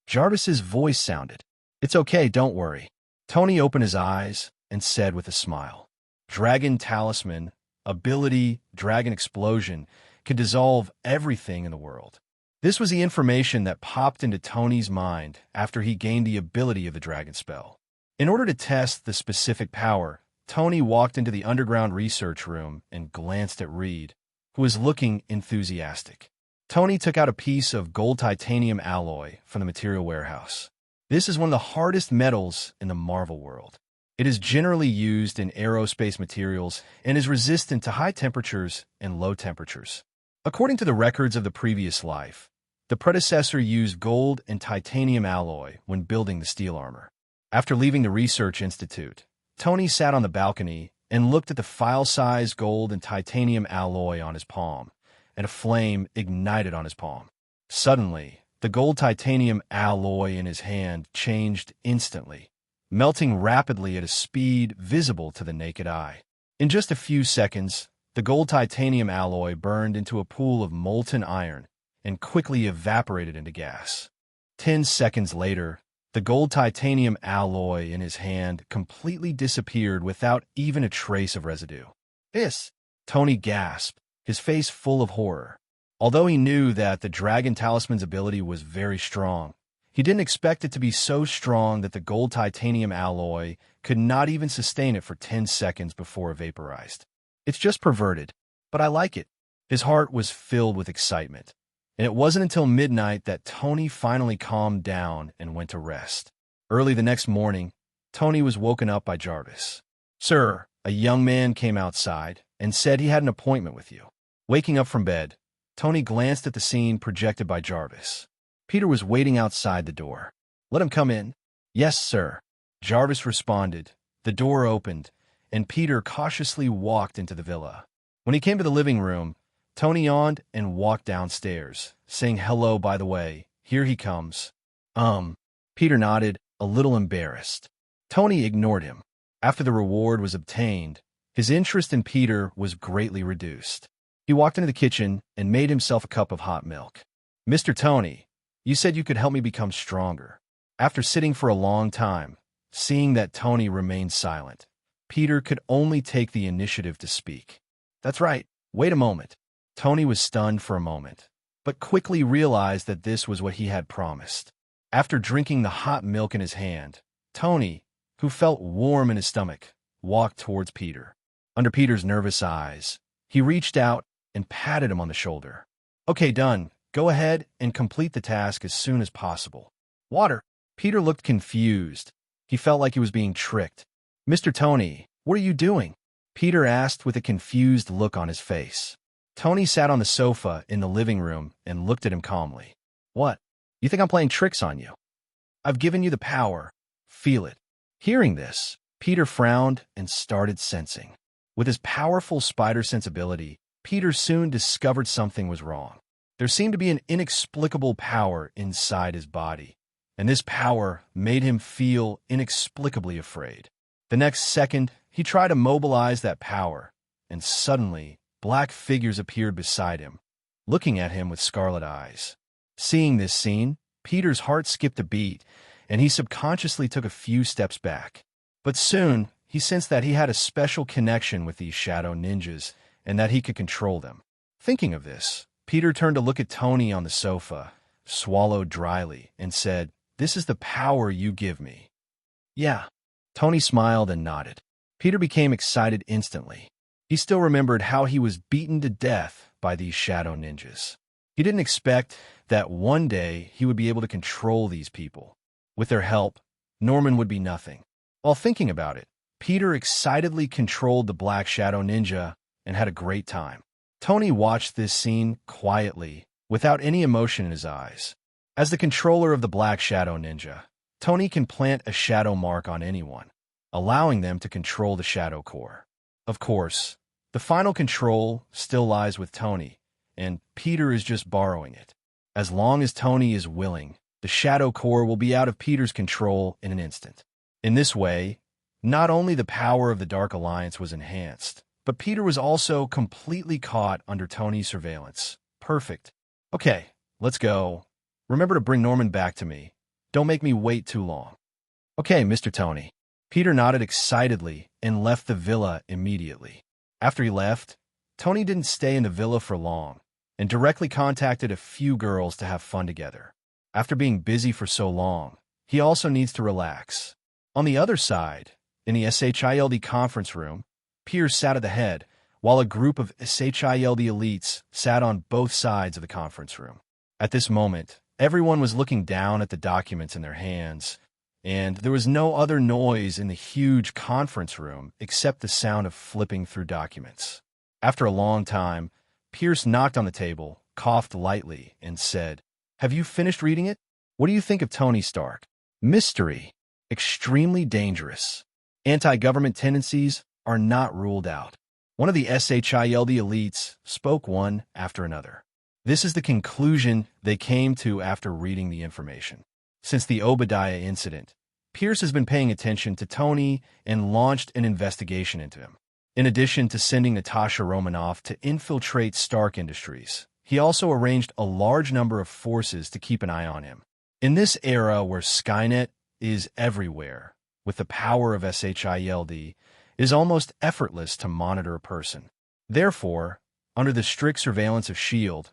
Jarvis's voice sounded. It's okay, don't worry. Tony opened his eyes and said with a smile, Dragon Talisman, ability, Dragon Explosion, could dissolve everything in the world. This was the information that popped into Tony's mind after he gained the ability of the dragon spell. In order to test the specific power, Tony walked into the underground research room and glanced at Reed, who was looking enthusiastic. Tony took out a piece of gold titanium alloy from the material warehouse. This is one of the hardest metals in the Marvel world. It is generally used in aerospace materials and is resistant to high temperatures and low temperatures. According to the records of the previous life, the predecessor used gold and titanium alloy when building the steel armor. After leaving the research institute, Tony sat on the balcony and looked at the file-sized gold and titanium alloy on his palm, and a flame ignited on his palm. Suddenly, the gold titanium alloy in his hand changed instantly, melting rapidly at a speed visible to the naked eye. In just a few seconds, the gold titanium alloy burned into a pool of molten iron and quickly evaporated into gas. 10 seconds later, the gold titanium alloy in his hand completely disappeared without even a trace of residue. This, Tony gasped, his face full of horror. Although he knew that the Dragon Talisman's ability was very strong, he didn't expect it to be so strong that the gold titanium alloy could not even sustain it for 10 seconds before it vaporized. It's just perverted, but I like it. His heart was filled with excitement, and it wasn't until midnight that Tony finally calmed down and went to rest. Early the next morning, Tony was woken up by Jarvis. "Sir," a young man came outside and said he had an appointment with you. Waking up from bed, Tony glanced at the scene projected by Jarvis. Peter was waiting outside the door. "Let him come in." "Yes, sir." Jarvis responded. The door opened, and Peter cautiously walked into the villa. When he came to the living room, Tony yawned and walked downstairs, saying, "Hello, by the way, here he comes." Peter nodded, a little embarrassed. Tony ignored him. After the reward was obtained, his interest in Peter was greatly reduced. He walked into the kitchen and made himself a cup of hot milk. "Mr. Tony, you said you could help me become stronger." After sitting for a long time, seeing that Tony remained silent, Peter could only take the initiative to speak. "That's right. Wait a moment." Tony was stunned for a moment, but quickly realized that this was what he had promised. After drinking the hot milk in his hand, Tony, who felt warm in his stomach, walked towards Peter. Under Peter's nervous eyes, he reached out and patted him on the shoulder. "Okay, done. Go ahead and complete the task as soon as possible." "Water." Peter looked confused. He felt like he was being tricked. "Mr. Tony, what are you doing?" Peter asked with a confused look on his face. Tony sat on the sofa in the living room and looked at him calmly. "What? You think I'm playing tricks on you? I've given you the power. Feel it." Hearing this, Peter frowned and started sensing. With his powerful spider sensibility, Peter soon discovered something was wrong. There seemed to be an inexplicable power inside his body, and this power made him feel inexplicably afraid. The next second, he tried to mobilize that power, and suddenly, black figures appeared beside him, looking at him with scarlet eyes. Seeing this scene, Peter's heart skipped a beat, and he subconsciously took a few steps back. But soon, he sensed that he had a special connection with these shadow ninjas, and that he could control them. Thinking of this, Peter turned to look at Tony on the sofa, swallowed dryly, and said, "This is the power you give me." "Yeah." Tony smiled and nodded. Peter became excited instantly. He still remembered how he was beaten to death by these shadow ninjas. He didn't expect that one day he would be able to control these people. With their help, Norman would be nothing. While thinking about it, Peter excitedly controlled the Black Shadow Ninja and had a great time. Tony watched this scene quietly, without any emotion in his eyes. As the controller of the Black Shadow Ninja, Tony can plant a shadow mark on anyone, allowing them to control the shadow core. Of course, the final control still lies with Tony, and Peter is just borrowing it. As long as Tony is willing, the shadow core will be out of Peter's control in an instant. In this way, not only the power of the Dark Alliance was enhanced, but Peter was also completely caught under Tony's surveillance. Perfect. "Okay, let's go. Remember to bring Norman back to me. Don't make me wait too long." "Okay, Mr. Tony." Peter nodded excitedly and left the villa immediately. After he left, Tony didn't stay in the villa for long and directly contacted a few girls to have fun together. After being busy for so long, he also needs to relax. On the other side, in the SHILD conference room, Piers sat at the head, while a group of SHILD elites sat on both sides of the conference room. At this moment, everyone was looking down at the documents in their hands, and there was no other noise in the huge conference room except the sound of flipping through documents. After a long time, Pierce knocked on the table, coughed lightly, and said, "Have you finished reading it? What do you think of Tony Stark? Mystery. Extremely dangerous. Anti-government tendencies are not ruled out." One of the SHILD elites spoke one after another. This is the conclusion they came to after reading the information. Since the Obadiah incident, Pierce has been paying attention to Tony and launched an investigation into him. In addition to sending Natasha Romanoff to infiltrate Stark Industries, he also arranged a large number of forces to keep an eye on him. In this era where Skynet is everywhere, with the power of SHILD, it is almost effortless to monitor a person. Therefore, under the strict surveillance of S.H.I.E.L.D.,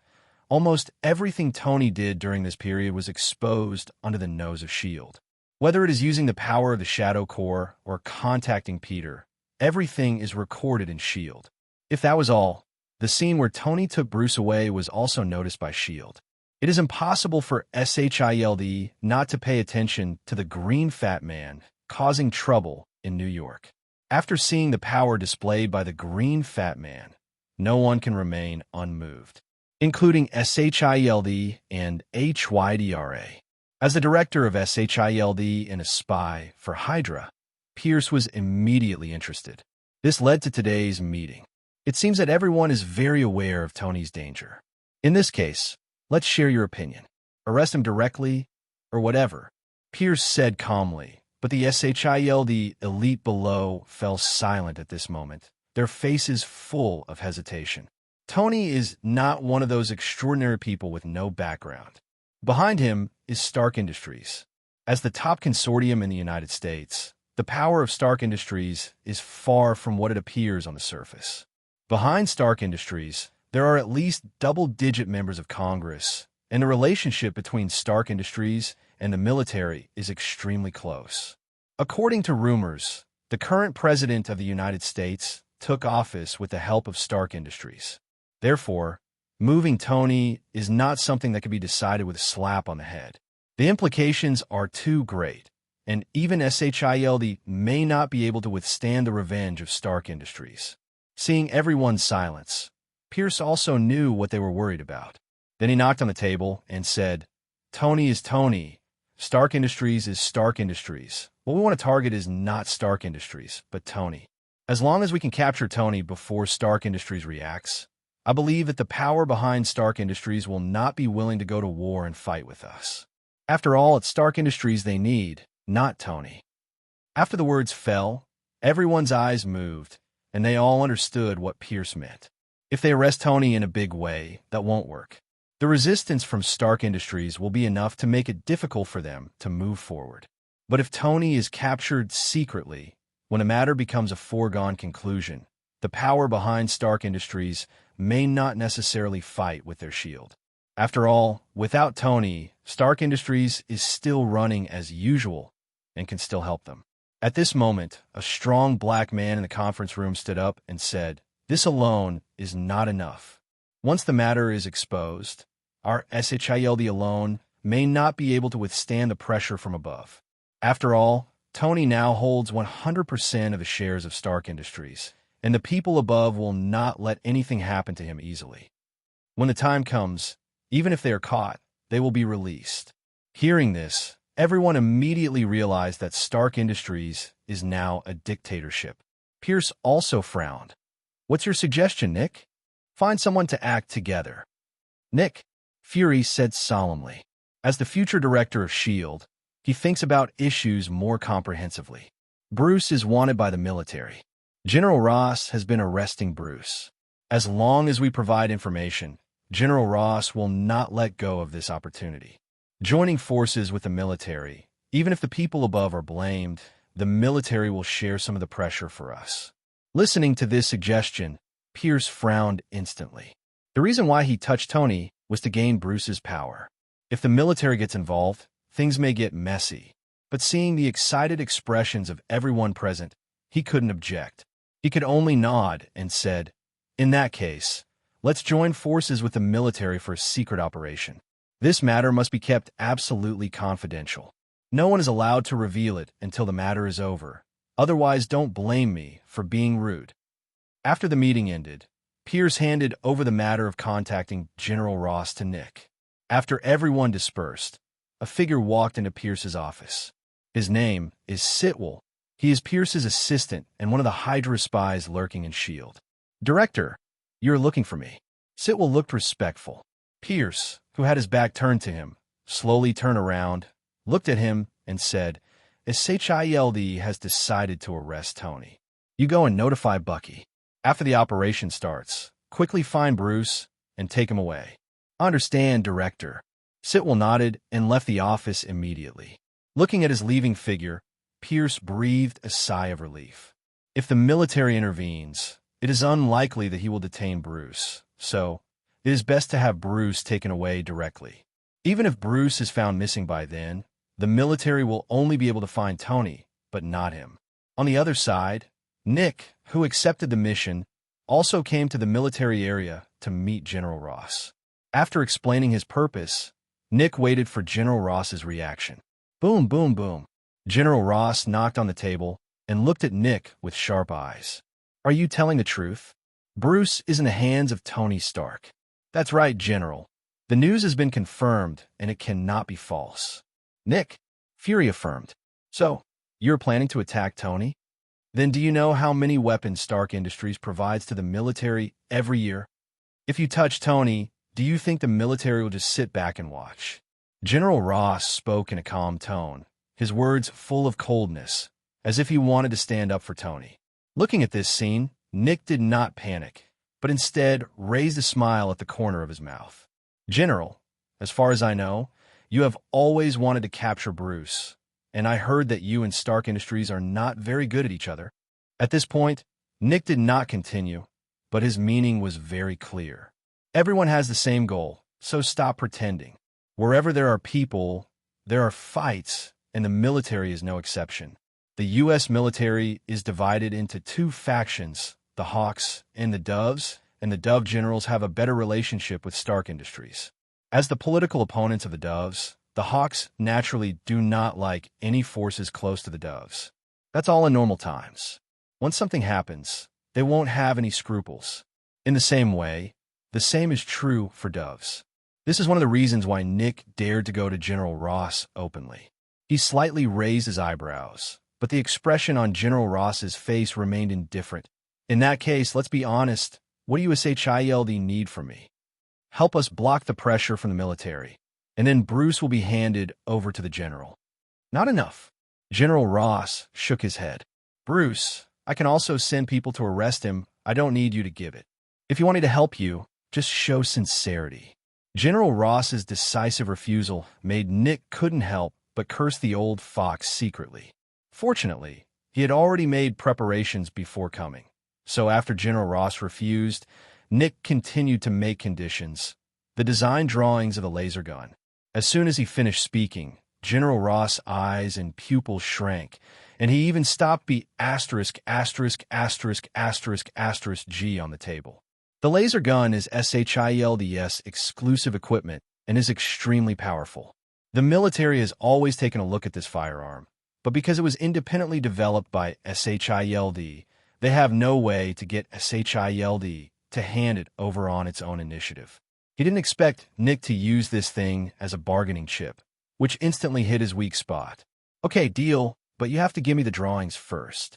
almost everything Tony did during this period was exposed under the nose of S.H.I.E.L.D. Whether it is using the power of the Shadow Core or contacting Peter, everything is recorded in S.H.I.E.L.D. If that was all, The scene where Tony took Bruce away was also noticed by S.H.I.E.L.D. It is impossible for S.H.I.E.L.D. not to pay attention to the green fat man causing trouble in New York. After seeing the power displayed by the green fat man, no one can remain unmoved, including S.H.I.E.L.D. and H.Y.D.R.A. As the director of S.H.I.E.L.D. and a spy for Hydra, Pierce was immediately interested. This led to today's meeting. It seems that everyone is very aware of Tony's danger. In this case, let's share your opinion. Arrest him directly, or whatever, Pierce said calmly, but the S.H.I.E.L.D. elite below fell silent at this moment, their faces full of hesitation. Tony is not one of those extraordinary people with no background. Behind him is Stark Industries. As the top consortium in the United States, the power of Stark Industries is far from what it appears on the surface. Behind Stark Industries, there are at least double-digit members of Congress, and the relationship between Stark Industries and the military is extremely close. According to rumors, the current president of the United States took office with the help of Stark Industries. Therefore, moving Tony is not something that can be decided with a slap on the head. The implications are too great, and even S.H.I.E.L.D. may not be able to withstand the revenge of Stark Industries. Seeing everyone's silence, Pierce also knew what they were worried about. Then he knocked on the table and said, "Tony is Tony. Stark Industries is Stark Industries. What we want to target is not Stark Industries, but Tony. As long as we can capture Tony before Stark Industries reacts, I believe that the power behind Stark Industries will not be willing to go to war and fight with us. After all, it's Stark Industries they need, not Tony." After the words fell, everyone's eyes moved, and they all understood what Pierce meant. If they arrest Tony in a big way, that won't work. The resistance from Stark Industries will be enough to make it difficult for them to move forward. But if Tony is captured secretly, when a matter becomes a foregone conclusion, the power behind Stark Industries may not necessarily fight with their shield. After all, without Tony, Stark Industries is still running as usual and can still help them. At this moment, a strong black man in the conference room stood up and said, "This alone is not enough. Once the matter is exposed, our S.H.I.E.L.D. alone may not be able to withstand the pressure from above. After all, Tony now holds 100% of the shares of Stark Industries, and the people above will not let anything happen to him easily. When the time comes, even if they are caught, they will be released." Hearing this, everyone immediately realized that Stark Industries is now a dictatorship. Pierce also frowned. "What's your suggestion, Nick?" "Find someone to act together." "Nick," Fury said solemnly. As the future director of S.H.I.E.L.D., he thinks about issues more comprehensively. Bruce is wanted by the military. General Ross has been arresting Bruce. As long as we provide information, General Ross will not let go of this opportunity. Joining forces with the military, even if the people above are blamed, the military will share some of the pressure for us. Listening to this suggestion, Pierce frowned instantly. The reason why he touched Tony was to gain Bruce's power. If the military gets involved, things may get messy. But seeing the excited expressions of everyone present, he couldn't object. He could only nod and said, "In that case, let's join forces with the military for a secret operation. This matter must be kept absolutely confidential. No one is allowed to reveal it until the matter is over. Otherwise, don't blame me for being rude." After the meeting ended, Pierce handed over the matter of contacting General Ross to Nick. After everyone dispersed, a figure walked into Pierce's office. His name is Sitwell. He is Pierce's assistant and one of the Hydra spies lurking in S.H.I.E.L.D. "Director, you're looking for me." Sitwell looked respectful. Pierce, who had his back turned to him, slowly turned around, looked at him, and said, "S.H.I.E.L.D. has decided to arrest Tony. You go and notify Bucky. After the operation starts, quickly find Bruce and take him away." "Understand, Director." Sitwell nodded and left the office immediately. Looking at his leaving figure, Pierce breathed a sigh of relief. If the military intervenes, it is unlikely that he will detain Bruce, so it is best to have Bruce taken away directly. Even if Bruce is found missing by then, the military will only be able to find Tony, but not him. On the other side, Nick, who accepted the mission, also came to the military area to meet General Ross. After explaining his purpose, Nick waited for General Ross's reaction. Boom, boom, boom. General Ross knocked on the table and looked at Nick with sharp eyes. Are you telling the truth? Bruce is in the hands of Tony Stark. That's right, General. The news has been confirmed, and it cannot be false. Nick, Fury affirmed. So, you're planning to attack Tony? Then do you know how many weapons Stark Industries provides to the military every year? If you touch Tony, do you think the military will just sit back and watch? General Ross spoke in a calm tone, his words full of coldness, as if he wanted to stand up for Tony. Looking at this scene, Nick did not panic, but instead raised a smile at the corner of his mouth. General, as far as I know, you have always wanted to capture Bruce, and I heard that you and Stark Industries are not very good at each other. At this point, Nick did not continue, but his meaning was very clear. Everyone has the same goal, so stop pretending. Wherever there are people, there are fights, and the military is no exception. The U.S. military is divided into two factions, the Hawks and the Doves, and the Dove generals have a better relationship with Stark Industries. As the political opponents of the Doves, the Hawks naturally do not like any forces close to the Doves. That's all in normal times. Once something happens, they won't have any scruples. In the same way, the same is true for Doves. This is one of the reasons why Nick dared to go to General Ross openly. He slightly raised his eyebrows, but the expression on General Ross's face remained indifferent. In that case, let's be honest, what do you SHIELD need from me? Help us block the pressure from the military, and then Bruce will be handed over to the general. Not enough. General Ross shook his head. Bruce, I can also send people to arrest him. I don't need you to give it. If you want me to help you, just show sincerity. General Ross's decisive refusal made Nick couldn't help but curse the old fox secretly. Fortunately, he had already made preparations before coming. So after General Ross refused, Nick continued to make conditions, the design drawings of the laser gun. As soon as he finished speaking, General Ross' eyes and pupils shrank, and he even stopped the ******G on the table. The laser gun is SHIELD's exclusive equipment and is extremely powerful. The military has always taken a look at this firearm, but because it was independently developed by SHIELD, they have no way to get SHIELD to hand it over on its own initiative. He didn't expect Nick to use this thing as a bargaining chip, which instantly hit his weak spot. Okay, deal, but you have to give me the drawings first.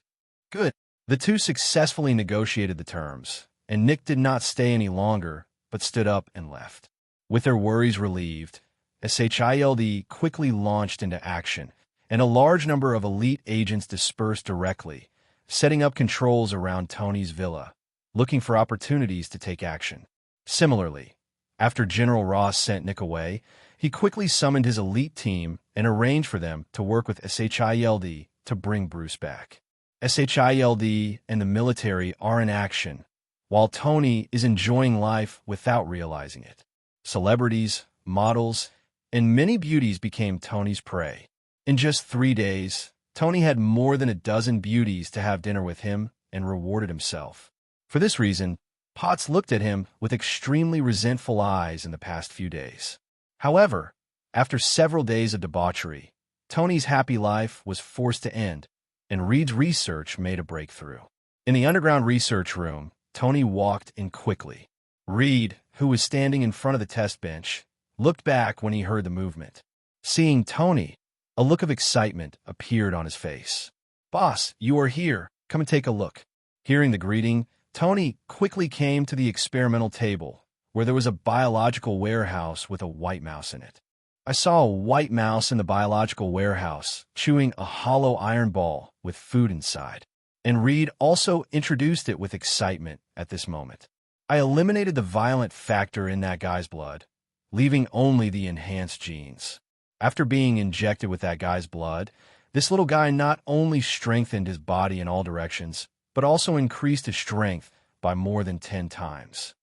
Good. The two successfully negotiated the terms, and Nick did not stay any longer, but stood up and left. With their worries relieved, SHIELD quickly launched into action, and a large number of elite agents dispersed directly, setting up controls around Tony's villa, looking for opportunities to take action. Similarly, after General Ross sent Nick away, he quickly summoned his elite team and arranged for them to work with SHIELD to bring Bruce back. SHIELD and the military are in action, while Tony is enjoying life without realizing it. Celebrities, models, and many beauties became Tony's prey. In just 3 days, Tony had more than a dozen beauties to have dinner with him and rewarded himself. For this reason, Potts looked at him with extremely resentful eyes in the past few days. However, after several days of debauchery, Tony's happy life was forced to end, and Reed's research made a breakthrough. In the underground research room, Tony walked in quickly. Reed, who was standing in front of the test bench, looked back when he heard the movement. Seeing Tony, a look of excitement appeared on his face. "Boss, you are here. Come and take a look." Hearing the greeting, Tony quickly came to the experimental table, where there was a biological warehouse with a white mouse in it. I saw a white mouse in the biological warehouse, chewing a hollow iron ball with food inside. And Reed also introduced it with excitement at this moment. I eliminated the violent factor in that guy's blood, leaving only the enhanced genes. After being injected with that guy's blood, this little guy not only strengthened his body in all directions, but also increased his strength by more than 10 times.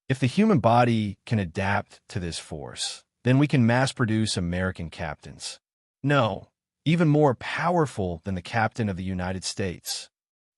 If the human body can adapt to this force, then we can mass-produce American captains. No, even more powerful than the captain of the United States.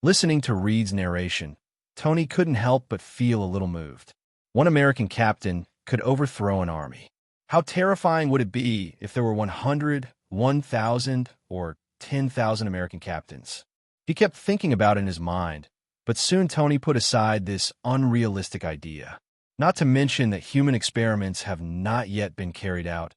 Listening to Reed's narration, Tony couldn't help but feel a little moved. One American captain could overthrow an army. How terrifying would it be if there were 100, 1,000, or 10,000 American captains? He kept thinking about it in his mind, but soon Tony put aside this unrealistic idea. Not to mention that human experiments have not yet been carried out.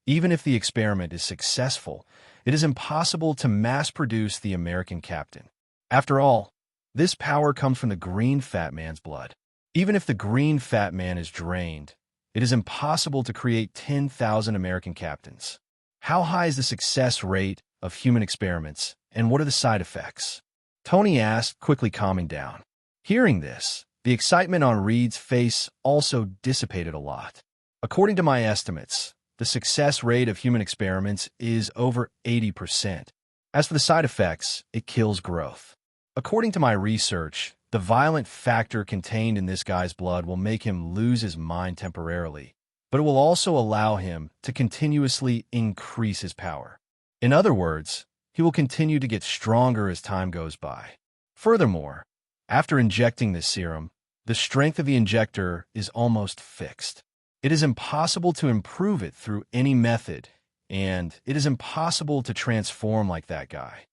Even if the experiment is successful, it is impossible to mass-produce the American captain. After all, this power comes from the green fat man's blood. Even if the green fat man is drained, it is impossible to create 10,000 American captains. How high is the success rate of human experiments, and what are the side effects? Tony asked, quickly calming down. Hearing this, the excitement on Reed's face also dissipated a lot. According to my estimates, the success rate of human experiments is over 80%. As for the side effects, it kills growth. According to my research, the violent factor contained in this guy's blood will make him lose his mind temporarily, but it will also allow him to continuously increase his power. In other words, he will continue to get stronger as time goes by. Furthermore, after injecting this serum, the strength of the injector is almost fixed. It is impossible to improve it through any method, and it is impossible to transform like that guy.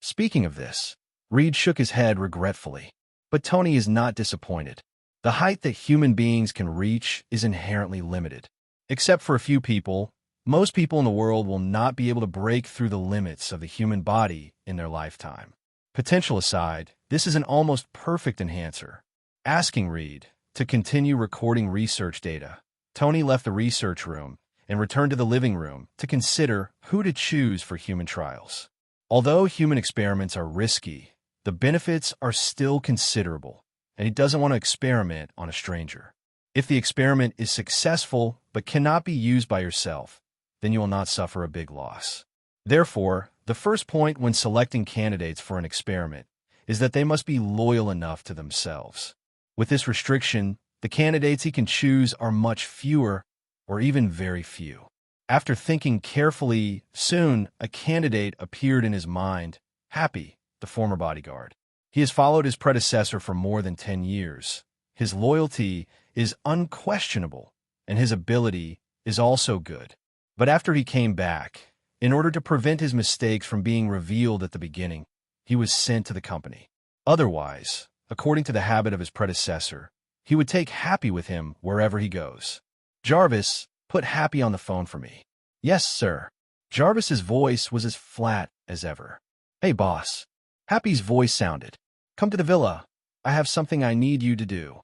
Speaking of this, Reed shook his head regretfully. But Tony is not disappointed. The height that human beings can reach is inherently limited. Except for a few people, most people in the world will not be able to break through the limits of the human body in their lifetime. Potential aside, this is an almost perfect enhancer. Asking Reed to continue recording research data, Tony left the research room and returned to the living room to consider who to choose for human trials. Although human experiments are risky, the benefits are still considerable, and he doesn't want to experiment on a stranger. If the experiment is successful but cannot be used by yourself, then you will not suffer a big loss. Therefore, the first point when selecting candidates for an experiment is that they must be loyal enough to themselves. With this restriction, the candidates he can choose are much fewer, or even very few. After thinking carefully, soon a candidate appeared in his mind, Happy, the former bodyguard. He has followed his predecessor for more than 10 years. His loyalty is unquestionable, and his ability is also good. But after he came back, in order to prevent his mistakes from being revealed at the beginning, he was sent to the company. Otherwise, according to the habit of his predecessor, he would take Happy with him wherever he goes. Jarvis, put Happy on the phone for me. Yes, sir. Jarvis's voice was as flat as ever. Hey, boss. Happy's voice sounded. Come to the villa. I have something I need you to do.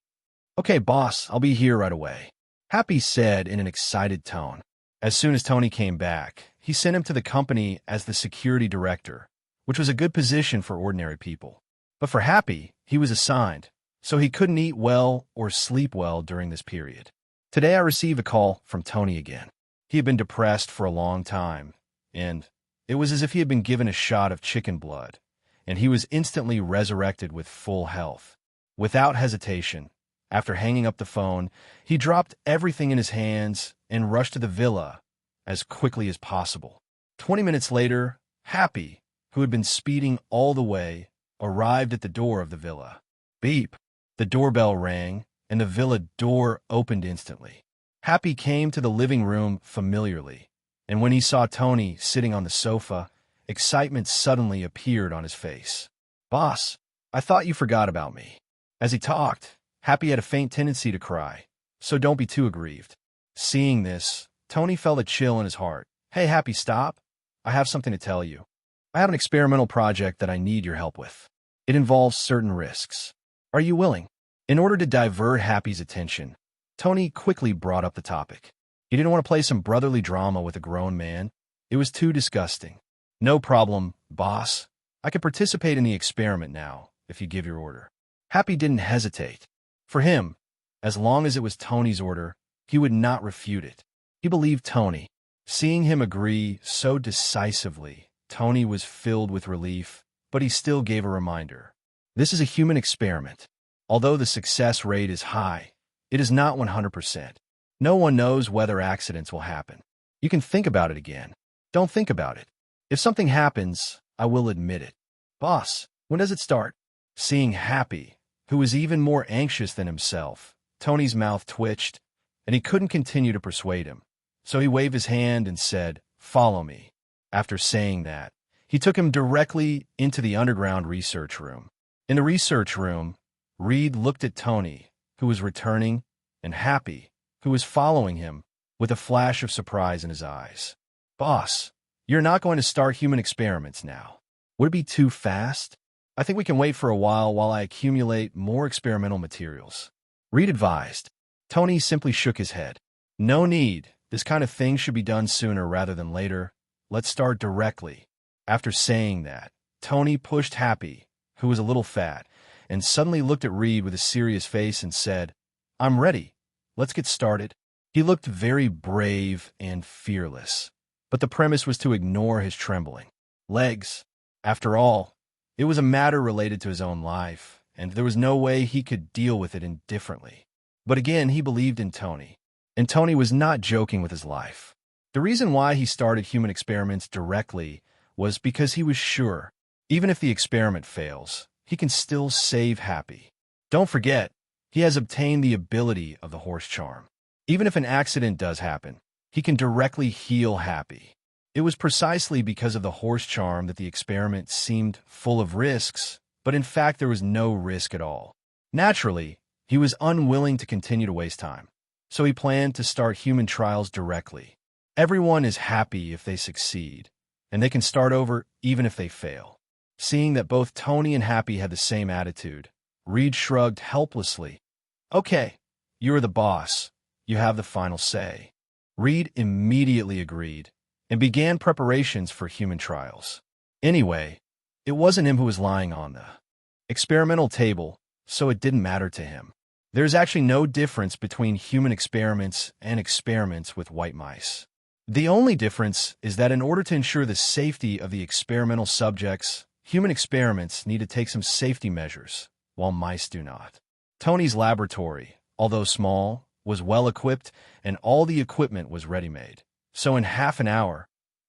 Okay, boss, I'll be here right away. Happy said in an excited tone. As soon as Tony came back, he sent him to the company as the security director, which was a good position for ordinary people. But for Happy, he was assigned, so he couldn't eat well or sleep well during this period. Today I received a call from Tony again. He had been depressed for a long time, and it was as if he had been given a shot of chicken blood, and he was instantly resurrected with full health. Without hesitation, after hanging up the phone, he dropped everything in his hands and rushed to the villa as quickly as possible. 20 minutes later, Happy, who had been speeding all the way, arrived at the door of the villa. Beep! The doorbell rang, and the villa door opened instantly. Happy came to the living room familiarly, and when he saw Tony sitting on the sofa, excitement suddenly appeared on his face. Boss, I thought you forgot about me. As he talked, Happy had a faint tendency to cry, so don't be too aggrieved. Seeing this, Tony felt a chill in his heart. Hey, Happy, stop. I have something to tell you. I have an experimental project that I need your help with. It involves certain risks. Are you willing? In order to divert Happy's attention, Tony quickly brought up the topic. He didn't want to play some brotherly drama with a grown man. It was too disgusting. No problem, boss. I can participate in the experiment now, if you give your order. Happy didn't hesitate. For him, as long as it was Tony's order, he would not refute it. He believed Tony. Seeing him agree so decisively, Tony was filled with relief, but he still gave a reminder. This is a human experiment. Although the success rate is high, it is not 100%. No one knows whether accidents will happen. You can think about it again. Don't think about it. If something happens, I will admit it. Boss, when does it start? Seeing Happy, who was even more anxious than himself. Tony's mouth twitched, and he couldn't continue to persuade him. So he waved his hand and said, "Follow me." After saying that, he took him directly into the underground research room. In the research room, Reed looked at Tony, who was returning, and Happy, who was following him, with a flash of surprise in his eyes. "Boss, you're not going to start human experiments now. Would it be too fast? I think we can wait for a while I accumulate more experimental materials," Reed advised. Tony simply shook his head. "No need. This kind of thing should be done sooner rather than later. Let's start directly." After saying that, Tony pushed Happy, who was a little fat, and suddenly looked at Reed with a serious face and said, "I'm ready. Let's get started." He looked very brave and fearless, but the premise was to ignore his trembling legs. After all, it was a matter related to his own life, and there was no way he could deal with it indifferently. But again, he believed in Tony, and Tony was not joking with his life. The reason why he started human experiments directly was because he was sure, even if the experiment fails, he can still save Happy. Don't forget, he has obtained the ability of the horse charm. Even if an accident does happen, he can directly heal Happy. It was precisely because of the horse charm that the experiment seemed full of risks, but in fact there was no risk at all. Naturally, he was unwilling to continue to waste time, so he planned to start human trials directly. Everyone is happy if they succeed, and they can start over even if they fail. Seeing that both Tony and Happy had the same attitude, Reed shrugged helplessly. "Okay, you're the boss. You have the final say." Reed immediately agreed and began preparations for human trials. Anyway, it wasn't him who was lying on the experimental table, so it didn't matter to him. There's actually no difference between human experiments and experiments with white mice. The only difference is that in order to ensure the safety of the experimental subjects, human experiments need to take some safety measures, while mice do not. Tony's laboratory, although small, was well equipped, and all the equipment was ready-made. So in half an hour,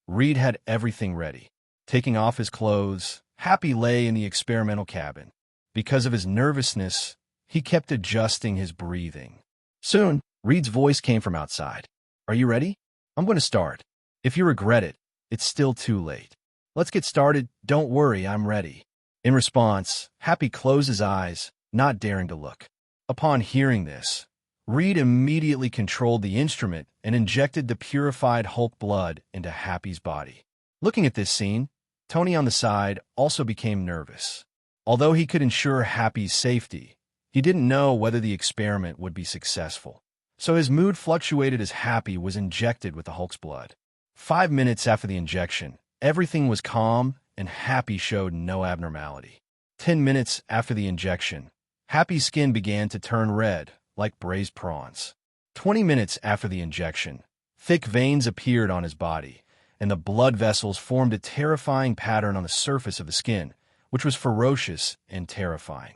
Reed had everything ready. Taking off his clothes, Happy lay in the experimental cabin. Because of his nervousness, he kept adjusting his breathing. Soon, Reed's voice came from outside. "Are you ready? I'm going to start. If you regret it, it's still too late. Let's get started. Don't worry, I'm ready." In response, Happy closed his eyes, not daring to look. Upon hearing this, Reed immediately controlled the instrument and injected the purified Hulk blood into Happy's body. Looking at this scene, Tony on the side also became nervous. Although he could ensure Happy's safety, he didn't know whether the experiment would be successful. So his mood fluctuated as Happy was injected with the Hulk's blood. 5 minutes after the injection, everything was calm and Happy showed no abnormality. 10 minutes after the injection, Happy's skin began to turn red, like braised prawns. 20 minutes after the injection, thick veins appeared on his body, and the blood vessels formed a terrifying pattern on the surface of the skin, which was ferocious and terrifying.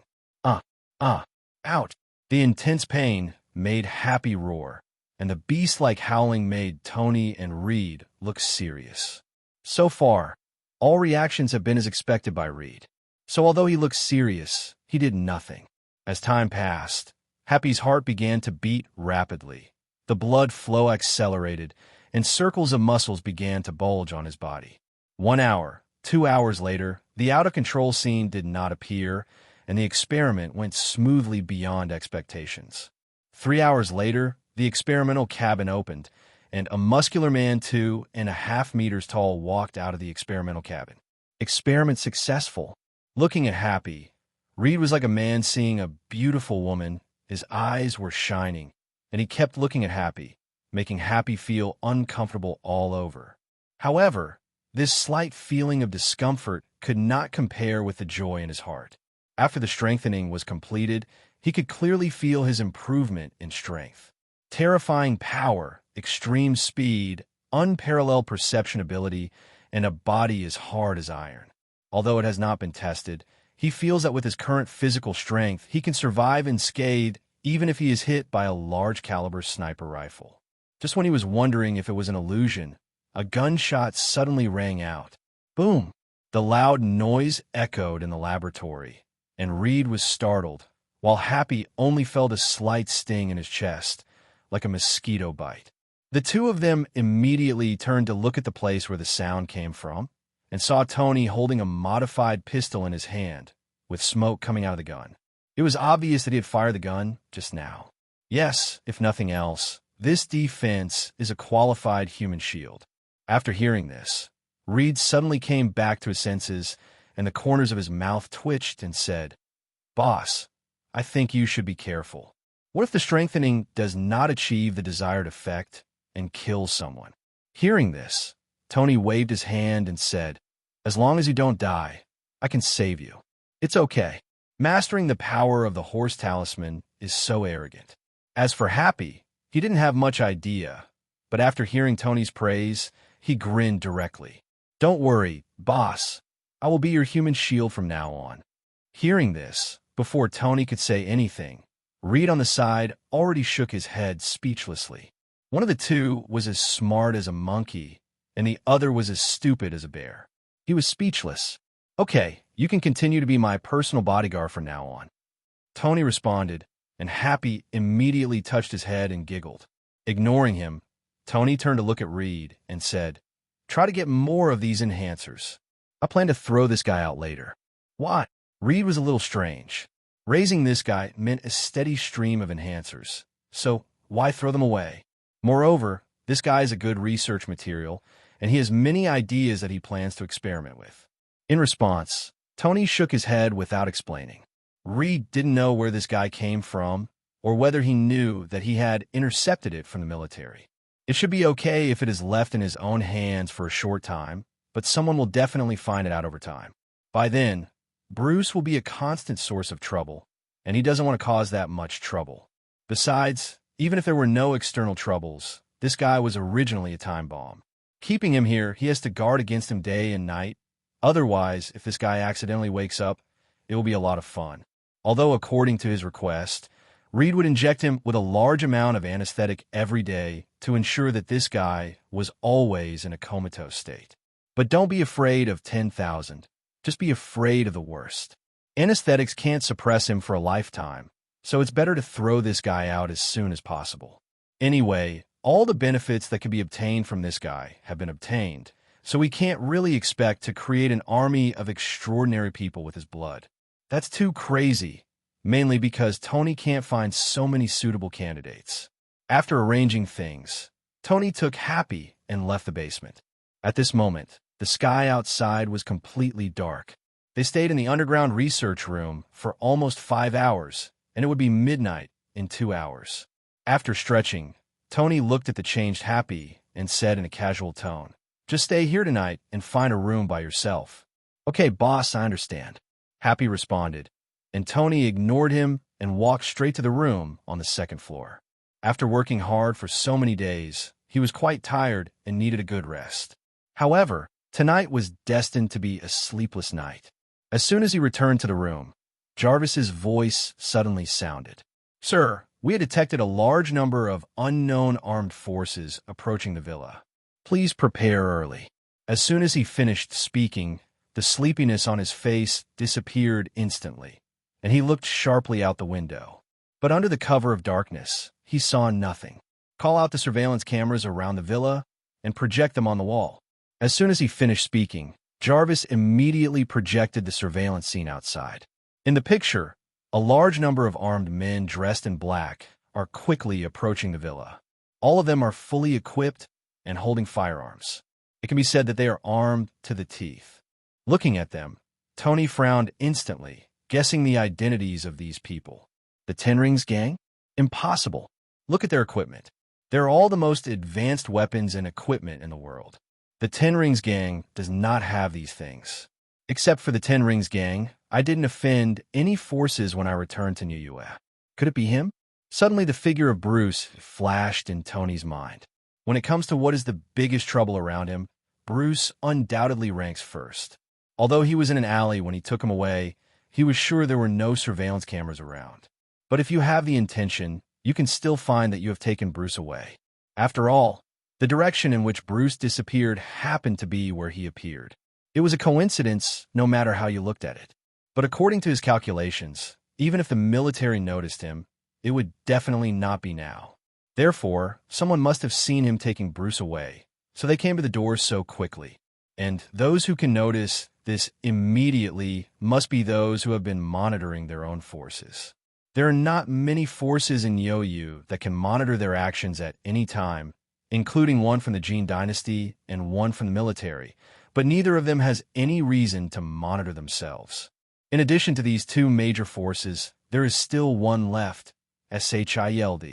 Out! The intense pain made Happy roar, and the beast-like howling made Tony and Reed look serious. So far, all reactions have been as expected by Reed. So although he looked serious, he did nothing. As time passed, Happy's heart began to beat rapidly. The blood flow accelerated, and circles of muscles began to bulge on his body. 1 hour, 2 hours later, the out-of-control scene did not appear, and the experiment went smoothly beyond expectations. 3 hours later, the experimental cabin opened, and a muscular man 2.5 meters tall walked out of the experimental cabin. Experiment successful. Looking at Happy, Reed was like a man seeing a beautiful woman. His eyes were shining, and he kept looking at Happy, making Happy feel uncomfortable all over. However, this slight feeling of discomfort could not compare with the joy in his heart. After the strengthening was completed, he could clearly feel his improvement in strength. Terrifying power, extreme speed, unparalleled perception ability, and a body as hard as iron. Although it has not been tested, he feels that with his current physical strength, he can survive unscathed even if he is hit by a large-caliber sniper rifle. Just when he was wondering if it was an illusion, a gunshot suddenly rang out. Boom! The loud noise echoed in the laboratory, and Reed was startled while Happy only felt a slight sting in his chest, like a mosquito bite. The two of them immediately turned to look at the place where the sound came from, and saw Tony holding a modified pistol in his hand, with smoke coming out of the gun. It was obvious that he had fired the gun just now. Yes, if nothing else, this defense is a qualified human shield. After hearing this, Reed suddenly came back to his senses, and the corners of his mouth twitched and said, "Boss, I think you should be careful. What if the strengthening does not achieve the desired effect and kills someone?" Hearing this, Tony waved his hand and said, "As long as you don't die, I can save you. It's okay." Mastering the power of the horse talisman is so arrogant. As for Happy, he didn't have much idea, but after hearing Tony's praise, he grinned directly. "Don't worry, boss. I will be your human shield from now on." Hearing this, before Tony could say anything, Reed on the side already shook his head speechlessly. One of the two was as smart as a monkey, and the other was as stupid as a bear. He was speechless. "Okay, you can continue to be my personal bodyguard from now on," Tony responded, and Happy immediately touched his head and giggled. Ignoring him, Tony turned to look at Reed and said, "Try to get more of these enhancers. I plan to throw this guy out later." "What?" Reed was a little strange. Raising this guy meant a steady stream of enhancers, so why throw them away? Moreover, this guy is a good research material, and he has many ideas that he plans to experiment with. In response, Tony shook his head without explaining. Reed didn't know where this guy came from, or whether he knew that he had intercepted it from the military. It should be okay if it is left in his own hands for a short time, but someone will definitely find it out over time. By then, Bruce will be a constant source of trouble, and he doesn't want to cause that much trouble. Besides, even if there were no external troubles, this guy was originally a time bomb. Keeping him here, he has to guard against him day and night. Otherwise, if this guy accidentally wakes up, it will be a lot of fun. Although, according to his request, Reed would inject him with a large amount of anesthetic every day to ensure that this guy was always in a comatose state. But don't be afraid of 10,000. Just be afraid of the worst. Anesthetics can't suppress him for a lifetime, so it's better to throw this guy out as soon as possible. Anyway, all the benefits that can be obtained from this guy have been obtained, so we can't really expect to create an army of extraordinary people with his blood. That's too crazy, mainly because Tony can't find so many suitable candidates. After arranging things, Tony took Happy and left the basement. At this moment, the sky outside was completely dark. They stayed in the underground research room for almost 5 hours, and it would be midnight in 2 hours. After stretching, Tony looked at the changed Happy and said in a casual tone, "Just stay here tonight and find a room by yourself." "Okay, boss, I understand," Happy responded, and Tony ignored him and walked straight to the room on the second floor. After working hard for so many days, he was quite tired and needed a good rest. However, tonight was destined to be a sleepless night. As soon as he returned to the room, Jarvis's voice suddenly sounded. "Sir, we had detected a large number of unknown armed forces approaching the villa. Please prepare early." As soon as he finished speaking, the sleepiness on his face disappeared instantly, and he looked sharply out the window. But under the cover of darkness, he saw nothing. "Call out the surveillance cameras around the villa and project them on the wall." As soon as he finished speaking, Jarvis immediately projected the surveillance scene outside. In the picture, a large number of armed men dressed in black are quickly approaching the villa. All of them are fully equipped and holding firearms. It can be said that they are armed to the teeth. Looking at them, Tony frowned instantly, guessing the identities of these people. The Ten Rings gang? Impossible. Look at their equipment. They're all the most advanced weapons and equipment in the world. The Ten Rings gang does not have these things. Except for the Ten Rings gang, I didn't offend any forces when I returned to New York. Could it be him? Suddenly the figure of Bruce flashed in Tony's mind. When it comes to what is the biggest trouble around him, Bruce undoubtedly ranks first. Although he was in an alley when he took him away, he was sure there were no surveillance cameras around. But if you have the intention, you can still find that you have taken Bruce away. After all, the direction in which Bruce disappeared happened to be where he appeared. It was a coincidence, no matter how you looked at it. But according to his calculations, Even if the military noticed him, it would definitely not be now. Therefore, someone must have seen him taking Bruce away, so they came to the door so quickly. And those who can notice this immediately must be those who have been monitoring their own forces. There are not many forces in Yoyu that can monitor their actions at any time, including one from the Jin dynasty and one from the military, but neither of them has any reason to monitor themselves. In addition to these two major forces, there is still one left, SHIELD.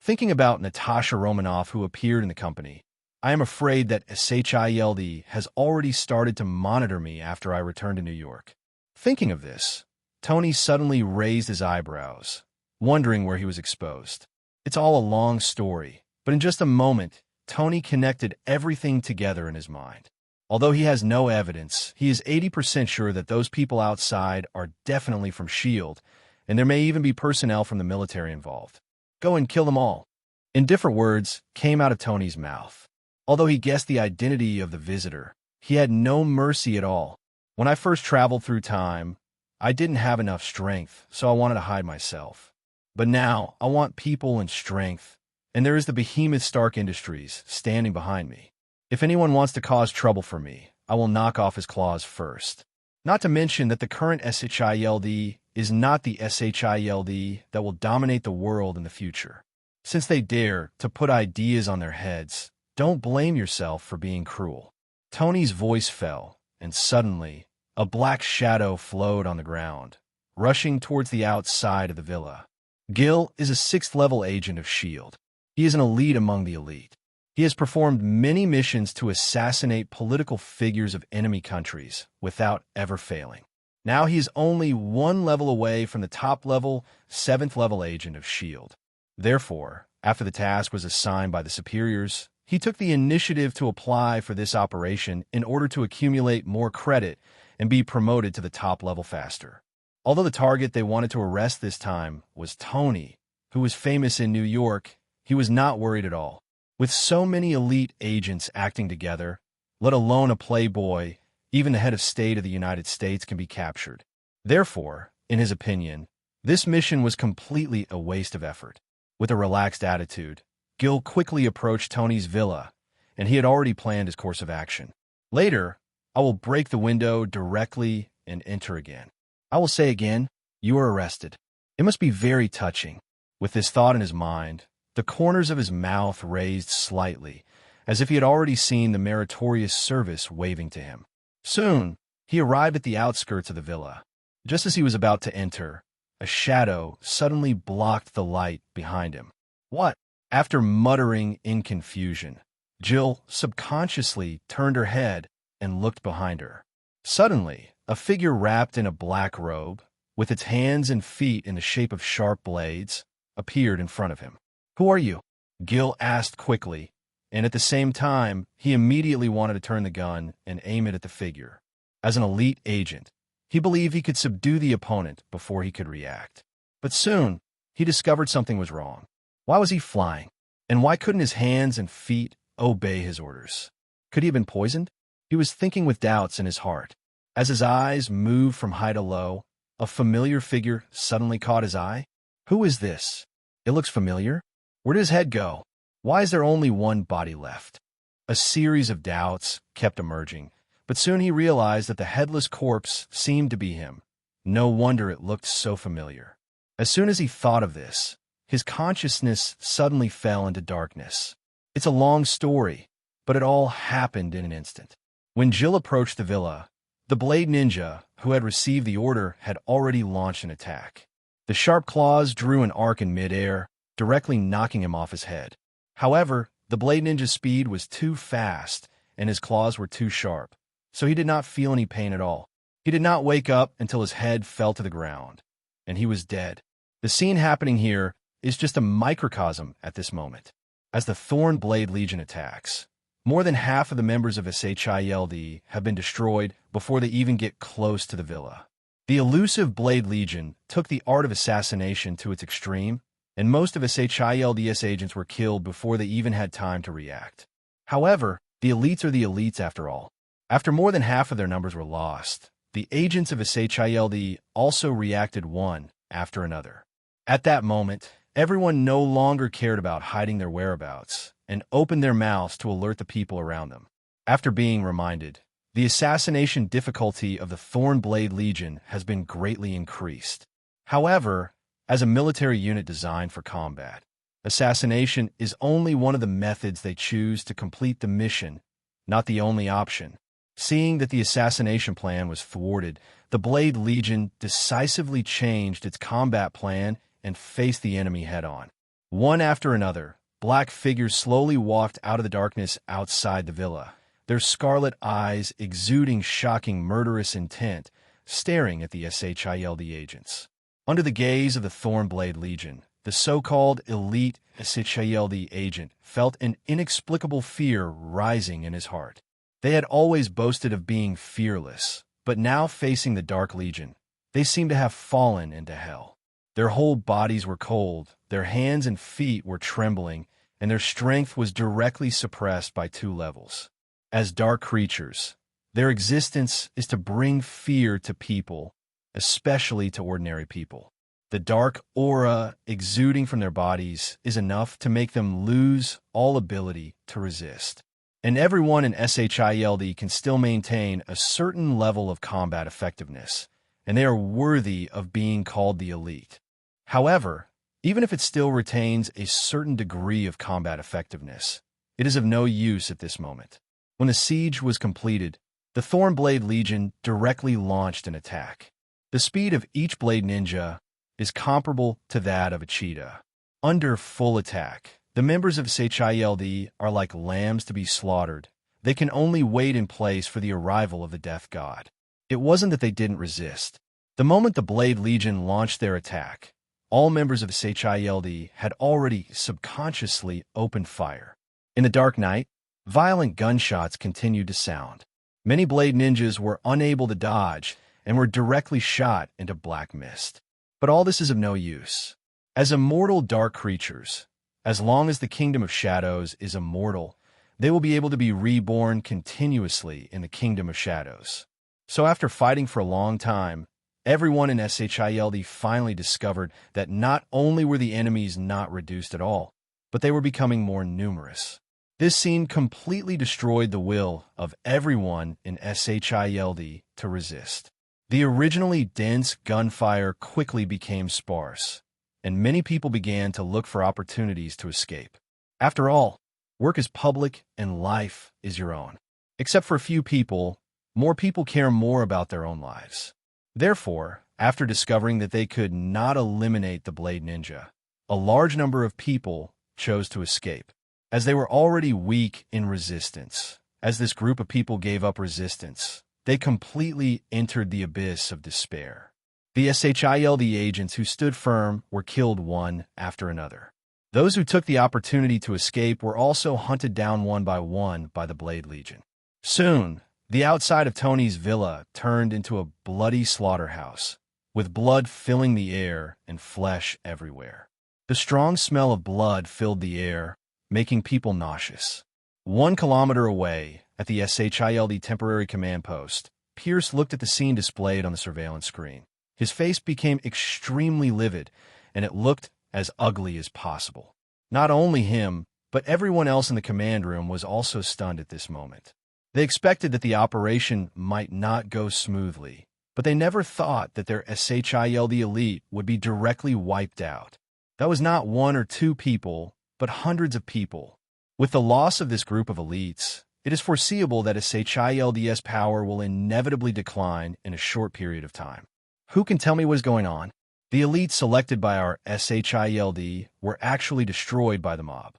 Thinking about Natasha Romanoff, who appeared in the company, I am afraid that SHIELD has already started to monitor me after I returned to New York. Thinking of this, Tony suddenly raised his eyebrows, wondering where he was exposed. It's all a long story, but in just a moment, Tony connected everything together in his mind. Although he has no evidence, he is 80% sure that those people outside are definitely from S.H.I.E.L.D., and there may even be personnel from the military involved. Go and kill them all. Indifferent words came out of Tony's mouth. Although he guessed the identity of the visitor, he had no mercy at all. When I first traveled through time, I didn't have enough strength, so I wanted to hide myself. But now, I want people and strength, and there is the behemoth Stark Industries standing behind me. If anyone wants to cause trouble for me, I will knock off his claws first. Not to mention that the current SHIELD is not the SHIELD that will dominate the world in the future. Since they dare to put ideas on their heads, don't blame yourself for being cruel. Tony's voice fell, and suddenly, a black shadow flowed on the ground, rushing towards the outside of the villa. Gil is a 6th-level agent of S.H.I.E.L.D. He is an elite among the elite. He has performed many missions to assassinate political figures of enemy countries without ever failing. Now he is only one level away from the top-level, 7th-level agent of S.H.I.E.L.D. Therefore, after the task was assigned by the superiors, he took the initiative to apply for this operation in order to accumulate more credit and be promoted to the top level faster. Although the target they wanted to arrest this time was Tony, who was famous in New York, he was not worried at all. With so many elite agents acting together, let alone a playboy, even the head of state of the United States can be captured. Therefore, in his opinion, this mission was completely a waste of effort. With a relaxed attitude, Gil quickly approached Tony's villa, and he had already planned his course of action. Later, I will break the window directly and enter again. I will say again, you are arrested. It must be very touching. With this thought in his mind, the corners of his mouth raised slightly, as if he had already seen the meritorious service waving to him. Soon, he arrived at the outskirts of the villa. Just as he was about to enter, a shadow suddenly blocked the light behind him. What? After muttering in confusion, Jill subconsciously turned her head and looked behind her. Suddenly, a figure wrapped in a black robe, with its hands and feet in the shape of sharp blades, appeared in front of him. Who are you? Gil asked quickly, and at the same time, he immediately wanted to turn the gun and aim it at the figure. As an elite agent, he believed he could subdue the opponent before he could react. But soon, he discovered something was wrong. Why was he flying? And why couldn't his hands and feet obey his orders? Could he have been poisoned? He was thinking with doubts in his heart. As his eyes moved from high to low, a familiar figure suddenly caught his eye. Who is this? It looks familiar. Where did his head go? Why is there only one body left? A series of doubts kept emerging, but soon he realized that the headless corpse seemed to be him. No wonder it looked so familiar. As soon as he thought of this, his consciousness suddenly fell into darkness. It's a long story, but it all happened in an instant. When Jill approached the villa, the Blade Ninja, who had received the order, had already launched an attack. The sharp claws drew an arc in midair, directly knocking him off his head. However, the Blade Ninja's speed was too fast, and his claws were too sharp, so he did not feel any pain at all. He did not wake up until his head fell to the ground, and he was dead. The scene happening here is just a microcosm at this moment. As the Thorn Blade Legion attacks, more than half of the members of SHIELD have been destroyed before they even get close to the villa. The elusive Blade Legion took the art of assassination to its extreme, and most of SHIELD's agents were killed before they even had time to react. However, the elites are the elites after all. After more than half of their numbers were lost, the agents of SHIELD also reacted one after another. At that moment, everyone no longer cared about hiding their whereabouts and opened their mouths to alert the people around them. After being reminded, the assassination difficulty of the Thornblade Legion has been greatly increased. However, as a military unit designed for combat, assassination is only one of the methods they choose to complete the mission, not the only option. Seeing that the assassination plan was thwarted, the Blade Legion decisively changed its combat plan and faced the enemy head-on. One after another, black figures slowly walked out of the darkness outside the villa, their scarlet eyes exuding shocking murderous intent, staring at the SHILD agents. Under the gaze of the Thornblade Legion, the so-called elite SHILD agent felt an inexplicable fear rising in his heart. They had always boasted of being fearless, but now facing the Dark Legion, they seemed to have fallen into hell. Their whole bodies were cold, their hands and feet were trembling, and their strength was directly suppressed by 2 levels. As dark creatures, their existence is to bring fear to people, especially to ordinary people. The dark aura exuding from their bodies is enough to make them lose all ability to resist. And everyone in SHILD can still maintain a certain level of combat effectiveness, and they are worthy of being called the elite. However, even if it still retains a certain degree of combat effectiveness, it is of no use at this moment. When the siege was completed, the Thornblade Legion directly launched an attack. The speed of each Blade Ninja is comparable to that of a cheetah. Under full attack, the members of SHILD are like lambs to be slaughtered. They can only wait in place for the arrival of the Death God. It wasn't that they didn't resist. The moment the Blade Legion launched their attack, all members of SHILD had already subconsciously opened fire. In the dark night, violent gunshots continued to sound. Many Blade Ninjas were unable to dodge and were directly shot into black mist. But all this is of no use. As immortal dark creatures, as long as the Kingdom of Shadows is immortal, they will be able to be reborn continuously in the Kingdom of Shadows. So after fighting for a long time, everyone in SHILD finally discovered that not only were the enemies not reduced at all, but they were becoming more numerous. This scene completely destroyed the will of everyone in SHILD to resist. The originally dense gunfire quickly became sparse, and many people began to look for opportunities to escape. After all, work is public and life is your own. Except for a few people, more people care more about their own lives. Therefore, after discovering that they could not eliminate the Blade Ninja, a large number of people chose to escape. As they were already weak in resistance, as this group of people gave up resistance, they completely entered the abyss of despair. The SHILD agents who stood firm were killed one after another. Those who took the opportunity to escape were also hunted down one by the Blade Legion. Soon, the outside of Tony's villa turned into a bloody slaughterhouse, with blood filling the air and flesh everywhere. The strong smell of blood filled the air, making people nauseous. 1 kilometer away, at the SHILD temporary command post, Pierce looked at the scene displayed on the surveillance screen. His face became extremely livid, and it looked as ugly as possible. Not only him, but everyone else in the command room was also stunned at this moment. They expected that the operation might not go smoothly, but they never thought that their SHILD elite would be directly wiped out. That was not 1 or 2 people, but hundreds of people. With the loss of this group of elites, it is foreseeable that SHILD's power will inevitably decline in a short period of time. Who can tell me what is going on? The elites selected by our SHILD were actually destroyed by the mob.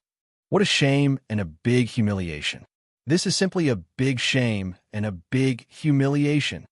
What a shame and a big humiliation. This is simply a big shame and a big humiliation.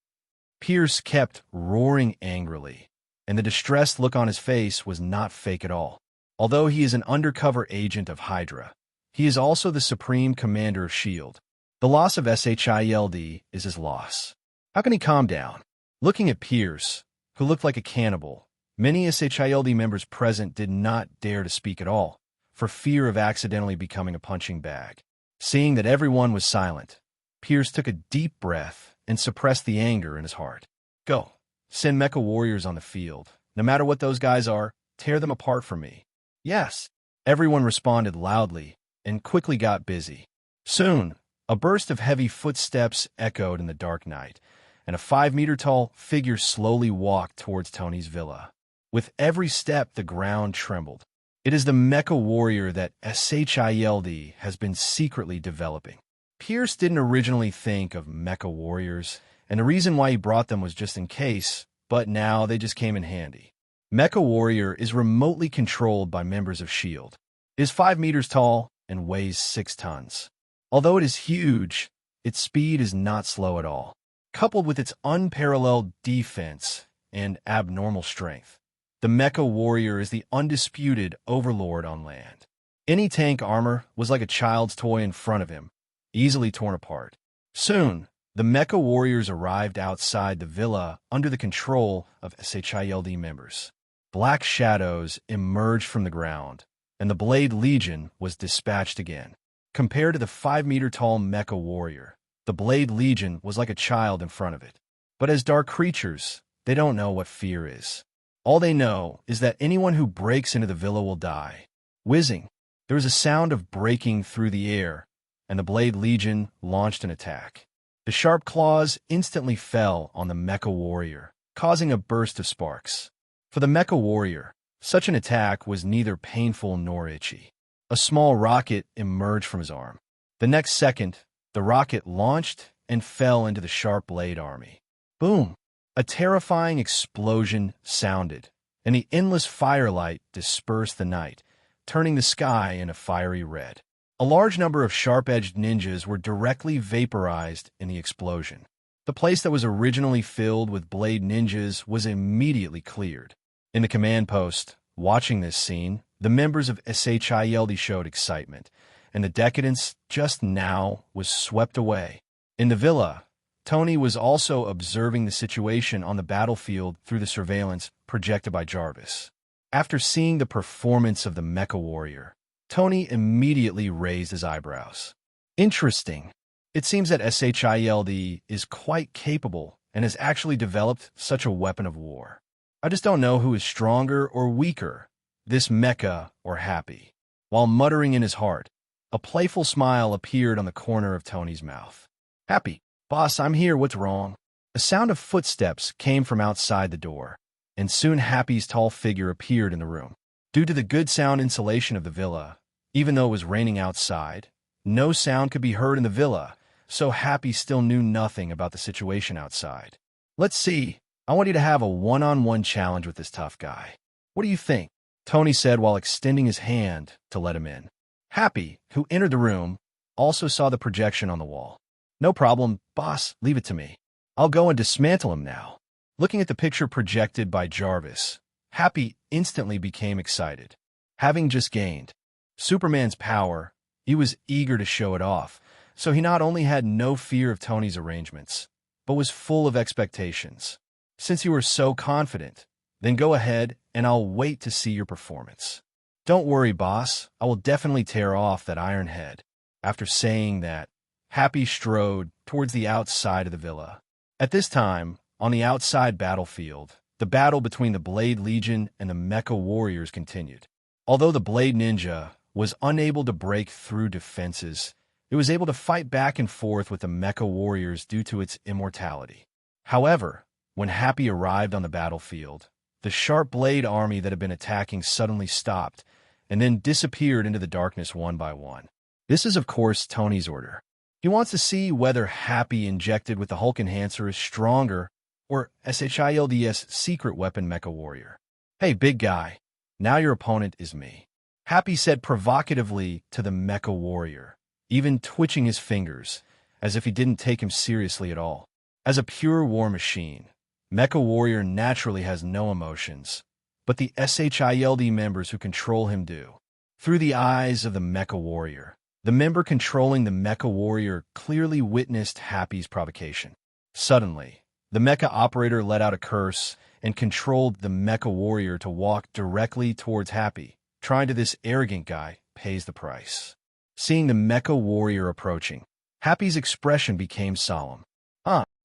Pierce kept roaring angrily, and the distressed look on his face was not fake at all. Although he is an undercover agent of Hydra, he is also the supreme commander of S.H.I.E.L.D. The loss of SHIELD is his loss. How can he calm down? Looking at Pierce, who looked like a cannibal, many SHIELD members present did not dare to speak at all, for fear of accidentally becoming a punching bag. Seeing that everyone was silent, Pierce took a deep breath and suppressed the anger in his heart. Go. Send mecha warriors on the field. No matter what those guys are, tear them apart for me. Yes. Everyone responded loudly and quickly got busy. Soon, a burst of heavy footsteps echoed in the dark night, and a 5-meter-tall figure slowly walked towards Tony's villa. With every step, the ground trembled. It is the mecha warrior that SHIELD has been secretly developing. Pierce didn't originally think of mecha warriors, and the reason why he brought them was just in case, but now they just came in handy. Mecha Warrior is remotely controlled by members of S.H.I.E.L.D. It is 5 meters tall and weighs 6 tons. Although it is huge, its speed is not slow at all. Coupled with its unparalleled defense and abnormal strength, the Mecha Warrior is the undisputed overlord on land. Any tank armor was like a child's toy in front of him, easily torn apart. Soon, the Mecha Warriors arrived outside the villa under the control of SHIELD members. Black shadows emerged from the ground, and the Blade Legion was dispatched again. Compared to the 5-meter-tall Mecha Warrior, the Blade Legion was like a child in front of it. But as dark creatures, they don't know what fear is. All they know is that anyone who breaks into the villa will die. Whizzing, there was a sound of breaking through the air, and the Blade Legion launched an attack. The sharp claws instantly fell on the Mecha Warrior, causing a burst of sparks. For the Mecha Warrior, such an attack was neither painful nor itchy. A small rocket emerged from his arm. The next second, the rocket launched and fell into the Sharp Blade Army. Boom! A terrifying explosion sounded, and the endless firelight dispersed the night, turning the sky in a fiery red. A large number of sharp-edged ninjas were directly vaporized in the explosion. The place that was originally filled with blade ninjas was immediately cleared. In the command post, watching this scene, the members of SHIELD showed excitement, and the decadence just now was swept away. In the villa, Tony was also observing the situation on the battlefield through the surveillance projected by Jarvis. After seeing the performance of the Mecha Warrior, Tony immediately raised his eyebrows. Interesting. It seems that SHIELD is quite capable and has actually developed such a weapon of war. I just don't know who is stronger or weaker, this Mecha or Happy. While muttering in his heart, a playful smile appeared on the corner of Tony's mouth. Happy, boss, I'm here, what's wrong? A sound of footsteps came from outside the door, and soon Happy's tall figure appeared in the room. Due to the good sound insulation of the villa, even though it was raining outside, no sound could be heard in the villa, so Happy still knew nothing about the situation outside. Let's see. I want you to have a one-on-one challenge with this tough guy. What do you think? Tony said while extending his hand to let him in. Happy, who entered the room, also saw the projection on the wall. No problem, boss, leave it to me. I'll go and dismantle him now. Looking at the picture projected by Jarvis, Happy instantly became excited. Having just gained Superman's power, he was eager to show it off, so he not only had no fear of Tony's arrangements, but was full of expectations. Since you are so confident, then go ahead and I'll wait to see your performance. Don't worry, boss, I will definitely tear off that iron head. After saying that, Happy strode towards the outside of the villa. At this time, on the outside battlefield, the battle between the Blade Legion and the Mecha Warriors continued. Although the Blade Ninja was unable to break through defenses, it was able to fight back and forth with the Mecha Warriors due to its immortality. However, when Happy arrived on the battlefield, the Sharp Blade Army that had been attacking suddenly stopped and then disappeared into the darkness one by one. This is, of course, Tony's order. He wants to see whether Happy injected with the Hulk Enhancer is stronger or SHIELD's secret weapon Mecha Warrior. Hey, big guy, now your opponent is me. Happy said provocatively to the Mecha Warrior, even twitching his fingers, as if he didn't take him seriously at all. As a pure war machine, Mecha Warrior naturally has no emotions, but the SHIELD members who control him do. Through the eyes of the Mecha Warrior, the member controlling the Mecha Warrior clearly witnessed Happy's provocation. Suddenly, the Mecha Operator let out a curse and controlled the Mecha Warrior to walk directly towards Happy, trying to this arrogant guy pays the price. Seeing the Mecha Warrior approaching, Happy's expression became solemn.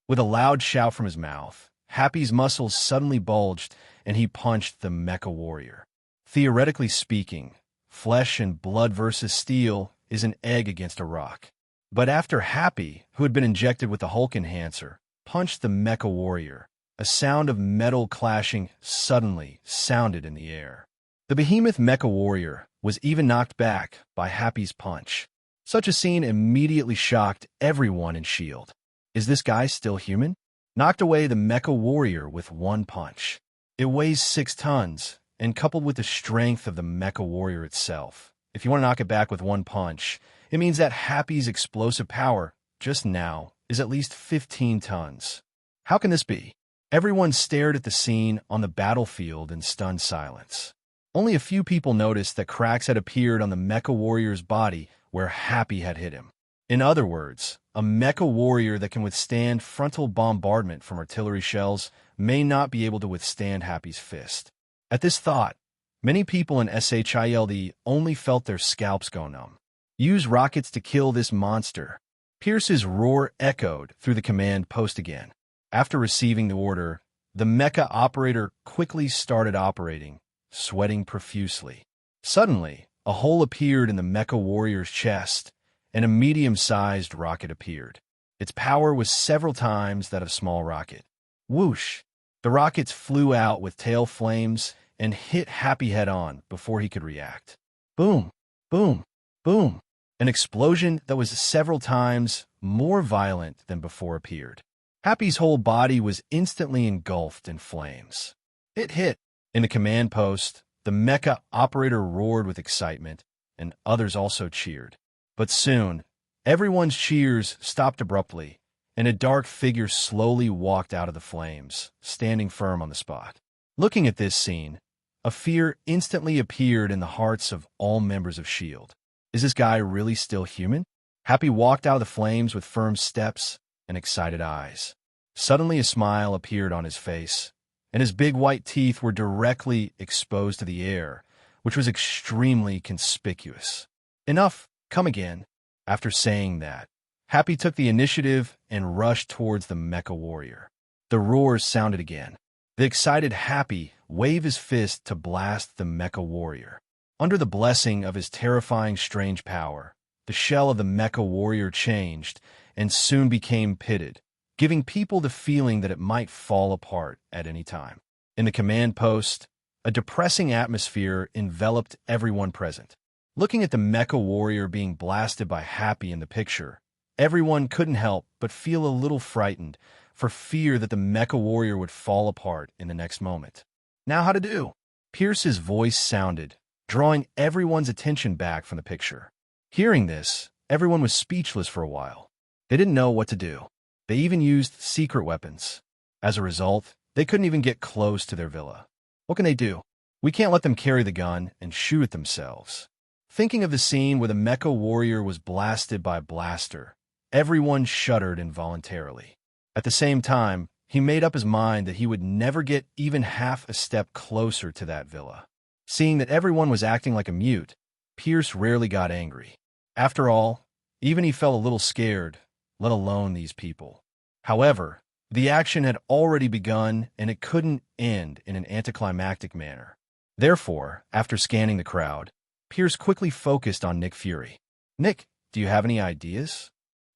With a loud shout from his mouth, Happy's muscles suddenly bulged, and he punched the mecha warrior. Theoretically speaking, flesh and blood versus steel is an egg against a rock. But after Happy, who had been injected with the Hulk enhancer, punched the mecha warrior, a sound of metal clashing suddenly sounded in the air. The behemoth mecha warrior was even knocked back by Happy's punch. Such a scene immediately shocked everyone in S.H.I.E.L.D. Is this guy still human? Knocked away the mecha warrior with one punch. It weighs 6 tons, and coupled with the strength of the mecha warrior itself, if you want to knock it back with one punch, it means that Happy's explosive power, just now, is at least 15 tons. How can this be? Everyone stared at the scene on the battlefield in stunned silence. Only a few people noticed that cracks had appeared on the mecha warrior's body where Happy had hit him. In other words, a mecha warrior that can withstand frontal bombardment from artillery shells may not be able to withstand Happy's fist. At this thought, many people in S.H.I.E.L.D. only felt their scalps go numb. Use rockets to kill this monster. Pierce's roar echoed through the command post again. After receiving the order, the mecha operator quickly started operating, sweating profusely. Suddenly, a hole appeared in the mecha warrior's chest, and a medium-sized rocket appeared. Its power was several times that of a small rocket. Whoosh! The rockets flew out with tail flames and hit Happy head-on before he could react. Boom! Boom! Boom! An explosion that was several times more violent than before appeared. Happy's whole body was instantly engulfed in flames. It hit. In the command post, the mecha operator roared with excitement, and others also cheered. But soon, everyone's cheers stopped abruptly, and a dark figure slowly walked out of the flames, standing firm on the spot. Looking at this scene, a fear instantly appeared in the hearts of all members of S.H.I.E.L.D. Is this guy really still human? Happy walked out of the flames with firm steps and excited eyes. Suddenly a smile appeared on his face, and his big white teeth were directly exposed to the air, which was extremely conspicuous. Enough, come again. After saying that, Happy took the initiative and rushed towards the mecha warrior. The roars sounded again. The excited Happy waved his fist to blast the mecha warrior. Under the blessing of his terrifying strange power, the shell of the mecha warrior changed and soon became pitted, giving people the feeling that it might fall apart at any time. In the command post, a depressing atmosphere enveloped everyone present. Looking at the mecha warrior being blasted by Happy in the picture, everyone couldn't help but feel a little frightened for fear that the mecha warrior would fall apart in the next moment. Now how to do? Pierce's voice sounded, drawing everyone's attention back from the picture. Hearing this, everyone was speechless for a while. They didn't know what to do. They even used secret weapons. As a result, they couldn't even get close to their villa. What can they do? We can't let them carry the gun and shoot at themselves. Thinking of the scene where the mecha warrior was blasted by a blaster, everyone shuddered involuntarily. At the same time, he made up his mind that he would never get even half a step closer to that villa. Seeing that everyone was acting like a mute, Pierce rarely got angry. After all, even he felt a little scared, let alone these people. However, the action had already begun and it couldn't end in an anticlimactic manner. Therefore, after scanning the crowd, Pierce quickly focused on Nick Fury. Nick, do you have any ideas?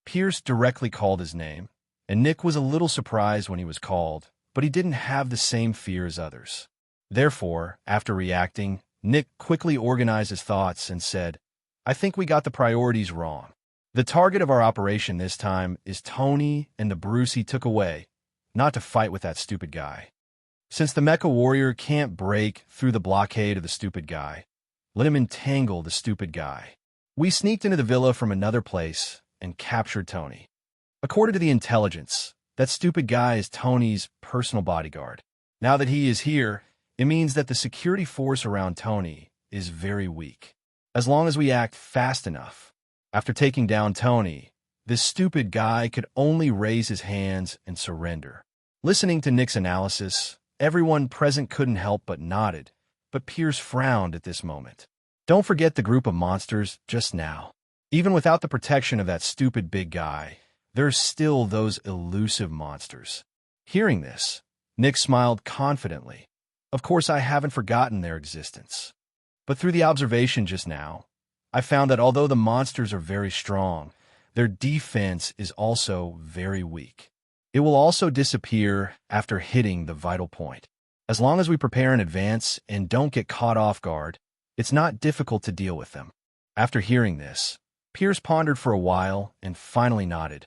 Pierce directly called his name, and Nick was a little surprised when he was called, but he didn't have the same fear as others. Therefore, after reacting, Nick quickly organized his thoughts and said, I think we got the priorities wrong. The target of our operation this time is Tony and the Bruce he took away, not to fight with that stupid guy. Since the mecha warrior can't break through the blockade of the stupid guy, let him entangle the stupid guy. We sneaked into the villa from another place and captured Tony. According to the intelligence, that stupid guy is Tony's personal bodyguard. Now that he is here, it means that the security force around Tony is very weak. As long as we act fast enough. After taking down Tony, this stupid guy could only raise his hands and surrender. Listening to Nick's analysis, everyone present couldn't help but nodded, but Pierce frowned at this moment. Don't forget the group of monsters just now. Even without the protection of that stupid big guy, there's still those elusive monsters. Hearing this, Nick smiled confidently. Of course, I haven't forgotten their existence. But through the observation just now, I found that although the monsters are very strong, their defense is also very weak. It will also disappear after hitting the vital point. As long as we prepare in advance and don't get caught off guard, it's not difficult to deal with them. After hearing this, Pierce pondered for a while and finally nodded.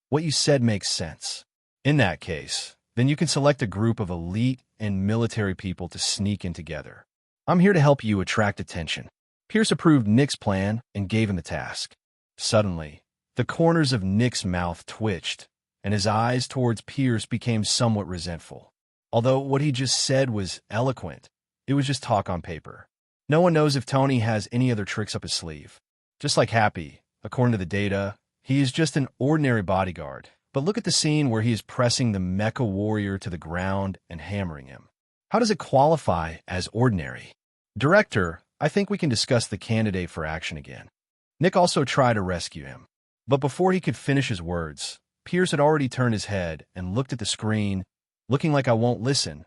What you said makes sense. In that case, then you can select a group of elite and military people to sneak in together. I'm here to help you attract attention. Pierce approved Nick's plan and gave him the task. Suddenly, the corners of Nick's mouth twitched, and his eyes towards Pierce became somewhat resentful. Although what he just said was eloquent, it was just talk on paper. No one knows if Tony has any other tricks up his sleeve. Just like Happy, according to the data, he is just an ordinary bodyguard. But look at the scene where he is pressing the mecha warrior to the ground and hammering him. How does it qualify as ordinary? Director, I think we can discuss the candidate for action again. Nick also tried to rescue him. But before he could finish his words, Pierce had already turned his head and looked at the screen, looking like I won't listen.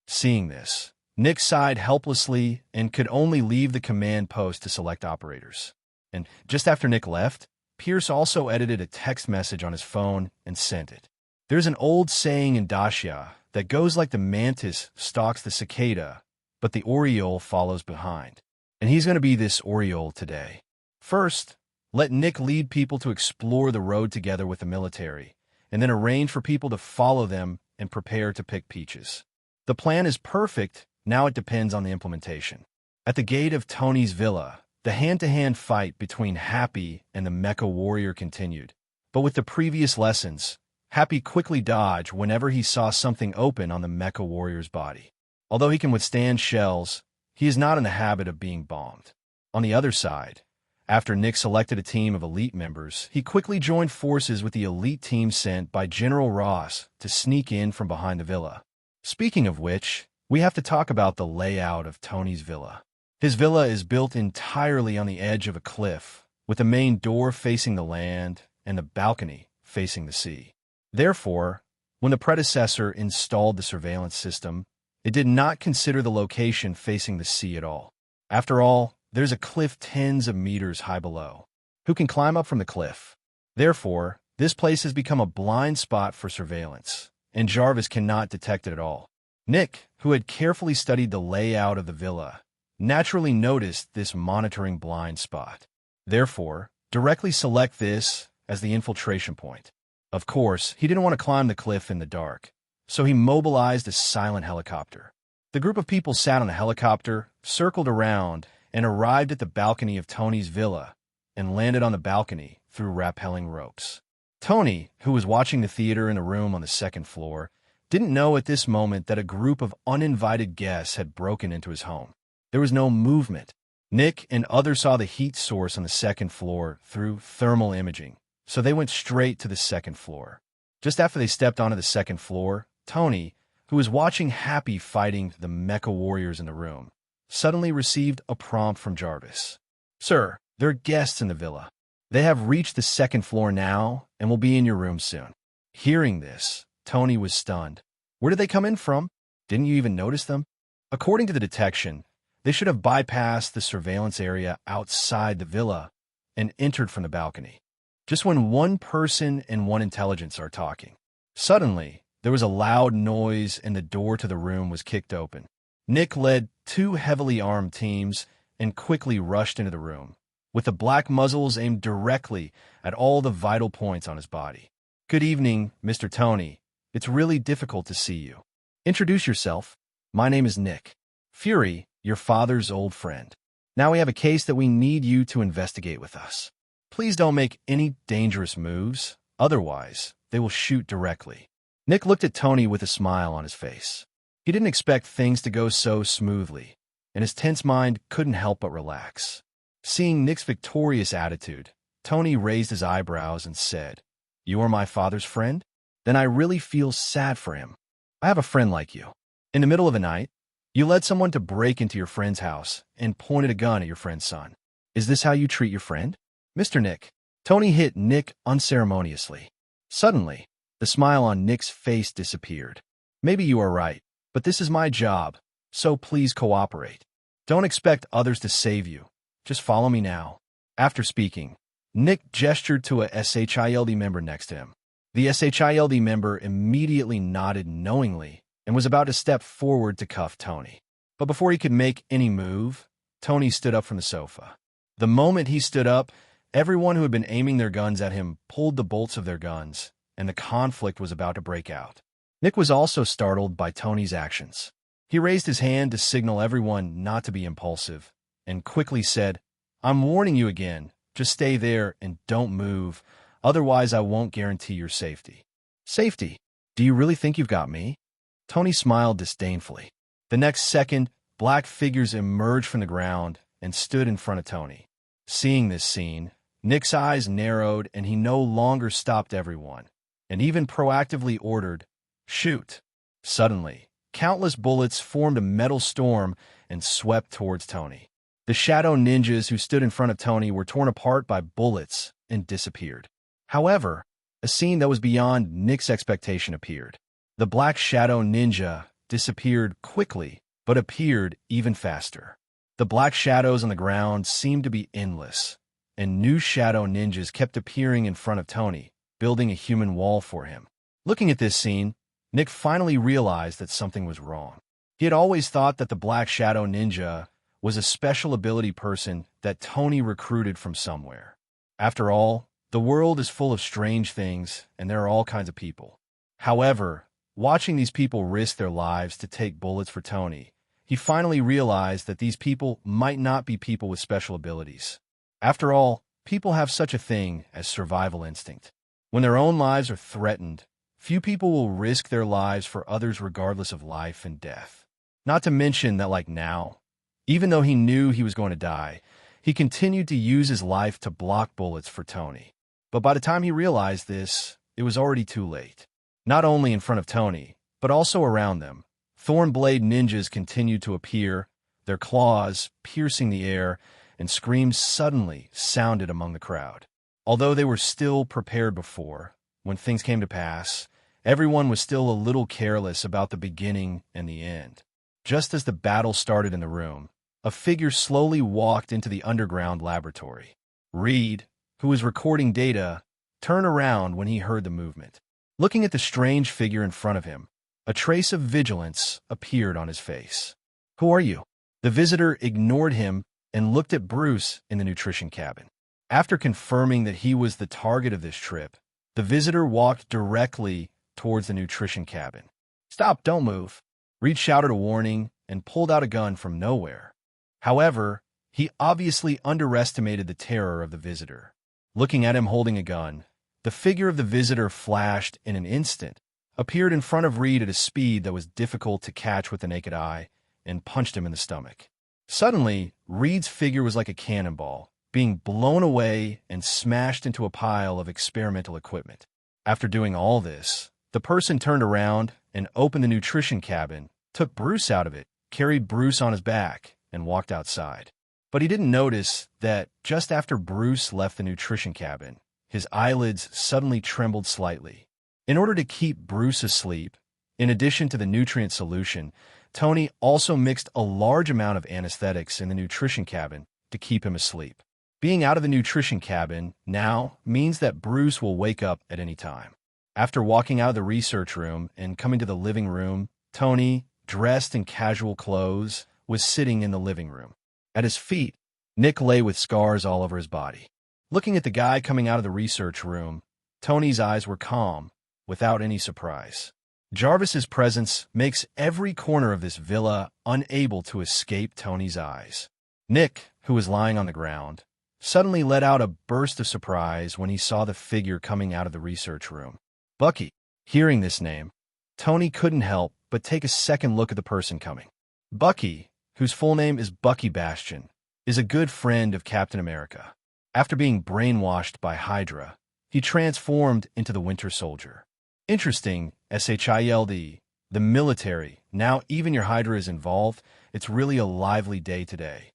Seeing this, Nick sighed helplessly and could only leave the command post to select operators. And just after Nick left, Pierce also edited a text message on his phone and sent it. There's an old saying in Dacia that goes like the mantis stalks the cicada, but the Oriole follows behind. And he's going to be this Oriole today. First, let Nick lead people to explore the road together with the military, and then arrange for people to follow them and prepare to pick peaches. The plan is perfect, now it depends on the implementation. At the gate of Tony's villa, the hand-to-hand fight between Happy and the mecha warrior continued. But with the previous lessons, Happy quickly dodged whenever he saw something open on the mecha warrior's body. Although he can withstand shells, he is not in the habit of being bombed. On the other side, after Nick selected a team of elite members, he quickly joined forces with the elite team sent by General Ross to sneak in from behind the villa. Speaking of which, we have to talk about the layout of Tony's villa. His villa is built entirely on the edge of a cliff, with the main door facing the land and the balcony facing the sea. Therefore, when the predecessor installed the surveillance system, it did not consider the location facing the sea at all. After all, there's a cliff tens of meters high below. Who can climb up from the cliff? Therefore, this place has become a blind spot for surveillance, and Jarvis cannot detect it at all. Nick, who had carefully studied the layout of the villa, naturally noticed this monitoring blind spot. Therefore, directly select this as the infiltration point. Of course, he didn't want to climb the cliff in the dark, so he mobilized a silent helicopter. The group of people sat on the helicopter, circled around, and arrived at the balcony of Tony's villa and landed on the balcony through rappelling ropes. Tony, who was watching the theater in a room on the second floor, didn't know at this moment that a group of uninvited guests had broken into his home. There was no movement. Nick and others saw the heat source on the second floor through thermal imaging, so they went straight to the second floor. Just after they stepped onto the second floor, Tony, who was watching Happy fighting the mecha warriors in the room, suddenly received a prompt from Jarvis. Sir, there are guests in the villa. They have reached the second floor now and will be in your room soon. Hearing this, Tony was stunned. Where did they come in from? Didn't you even notice them? According to the detection, they should have bypassed the surveillance area outside the villa and entered from the balcony. Just when one person and one intelligence are talking. Suddenly, there was a loud noise and the door to the room was kicked open. Nick led two heavily armed teams and quickly rushed into the room, with the black muzzles aimed directly at all the vital points on his body. Good evening, Mr. Tony. It's really difficult to see you. Introduce yourself. My name is Nick. Fury, your father's old friend. Now we have a case that we need you to investigate with us. Please don't make any dangerous moves, otherwise they will shoot directly. Nick looked at Tony with a smile on his face. He didn't expect things to go so smoothly, and his tense mind couldn't help but relax. Seeing Nick's victorious attitude, Tony raised his eyebrows and said, You are my father's friend? Then I really feel sad for him. I have a friend like you. In the middle of the night, you led someone to break into your friend's house and pointed a gun at your friend's son. Is this how you treat your friend? Mr. Nick. Tony hit Nick unceremoniously. Suddenly, the smile on Nick's face disappeared. Maybe you are right, but But this is my job, so please cooperate. Don't expect others to save you. Just follow me now." After speaking, Nick gestured to a SHILD member next to him. The SHILD member immediately nodded knowingly and was about to step forward to cuff Tony. But before he could make any move, Tony stood up from the sofa. The moment he stood up, everyone who had been aiming their guns at him pulled the bolts of their guns, and the conflict was about to break out. Nick was also startled by Tony's actions. He raised his hand to signal everyone not to be impulsive, and quickly said, "I'm warning you again. Just stay there and don't move. Otherwise, I won't guarantee your safety." "Safety? Do you really think you've got me?" Tony smiled disdainfully. The next second, black figures emerged from the ground and stood in front of Tony. Seeing this scene, Nick's eyes narrowed and he no longer stopped everyone, and even proactively ordered, "Shoot." Suddenly, countless bullets formed a metal storm and swept towards Tony. The shadow ninjas who stood in front of Tony were torn apart by bullets and disappeared. However, a scene that was beyond Nick's expectation appeared. The black shadow ninja disappeared quickly, but appeared even faster. The black shadows on the ground seemed to be endless, and new shadow ninjas kept appearing in front of Tony, building a human wall for him. Looking at this scene, Nick finally realized that something was wrong. He had always thought that the black shadow ninja was a special ability person that Tony recruited from somewhere. After all, the world is full of strange things, and there are all kinds of people. However, watching these people risk their lives to take bullets for Tony, he finally realized that these people might not be people with special abilities. After all, people have such a thing as survival instinct. When their own lives are threatened, few people will risk their lives for others regardless of life and death. Not to mention that, like now, even though he knew he was going to die, he continued to use his life to block bullets for Tony. But by the time he realized this, it was already too late. Not only in front of Tony, but also around them, Thornblade ninjas continued to appear, their claws piercing the air, and screams suddenly sounded among the crowd. Although they were still prepared before, when things came to pass, everyone was still a little careless about the beginning and the end. Just as the battle started in the room, a figure slowly walked into the underground laboratory. Reed, who was recording data, turned around when he heard the movement. Looking at the strange figure in front of him, a trace of vigilance appeared on his face. "Who are you?" The visitor ignored him and looked at Bruce in the nutrition cabin. After confirming that he was the target of this trip, the visitor walked directly towards the nutrition cabin. "Stop, don't move." Reed shouted a warning and pulled out a gun from nowhere. However, he obviously underestimated the terror of the visitor. Looking at him holding a gun, the figure of the visitor flashed in an instant, appeared in front of Reed at a speed that was difficult to catch with the naked eye, and punched him in the stomach. Suddenly, Reed's figure was like a cannonball, being blown away and smashed into a pile of experimental equipment. After doing all this, the person turned around and opened the nutrition cabin, took Bruce out of it, carried Bruce on his back, and walked outside. But he didn't notice that just after Bruce left the nutrition cabin, his eyelids suddenly trembled slightly. In order to keep Bruce asleep, in addition to the nutrient solution, Tony also mixed a large amount of anesthetics in the nutrition cabin to keep him asleep. Being out of the nutrition cabin now means that Bruce will wake up at any time. After walking out of the research room and coming to the living room, Tony, dressed in casual clothes, was sitting in the living room. At his feet, Nick lay with scars all over his body. Looking at the guy coming out of the research room, Tony's eyes were calm, without any surprise. Jarvis's presence makes every corner of this villa unable to escape Tony's eyes. Nick, who was lying on the ground, suddenly let out a burst of surprise when he saw the figure coming out of the research room. Bucky. Hearing this name, Tony couldn't help but take a second look at the person coming. Bucky, whose full name is Bucky Bastion, is a good friend of Captain America. After being brainwashed by Hydra, he transformed into the Winter Soldier. Interesting, SHILD, the military, now even your Hydra is involved, it's really a lively day today.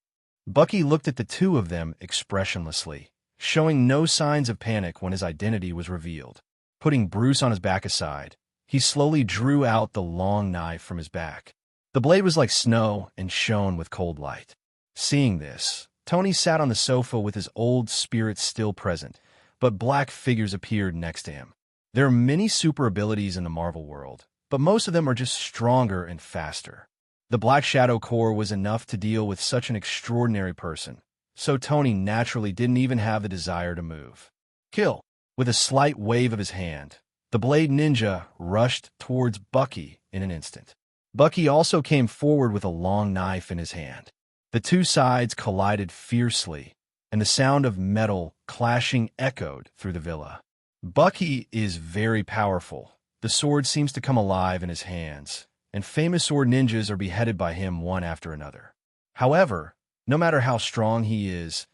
Bucky looked at the two of them expressionlessly, showing no signs of panic when his identity was revealed. Putting Bruce on his back aside, He slowly drew out the long knife from his back. The blade was like snow and shone with cold light. Seeing this, Tony sat on the sofa with his old spirit still present, but black figures appeared next to him. There are many super abilities in the Marvel world, but most of them are just stronger and faster. The Black Shadow Core was enough to deal with such an extraordinary person, so Tony naturally didn't even have the desire to move. Kill! With a slight wave of his hand, the Blade Ninja rushed towards Bucky in an instant. Bucky also came forward with a long knife in his hand. The two sides collided fiercely, and the sound of metal clashing echoed through the villa. Bucky is very powerful. The sword seems to come alive in his hands, and famous sword ninjas are beheaded by him one after another. However, no matter how strong he is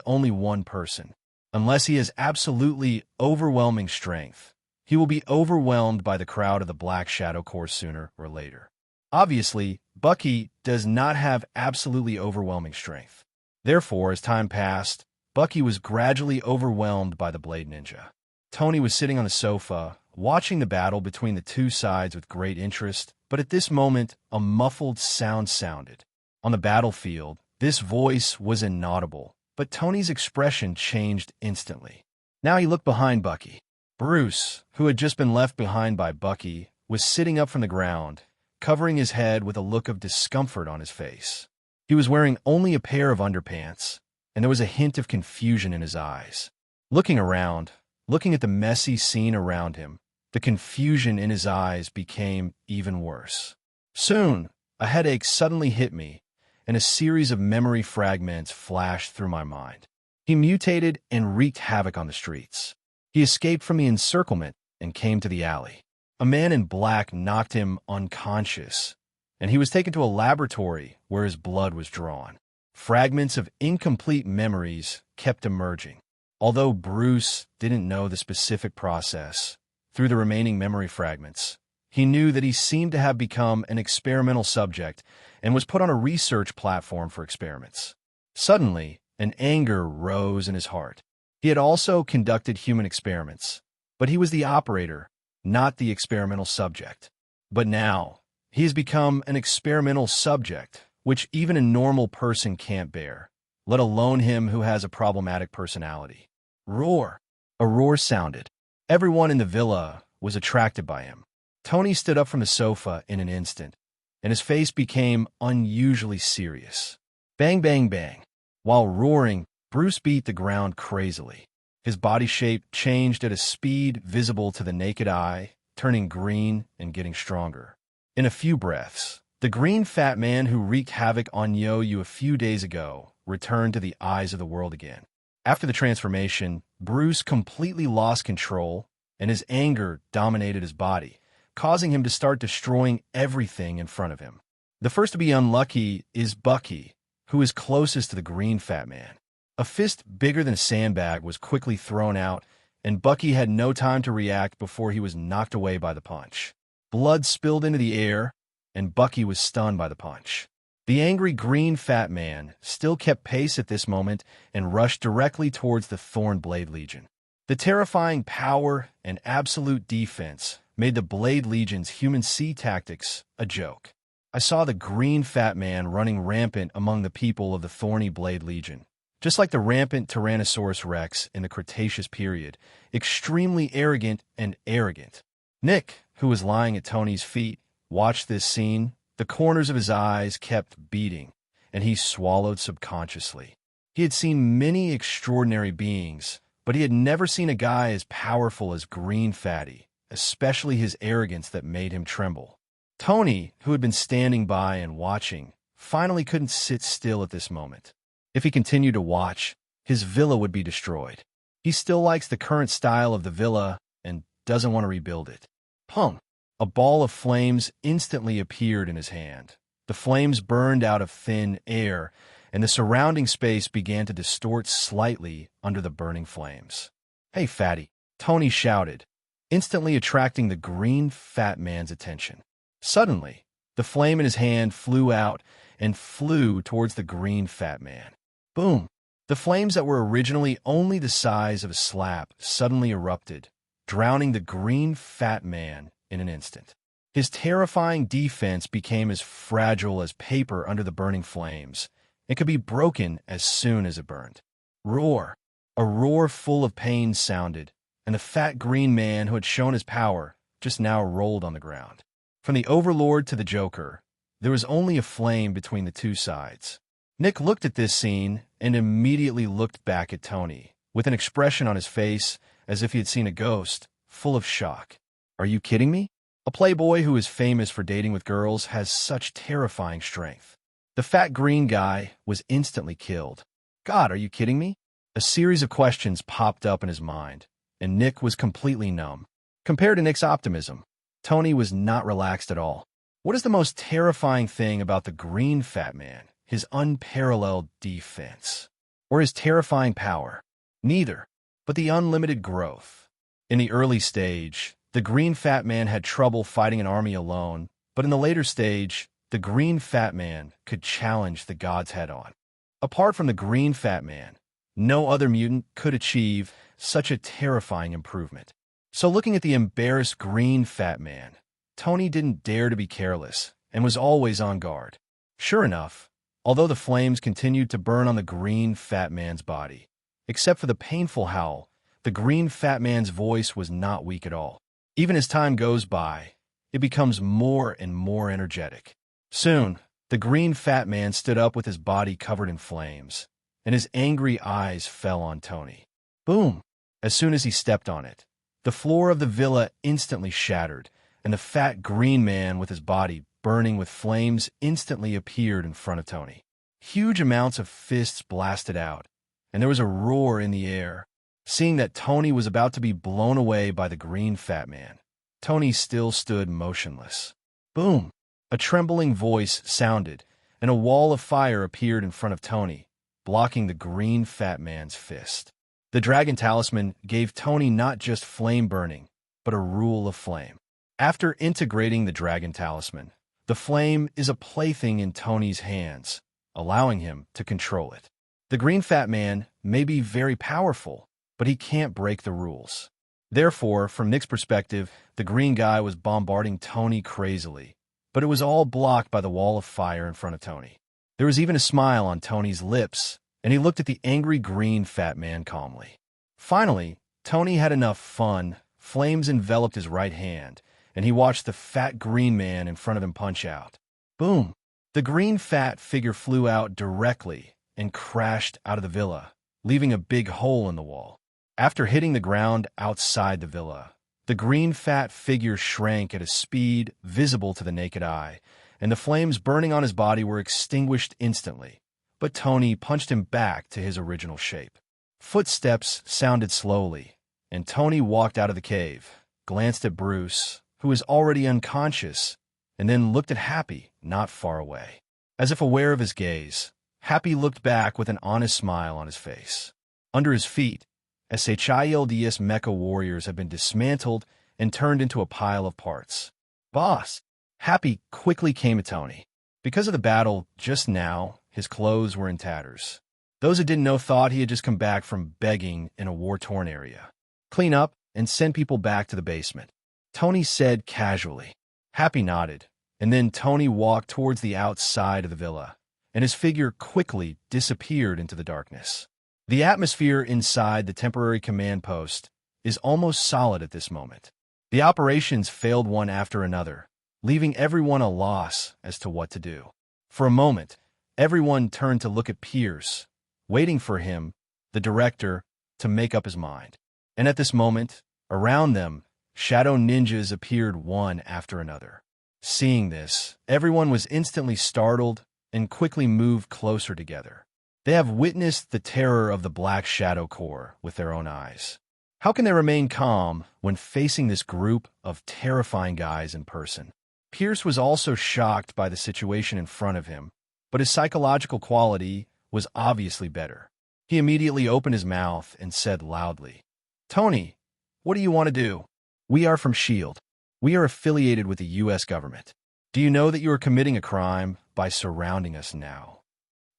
only one person. Unless he has absolutely overwhelming strength, he will be overwhelmed by the crowd of the Black Shadow Core sooner or later. Obviously, Bucky does not have absolutely overwhelming strength. Therefore, as time passed, Bucky was gradually overwhelmed by the Blade Ninja. Tony was sitting on the sofa, watching the battle between the two sides with great interest, but at this moment, a muffled sound sounded. On the battlefield, this voice was inaudible, but Tony's expression changed instantly. Now he looked behind Bucky. Bruce, who had just been left behind by Bucky, was sitting up from the ground, covering his head with a look of discomfort on his face. He was wearing only a pair of underpants, and there was a hint of confusion in his eyes. Looking around, looking at the messy scene around him, the confusion in his eyes became even worse. Soon, a headache suddenly hit me, and a series of memory fragments flashed through my mind. He mutated and wreaked havoc on the streets. He escaped from the encirclement and came to the alley. A man in black knocked him unconscious, and he was taken to a laboratory where his blood was drawn. Fragments of incomplete memories kept emerging. Although Bruce didn't know the specific process, through the remaining memory fragments, he knew that he seemed to have become an experimental subject and was put on a research platform for experiments. Suddenly, an anger rose in his heart. He had also conducted human experiments, but he was the operator, not the experimental subject. But now, he has become an experimental subject, which even a normal person can't bear, let alone him who has a problematic personality. Roar! A roar sounded. Everyone in the villa was attracted by him. Tony stood up from the sofa in an instant, and his face became unusually serious. Bang, bang, bang. While roaring, Bruce beat the ground crazily. His body shape changed at a speed visible to the naked eye, turning green and getting stronger. In a few breaths, the green fat man who wreaked havoc on Yo-Yu a few days ago returned to the eyes of the world again. After the transformation, Bruce completely lost control, and his anger dominated his body, causing him to start destroying everything in front of him. The first to be unlucky is Bucky, who is closest to the green fat man. A fist bigger than a sandbag was quickly thrown out, and Bucky had no time to react before he was knocked away by the punch. Blood spilled into the air, and Bucky was stunned by the punch. The angry green fat man still kept pace at this moment and rushed directly towards the Thorn Blade Legion. The terrifying power and absolute defense made the Blade Legion's human sea tactics a joke. I saw the green fat man running rampant among the people of the Thorny Blade Legion, just like the rampant Tyrannosaurus Rex in the Cretaceous period, extremely arrogant and arrogant. Nick, who was lying at Tony's feet, watched this scene. The corners of his eyes kept beating, and he swallowed subconsciously. He had seen many extraordinary beings, but he had never seen a guy as powerful as Green Fatty, especially his arrogance that made him tremble. Tony, who had been standing by and watching, finally couldn't sit still at this moment. If he continued to watch, his villa would be destroyed. He still likes the current style of the villa and doesn't want to rebuild it. Pum! A ball of flames instantly appeared in his hand. The flames burned out of thin air, and the surrounding space began to distort slightly under the burning flames. "Hey, fatty," Tony shouted, instantly attracting the green fat man's attention. Suddenly, the flame in his hand flew out and flew towards the green fat man. Boom! The flames that were originally only the size of a slap suddenly erupted, drowning the green fat man in an instant. His terrifying defense became as fragile as paper under the burning flames. It could be broken as soon as it burned. Roar! A roar full of pain sounded, and the fat green man who had shown his power just now rolled on the ground. From the Overlord to the Joker, there was only a flame between the two sides. Nick looked at this scene and immediately looked back at Tony, with an expression on his face as if he had seen a ghost, full of shock. Are you kidding me? A playboy who is famous for dating with girls has such terrifying strength. The fat green guy was instantly killed. God, are you kidding me? A series of questions popped up in his mind, and Nick was completely numb. Compared to Nick's optimism, Tony was not relaxed at all. What is the most terrifying thing about the green fat man? His unparalleled defense, or his terrifying power? Neither, but the unlimited growth. In the early stage, the green fat man had trouble fighting an army alone, but in the later stage, the green fat man could challenge the gods head-on. Apart from the green fat man, no other mutant could achieve such a terrifying improvement. So looking at the embarrassed green fat man, Tony didn't dare to be careless and was always on guard. Sure enough, although the flames continued to burn on the green fat man's body, except for the painful howl, the green fat man's voice was not weak at all. Even as time goes by, it becomes more and more energetic. Soon, the green fat man stood up with his body covered in flames, and his angry eyes fell on Tony. Boom! As soon as he stepped on it, the floor of the villa instantly shattered, and the fat green man with his body burning with flames instantly appeared in front of Tony. Huge amounts of fists blasted out, and there was a roar in the air. Seeing that Tony was about to be blown away by the green fat man, Tony still stood motionless. Boom! A trembling voice sounded, and a wall of fire appeared in front of Tony, blocking the green fat man's fist. The Dragon Talisman gave Tony not just flame burning, but a rule of flame. After integrating the Dragon Talisman, the flame is a plaything in Tony's hands, allowing him to control it. The green fat man may be very powerful, but he can't break the rules. Therefore, from Nick's perspective, the green guy was bombarding Tony crazily, but it was all blocked by the wall of fire in front of Tony. There was even a smile on Tony's lips, and he looked at the angry green fat man calmly. Finally, Tony had enough fun. Flames enveloped his right hand, and he watched the fat green man in front of him punch out. Boom! The green fat figure flew out directly and crashed out of the villa, leaving a big hole in the wall. After hitting the ground outside the villa, the green fat figure shrank at a speed visible to the naked eye, and the flames burning on his body were extinguished instantly. But Tony punched him back to his original shape. Footsteps sounded slowly, and Tony walked out of the cave, glanced at Bruce, who was already unconscious, and then looked at Happy, not far away. As if aware of his gaze, Happy looked back with an honest smile on his face. Under his feet, SHIELDS mecha warriors have been dismantled and turned into a pile of parts. Boss! Happy quickly came at Tony. Because of the battle just now, his clothes were in tatters. Those who didn't know thought he had just come back from begging in a war-torn area. Clean up and send people back to the basement, Tony said casually. Happy nodded, and then Tony walked towards the outside of the villa, and his figure quickly disappeared into the darkness. The atmosphere inside the temporary command post is almost solid at this moment. The operations failed one after another, leaving everyone a loss as to what to do. For a moment, everyone turned to look at Pierce, waiting for him, the director, to make up his mind. And at this moment, around them, shadow ninjas appeared one after another. Seeing this, everyone was instantly startled and quickly moved closer together. They have witnessed the terror of the Black Shadow Corps with their own eyes. How can they remain calm when facing this group of terrifying guys in person? Pierce was also shocked by the situation in front of him, but his psychological quality was obviously better. He immediately opened his mouth and said loudly, "Tony, what do you want to do? We are from S.H.I.E.L.D. We are affiliated with the U.S. government. Do you know that you are committing a crime by surrounding us now?"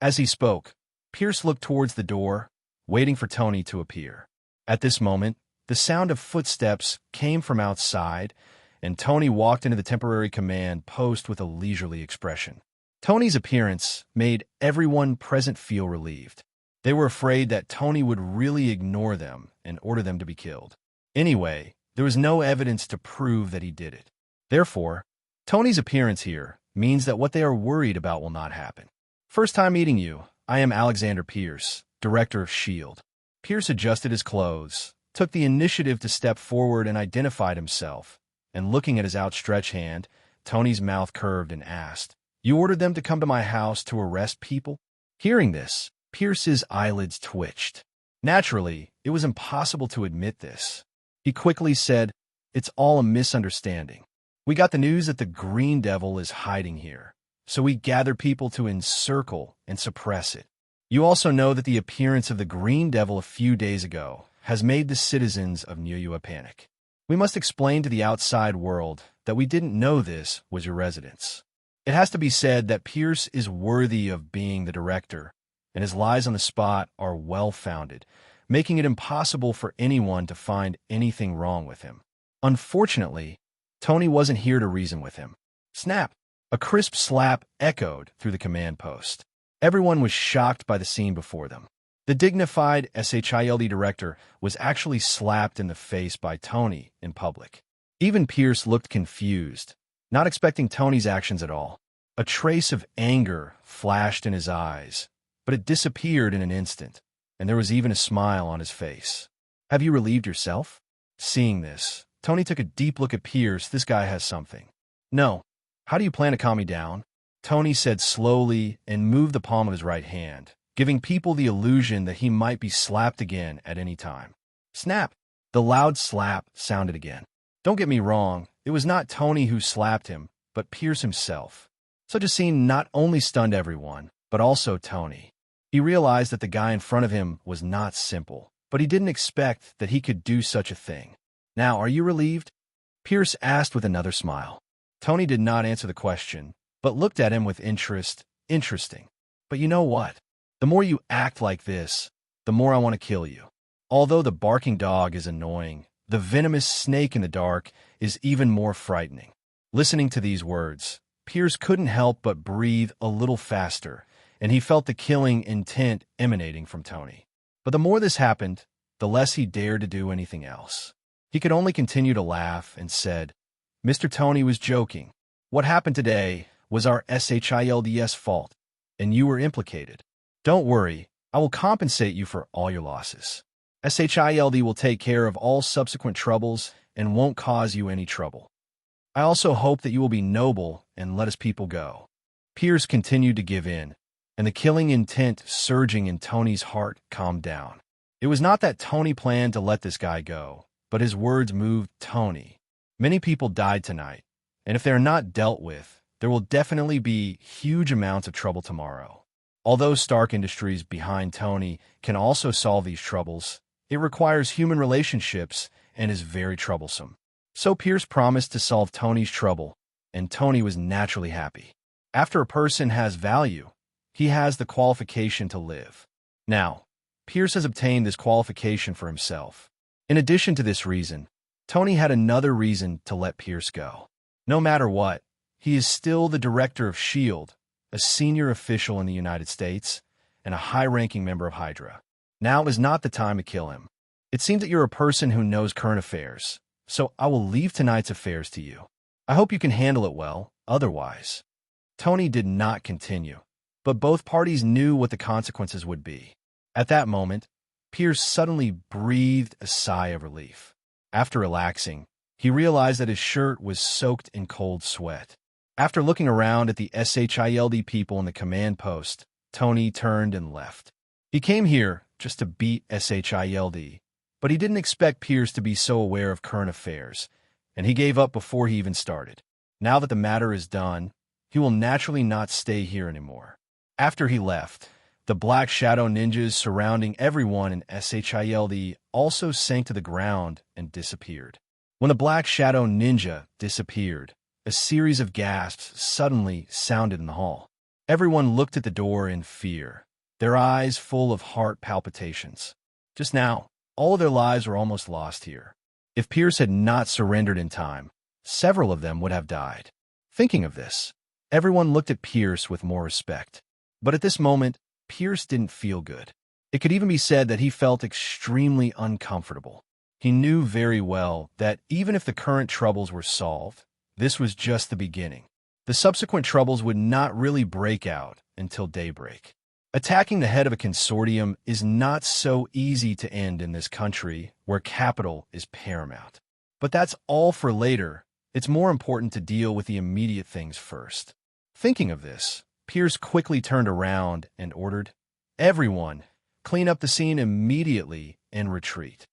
As he spoke, Pierce looked towards the door, waiting for Tony to appear. At this moment, the sound of footsteps came from outside, and Tony walked into the temporary command post with a leisurely expression. Tony's appearance made everyone present feel relieved. They were afraid that Tony would really ignore them and order them to be killed. Anyway, there was no evidence to prove that he did it. Therefore, Tony's appearance here means that what they are worried about will not happen. First time meeting you, I am Alexander Pierce, Director of S.H.I.E.L.D. Pierce adjusted his clothes, took the initiative to step forward and identified himself, and looking at his outstretched hand, Tony's mouth curved and asked, "You ordered them to come to my house to arrest people?" Hearing this, Pierce's eyelids twitched. Naturally, it was impossible to admit this. He quickly said, "It's all a misunderstanding. We got the news that the Green Devil is hiding here, so we gathered people to encircle and suppress it. You also know that the appearance of the Green Devil a few days ago has made the citizens of Niue panic. We must explain to the outside world that we didn't know this was your residence." It has to be said that Pierce is worthy of being the director, and his lies on the spot are well-founded, making it impossible for anyone to find anything wrong with him. Unfortunately, Tony wasn't here to reason with him. Snap! A crisp slap echoed through the command post. Everyone was shocked by the scene before them. The dignified S.H.I.E.L.D. director was actually slapped in the face by Tony in public. Even Pierce looked confused, not expecting Tony's actions at all. A trace of anger flashed in his eyes, but it disappeared in an instant, and there was even a smile on his face. "Have you relieved yourself?" Seeing this, Tony took a deep look at Pierce. This guy has something. "No. How do you plan to calm me down?" Tony said slowly and moved the palm of his right hand, giving people the illusion that he might be slapped again at any time. Snap! The loud slap sounded again. Don't get me wrong, it was not Tony who slapped him, but Pierce himself. Such a scene not only stunned everyone, but also Tony. He realized that the guy in front of him was not simple, but he didn't expect that he could do such a thing. "Now, are you relieved?" Pierce asked with another smile. Tony did not answer the question, but looked at him with interest. "Interesting. But you know what? The more you act like this, the more I want to kill you. Although the barking dog is annoying, the venomous snake in the dark is even more frightening." Listening to these words, Pierce couldn't help but breathe a little faster, and he felt the killing intent emanating from Tony. But the more this happened, the less he dared to do anything else. He could only continue to laugh and said, "Mr. Tony was joking. What happened today was our SHIELD's fault, and you were implicated. Don't worry, I will compensate you for all your losses. SHIELD will take care of all subsequent troubles and won't cause you any trouble. I also hope that you will be noble and let us people go." Pierce continued to give in, and the killing intent surging in Tony's heart calmed down. It was not that Tony planned to let this guy go, but his words moved Tony. Many people died tonight, and if they are not dealt with, there will definitely be huge amounts of trouble tomorrow. Although Stark Industries behind Tony can also solve these troubles, it requires human relationships and is very troublesome. So Pierce promised to solve Tony's trouble, and Tony was naturally happy. After a person has value, he has the qualification to live. Now, Pierce has obtained this qualification for himself. In addition to this reason, Tony had another reason to let Pierce go. No matter what, he is still the director of S.H.I.E.L.D., a senior official in the United States, and a high-ranking member of Hydra. Now is not the time to kill him. It seems that you're a person who knows current affairs, so I will leave tonight's affairs to you. I hope you can handle it well, otherwise. Tony did not continue, but both parties knew what the consequences would be. At that moment, Pierce suddenly breathed a sigh of relief. After relaxing, he realized that his shirt was soaked in cold sweat. After looking around at the SHIELD people in the command post, Tony turned and left. He came here just to beat SHIELD, but he didn't expect Pierce to be so aware of current affairs, and he gave up before he even started. Now that the matter is done, he will naturally not stay here anymore. After he left, the black shadow ninjas surrounding everyone in SHIELD also sank to the ground and disappeared. When the black shadow ninja disappeared, a series of gasps suddenly sounded in the hall. Everyone looked at the door in fear, their eyes full of heart palpitations. Just now, all of their lives were almost lost here. If Pierce had not surrendered in time, several of them would have died. Thinking of this, everyone looked at Pierce with more respect. But at this moment, Pierce didn't feel good. It could even be said that he felt extremely uncomfortable. He knew very well that even if the current troubles were solved, this was just the beginning. The subsequent troubles would not really break out until daybreak. Attacking the head of a consortium is not so easy to end in this country where capital is paramount. But that's all for later. It's more important to deal with the immediate things first. Thinking of this, Pierce quickly turned around and ordered, "Everyone, clean up the scene immediately and retreat.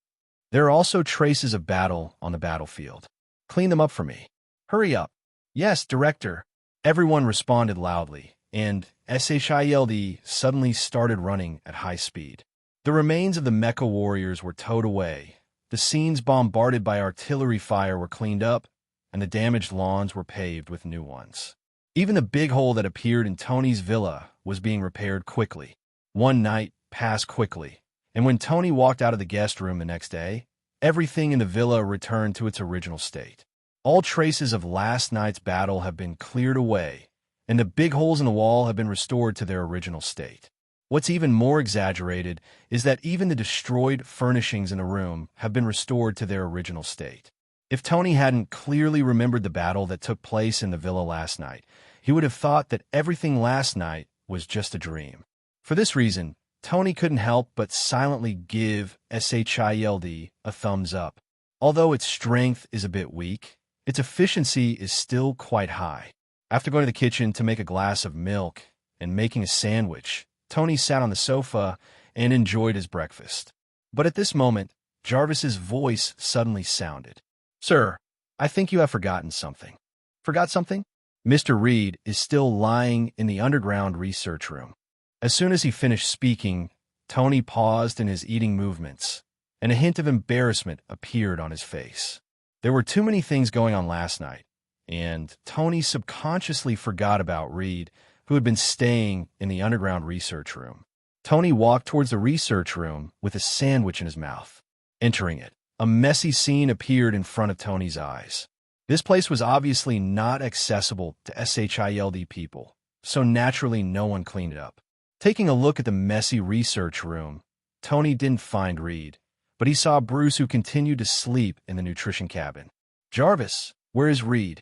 There are also traces of battle on the battlefield. Clean them up for me. Hurry up." "Yes, Director." Everyone responded loudly, and SHIELD suddenly started running at high speed. The remains of the mecha warriors were towed away, the scenes bombarded by artillery fire were cleaned up, and the damaged lawns were paved with new ones. Even the big hole that appeared in Tony's villa was being repaired quickly. One night passed quickly, and when Tony walked out of the guest room the next day, everything in the villa returned to its original state. All traces of last night's battle have been cleared away, and the big holes in the wall have been restored to their original state. What's even more exaggerated is that even the destroyed furnishings in the room have been restored to their original state. If Tony hadn't clearly remembered the battle that took place in the villa last night, he would have thought that everything last night was just a dream. For this reason, Tony couldn't help but silently give SHIELD a thumbs up. Although its strength is a bit weak, its efficiency is still quite high. After going to the kitchen to make a glass of milk and making a sandwich, Tony sat on the sofa and enjoyed his breakfast. But at this moment, Jarvis's voice suddenly sounded. "Sir, I think you have forgotten something." "Forgot something?" Mr. Reed is still lying in the underground research room. As soon as he finished speaking, Tony paused in his eating movements, and a hint of embarrassment appeared on his face. There were too many things going on last night, and Tony subconsciously forgot about Reed, who had been staying in the underground research room. Tony walked towards the research room with a sandwich in his mouth. Entering it, a messy scene appeared in front of Tony's eyes. This place was obviously not accessible to SHIELD people, so naturally no one cleaned it up. Taking a look at the messy research room, Tony didn't find Reed, but he saw Bruce, who continued to sleep in the nutrition cabin. "Jarvis, where is Reed?"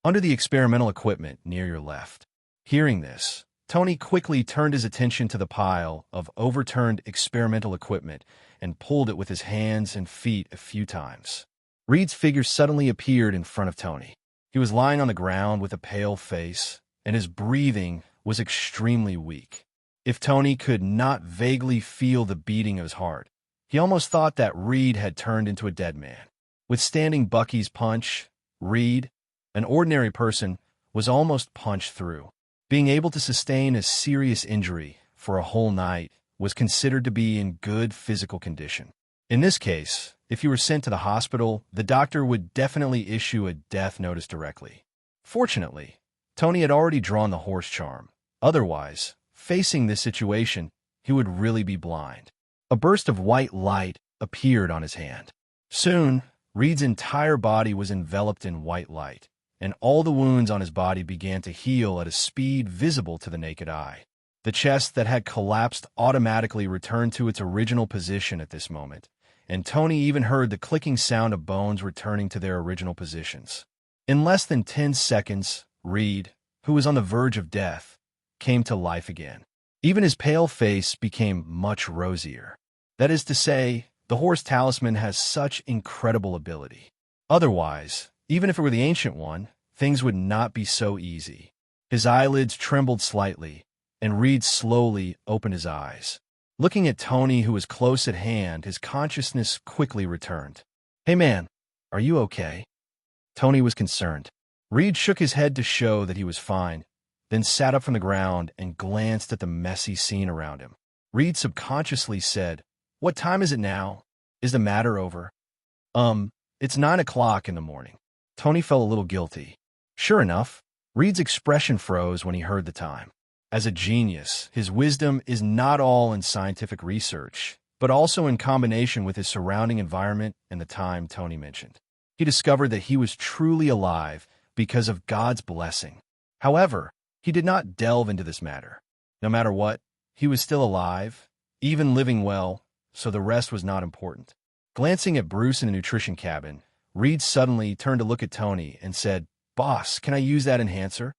"Under the experimental equipment near your left." Hearing this, Tony quickly turned his attention to the pile of overturned experimental equipment and pulled it with his hands and feet a few times. Reed's figure suddenly appeared in front of Tony. He was lying on the ground with a pale face, and his breathing was extremely weak. If Tony could not vaguely feel the beating of his heart, he almost thought that Reed had turned into a dead man. Withstanding Bucky's punch, Reed, an ordinary person, was almost punched through. Being able to sustain a serious injury for a whole night was considered to be in good physical condition. In this case, if you were sent to the hospital, the doctor would definitely issue a death notice directly. Fortunately, Tony had already drawn the horse charm. Otherwise, facing this situation, he would really be blind. A burst of white light appeared on his hand. Soon, Reed's entire body was enveloped in white light, and all the wounds on his body began to heal at a speed visible to the naked eye. The chest that had collapsed automatically returned to its original position at this moment, and Tony even heard the clicking sound of bones returning to their original positions. In less than 10 seconds, Reed, who was on the verge of death, came to life again. Even his pale face became much rosier. That is to say, the horse talisman has such incredible ability. Otherwise, even if it were the ancient one, things would not be so easy. His eyelids trembled slightly, and Reed slowly opened his eyes. Looking at Tony, who was close at hand, his consciousness quickly returned. "Hey man, are you okay?" Tony was concerned. Reed shook his head to show that he was fine, then sat up from the ground and glanced at the messy scene around him. Reed subconsciously said, "What time is it now? Is the matter over?" It's 9 o'clock in the morning." Tony felt a little guilty. Sure enough, Reed's expression froze when he heard the time. As a genius, his wisdom is not all in scientific research, but also in combination with his surrounding environment and the time Tony mentioned. He discovered that he was truly alive because of God's blessing. However, he did not delve into this matter. No matter what, he was still alive, even living well, so the rest was not important. Glancing at Bruce in the nutrition cabin, Reed suddenly turned to look at Tony and said, "Boss, can I use that enhancer?"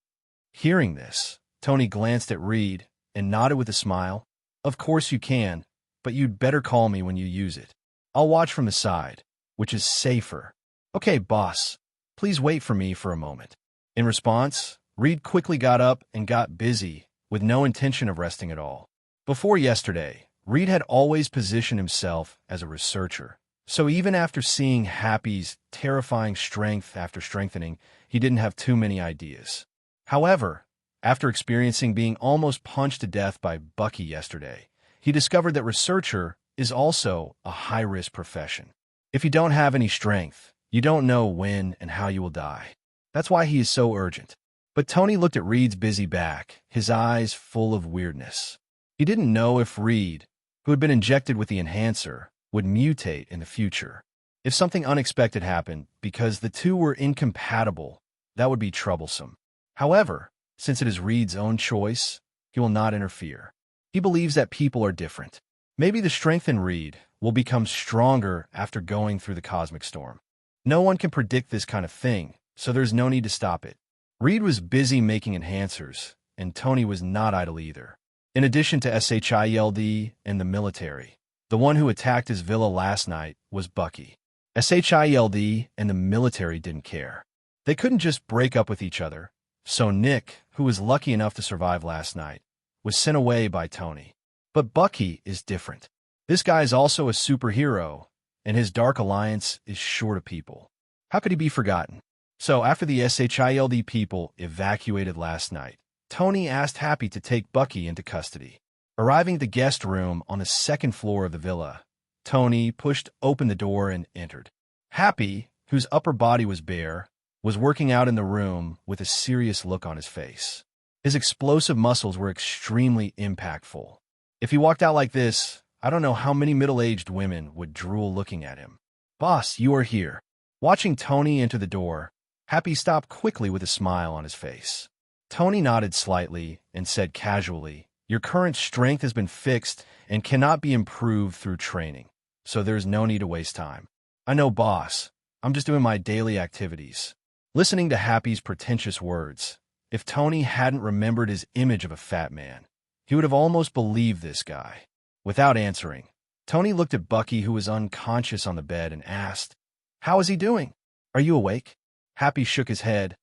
Hearing this, Tony glanced at Reed and nodded with a smile. "Of course you can, but you'd better call me when you use it. I'll watch from the side, which is safer." "Okay, boss. Please wait for me for a moment." In response, Reed quickly got up and got busy, with no intention of resting at all. Before yesterday, Reed had always positioned himself as a researcher. So even after seeing Happy's terrifying strength after strengthening, he didn't have too many ideas. However, after experiencing being almost punched to death by Bucky yesterday, he discovered that researcher is also a high-risk profession. If you don't have any strength, you don't know when and how you will die. That's why he is so urgent. But Tony looked at Reed's busy back, his eyes full of weirdness. He didn't know if Reed, who had been injected with the enhancer, would mutate in the future. If something unexpected happened because the two were incompatible, that would be troublesome. However, since it is Reed's own choice, he will not interfere. He believes that people are different. Maybe the strength in Reed will become stronger after going through the cosmic storm. No one can predict this kind of thing, so there's no need to stop it. Reed was busy making enhancers, and Tony was not idle either. In addition to SHIELD and the military, the one who attacked his villa last night was Bucky. SHIELD and the military didn't care. They couldn't just break up with each other, so Nick, who was lucky enough to survive last night, was sent away by Tony. But Bucky is different. This guy is also a superhero, and his Dark Alliance is short of people. How could he be forgotten? So after the SHIELD people evacuated last night, Tony asked Happy to take Bucky into custody. Arriving at the guest room on the second floor of the villa, Tony pushed open the door and entered. Happy, whose upper body was bare, was working out in the room with a serious look on his face. His explosive muscles were extremely impactful. If he walked out like this, I don't know how many middle-aged women would drool looking at him. "Boss, you are here." Watching Tony enter the door, Happy stopped quickly with a smile on his face. Tony nodded slightly and said casually, "Your current strength has been fixed and cannot be improved through training, so there's no need to waste time." "I know, boss. I'm just doing my daily activities." Listening to Happy's pretentious words, if Tony hadn't remembered his image of a fat man, he would have almost believed this guy. Without answering, Tony looked at Bucky, who was unconscious on the bed, and asked, "How is he doing? Are you awake?" Happy shook his head.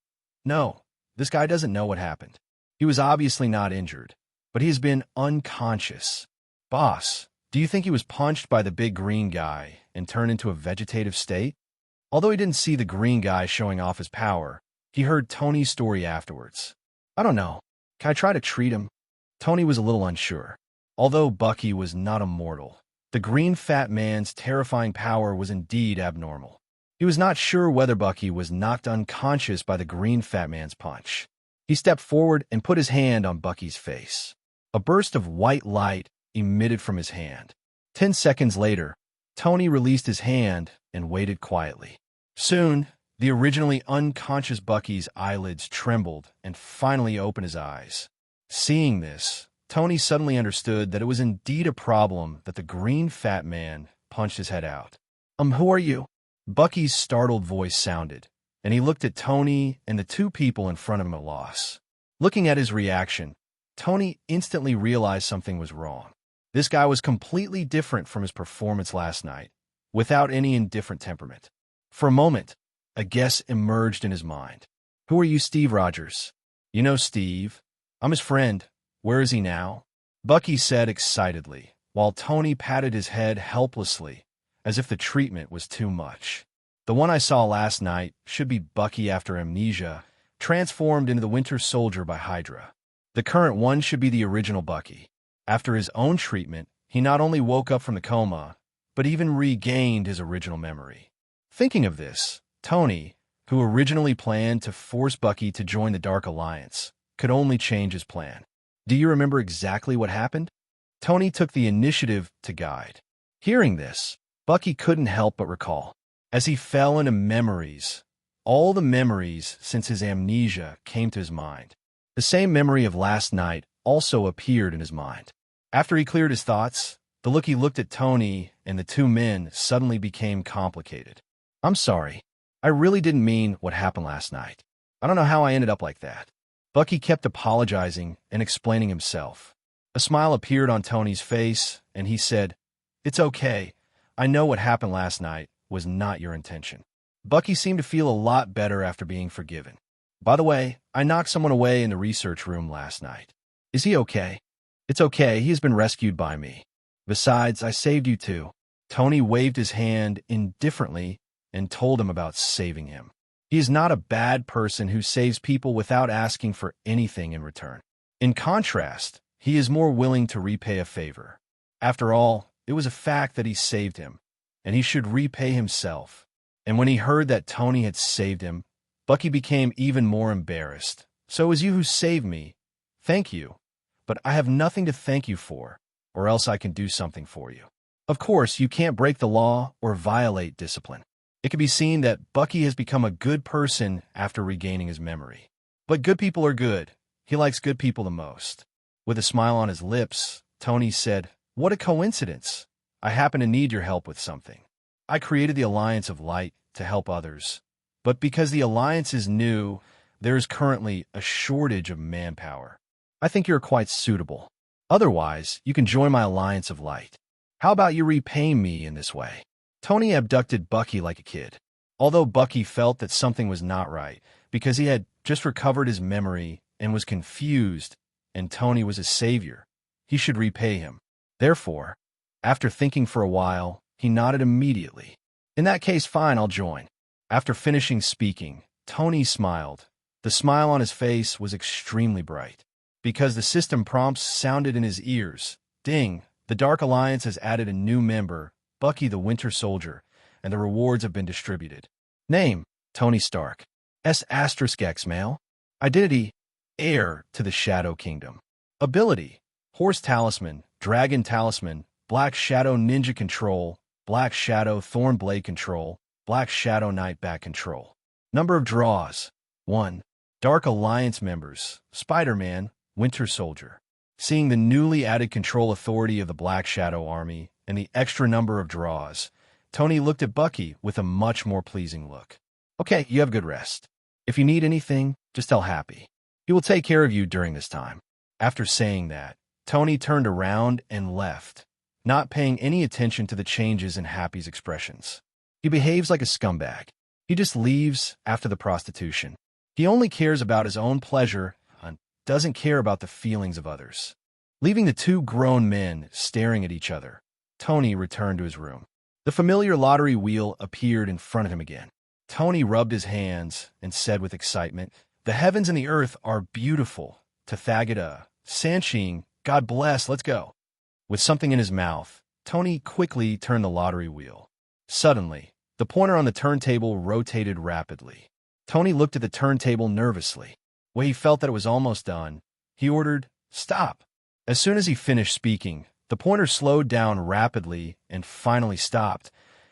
"No, this guy doesn't know what happened. He was obviously not injured, but he has been unconscious." "Boss, do you think he was punched by the big green guy and turned into a vegetative state?" Although he didn't see the green guy showing off his power, he heard Tony's story afterwards. "I don't know. Can I try to treat him?" Tony was a little unsure. Although Bucky was not immortal, the green fat man's terrifying power was indeed abnormal. He was not sure whether Bucky was knocked unconscious by the green fat man's punch. He stepped forward and put his hand on Bucky's face. A burst of white light emitted from his hand. 10 seconds later, Tony released his hand and waited quietly. Soon, the originally unconscious Bucky's eyelids trembled and finally opened his eyes. Seeing this, Tony suddenly understood that it was indeed a problem that the green fat man punched his head out. Who are you?" Bucky's startled voice sounded, and he looked at Tony and the two people in front of him at loss. Looking at his reaction, Tony instantly realized something was wrong. This guy was completely different from his performance last night, without any indifferent temperament. For a moment, a guess emerged in his mind. "Who are you, Steve Rogers?" "You know Steve. I'm his friend. Where is he now?" Bucky said excitedly, while Tony patted his head helplessly, as if the treatment was too much. "The one I saw last night should be Bucky after amnesia, transformed into the Winter Soldier by Hydra. The current one should be the original Bucky. After his own treatment, he not only woke up from the coma, but even regained his original memory." Thinking of this, Tony, who originally planned to force Bucky to join the Dark Alliance, could only change his plan. "Do you remember exactly what happened?" Tony took the initiative to guide. Hearing this, Bucky couldn't help but recall. As he fell into memories, all the memories since his amnesia came to his mind. The same memory of last night also appeared in his mind. After he cleared his thoughts, the look he looked at Tony and the two men suddenly became complicated. I'm sorry. I really didn't mean what happened last night. I don't know how I ended up like that. Bucky kept apologizing and explaining himself. A smile appeared on Tony's face, and he said, "It's okay. I know what happened last night was not your intention." Bucky seemed to feel a lot better after being forgiven. "By the way, I knocked someone away in the research room last night. Is he okay?" "It's okay. He has been rescued by me. Besides, I saved you too." Tony waved his hand indifferently and told him about saving him. He is not a bad person who saves people without asking for anything in return. In contrast, he is more willing to repay a favor. After all, it was a fact that he saved him, and he should repay himself. And when he heard that Tony had saved him, Bucky became even more embarrassed. "So it was you who saved me. Thank you. But I have nothing to thank you for, or else I can do something for you." Of course, you can't break the law or violate discipline. It can be seen that Bucky has become a good person after regaining his memory. But good people are good. He likes good people the most. With a smile on his lips, Tony said, "What a coincidence. I happen to need your help with something. I created the Alliance of Light to help others. But because the Alliance is new, there is currently a shortage of manpower. I think you're quite suitable. Otherwise, you can join my Alliance of Light. How about you repay me in this way?" Tony abducted Bucky like a kid. Although Bucky felt that something was not right, because he had just recovered his memory and was confused, and Tony was his savior, he should repay him. Therefore, after thinking for a while, he nodded immediately. "In that case, fine, I'll join." After finishing speaking, Tony smiled. The smile on his face was extremely bright. Because the system prompts sounded in his ears. Ding! The Dark Alliance has added a new member, Bucky the Winter Soldier, and the rewards have been distributed. Name: Tony Stark. S*X male. Identity: heir to the Shadow Kingdom. Ability: Horse Talisman, Dragon Talisman, Black Shadow Ninja Control, Black Shadow Thorn Blade Control, Black Shadow Knight Back Control. Number of draws: 1. Dark Alliance members: Spider-Man, Winter Soldier. Seeing the newly added control authority of the Black Shadow Army and the extra number of draws, Tony looked at Bucky with a much more pleasing look. "Okay, you have good rest. If you need anything, just tell Happy. He will take care of you during this time." After saying that, Tony turned around and left, not paying any attention to the changes in Happy's expressions. He behaves like a scumbag. He just leaves after the prostitution. He only cares about his own pleasure and doesn't care about the feelings of others. Leaving the two grown men staring at each other, Tony returned to his room. The familiar lottery wheel appeared in front of him again. Tony rubbed his hands and said with excitement, "The heavens and the earth are beautiful. Tathagata, Sanching, God bless, let's go." With something in his mouth, Tony quickly turned the lottery wheel. Suddenly, the pointer on the turntable rotated rapidly. Tony looked at the turntable nervously. When he felt that it was almost done, he ordered, "Stop." As soon as he finished speaking, the pointer slowed down rapidly and finally stopped,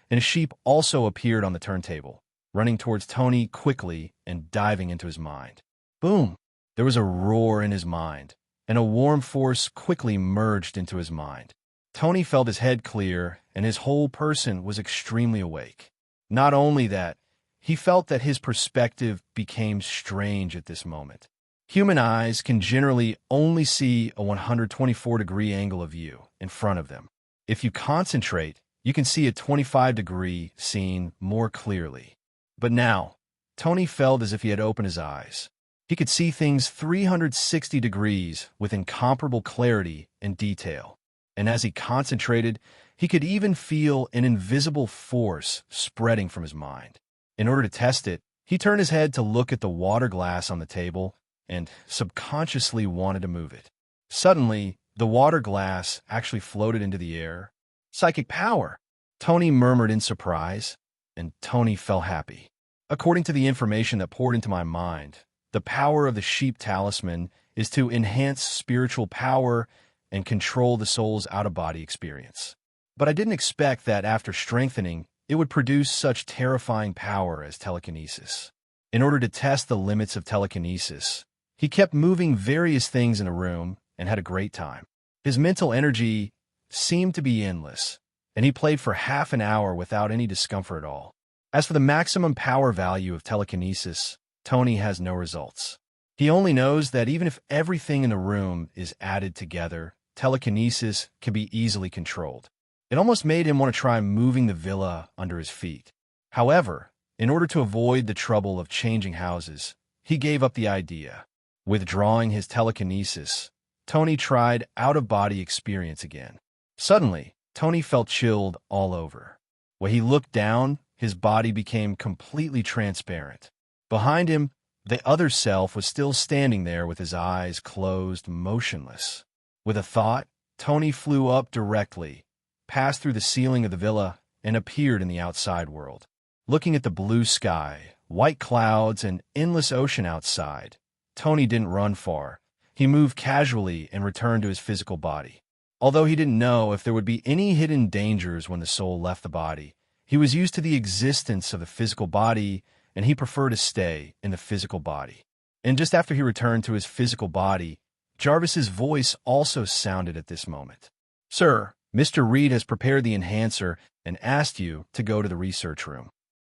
and a sheep also appeared on the turntable, running towards Tony quickly and diving into his mind. Boom! There was a roar in his mind, and a warm force quickly merged into his mind. Tony felt his head clear, and his whole person was extremely awake. Not only that, he felt that his perspective became strange at this moment. Human eyes can generally only see a 124-degree angle of view in front of them. If you concentrate, you can see a 25-degree scene more clearly. But now, Tony felt as if he had opened his eyes. He could see things 360 degrees with incomparable clarity and detail. And as he concentrated, he could even feel an invisible force spreading from his mind. In order to test it, he turned his head to look at the water glass on the table and subconsciously wanted to move it. Suddenly, the water glass actually floated into the air. Psychic power! Tony murmured in surprise, and Tony felt happy. According to the information that poured into my mind, the power of the sheep talisman is to enhance spiritual power and control the soul's out-of-body experience. But I didn't expect that after strengthening, it would produce such terrifying power as telekinesis. In order to test the limits of telekinesis, he kept moving various things in the room and had a great time. His mental energy seemed to be endless, and he played for half an hour without any discomfort at all. As for the maximum power value of telekinesis, Tony has no results. He only knows that even if everything in the room is added together, telekinesis can be easily controlled. It almost made him want to try moving the villa under his feet. However, in order to avoid the trouble of changing houses, he gave up the idea. Withdrawing his telekinesis, Tony tried out-of-body experience again. Suddenly, Tony felt chilled all over. When he looked down, his body became completely transparent. Behind him, the other self was still standing there with his eyes closed, motionless. With a thought, Tony flew up directly, passed through the ceiling of the villa, and appeared in the outside world. Looking at the blue sky, white clouds, and endless ocean outside, Tony didn't run far. He moved casually and returned to his physical body. Although he didn't know if there would be any hidden dangers when the soul left the body, he was used to the existence of the physical body, and he preferred to stay in the physical body. And just after he returned to his physical body, Jarvis's voice also sounded at this moment. "Sir, Mr. Reed has prepared the enhancer and asked you to go to the research room."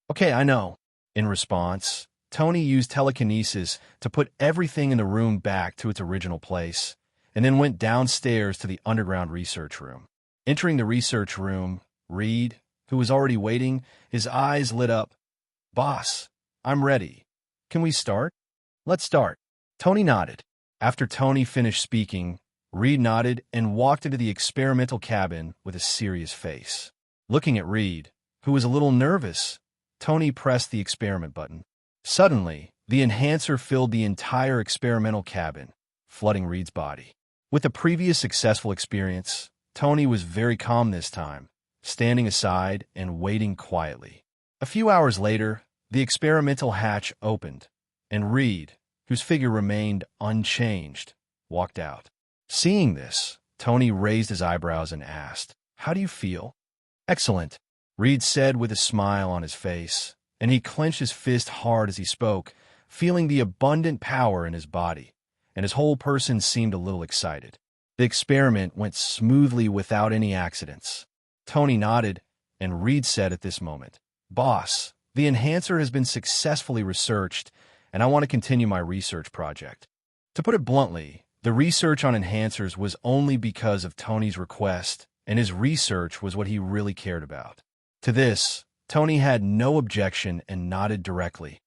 "Okay, I know." In response, Tony used telekinesis to put everything in the room back to its original place, and then went downstairs to the underground research room. Entering the research room, Reed, who was already waiting, his eyes lit up. "Boss, I'm ready. Can we start?" "Let's start." Tony nodded. After Tony finished speaking, Reed nodded and walked into the experimental cabin with a serious face. Looking at Reed, who was a little nervous, Tony pressed the experiment button. Suddenly, the enhancer filled the entire experimental cabin, flooding Reed's body. With a previous successful experience, Tony was very calm this time, standing aside and waiting quietly. A few hours later, the experimental hatch opened, and Reed, whose figure remained unchanged, walked out. Seeing this, Tony raised his eyebrows and asked, "How do you feel?" "Excellent," Reed said with a smile on his face, and he clenched his fist hard as he spoke, feeling the abundant power in his body, and his whole person seemed a little excited. The experiment went smoothly without any accidents. Tony nodded, and Reed said at this moment, "Boss, the enhancer has been successfully researched, and I want to continue my research project." To put it bluntly, the research on enhancers was only because of Tony's request, and his research was what he really cared about. To this, Tony had no objection and nodded directly.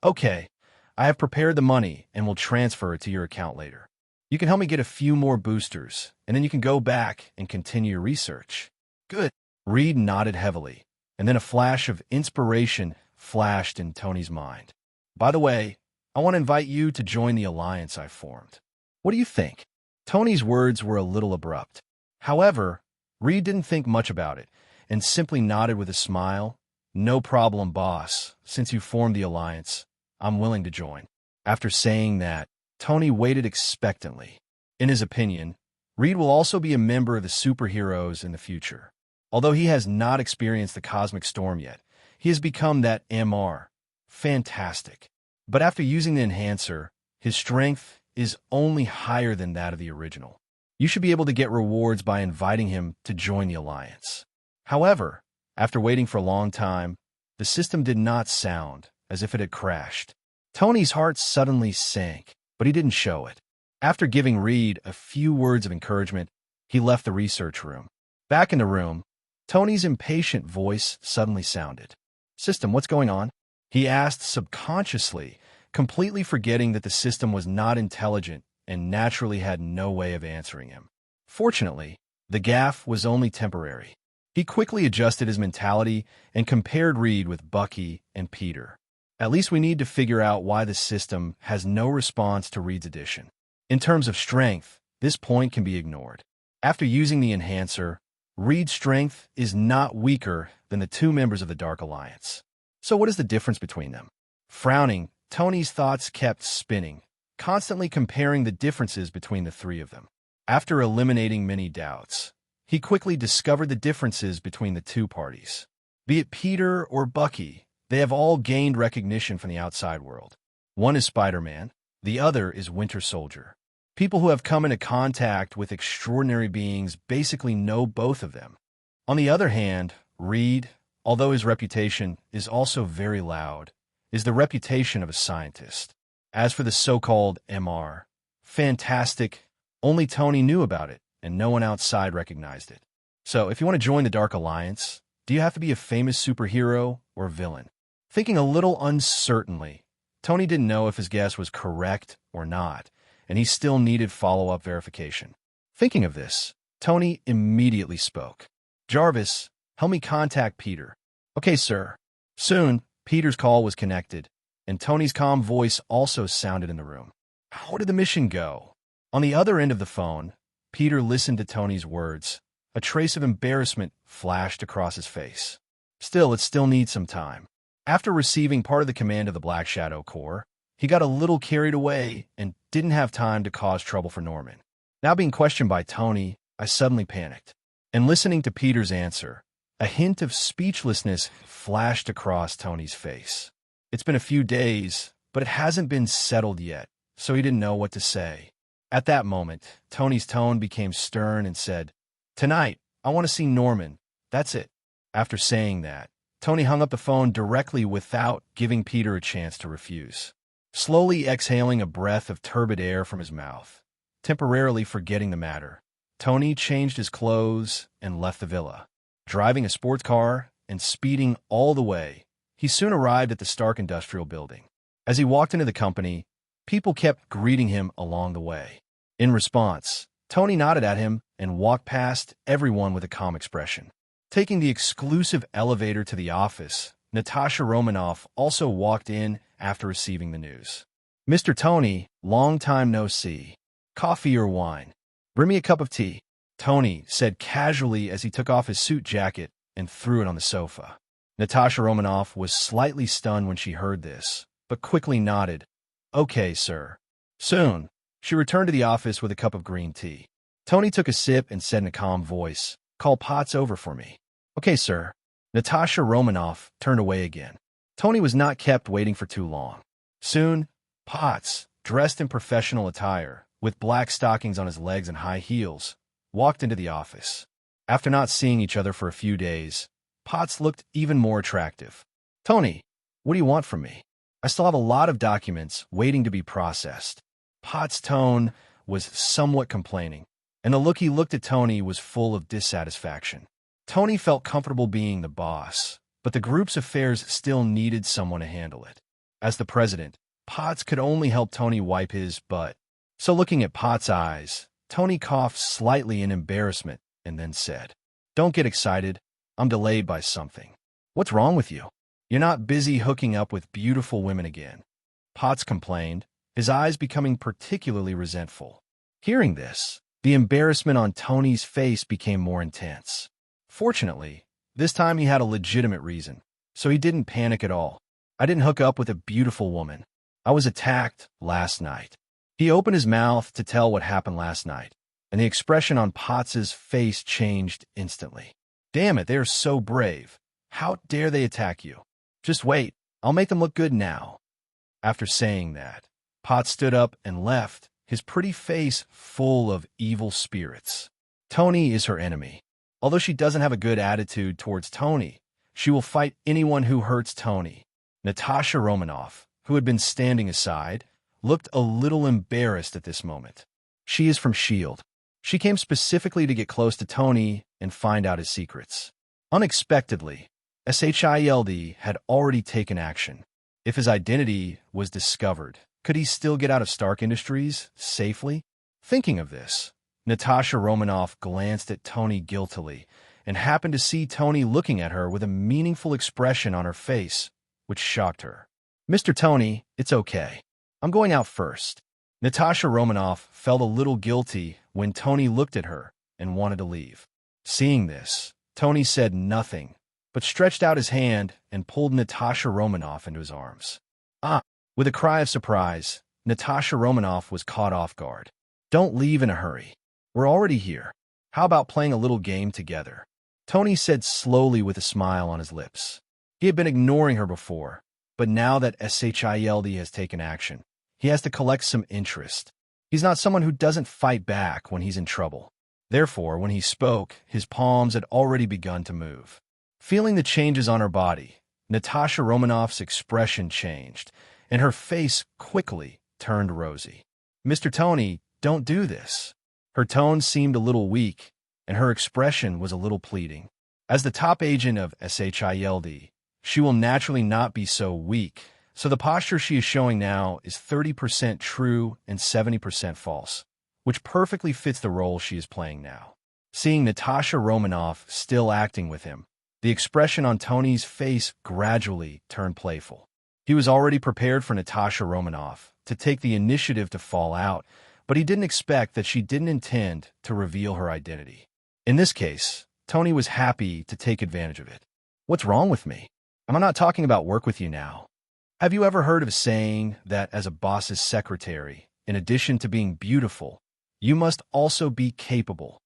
"Okay, I have prepared the money and will transfer it to your account later. You can help me get a few more boosters, and then you can go back and continue your research." "Good." Reed nodded heavily, and then a flash of inspiration flashed in Tony's mind. "By the way, I want to invite you to join the alliance I formed. What do you think?" Tony's words were a little abrupt. However, Reed didn't think much about it, and simply nodded with a smile. "No problem, boss. Since you formed the alliance, I'm willing to join." After saying that, Tony waited expectantly. In his opinion, Reed will also be a member of the superheroes in the future. Although he has not experienced the cosmic storm yet, he has become that MR. Fantastic. But after using the enhancer, his strength is only higher than that of the original. You should be able to get rewards by inviting him to join the alliance. However, after waiting for a long time, the system did not sound as if it had crashed. Tony's heart suddenly sank, but he didn't show it. After giving Reed a few words of encouragement, he left the research room. Back in the room, Tony's impatient voice suddenly sounded. "System, what's going on?" he asked subconsciously, completely forgetting that the system was not intelligent and naturally had no way of answering him. Fortunately, the gaffe was only temporary. He quickly adjusted his mentality and compared Reed with Bucky and Peter. At least we need to figure out why the system has no response to Reed's addition. In terms of strength, this point can be ignored. After using the enhancer, Reed's strength is not weaker than the two members of the Dark Alliance. So what is the difference between them? Frowning, Tony's thoughts kept spinning, constantly comparing the differences between the three of them. After eliminating many doubts, he quickly discovered the differences between the two parties. Be it Peter or Bucky, they have all gained recognition from the outside world. One is Spider-Man, the other is Winter Soldier. People who have come into contact with extraordinary beings basically know both of them. On the other hand, Reed, although his reputation is also very loud, is the reputation of a scientist. As for the so-called MR, fantastic, only Tony knew about it, and no one outside recognized it. So, if you want to join the Dark Alliance, do you have to be a famous superhero or villain? Thinking a little uncertainly, Tony didn't know if his guess was correct or not, and he still needed follow-up verification. Thinking of this, Tony immediately spoke. "Jarvis, help me contact Peter." "Okay, sir." Soon, Peter's call was connected, and Tony's calm voice also sounded in the room. How did the mission go? On the other end of the phone, Peter listened to Tony's words. A trace of embarrassment flashed across his face. Still, it still needs some time. After receiving part of the command of the Black Shadow Corps, he got a little carried away and didn't have time to cause trouble for Norman. Now being questioned by Tony, I suddenly panicked. And listening to Peter's answer, a hint of speechlessness flashed across Tony's face. It's been a few days, but it hasn't been settled yet, so he didn't know what to say. At that moment, Tony's tone became stern and said, "Tonight, I want to see Norman. That's it." After saying that, Tony hung up the phone directly without giving Peter a chance to refuse. Slowly exhaling a breath of turbid air from his mouth, temporarily forgetting the matter, Tony changed his clothes and left the villa. Driving a sports car and speeding all the way, he soon arrived at the Stark Industrial Building. As he walked into the company, people kept greeting him along the way. In response, Tony nodded at him and walked past everyone with a calm expression. Taking the exclusive elevator to the office, Natasha Romanoff also walked in after receiving the news. "Mr. Tony, long time no see. Coffee or wine? Bring me a cup of tea," Tony said casually as he took off his suit jacket and threw it on the sofa. Natasha Romanoff was slightly stunned when she heard this, but quickly nodded. "Okay, sir." Soon, she returned to the office with a cup of green tea. Tony took a sip and said in a calm voice, "Call Potts over for me." "Okay, sir." Natasha Romanoff turned away again. Tony was not kept waiting for too long. Soon, Potts, dressed in professional attire, with black stockings on his legs and high heels, walked into the office. After not seeing each other for a few days, Potts looked even more attractive. "Tony, what do you want from me? I still have a lot of documents waiting to be processed." Potts' tone was somewhat complaining, and the look he looked at Tony was full of dissatisfaction. Tony felt comfortable being the boss, but the group's affairs still needed someone to handle it. As the president, Potts could only help Tony wipe his butt. So looking at Potts' eyes, Tony coughed slightly in embarrassment and then said, "Don't get excited. I'm delayed by something." "What's wrong with you? You're not busy hooking up with beautiful women again?" Potts complained, his eyes becoming particularly resentful. Hearing this, the embarrassment on Tony's face became more intense. Fortunately, this time he had a legitimate reason, so he didn't panic at all. "I didn't hook up with a beautiful woman. I was attacked last night." He opened his mouth to tell what happened last night, and the expression on Potts's face changed instantly. "Damn it, they are so brave. How dare they attack you? Just wait, I'll make them look good now." After saying that, Potts stood up and left, his pretty face full of evil spirits. Tony is her enemy. Although she doesn't have a good attitude towards Tony, she will fight anyone who hurts Tony. Natasha Romanoff, who had been standing aside, looked a little embarrassed at this moment. She is from S.H.I.E.L.D. She came specifically to get close to Tony and find out his secrets. Unexpectedly, S.H.I.E.L.D. had already taken action. If his identity was discovered, could he still get out of Stark Industries safely? Thinking of this, Natasha Romanoff glanced at Tony guiltily and happened to see Tony looking at her with a meaningful expression on her face, which shocked her. "Mr. Tony, it's okay. I'm going out first." Natasha Romanoff felt a little guilty when Tony looked at her and wanted to leave. Seeing this, Tony said nothing, but stretched out his hand and pulled Natasha Romanoff into his arms. "Ah!" With a cry of surprise, Natasha Romanoff was caught off guard. "Don't leave in a hurry. We're already here. How about playing a little game together?" Tony said slowly with a smile on his lips. He had been ignoring her before, but now that SHIELD has taken action, he has to collect some interest. He's not someone who doesn't fight back when he's in trouble. Therefore, when he spoke, his palms had already begun to move. Feeling the changes on her body, Natasha Romanoff's expression changed, and her face quickly turned rosy. "Mr. Tony, don't do this." Her tone seemed a little weak, and her expression was a little pleading. As the top agent of SHIELD, she will naturally not be so weak, so the posture she is showing now is 30% true and 70% false, which perfectly fits the role she is playing now. Seeing Natasha Romanoff still acting with him, the expression on Tony's face gradually turned playful. He was already prepared for Natasha Romanoff to take the initiative to fall out, but he didn't expect that she didn't intend to reveal her identity. In this case, Tony was happy to take advantage of it. "What's wrong with me? I'm not talking about work with you now. Have you ever heard of a saying that as a boss's secretary, in addition to being beautiful, you must also be capable?"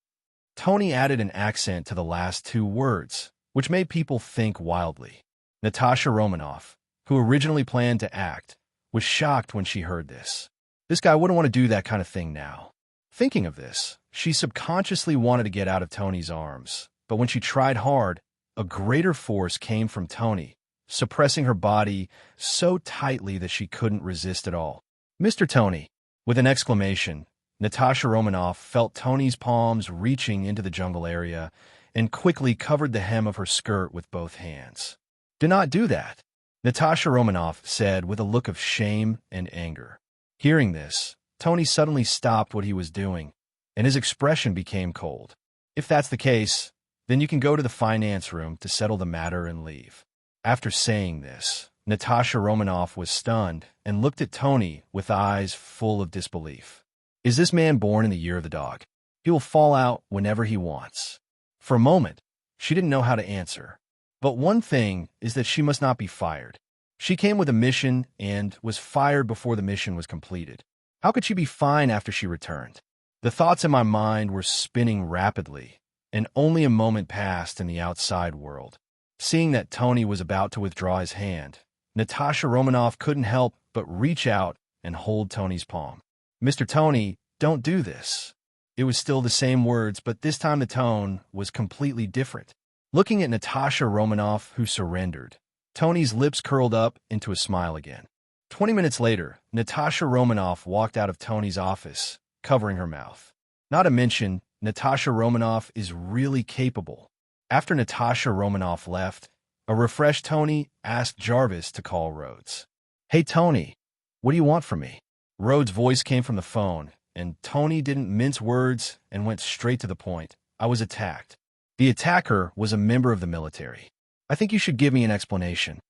Tony added an accent to the last two words, which made people think wildly. Natasha Romanoff, who originally planned to act, was shocked when she heard this. This guy wouldn't want to do that kind of thing now. Thinking of this, she subconsciously wanted to get out of Tony's arms, but when she tried hard, a greater force came from Tony, suppressing her body so tightly that she couldn't resist at all. "Mr. Tony!" With an exclamation, Natasha Romanoff felt Tony's palms reaching into the jungle area and quickly covered the hem of her skirt with both hands. "Do not do that," Natasha Romanoff said with a look of shame and anger. Hearing this, Tony suddenly stopped what he was doing, and his expression became cold. "If that's the case, then you can go to the finance room to settle the matter and leave." After saying this, Natasha Romanoff was stunned and looked at Tony with eyes full of disbelief. Is this man born in the year of the dog? He will fall out whenever he wants. For a moment, she didn't know how to answer. But one thing is that she must not be fired. She came with a mission and was fired before the mission was completed. How could she be fine after she returned? The thoughts in my mind were spinning rapidly, and only a moment passed in the outside world. Seeing that Tony was about to withdraw his hand, Natasha Romanoff couldn't help but reach out and hold Tony's palm. "Mr. Tony, don't do this." It was still the same words, but this time the tone was completely different. Looking at Natasha Romanoff, who surrendered, Tony's lips curled up into a smile again. 20 minutes later, Natasha Romanoff walked out of Tony's office, covering her mouth. Not to mention, Natasha Romanoff is really capable. After Natasha Romanoff left, a refreshed Tony asked Jarvis to call Rhodes. "Hey, Tony, what do you want from me?" Rhodes' voice came from the phone, and Tony didn't mince words and went straight to the point. "I was attacked. The attacker was a member of the military. I think you should give me an explanation."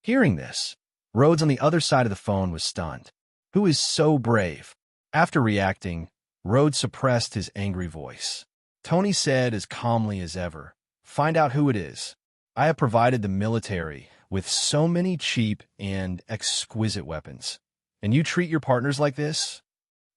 Hearing this, Rhodes on the other side of the phone was stunned. Who is so brave? After reacting, Rhodes suppressed his angry voice. Tony said as calmly as ever, "Find out who it is. I have provided the military with so many cheap and exquisite weapons. And you treat your partners like this?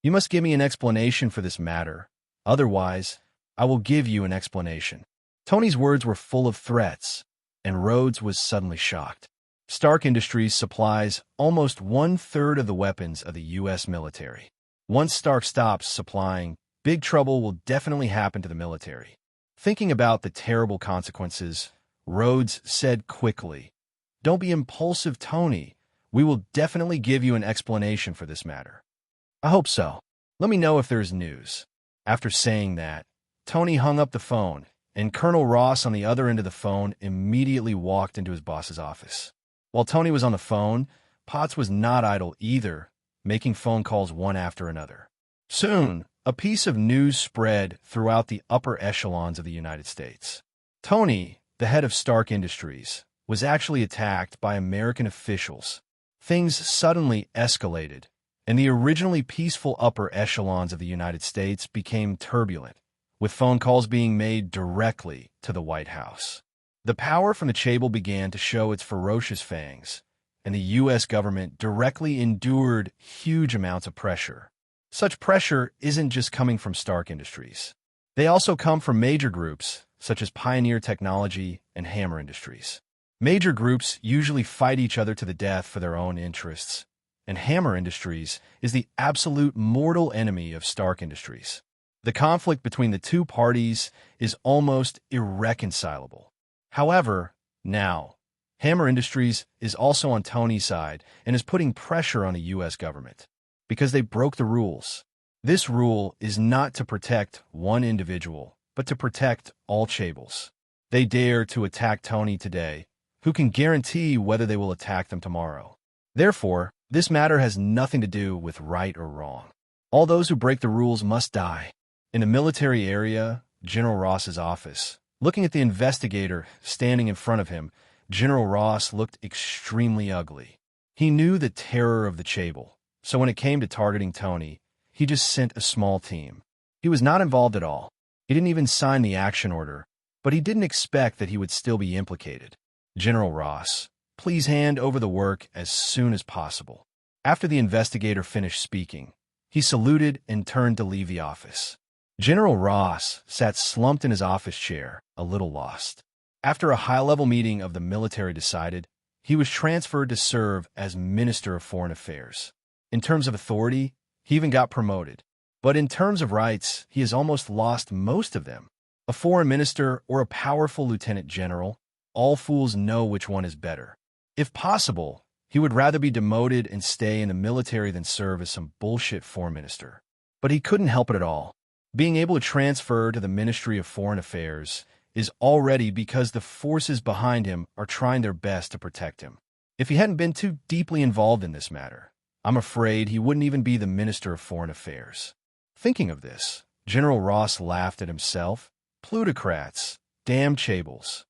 You must give me an explanation for this matter. Otherwise, I will give you an explanation." Tony's words were full of threats, and Rhodes was suddenly shocked. Stark Industries supplies almost 1/3 of the weapons of the U.S. military. Once Stark stops supplying, big trouble will definitely happen to the military. Thinking about the terrible consequences, Rhodes said quickly, "Don't be impulsive, Tony. We will definitely give you an explanation for this matter." "I hope so. Let me know if there's news." After saying that, Tony hung up the phone, and Colonel Ross on the other end of the phone immediately walked into his boss's office. While Tony was on the phone, Potts was not idle either, making phone calls one after another. Soon, a piece of news spread throughout the upper echelons of the United States. Tony, the head of Stark Industries, was actually attacked by American officials. Things suddenly escalated, and the originally peaceful upper echelons of the United States became turbulent, with phone calls being made directly to the White House. The power from the Chable began to show its ferocious fangs, and the U.S. government directly endured huge amounts of pressure. Such pressure isn't just coming from Stark Industries. They also come from major groups such as Pioneer Technology and Hammer Industries. Major groups usually fight each other to the death for their own interests, and Hammer Industries is the absolute mortal enemy of Stark Industries. The conflict between the two parties is almost irreconcilable. However, now, Hammer Industries is also on Tony's side and is putting pressure on the U.S. government because they broke the rules. This rule is not to protect one individual, but to protect all chaebol. They dare to attack Tony today. Who can guarantee whether they will attack them tomorrow? Therefore, this matter has nothing to do with right or wrong. All those who break the rules must die. In the military area, General Ross's office. Looking at the investigator standing in front of him, General Ross looked extremely ugly. He knew the terror of the chaebol, so when it came to targeting Tony, he just sent a small team. He was not involved at all. He didn't even sign the action order, but he didn't expect that he would still be implicated. General Ross, please hand over the work as soon as possible. After the investigator finished speaking, he saluted and turned to leave the office. General Ross sat slumped in his office chair, a little lost. After a high-level meeting of the military decided, he was transferred to serve as Minister of Foreign Affairs. In terms of authority, he even got promoted. But in terms of rights, he has almost lost most of them. A foreign minister or a powerful lieutenant general, all fools know which one is better. If possible, he would rather be demoted and stay in the military than serve as some bullshit foreign minister. But he couldn't help it at all. Being able to transfer to the Ministry of Foreign Affairs is already because the forces behind him are trying their best to protect him. If he hadn't been too deeply involved in this matter, I'm afraid he wouldn't even be the Minister of Foreign Affairs. Thinking of this, General Ross laughed at himself. Plutocrats, damn chaebols.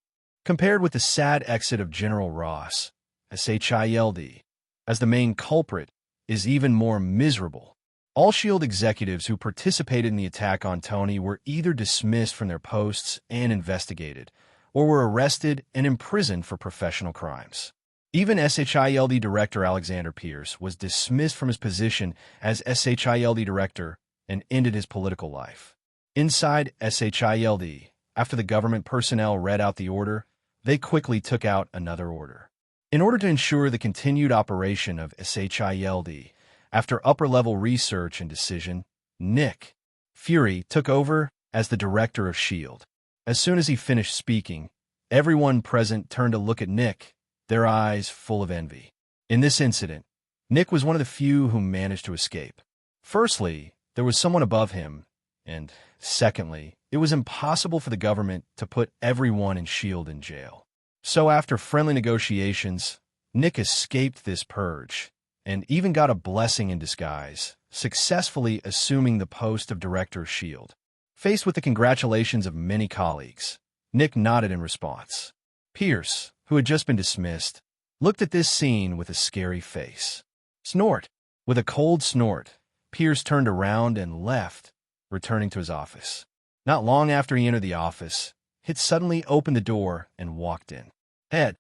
Compared with the sad exit of General Ross, SHIELD, as the main culprit, is even more miserable. All S.H.I.E.L.D. executives who participated in the attack on Tony were either dismissed from their posts and investigated, or were arrested and imprisoned for professional crimes. Even SHIELD Director Alexander Pierce was dismissed from his position as SHIELD Director and ended his political life. Inside SHIELD, after the government personnel read out the order, they quickly took out another order. In order to ensure the continued operation of SHIELD, after upper-level research and decision, Nick Fury took over as the director of S.H.I.E.L.D. As soon as he finished speaking, everyone present turned to look at Nick, their eyes full of envy. In this incident, Nick was one of the few who managed to escape. Firstly, there was someone above him, and secondly, it was impossible for the government to put everyone in S.H.I.E.L.D. in jail. So after friendly negotiations, Nick escaped this purge, and even got a blessing in disguise, successfully assuming the post of director of S.H.I.E.L.D. Faced with the congratulations of many colleagues, Nick nodded in response. Pierce, who had just been dismissed, looked at this scene with a scary face. Snort! With a cold snort, Pierce turned around and left, returning to his office. Not long after he entered the office, Hit suddenly opened the door and walked in. Hit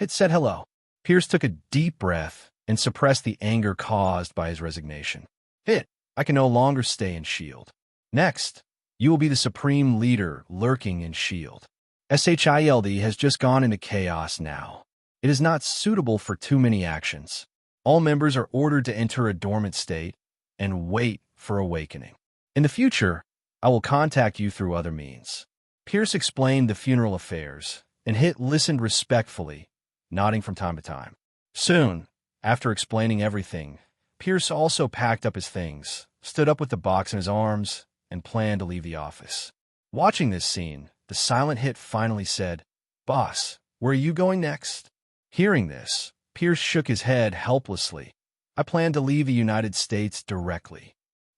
said hello. Pierce took a deep breath and suppressed the anger caused by his resignation. Hit, I can no longer stay in S.H.I.E.L.D. Next, you will be the supreme leader lurking in S.H.I.E.L.D. SHIELD has just gone into chaos now. It is not suitable for too many actions. All members are ordered to enter a dormant state and wait for awakening. In the future, I will contact you through other means. Pierce explained the funeral affairs, and Hit listened respectfully, nodding from time to time. Soon, after explaining everything, Pierce also packed up his things, stood up with the box in his arms, and planned to leave the office. Watching this scene, the silent Hit finally said, Boss, where are you going next? Hearing this, Pierce shook his head helplessly. I plan to leave the United States directly.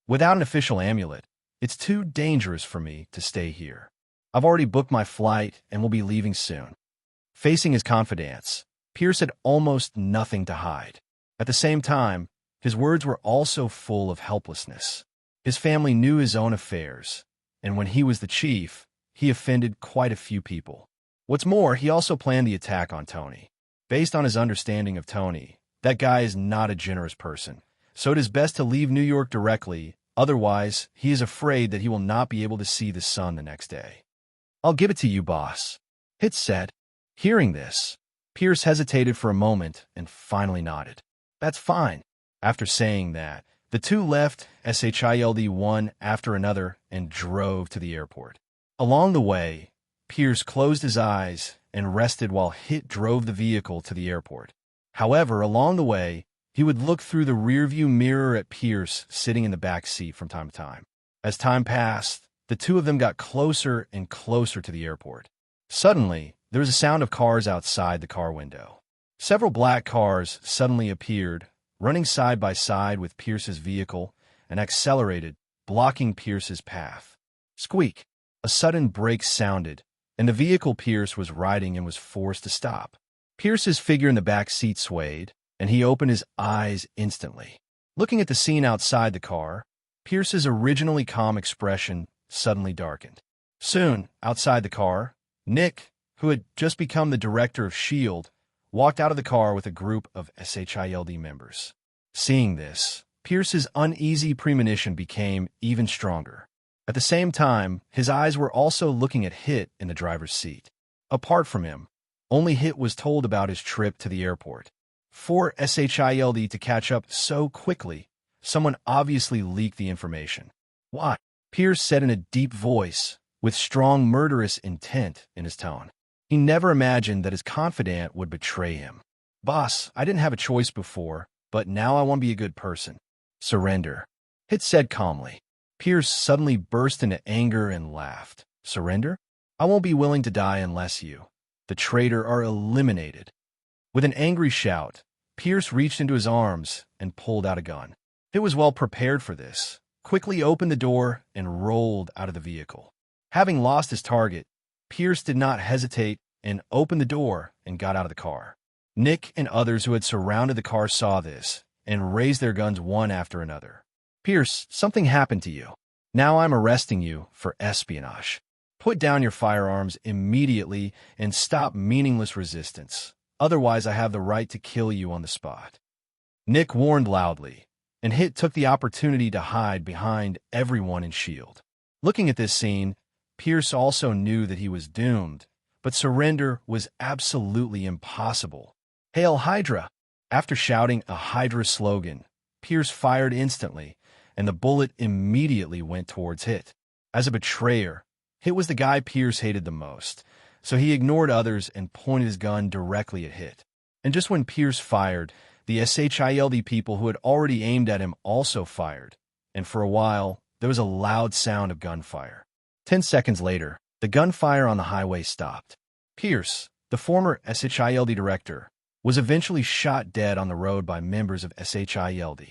Without an official amulet, it's too dangerous for me to stay here. I've already booked my flight and will be leaving soon. Facing his confidants, Pierce had almost nothing to hide. At the same time, his words were also full of helplessness. His family knew his own affairs, and when he was the chief, he offended quite a few people. What's more, he also planned the attack on Tony. Based on his understanding of Tony, that guy is not a generous person, so it is best to leave New York directly, otherwise he is afraid that he will not be able to see the sun the next day. I'll give it to you, boss, Hit said. Hearing this, Pierce hesitated for a moment and finally nodded. That's fine. After saying that, the two left SHIELD one after another and drove to the airport. Along the way, Pierce closed his eyes and rested while Hit drove the vehicle to the airport. However, along the way, he would look through the rearview mirror at Pierce sitting in the back seat from time to time. As time passed, the two of them got closer and closer to the airport. Suddenly, there was a sound of cars outside the car window. Several black cars suddenly appeared, running side by side with Pierce's vehicle, and accelerated, blocking Pierce's path. Squeak! A sudden brake sounded, and the vehicle Pierce was riding in was forced to stop. Pierce's figure in the back seat swayed, and he opened his eyes instantly. Looking at the scene outside the car, Pierce's originally calm expression suddenly darkened. Soon, outside the car, Nick, who had just become the director of S.H.I.E.L.D., walked out of the car with a group of SHIELD members. Seeing this, Pierce's uneasy premonition became even stronger. At the same time, his eyes were also looking at Hit in the driver's seat. Apart from him, only Hit was told about his trip to the airport. For SHIELD to catch up so quickly, someone obviously leaked the information. What? Pierce said in a deep voice, with strong murderous intent in his tone. He never imagined that his confidant would betray him. Boss, I didn't have a choice before, but now I want to be a good person. Surrender, Hit said calmly. Pierce suddenly burst into anger and laughed. Surrender? I won't be willing to die unless you, the traitor, are eliminated. With an angry shout, Pierce reached into his arms and pulled out a gun. Hit was well prepared for this, quickly opened the door and rolled out of the vehicle. Having lost his target, Pierce did not hesitate and opened the door and got out of the car. Nick and others who had surrounded the car saw this and raised their guns one after another. Pierce, something happened to you. Now I'm arresting you for espionage. Put down your firearms immediately and stop meaningless resistance. Otherwise, I have the right to kill you on the spot. Nick warned loudly, and Hit took the opportunity to hide behind everyone in S.H.I.E.L.D. Looking at this scene, Pierce also knew that he was doomed, but surrender was absolutely impossible. Hail Hydra! After shouting a Hydra slogan, Pierce fired instantly, and the bullet immediately went towards Hit. As a betrayer, Hit was the guy Pierce hated the most, so he ignored others and pointed his gun directly at Hit. And just when Pierce fired, the SHIELD people who had already aimed at him also fired, and for a while, there was a loud sound of gunfire. 10 seconds later, the gunfire on the highway stopped. Pierce, the former SHIELD director, was eventually shot dead on the road by members of SHIELD.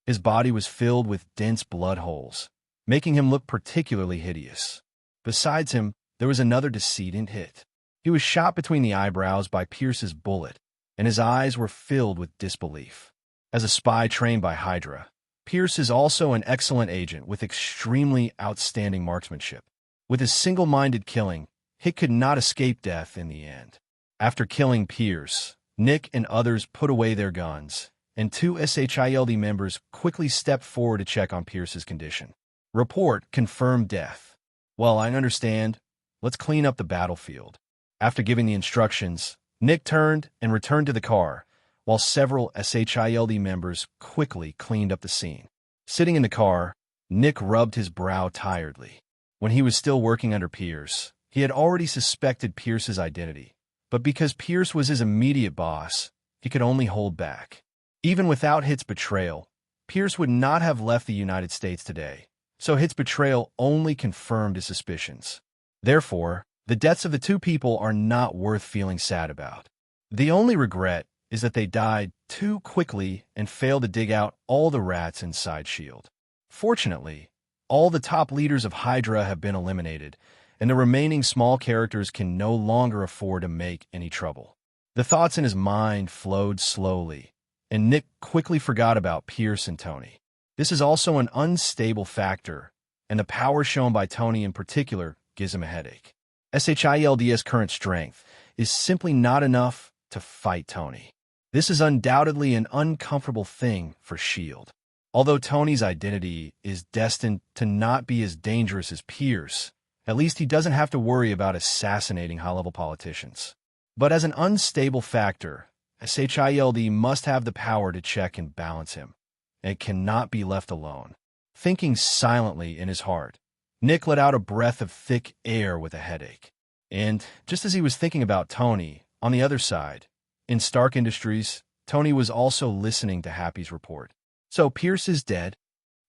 His body was filled with dense blood holes, making him look particularly hideous. Besides him, there was another decedent Hit. He was shot between the eyebrows by Pierce's bullet, and his eyes were filled with disbelief. As a spy trained by Hydra, Pierce is also an excellent agent with extremely outstanding marksmanship. With his single-minded killing, Hit could not escape death in the end. After killing Pierce, Nick and others put away their guns, and two SHIELD members quickly stepped forward to check on Pierce's condition. Report confirmed death. Well, I understand. Let's clean up the battlefield. After giving the instructions, Nick turned and returned to the car, while several SHIELD members quickly cleaned up the scene. Sitting in the car, Nick rubbed his brow tiredly. When he was still working under Pierce, he had already suspected Pierce's identity, but because Pierce was his immediate boss, he could only hold back. Even without Hit's betrayal, Pierce would not have left the United States today, so Hit's betrayal only confirmed his suspicions. Therefore, the deaths of the two people are not worth feeling sad about. The only regret is that they died too quickly and failed to dig out all the rats inside S.H.I.E.L.D. Fortunately, all the top leaders of Hydra have been eliminated, and the remaining small characters can no longer afford to make any trouble. The thoughts in his mind flowed slowly, and Nick quickly forgot about Pierce and Tony. This is also an unstable factor, and the power shown by Tony in particular gives him a headache. SHIELD's current strength is simply not enough to fight Tony. This is undoubtedly an uncomfortable thing for S.H.I.E.L.D. Although Tony's identity is destined to not be as dangerous as Pierce, At least he doesn't have to worry about assassinating high-level politicians. But as an unstable factor, SHIELD must have the power to check and balance him. And it cannot be left alone. Thinking silently in his heart, Nick let out a breath of thick air with a headache. And just as he was thinking about Tony, on the other side, in Stark Industries, Tony was also listening to Happy's report. So Pierce is dead?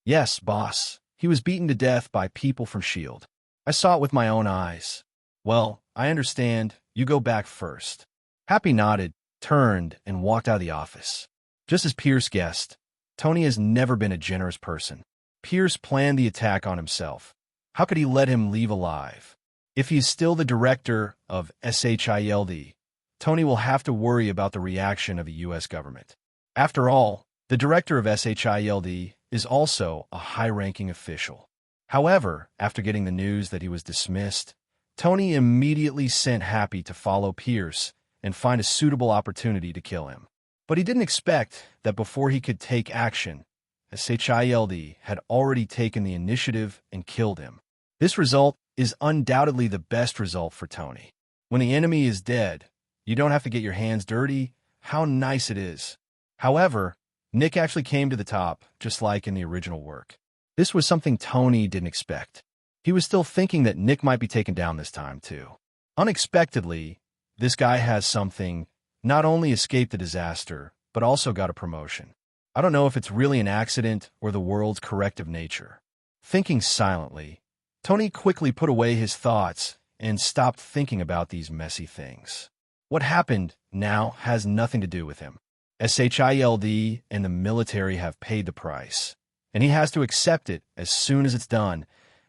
Yes, boss. He was beaten to death by people from S.H.I.E.L.D. I saw it with my own eyes. Well, I understand. You go back first. Happy nodded, turned, and walked out of the office. Just as Pierce guessed, Tony has never been a generous person. Pierce planned the attack on himself. How could he let him leave alive? If he is still the director of SHIELD, Tony will have to worry about the reaction of the U.S. government. After all, the director of SHIELD is also a high-ranking official. However, after getting the news that he was dismissed, Tony immediately sent Happy to follow Pierce and find a suitable opportunity to kill him. But he didn't expect that before he could take action, SHIELD had already taken the initiative and killed him. This result is undoubtedly the best result for Tony. When the enemy is dead, you don't have to get your hands dirty. How nice it is. However, Nick actually came to the top, just like in the original work. This was something Tony didn't expect. He was still thinking that Nick might be taken down this time, too. Unexpectedly, this guy has something, not only escaped a disaster, but also got a promotion. I don't know if it's really an accident or the world's corrective nature. Thinking silently, Tony quickly put away his thoughts and stopped thinking about these messy things. What happened now has nothing to do with him. SHIELD and the military have paid the price, and he has to accept it as soon as it's done,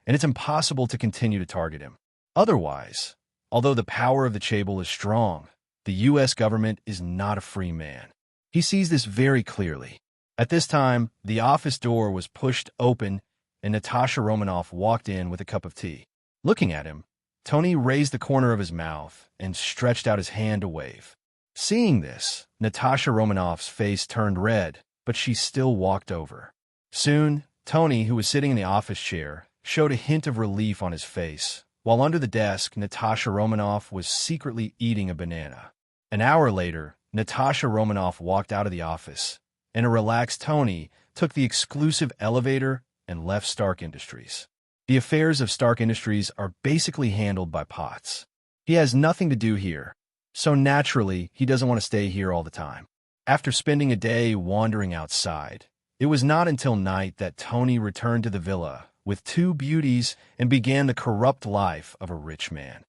and it's impossible to continue to target him. Otherwise, although the power of the Chable is strong, the U.S. government is not a free man. He sees this very clearly. At this time, the office door was pushed open, and Natasha Romanoff walked in with a cup of tea. Looking at him, Tony raised the corner of his mouth and stretched out his hand to wave. Seeing this, Natasha Romanoff's face turned red, but she still walked over. Soon, Tony, who was sitting in the office chair, showed a hint of relief on his face, while under the desk, Natasha Romanoff was secretly eating a banana. An hour later, Natasha Romanoff walked out of the office, and a relaxed Tony took the exclusive elevator and left Stark Industries. The affairs of Stark Industries are basically handled by Potts. He has nothing to do here, so naturally he doesn't want to stay here all the time. After spending a day wandering outside, it was not until night that Tony returned to the villa with two beauties and began the corrupt life of a rich man.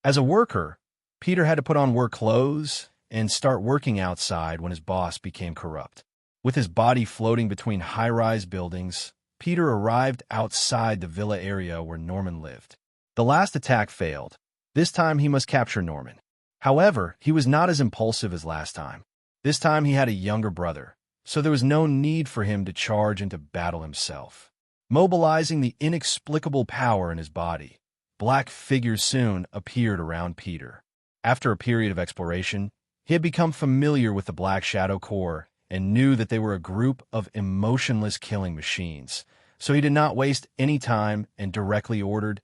As a worker, Peter had to put on work clothes and start working outside when his boss became corrupt. With his body floating between high-rise buildings, Peter arrived outside the villa area where Norman lived. The last attack failed. This time he must capture Norman. However, he was not as impulsive as last time. This time he had a younger brother, so there was no need for him to charge into battle himself. Mobilizing the inexplicable power in his body, black figures soon appeared around Peter. After a period of exploration, he had become familiar with the Black Shadow Corps and knew that they were a group of emotionless killing machines, so he did not waste any time and directly ordered,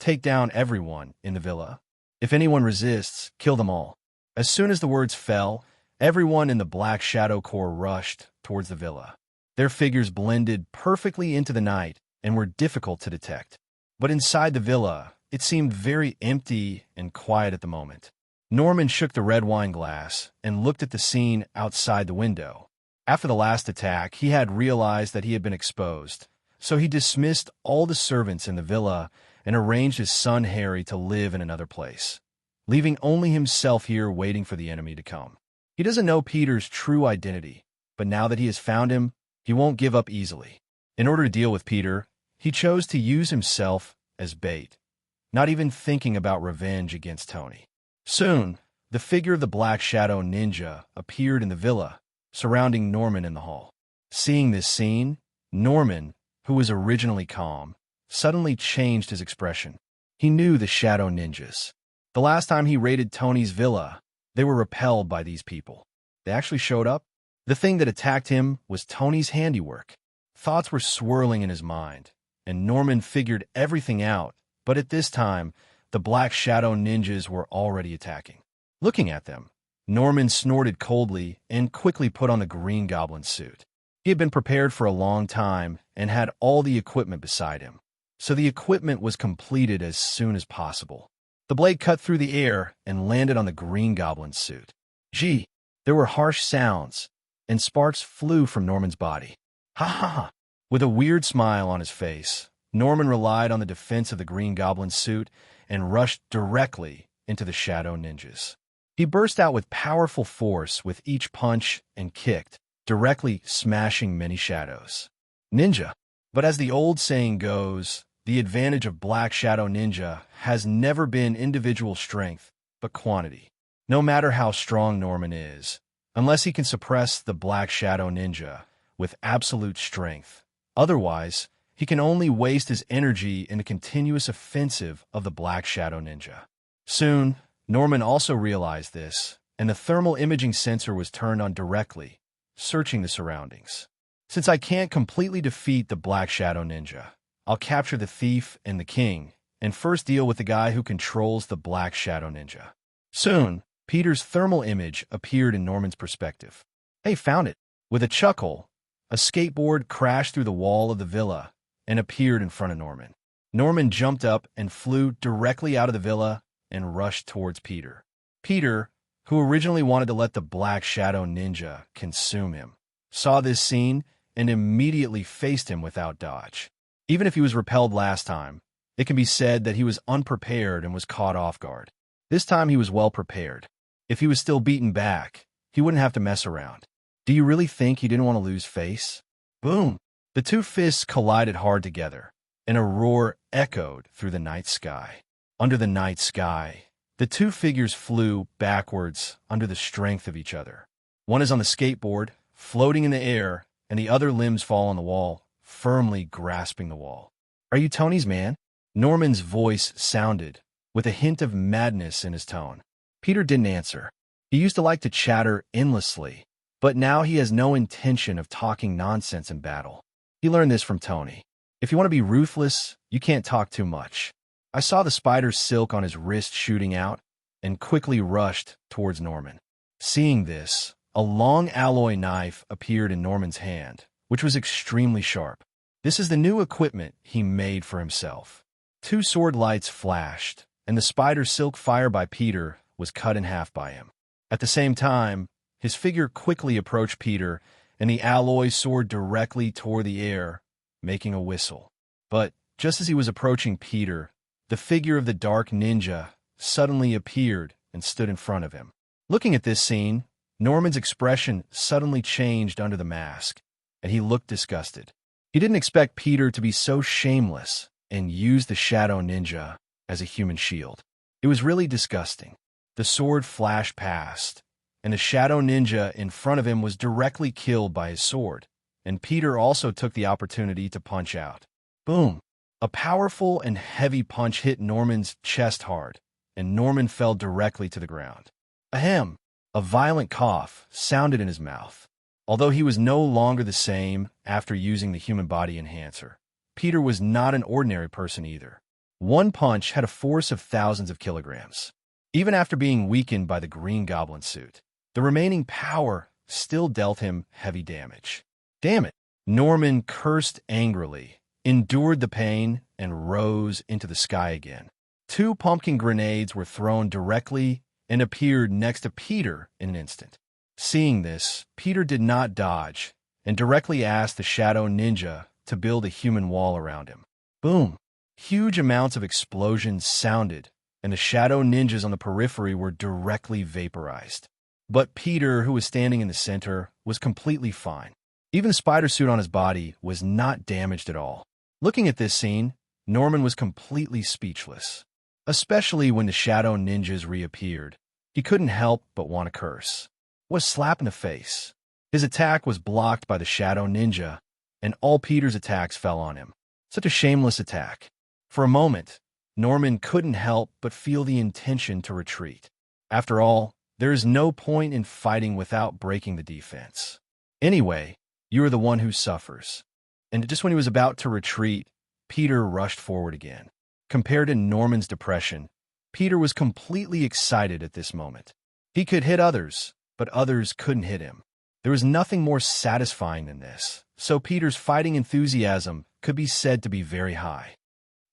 "Take down everyone in the villa. If anyone resists, kill them all." As soon as the words fell, everyone in the Black Shadow Corps rushed towards the villa. Their figures blended perfectly into the night and were difficult to detect. But inside the villa, it seemed very empty and quiet at the moment. Norman shook the red wine glass and looked at the scene outside the window. After the last attack, he had realized that he had been exposed, so he dismissed all the servants in the villa and arranged his son Harry to live in another place, leaving only himself here waiting for the enemy to come. He doesn't know Peter's true identity, but now that he has found him, he won't give up easily. In order to deal with Peter, he chose to use himself as bait, not even thinking about revenge against Tony. Soon, the figure of the Black Shadow Ninja appeared in the villa, surrounding Norman in the hall. Seeing this scene, Norman, who was originally calm, suddenly changed his expression. He knew the Shadow Ninjas. The last time he raided Tony's villa, they were repelled by these people. They actually showed up. The thing that attacked him was Tony's handiwork. Thoughts were swirling in his mind, and Norman figured everything out But at this time, the Black Shadow ninjas were already attacking. Looking at them, Norman snorted coldly and quickly put on the Green Goblin suit. He had been prepared for a long time and had all the equipment beside him, so the equipment was completed as soon as possible. The blade cut through the air and landed on the Green Goblin's suit. Gee! There were harsh sounds, and sparks flew from Norman's body. Ha ha ha! With a weird smile on his face, Norman relied on the defense of the Green Goblin's suit and rushed directly into the Shadow Ninjas. He burst out with powerful force with each punch and kicked, directly smashing many shadows. Ninja! But as the old saying goes, the advantage of Black Shadow Ninja has never been individual strength, but quantity. No matter how strong Norman is, unless he can suppress the Black Shadow Ninja with absolute strength, otherwise, he can only waste his energy in the continuous offensive of the Black Shadow Ninja. Soon, Norman also realized this, and the thermal imaging sensor was turned on directly, searching the surroundings. Since I can't completely defeat the Black Shadow Ninja, I'll capture the thief and the king, and first deal with the guy who controls the Black Shadow Ninja. Soon, Peter's thermal image appeared in Norman's perspective. Hey, found it! With a chuckle, a skateboard crashed through the wall of the villa and appeared in front of Norman. Norman jumped up and flew directly out of the villa and rushed towards Peter. Peter, who originally wanted to let the Black Shadow Ninja consume him, saw this scene and immediately faced him without dodge. Even if he was repelled last time, it can be said that he was unprepared and was caught off guard. This time he was well prepared. If he was still beaten back, he wouldn't have to mess around. Do you really think he didn't want to lose face? Boom! The two fists collided hard together, and a roar echoed through the night sky. Under the night sky, the two figures flew backwards under the strength of each other. One is on the skateboard, floating in the air, and the other limbs fall on the wall, firmly grasping the wall. Are you Tony's man? Norman's voice sounded, with a hint of madness in his tone. Peter didn't answer. He used to like to chatter endlessly, but now he has no intention of talking nonsense in battle. He learned this from Tony. If you want to be ruthless, you can't talk too much. I saw the spider's silk on his wrist shooting out and quickly rushed towards Norman. Seeing this, a long alloy knife appeared in Norman's hand, which was extremely sharp. This is the new equipment he made for himself. Two sword lights flashed, and the spider silk fire by Peter was cut in half by him. At the same time, his figure quickly approached Peter, and the alloy soared directly toward the air, making a whistle. But just as he was approaching Peter, the figure of the dark ninja suddenly appeared and stood in front of him. Looking at this scene, Norman's expression suddenly changed under the mask, and he looked disgusted. He didn't expect Peter to be so shameless and use the Shadow Ninja as a human shield. It was really disgusting. The sword flashed past, and the Shadow Ninja in front of him was directly killed by his sword, and Peter also took the opportunity to punch out. Boom! A powerful and heavy punch hit Norman's chest hard, and Norman fell directly to the ground. Ahem! A violent cough sounded in his mouth. Although he was no longer the same after using the human body enhancer, Peter was not an ordinary person either. One punch had a force of thousands of kilograms. Even after being weakened by the Green Goblin suit, the remaining power still dealt him heavy damage. Damn it! Norman cursed angrily, endured the pain, and rose into the sky again. Two pumpkin grenades were thrown directly and appeared next to Peter in an instant. Seeing this, Peter did not dodge and directly asked the Shadow Ninja to build a human wall around him. Boom! Huge amounts of explosions sounded, and the Shadow Ninjas on the periphery were directly vaporized. But Peter, who was standing in the center, was completely fine. Even the spider suit on his body was not damaged at all. Looking at this scene, Norman was completely speechless. Especially when the Shadow Ninjas reappeared. He couldn't help but want to curse. What a slap in the face. His attack was blocked by the Shadow Ninja, and all Peter's attacks fell on him. Such a shameless attack. For a moment, Norman couldn't help but feel the intention to retreat. After all, there is no point in fighting without breaking the defense. Anyway, you are the one who suffers. And just when he was about to retreat, Peter rushed forward again. Compared to Norman's depression, Peter was completely excited at this moment. He could hit others, but others couldn't hit him. There was nothing more satisfying than this, so Peter's fighting enthusiasm could be said to be very high.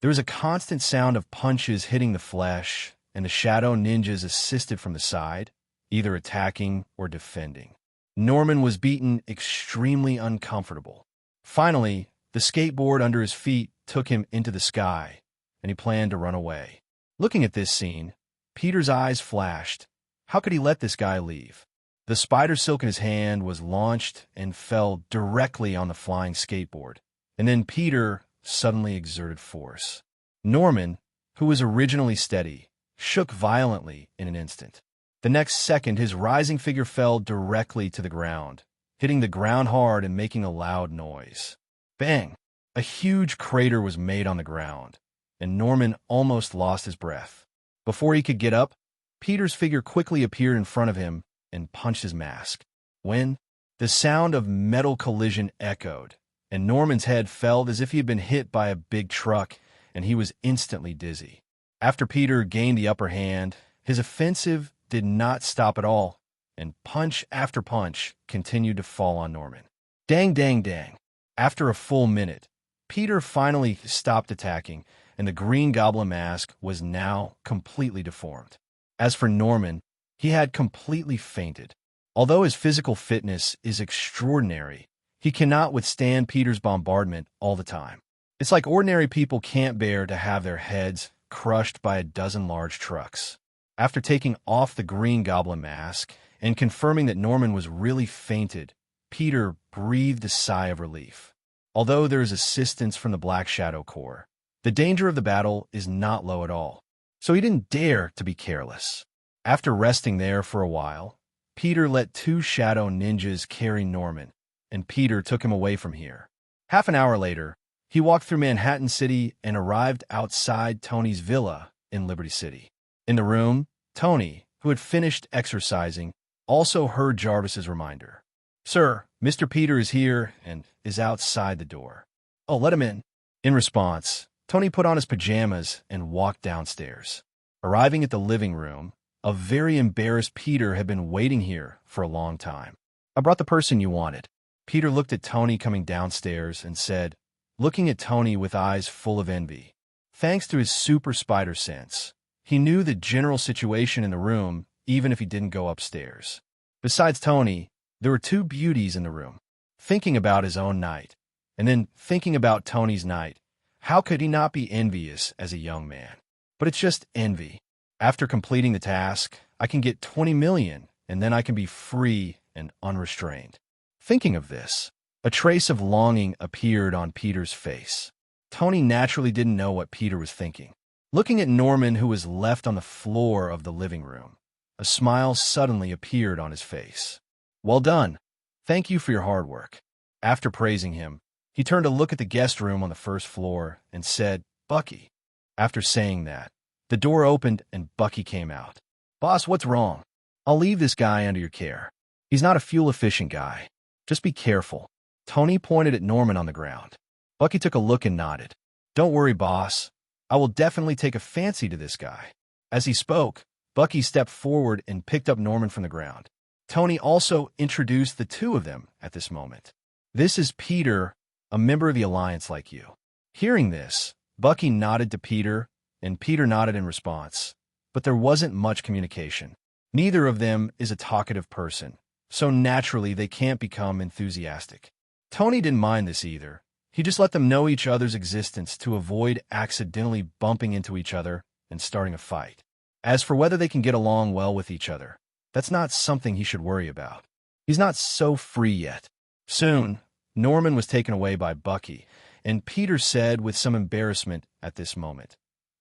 There was a constant sound of punches hitting the flesh, and the shadow ninjas assisted from the side, either attacking or defending. Norman was beaten extremely uncomfortable. Finally, the skateboard under his feet took him into the sky, and he planned to run away. Looking at this scene, Peter's eyes flashed. How could he let this guy leave? The spider silk in his hand was launched and fell directly on the flying skateboard, and then Peter suddenly exerted force. Norman, who was originally steady, shook violently in an instant. The next second, his rising figure fell directly to the ground, hitting the ground hard and making a loud noise. Bang! A huge crater was made on the ground, and Norman almost lost his breath. Before he could get up, Peter's figure quickly appeared in front of him and punched his mask. When the sound of metal collision echoed, and Norman's head fell as if he had been hit by a big truck, and he was instantly dizzy. After Peter gained the upper hand, his offensive did not stop at all, and punch after punch continued to fall on Norman. Dang, dang, dang. After a full minute, Peter finally stopped attacking, and the Green Goblin mask was now completely deformed. As for Norman, he had completely fainted. Although his physical fitness is extraordinary, he cannot withstand Peter's bombardment all the time. It's like ordinary people can't bear to have their heads crushed by a dozen large trucks. After taking off the Green Goblin mask and confirming that Norman was really fainted, Peter breathed a sigh of relief. Although there is assistance from the Black Shadow Corps, the danger of the battle is not low at all, so he didn't dare to be careless. After resting there for a while, Peter let two shadow ninjas carry Norman, and Peter took him away from here. Half an hour later, he walked through Manhattan City and arrived outside Tony's villa in Liberty City. In the room, Tony, who had finished exercising, also heard Jarvis's reminder. "Sir, Mr. Peter is here and is outside the door." "Oh, let him in." In response, Tony put on his pajamas and walked downstairs. Arriving at the living room, a very embarrassed Peter had been waiting here for a long time. "I brought the person you wanted." Peter looked at Tony coming downstairs and said, looking at Tony with eyes full of envy. Thanks to his super spider sense, he knew the general situation in the room, even if he didn't go upstairs. Besides Tony, there were two beauties in the room. Thinking about his own night, and then thinking about Tony's night, how could he not be envious as a young man? But it's just envy. After completing the task, I can get 20 million, and then I can be free and unrestrained. Thinking of this, a trace of longing appeared on Peter's face. Tony naturally didn't know what Peter was thinking. Looking at Norman, who was left on the floor of the living room, a smile suddenly appeared on his face. "Well done. Thank you for your hard work." After praising him, he turned to look at the guest room on the first floor and said, "Bucky." After saying that, the door opened and Bucky came out. "Boss, what's wrong? I'll leave this guy under your care. He's not a fuel-efficient guy. Just be careful." Tony pointed at Norman on the ground. Bucky took a look and nodded. "Don't worry, boss. I will definitely take a fancy to this guy." As he spoke, Bucky stepped forward and picked up Norman from the ground. Tony also introduced the two of them at this moment. "This is Peter, a member of the Alliance like you." Hearing this, Bucky nodded to Peter, and Peter nodded in response. But there wasn't much communication. Neither of them is a talkative person, so naturally they can't become enthusiastic. Tony didn't mind this either. He just let them know each other's existence to avoid accidentally bumping into each other and starting a fight. As for whether they can get along well with each other, that's not something he should worry about. He's not so free yet. Soon, Norman was taken away by Bucky, and Peter said with some embarrassment at this moment,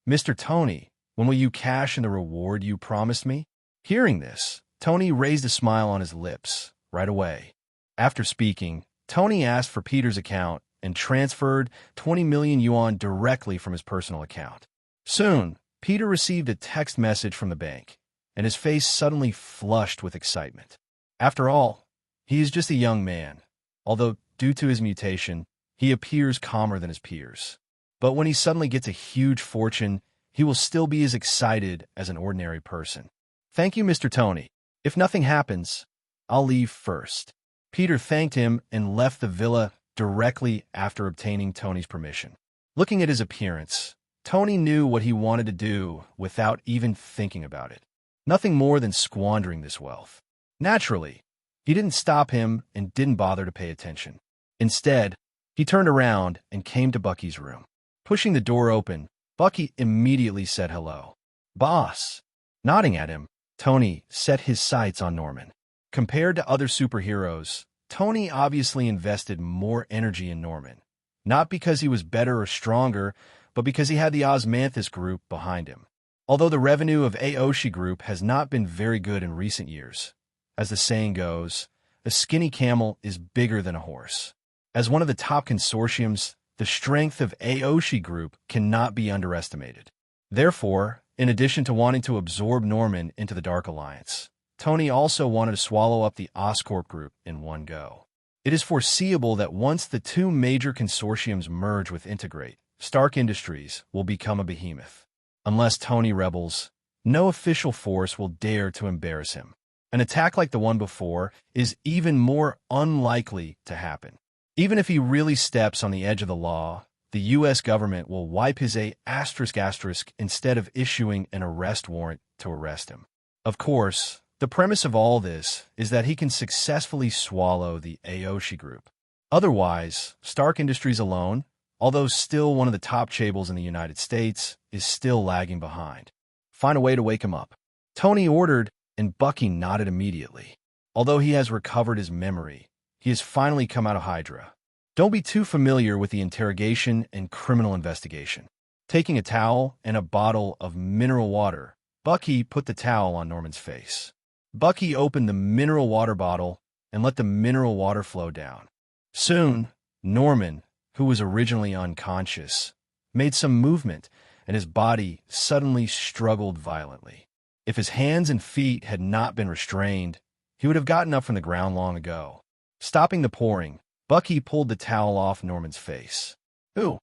"Mr. Tony, when will you cash in the reward you promised me?" Hearing this, Tony raised a smile on his lips right away. After speaking, Tony asked for Peter's account and transferred 20 million yuan directly from his personal account. Soon, Peter received a text message from the bank, and his face suddenly flushed with excitement. After all, he is just a young man, although due to his mutation, he appears calmer than his peers. But when he suddenly gets a huge fortune, he will still be as excited as an ordinary person. Thank you, Mr. Tony. If nothing happens, I'll leave first. Peter thanked him and left the villa directly after obtaining Tony's permission. Looking at his appearance, Tony knew what he wanted to do without even thinking about it. Nothing more than squandering this wealth. Naturally, he didn't stop him and didn't bother to pay attention. Instead, he turned around and came to Bucky's room. Pushing the door open, Bucky immediately said hello. Boss. Nodding at him, Tony set his sights on Norman. Compared to other superheroes, Tony obviously invested more energy in Norman. Not because he was better or stronger, but because he had the Osmanthus Group behind him. Although the revenue of Aoshi Group has not been very good in recent years, as the saying goes, a skinny camel is bigger than a horse. As one of the top consortiums, the strength of Aoshi Group cannot be underestimated. Therefore, in addition to wanting to absorb Norman into the Dark Alliance, Tony also wanted to swallow up the Oscorp Group in one go. It is foreseeable that once the two major consortiums merge with Integrate, Stark Industries will become a behemoth. Unless Tony rebels, no official force will dare to embarrass him. An attack like the one before is even more unlikely to happen. Even if he really steps on the edge of the law, the U.S. government will wipe his *** instead of issuing an arrest warrant to arrest him. Of course, the premise of all this is that he can successfully swallow the Aoshi Group. Otherwise, Stark Industries alone, although still one of the top chaebol in the United States, is still lagging behind. Find a way to wake him up. Tony ordered, and Bucky nodded immediately. Although he has recovered his memory, he has finally come out of Hydra. Don't be too familiar with the interrogation and criminal investigation. Taking a towel and a bottle of mineral water, Bucky put the towel on Norman's face. Bucky opened the mineral water bottle and let the mineral water flow down. Soon, Norman, who was originally unconscious, made some movement, and his body suddenly struggled violently. If his hands and feet had not been restrained, he would have gotten up from the ground long ago. Stopping the pouring, Bucky pulled the towel off Norman's face. Who?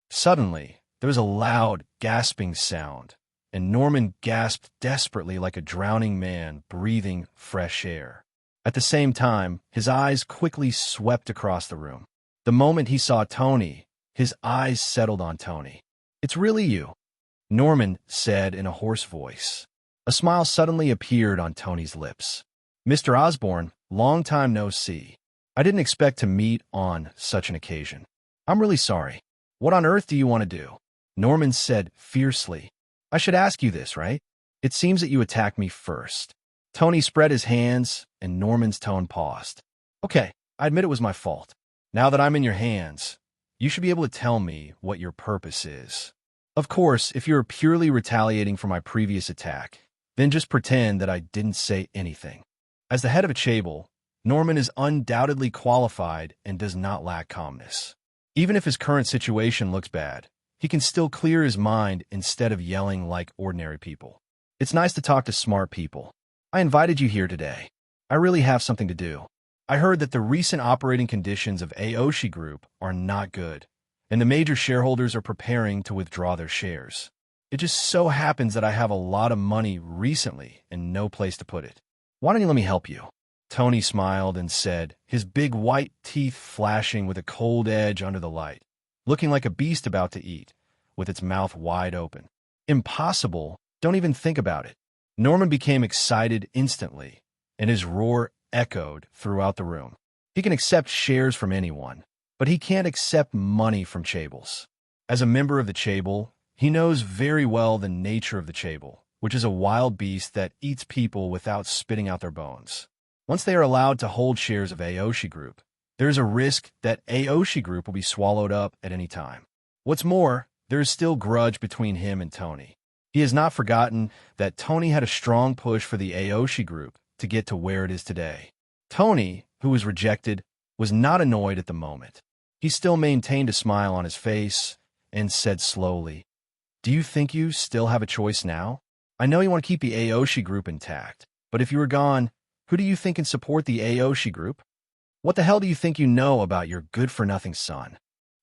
Suddenly, there was a loud, gasping sound, and Norman gasped desperately like a drowning man breathing fresh air. At the same time, his eyes quickly swept across the room. The moment he saw Tony, his eyes settled on Tony. It's really you, Norman said in a hoarse voice. A smile suddenly appeared on Tony's lips. Mr. Osborn, long time no see. I didn't expect to meet on such an occasion. I'm really sorry. What on earth do you want to do? Norman said fiercely. I should ask you this, right? It seems that you attacked me first. Tony spread his hands, and Norman's tone paused. Okay, I admit it was my fault. Now that I'm in your hands, you should be able to tell me what your purpose is. Of course, if you're purely retaliating for my previous attack, then just pretend that I didn't say anything. As the head of a chaebol, Norman is undoubtedly qualified and does not lack calmness. Even if his current situation looks bad, he can still clear his mind instead of yelling like ordinary people. It's nice to talk to smart people. I invited you here today. I really have something to do. I heard that the recent operating conditions of Aoshi Group are not good, and the major shareholders are preparing to withdraw their shares. It just so happens that I have a lot of money recently and no place to put it. Why don't you let me help you? Tony smiled and said, his big white teeth flashing with a cold edge under the light, looking like a beast about to eat, with its mouth wide open. Impossible. Don't even think about it. Norman became excited instantly, and his roar echoed throughout the room. He can accept shares from anyone, but he can't accept money from chaebols. As a member of the chaebol, he knows very well the nature of the chaebol, which is a wild beast that eats people without spitting out their bones. Once they are allowed to hold shares of Aoshi Group, there is a risk that Aoshi Group will be swallowed up at any time. What's more, there is still grudge between him and Tony. He has not forgotten that Tony had a strong push for the Aoshi Group to get to where it is today. Tony, who was rejected, was not annoyed at the moment. He still maintained a smile on his face and said slowly, Do you think you still have a choice now? I know you want to keep the Aoshi Group intact, but if you were gone, who do you think can support the Aoshi Group? What the hell do you think you know about your good-for-nothing son?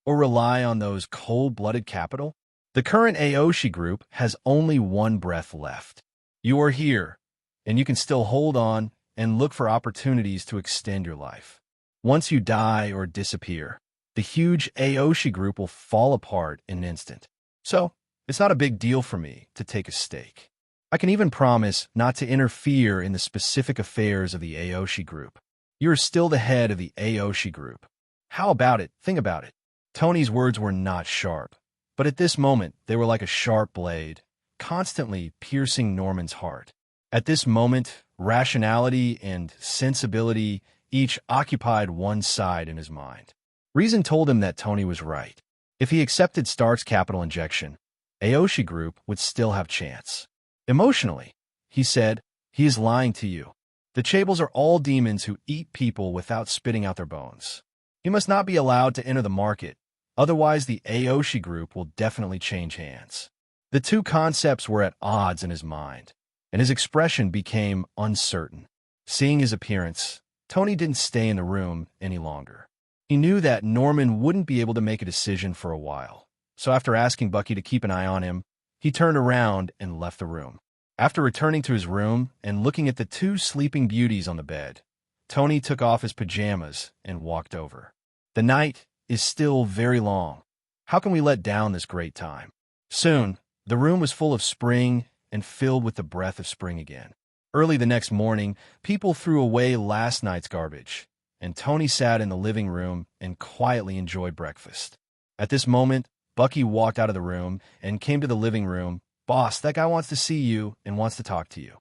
or rely on those cold-blooded capital? The current Aoshi group has only one breath left. You are here, and you can still hold on and look for opportunities to extend your life. Once you die or disappear, the huge Aoshi group will fall apart in an instant. So, it's not a big deal for me to take a stake. I can even promise not to interfere in the specific affairs of the Aoshi group. You are still the head of the Aoshi group. How about it? Think about it. Tony's words were not sharp, but at this moment they were like a sharp blade, constantly piercing Norman's heart. At this moment, rationality and sensibility each occupied one side in his mind. Reason told him that Tony was right. If he accepted Stark's capital injection, Aoshi group would still have chance. Emotionally, he said, he is lying to you. The Chables are all demons who eat people without spitting out their bones. He must not be allowed to enter the market, otherwise the Aoshi group will definitely change hands. The two concepts were at odds in his mind, and his expression became uncertain. Seeing his appearance, Tony didn't stay in the room any longer. He knew that Norman wouldn't be able to make a decision for a while, so after asking Bucky to keep an eye on him, he turned around and left the room. After returning to his room and looking at the two sleeping beauties on the bed, Tony took off his pajamas and walked over. The night is still very long. How can we let down this great time? Soon, the room was full of spring and filled with the breath of spring again. Early the next morning, people threw away last night's garbage, and Tony sat in the living room and quietly enjoyed breakfast. At this moment, Bucky walked out of the room and came to the living room. "Boss, that guy wants to see you and wants to talk to you."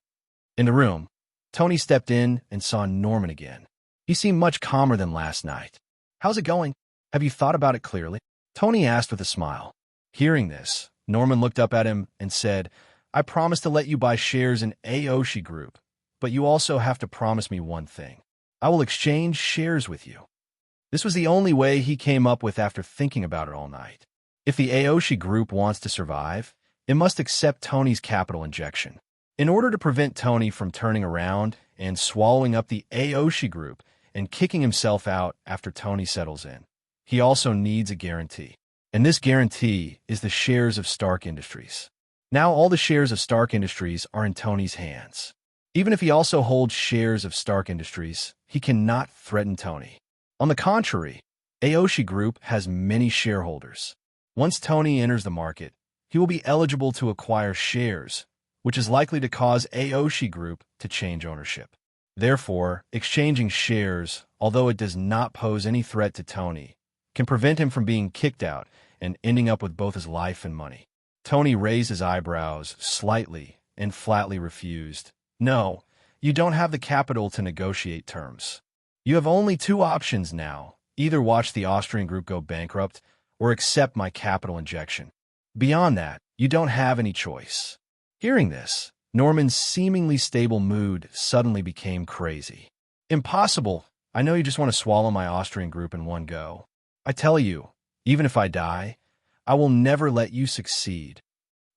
In the room, Tony stepped in and saw Norman again. He seemed much calmer than last night. "How's it going? Have you thought about it clearly?" Tony asked with a smile. Hearing this, Norman looked up at him and said, "I promise to let you buy shares in Aoshi Group, but you also have to promise me one thing. I will exchange shares with you." This was the only way he came up with after thinking about it all night. If the Aoshi Group wants to survive, it must accept Tony's capital injection. In order to prevent Tony from turning around and swallowing up the Aoshi Group and kicking himself out after Tony settles in, he also needs a guarantee. And this guarantee is the shares of Stark Industries. Now all the shares of Stark Industries are in Tony's hands. Even if he also holds shares of Stark Industries, he cannot threaten Tony. On the contrary, Aoshi Group has many shareholders. Once Tony enters the market, he will be eligible to acquire shares, which is likely to cause Aoshi Group to change ownership. Therefore, exchanging shares, although it does not pose any threat to Tony, can prevent him from being kicked out and ending up with both his life and money. Tony raised his eyebrows slightly and flatly refused. "No, you don't have the capital to negotiate terms. You have only two options now. Either watch the Austrian group go bankrupt or accept my capital injection. Beyond that, you don't have any choice." Hearing this, Norman's seemingly stable mood suddenly became crazy. "Impossible. I know you just want to swallow my Austrian group in one go. I tell you, even if I die, I will never let you succeed."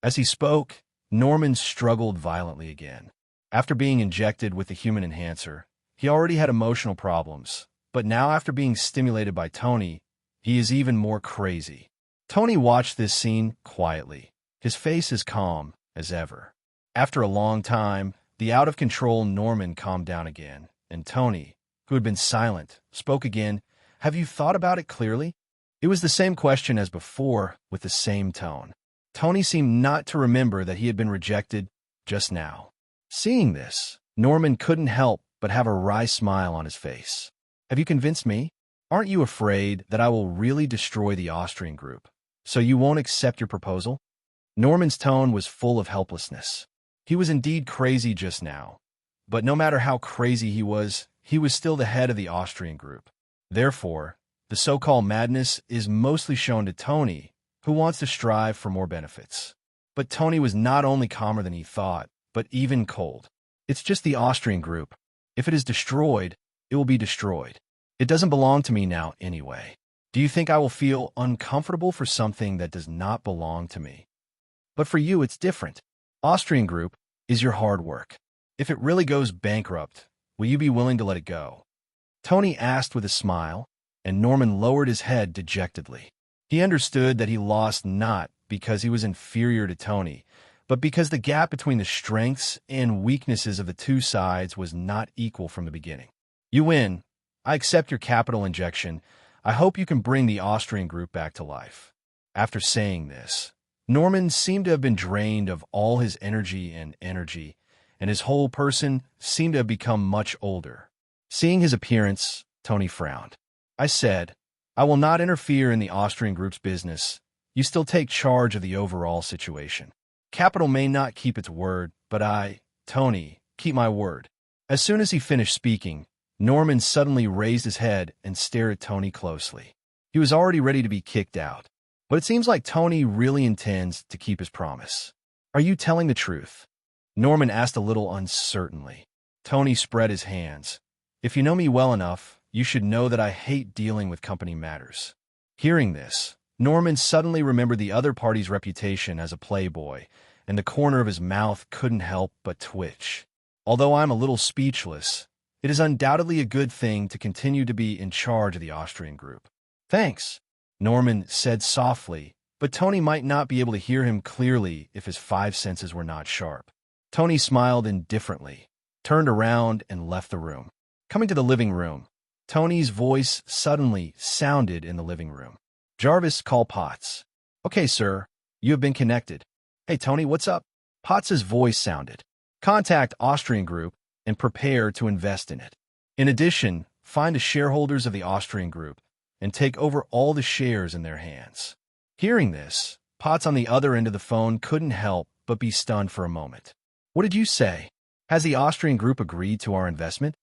As he spoke, Norman struggled violently again. After being injected with the human enhancer, he already had emotional problems, but now after being stimulated by Tony, he is even more crazy. Tony watched this scene quietly, his face as calm as ever. After a long time, the out-of-control Norman calmed down again, and Tony, who had been silent, spoke again. "Have you thought about it clearly?" It was the same question as before, with the same tone. Tony seemed not to remember that he had been rejected just now. Seeing this, Norman couldn't help but have a wry smile on his face. "Have you convinced me? Aren't you afraid that I will really destroy the Austrian group, so you won't accept your proposal?" Norman's tone was full of helplessness. He was indeed crazy just now, but no matter how crazy he was still the head of the Austrian group. Therefore, the so-called madness is mostly shown to Tony, who wants to strive for more benefits. But Tony was not only calmer than he thought, but even cold. "It's just the Austrian group. If it is destroyed, it will be destroyed. It doesn't belong to me now anyway. Do you think I will feel uncomfortable for something that does not belong to me? But for you, it's different. Austrian group is your hard work. If it really goes bankrupt, will you be willing to let it go?" Tony asked with a smile, and Norman lowered his head dejectedly. He understood that he lost not because he was inferior to Tony, but because the gap between the strengths and weaknesses of the two sides was not equal from the beginning. You win. I accept your capital injection. I hope you can bring the Austrian group back to life. After saying this, Norman seemed to have been drained of all his energy, and his whole person seemed to have become much older. Seeing his appearance, Tony frowned. I said, I will not interfere in the Austrian group's business. You still take charge of the overall situation. Capital may not keep its word, but I, Tony, keep my word. As soon as he finished speaking, Norman suddenly raised his head and stared at Tony closely. He was already ready to be kicked out, but it seems like Tony really intends to keep his promise. Are you telling the truth? Norman asked a little uncertainly. Tony spread his hands. If you know me well enough, you should know that I hate dealing with company matters. Hearing this, Norman suddenly remembered the other party's reputation as a playboy, and the corner of his mouth couldn't help but twitch. Although I'm a little speechless, it is undoubtedly a good thing to continue to be in charge of the Austrian group. Thanks, Norman said softly, but Tony might not be able to hear him clearly if his five senses were not sharp. Tony smiled indifferently, turned around, and left the room. Coming to the living room, Tony's voice suddenly sounded in the living room. Jarvis, call Potts. Okay, sir. You have been connected. Hey, Tony, what's up? Potts's voice sounded. Contact Austrian Group and prepare to invest in it. In addition, find the shareholders of the Austrian Group and take over all the shares in their hands. Hearing this, Potts on the other end of the phone couldn't help but be stunned for a moment. What did you say? Has the Austrian Group agreed to our investment?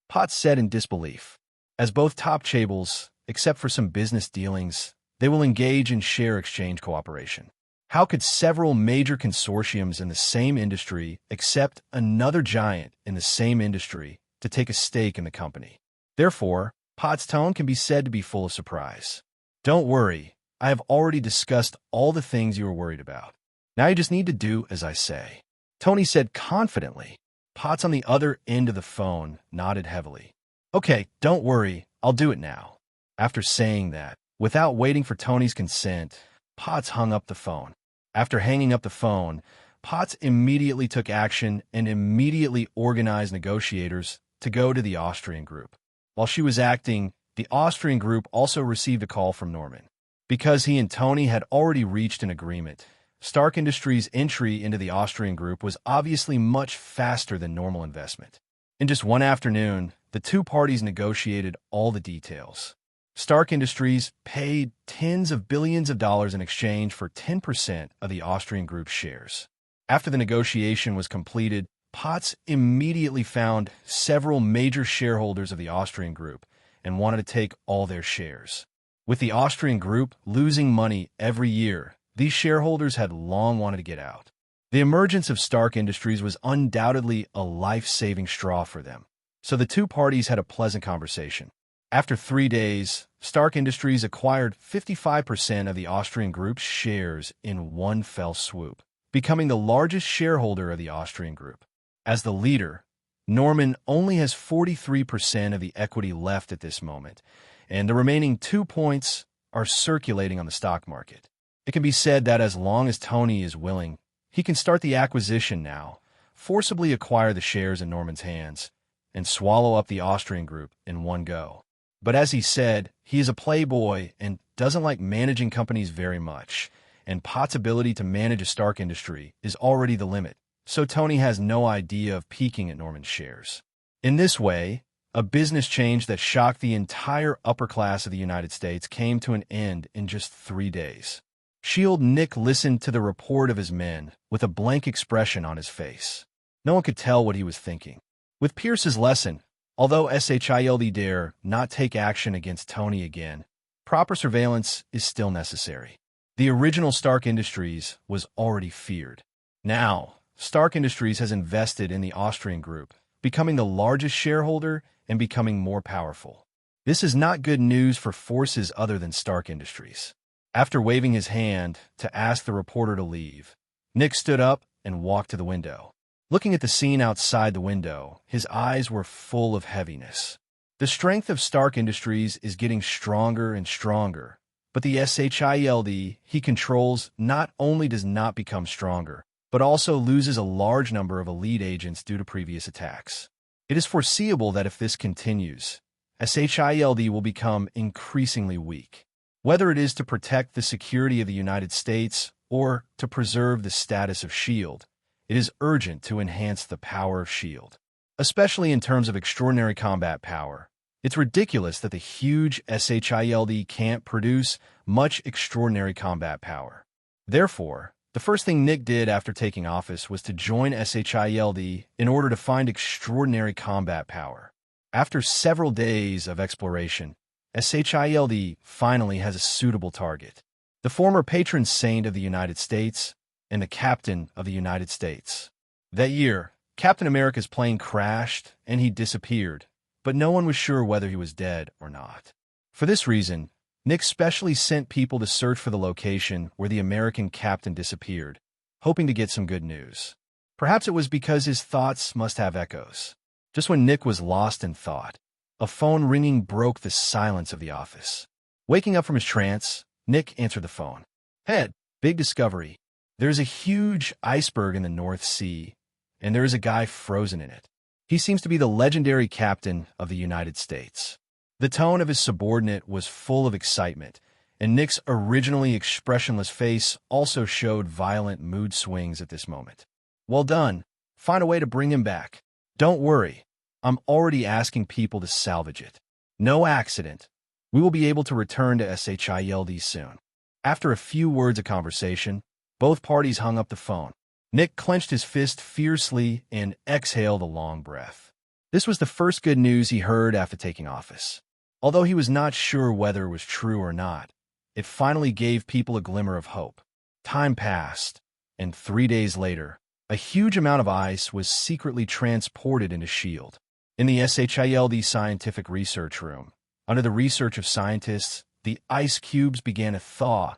Potts said in disbelief. As both top chables, except for some business dealings, they will engage in share exchange cooperation. How could several major consortiums in the same industry accept another giant in the same industry to take a stake in the company? Therefore, Potts' tone can be said to be full of surprise. Don't worry, I have already discussed all the things you were worried about. Now you just need to do as I say. Tony said confidently. Potts on the other end of the phone nodded heavily. Okay, don't worry, I'll do it now. After saying that, without waiting for Tony's consent, Potts hung up the phone. After hanging up the phone, Potts immediately took action and immediately organized negotiators to go to the Austrian group. While she was acting, the Austrian group also received a call from Norman. Because he and Tony had already reached an agreement, Stark Industries' entry into the Austrian group was obviously much faster than normal investment. In just one afternoon, the two parties negotiated all the details. Stark Industries paid tens of billions of dollars in exchange for 10% of the Austrian group's shares. After the negotiation was completed, Potts immediately found several major shareholders of the Austrian group and wanted to take all their shares. With the Austrian group losing money every year, these shareholders had long wanted to get out. The emergence of Stark Industries was undoubtedly a life-saving straw for them, so the two parties had a pleasant conversation. After 3 days, Stark Industries acquired 55% of the Austrian group's shares in one fell swoop, becoming the largest shareholder of the Austrian group. As the leader, Norman only has 43% of the equity left at this moment, and the remaining 2 points are circulating on the stock market. It can be said that as long as Tony is willing, he can start the acquisition now, forcibly acquire the shares in Norman's hands, and swallow up the Austrian group in one go. But as he said, he is a playboy and doesn't like managing companies very much, and Potts' ability to manage a Stark industry is already the limit, so Tony has no idea of peeking at Norman's shares. In this way, a business change that shocked the entire upper class of the United States came to an end in just 3 days. Shield Nick listened to the report of his men with a blank expression on his face. No one could tell what he was thinking. With Pierce's lesson, although SHIELD dare not take action against Tony again, proper surveillance is still necessary. The original Stark Industries was already feared. Now, Stark Industries has invested in the Austrian group, becoming the largest shareholder and becoming more powerful. This is not good news for forces other than Stark Industries. After waving his hand to ask the reporter to leave, Nick stood up and walked to the window. Looking at the scene outside the window, his eyes were full of heaviness. The strength of Stark Industries is getting stronger and stronger, But the shield he controls not only does not become stronger, but also loses a large number of elite agents due to previous attacks. It is foreseeable that if this continues, shield will become increasingly weak. Whether it is to protect the security of the United States or to preserve the status of S.H.I.E.L.D., it is urgent to enhance the power of S.H.I.E.L.D., especially in terms of extraordinary combat power. It's ridiculous that the huge shield can't produce much extraordinary combat power. Therefore, the first thing Nick did after taking office was to join shield in order to find extraordinary combat power. After several days of exploration, shield finally has a suitable target: the former patron saint of the United States and the captain of the United States. That year, Captain America's plane crashed and he disappeared, but no one was sure whether he was dead or not. For this reason, Nick specially sent people to search for the location where the American captain disappeared, hoping to get some good news. Perhaps it was because his thoughts must have echoes. Just when Nick was lost in thought, a phone ringing broke the silence of the office. Waking up from his trance, Nick answered the phone. "Ed, big discovery. There's a huge iceberg in the North Sea, and there is a guy frozen in it. He seems to be the legendary captain of the United States." The tone of his subordinate was full of excitement, and Nick's originally expressionless face also showed violent mood swings at this moment. "Well done. Find a way to bring him back. Don't worry. I'm already asking people to salvage it. No accident. We will be able to return to shield soon." After a few words of conversation, both parties hung up the phone. Nick clenched his fist fiercely and exhaled a long breath. This was the first good news he heard after taking office. Although he was not sure whether it was true or not, it finally gave people a glimmer of hope. Time passed, and 3 days later, a huge amount of ice was secretly transported into S.H.I.E.L.D. In the shield scientific research room, under the research of scientists, the ice cubes began to thaw,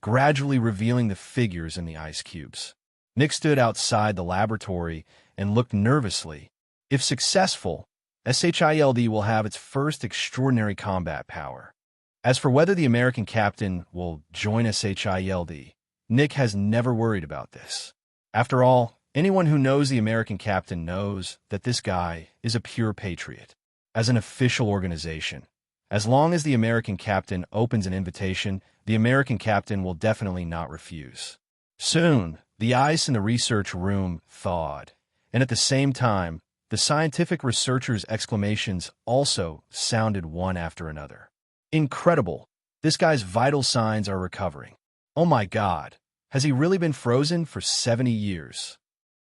gradually revealing the figures in the ice cubes. Nick stood outside the laboratory and looked nervously. If successful, shield will have its first extraordinary combat power. As for whether the American captain will join shield, Nick has never worried about this. After all, anyone who knows the American captain knows that this guy is a pure patriot. As an official organization, as long as the American captain opens an invitation, the American captain will definitely not refuse. Soon, the ice in the research room thawed, and at the same time, the scientific researchers' exclamations also sounded one after another. "Incredible! This guy's vital signs are recovering. Oh my God! Has he really been frozen for 70 years?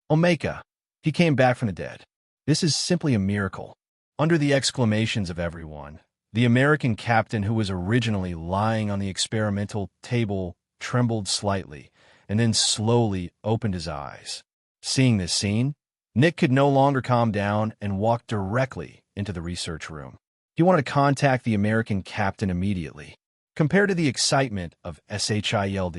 Omega! He came back from the dead. This is simply a miracle." Under the exclamations of everyone, the American captain, who was originally lying on the experimental table, trembled slightly and then slowly opened his eyes. Seeing this scene, Nick could no longer calm down and walked directly into the research room. He wanted to contact the American captain immediately. Compared to the excitement of shield,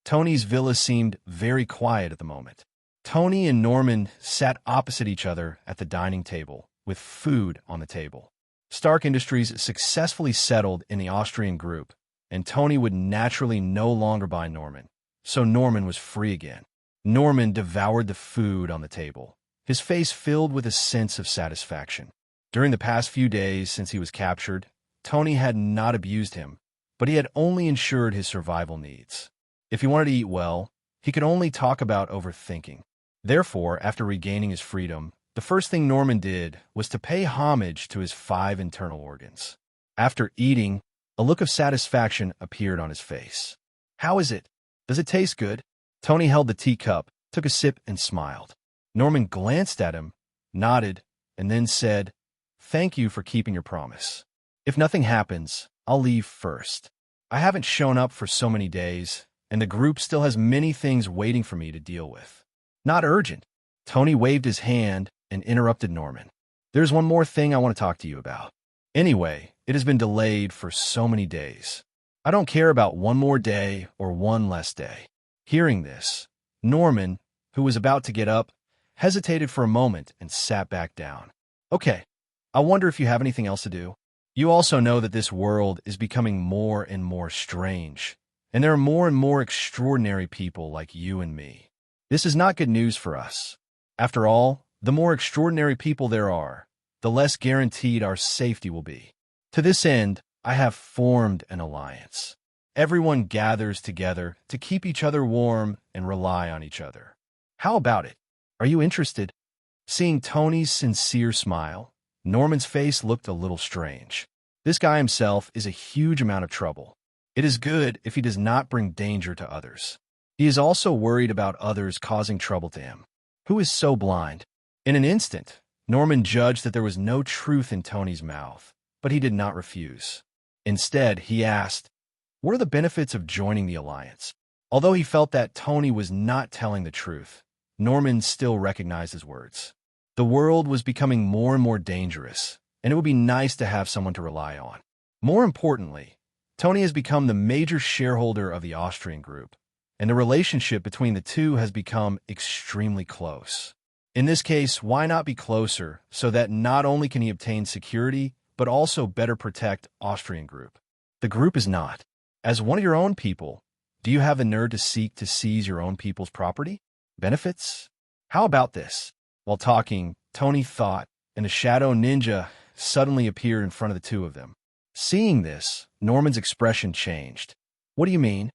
Tony's villa seemed very quiet at the moment. Tony and Norman sat opposite each other at the dining table, with food on the table. Stark Industries successfully settled in the Austrian group, and Tony would naturally no longer buy Norman, so Norman was free again. Norman devoured the food on the table, his face filled with a sense of satisfaction. During the past few days since he was captured, Tony had not abused him, but he had only ensured his survival needs. If he wanted to eat well, he could only talk about overthinking. Therefore, after regaining his freedom, the first thing Norman did was to pay homage to his 5 internal organs. After eating, a look of satisfaction appeared on his face. "How is it? Does it taste good?" Tony held the teacup, took a sip, and smiled. Norman glanced at him, nodded, and then said, "Thank you for keeping your promise. If nothing happens, I'll leave first. I haven't shown up for so many days, and the group still has many things waiting for me to deal with. Not urgent." Tony waved his hand and interrupted Norman. "There's one more thing I want to talk to you about. Anyway, it has been delayed for so many days. I don't care about one more day or one less day." Hearing this, Norman, who was about to get up, hesitated for a moment and sat back down. "Okay, I wonder if you have anything else to do?" You also know that this world is becoming more and more strange, and there are more and more extraordinary people like you and me. This is not good news for us. After all, the more extraordinary people there are, the less guaranteed our safety will be. To this end, I have formed an alliance. Everyone gathers together to keep each other warm and rely on each other. How about it? Are you interested? Seeing Tony's sincere smile, Norman's face looked a little strange. This guy himself is a huge amount of trouble. It is good if he does not bring danger to others. He is also worried about others causing trouble to him. Who is so blind? In an instant, Norman judged that there was no truth in Tony's mouth, but he did not refuse. Instead, he asked, "What are the benefits of joining the alliance?" Although he felt that Tony was not telling the truth, Norman still recognized his words. The world was becoming more and more dangerous, and it would be nice to have someone to rely on. More importantly, Tony has become the major shareholder of the Austrian group, and the relationship between the two has become extremely close. In this case, why not be closer so that not only can he obtain security, but also better protect Austrian group? The group is not. As one of your own people, do you have the nerve to seek to seize your own people's property? Benefits? How about this? While talking, Tony thought, and a shadow ninja suddenly appeared in front of the two of them. Seeing this, Norman's expression changed. What do you mean?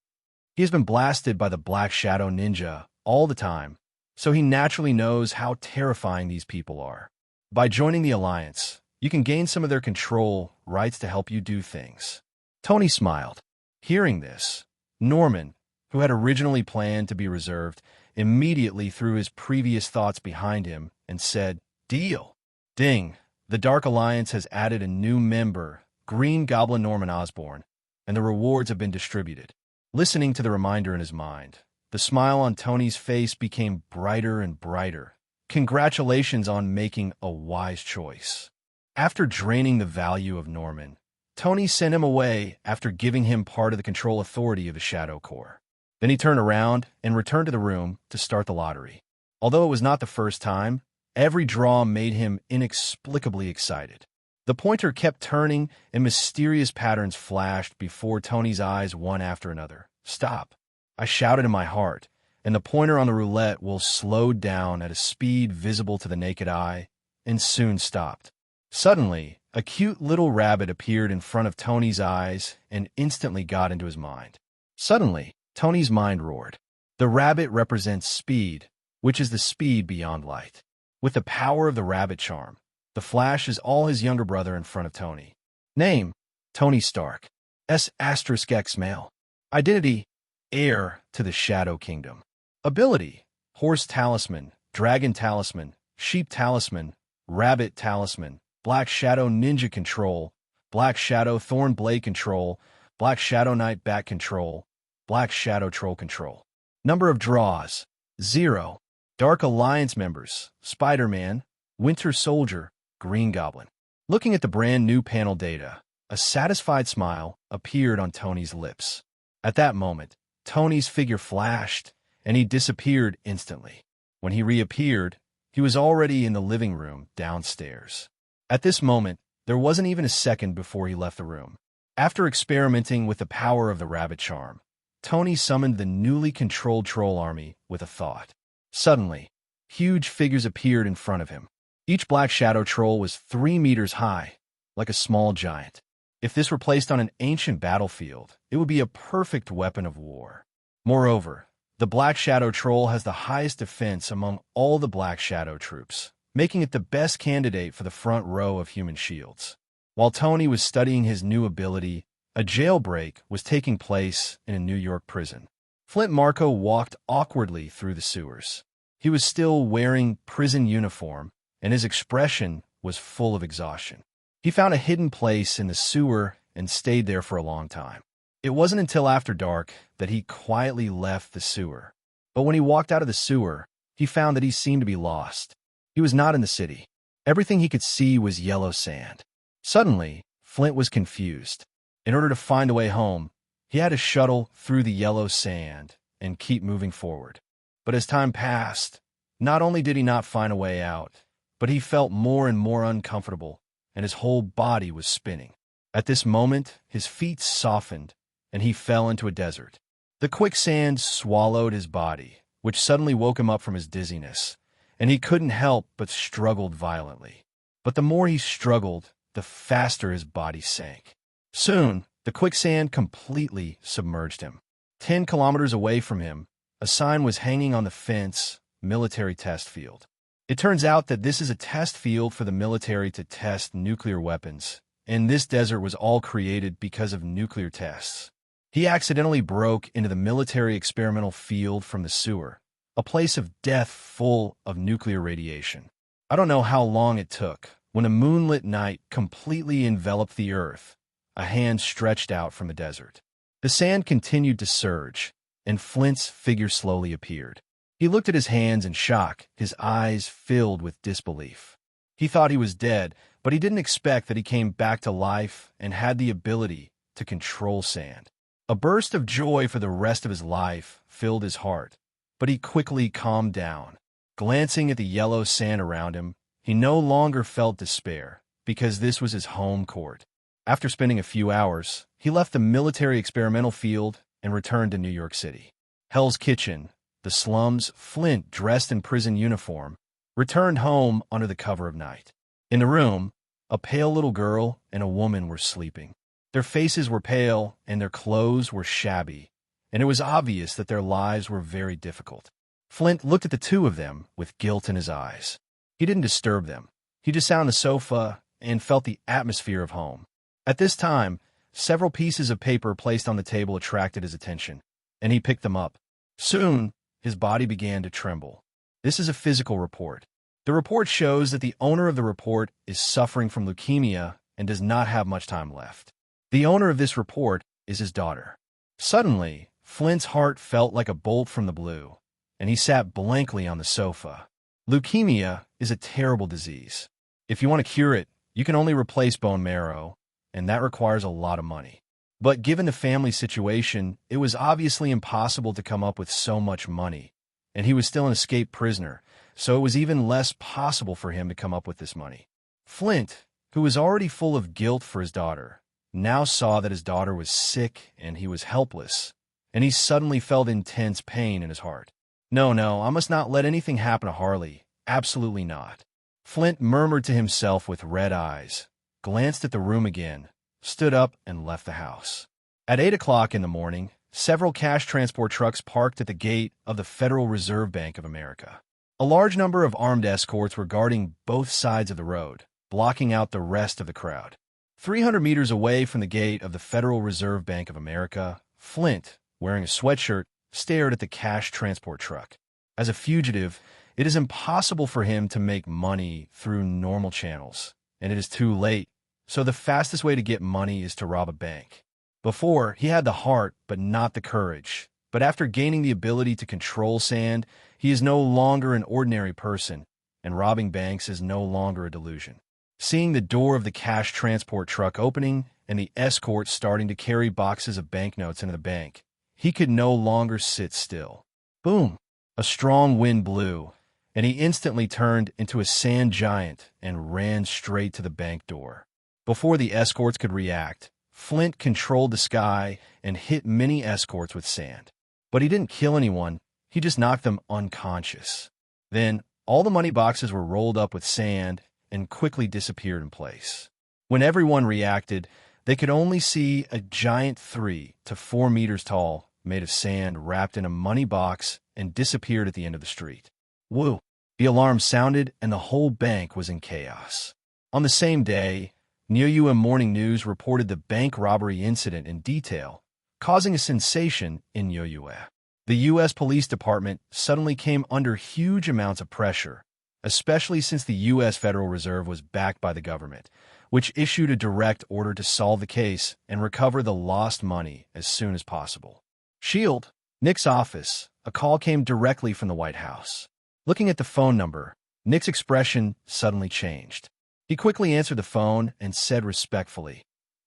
He has been blasted by the Black Shadow Ninja all the time, so he naturally knows how terrifying these people are. By joining the alliance, you can gain some of their control rights to help you do things. Tony smiled. Hearing this, Norman, who had originally planned to be reserved, immediately threw his previous thoughts behind him and said, "Deal." Ding! The Dark Alliance has added a new member, Green Goblin Norman Osborn, and the rewards have been distributed. Listening to the reminder in his mind, the smile on Tony's face became brighter and brighter. Congratulations on making a wise choice. After draining the value of Norman, Tony sent him away after giving him part of the control authority of the Shadow Corps. Then he turned around and returned to the room to start the lottery. Although it was not the first time, every draw made him inexplicably excited. The pointer kept turning and mysterious patterns flashed before Tony's eyes one after another. "Stop," I shouted in my heart, and the pointer on the roulette wheel slowed down at a speed visible to the naked eye and soon stopped. Suddenly, a cute little rabbit appeared in front of Tony's eyes and instantly got into his mind. Suddenly, Tony's mind roared. The rabbit represents speed, which is the speed beyond light. With the power of the rabbit charm, the Flash is all his younger brother in front of Tony. Name, Tony Stark. *X male. Identity, heir to the Shadow Kingdom. Ability, Horse Talisman, Dragon Talisman, Sheep Talisman, Rabbit Talisman, Black Shadow Ninja Control, Black Shadow Thorn Blade Control, Black Shadow Knight Bat Control, Black Shadow Troll Control. Number of draws, 0. Dark Alliance members, Spider-Man, Winter Soldier, Green Goblin. Looking at the brand new panel data, a satisfied smile appeared on Tony's lips. At that moment, Tony's figure flashed, and he disappeared instantly. When he reappeared, he was already in the living room downstairs. At this moment, there wasn't even a second before he left the room. After experimenting with the power of the rabbit charm, Tony summoned the newly controlled troll army with a thought. Suddenly, huge figures appeared in front of him. Each Black Shadow Troll was 3 meters high, like a small giant. If this were placed on an ancient battlefield, it would be a perfect weapon of war. Moreover, the Black Shadow Troll has the highest defense among all the Black Shadow troops, making it the best candidate for the front row of human shields. While Tony was studying his new ability, a jailbreak was taking place in a New York prison. Flint Marco walked awkwardly through the sewers. He was still wearing prison uniform, and his expression was full of exhaustion. He found a hidden place in the sewer and stayed there for a long time. It wasn't until after dark that he quietly left the sewer. But when he walked out of the sewer, he found that he seemed to be lost. He was not in the city. Everything he could see was yellow sand. Suddenly, Flint was confused. In order to find a way home, he had to shuttle through the yellow sand and keep moving forward. But as time passed, not only did he not find a way out, but he felt more and more uncomfortable, and his whole body was spinning. At this moment, his feet softened, and he fell into a desert. The quicksand swallowed his body, which suddenly woke him up from his dizziness, and he couldn't help but struggled violently. But the more he struggled, the faster his body sank. Soon, the quicksand completely submerged him. 10 kilometers away from him, a sign was hanging on the fence, "Military Test Field." It turns out that this is a test field for the military to test nuclear weapons, and this desert was all created because of nuclear tests. He accidentally broke into the military experimental field from the sewer, a place of death full of nuclear radiation. I don't know how long it took. When a moonlit night completely enveloped the earth, a hand stretched out from the desert. The sand continued to surge, and Flint's figure slowly appeared. He looked at his hands in shock, his eyes filled with disbelief. He thought he was dead, but he didn't expect that he came back to life and had the ability to control sand. A burst of joy for the rest of his life filled his heart, but he quickly calmed down. Glancing at the yellow sand around him, he no longer felt despair, because this was his home court. After spending a few hours, he left the military experimental field and returned to New York City. Hell's Kitchen, the slums, Flint, dressed in prison uniform, returned home under the cover of night. In the room, a pale little girl and a woman were sleeping. Their faces were pale and their clothes were shabby, and it was obvious that their lives were very difficult. Flint looked at the two of them with guilt in his eyes. He didn't disturb them. He just sat on the sofa and felt the atmosphere of home. At this time, several pieces of paper placed on the table attracted his attention, and he picked them up. Soon, his body began to tremble. This is a physical report. The report shows that the owner of the report is suffering from leukemia and does not have much time left. The owner of this report is his daughter. Suddenly, Flint's heart felt like a bolt from the blue, and he sat blankly on the sofa. Leukemia is a terrible disease. If you want to cure it, you can only replace bone marrow, and that requires a lot of money. But given the family situation, it was obviously impossible to come up with so much money, and he was still an escaped prisoner, so it was even less possible for him to come up with this money. Flint, who was already full of guilt for his daughter, now saw that his daughter was sick and he was helpless, and he suddenly felt intense pain in his heart. No, I must not let anything happen to Harley. Absolutely not. Flint murmured to himself with red eyes, glanced at the room again, stood up, and left the house. At 8 o'clock in the morning, several cash transport trucks parked at the gate of the Federal Reserve Bank of America. A large number of armed escorts were guarding both sides of the road, blocking out the rest of the crowd. 300 meters away from the gate of the Federal Reserve Bank of America, Flint, wearing a sweatshirt, stared at the cash transport truck. As a fugitive, it is impossible for him to make money through normal channels, and it is too late, so the fastest way to get money is to rob a bank. Before, he had the heart but not the courage, but after gaining the ability to control sand, he is no longer an ordinary person, and robbing banks is no longer a delusion. Seeing the door of the cash transport truck opening and the escort starting to carry boxes of banknotes into the bank, he could no longer sit still. Boom! A strong wind blew, and he instantly turned into a sand giant and ran straight to the bank door. Before the escorts could react, Flint controlled the sky and hit many escorts with sand. But he didn't kill anyone, he just knocked them unconscious. Then, all the money boxes were rolled up with sand and quickly disappeared in place. When everyone reacted, they could only see a giant 3 to 4 meters tall, made of sand wrapped in a money box, and disappeared at the end of the street. Woo! The alarm sounded and the whole bank was in chaos. On the same day, Nyoyua Morning News reported the bank robbery incident in detail, causing a sensation in Nyoyua. The U.S. Police Department suddenly came under huge amounts of pressure, especially since the U.S. Federal Reserve was backed by the government, which issued a direct order to solve the case and recover the lost money as soon as possible. Shield, Nick's office. A call came directly from the White House. Looking at the phone number, Nick's expression suddenly changed. He quickly answered the phone and said respectfully,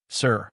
"Sir,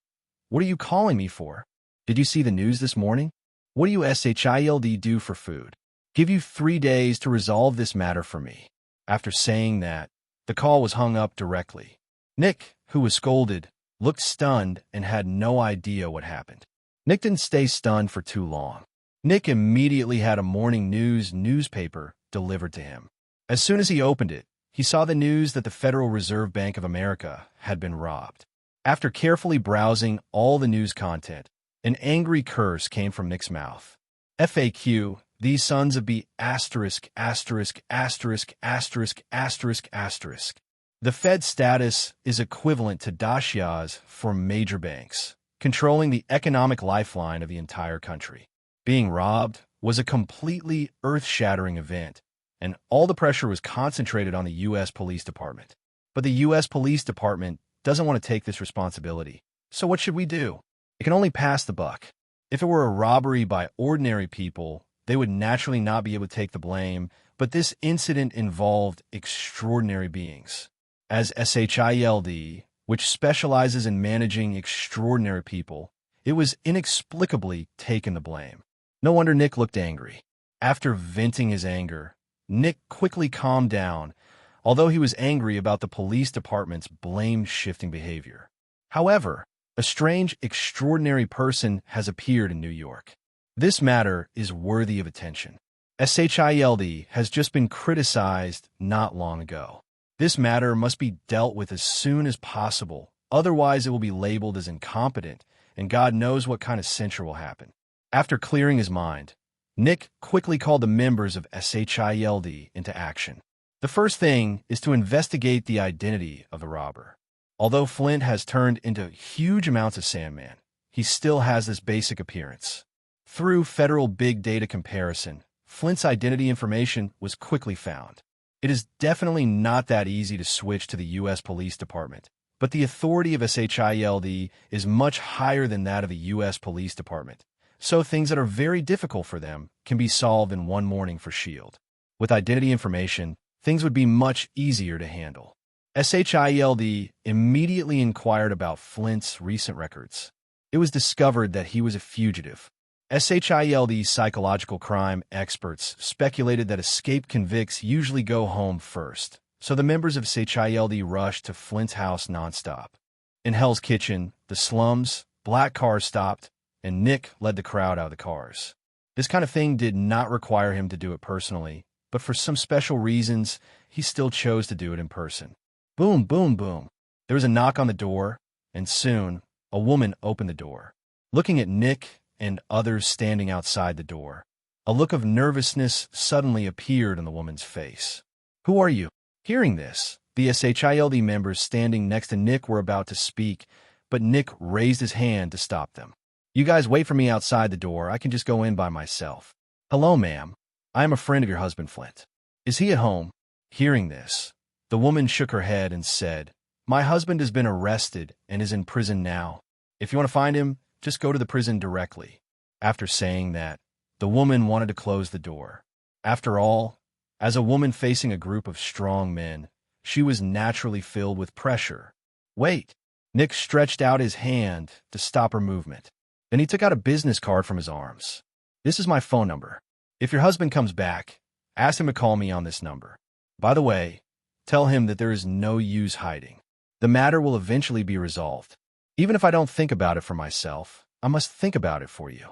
what are you calling me for? Did you see the news this morning? What do you SHIELD do for food? Give you 3 days to resolve this matter for me." After saying that, the call was hung up directly. Nick, who was scolded, looked stunned and had no idea what happened. Nick didn't stay stunned for too long. Nick immediately had a morning news newspaper delivered to him. As soon as he opened it, he saw the news that the Federal Reserve Bank of America had been robbed. After carefully browsing all the news content, an angry curse came from Nick's mouth. FAQ, these sons of B asterisk asterisk asterisk asterisk asterisk asterisk. The Fed's status is equivalent to dashias for major banks, controlling the economic lifeline of the entire country. Being robbed was a completely earth-shattering event, and all the pressure was concentrated on the U.S. Police Department. But the U.S. Police Department doesn't want to take this responsibility. So what should we do? It can only pass the buck. If it were a robbery by ordinary people, they would naturally not be able to take the blame, but this incident involved extraordinary beings. As SHIELD, which specializes in managing extraordinary people, it was inexplicably taken the blame. No wonder Nick looked angry. After venting his anger, Nick quickly calmed down, although he was angry about the police department's blame-shifting behavior. However, a strange, extraordinary person has appeared in New York. This matter is worthy of attention. SHIELD has just been criticized not long ago. This matter must be dealt with as soon as possible, otherwise it will be labeled as incompetent, and God knows what kind of censure will happen. After clearing his mind, Nick quickly called the members of SHIELD into action. The first thing is to investigate the identity of the robber. Although Flint has turned into huge amounts of Sandman, he still has this basic appearance. Through federal big data comparison, Flint's identity information was quickly found. It is definitely not that easy to switch to the U.S. Police Department, but the authority of SHIELD is much higher than that of the U.S. Police Department, so things that are very difficult for them can be solved in one morning for S.H.I.E.L.D. With identity information, things would be much easier to handle. SHIELD immediately inquired about Flint's recent records. It was discovered that he was a fugitive. SHIELD's psychological crime experts speculated that escaped convicts usually go home first, so the members of SHIELD rushed to Flint's house nonstop. In Hell's Kitchen, the slums, black cars stopped, and Nick led the crowd out of the cars. This kind of thing did not require him to do it personally, but for some special reasons, he still chose to do it in person. Boom, boom, boom. There was a knock on the door, and soon, a woman opened the door. Looking at Nick and others standing outside the door, a look of nervousness suddenly appeared on the woman's face. Who are you? Hearing this, the SHIELD members standing next to Nick were about to speak, but Nick raised his hand to stop them. You guys wait for me outside the door. I can just go in by myself. Hello, ma'am. I am a friend of your husband, Flint. Is he at home? Hearing this, the woman shook her head and said, My husband has been arrested and is in prison now. If you want to find him, just go to the prison directly. After saying that, the woman wanted to close the door. After all, as a woman facing a group of strong men, she was naturally filled with pressure. Wait. Nick stretched out his hand to stop her movement. Then he took out a business card from his arms. This is my phone number. If your husband comes back, ask him to call me on this number. By the way, tell him that there is no use hiding. The matter will eventually be resolved. Even if I don't think about it for myself, I must think about it for you.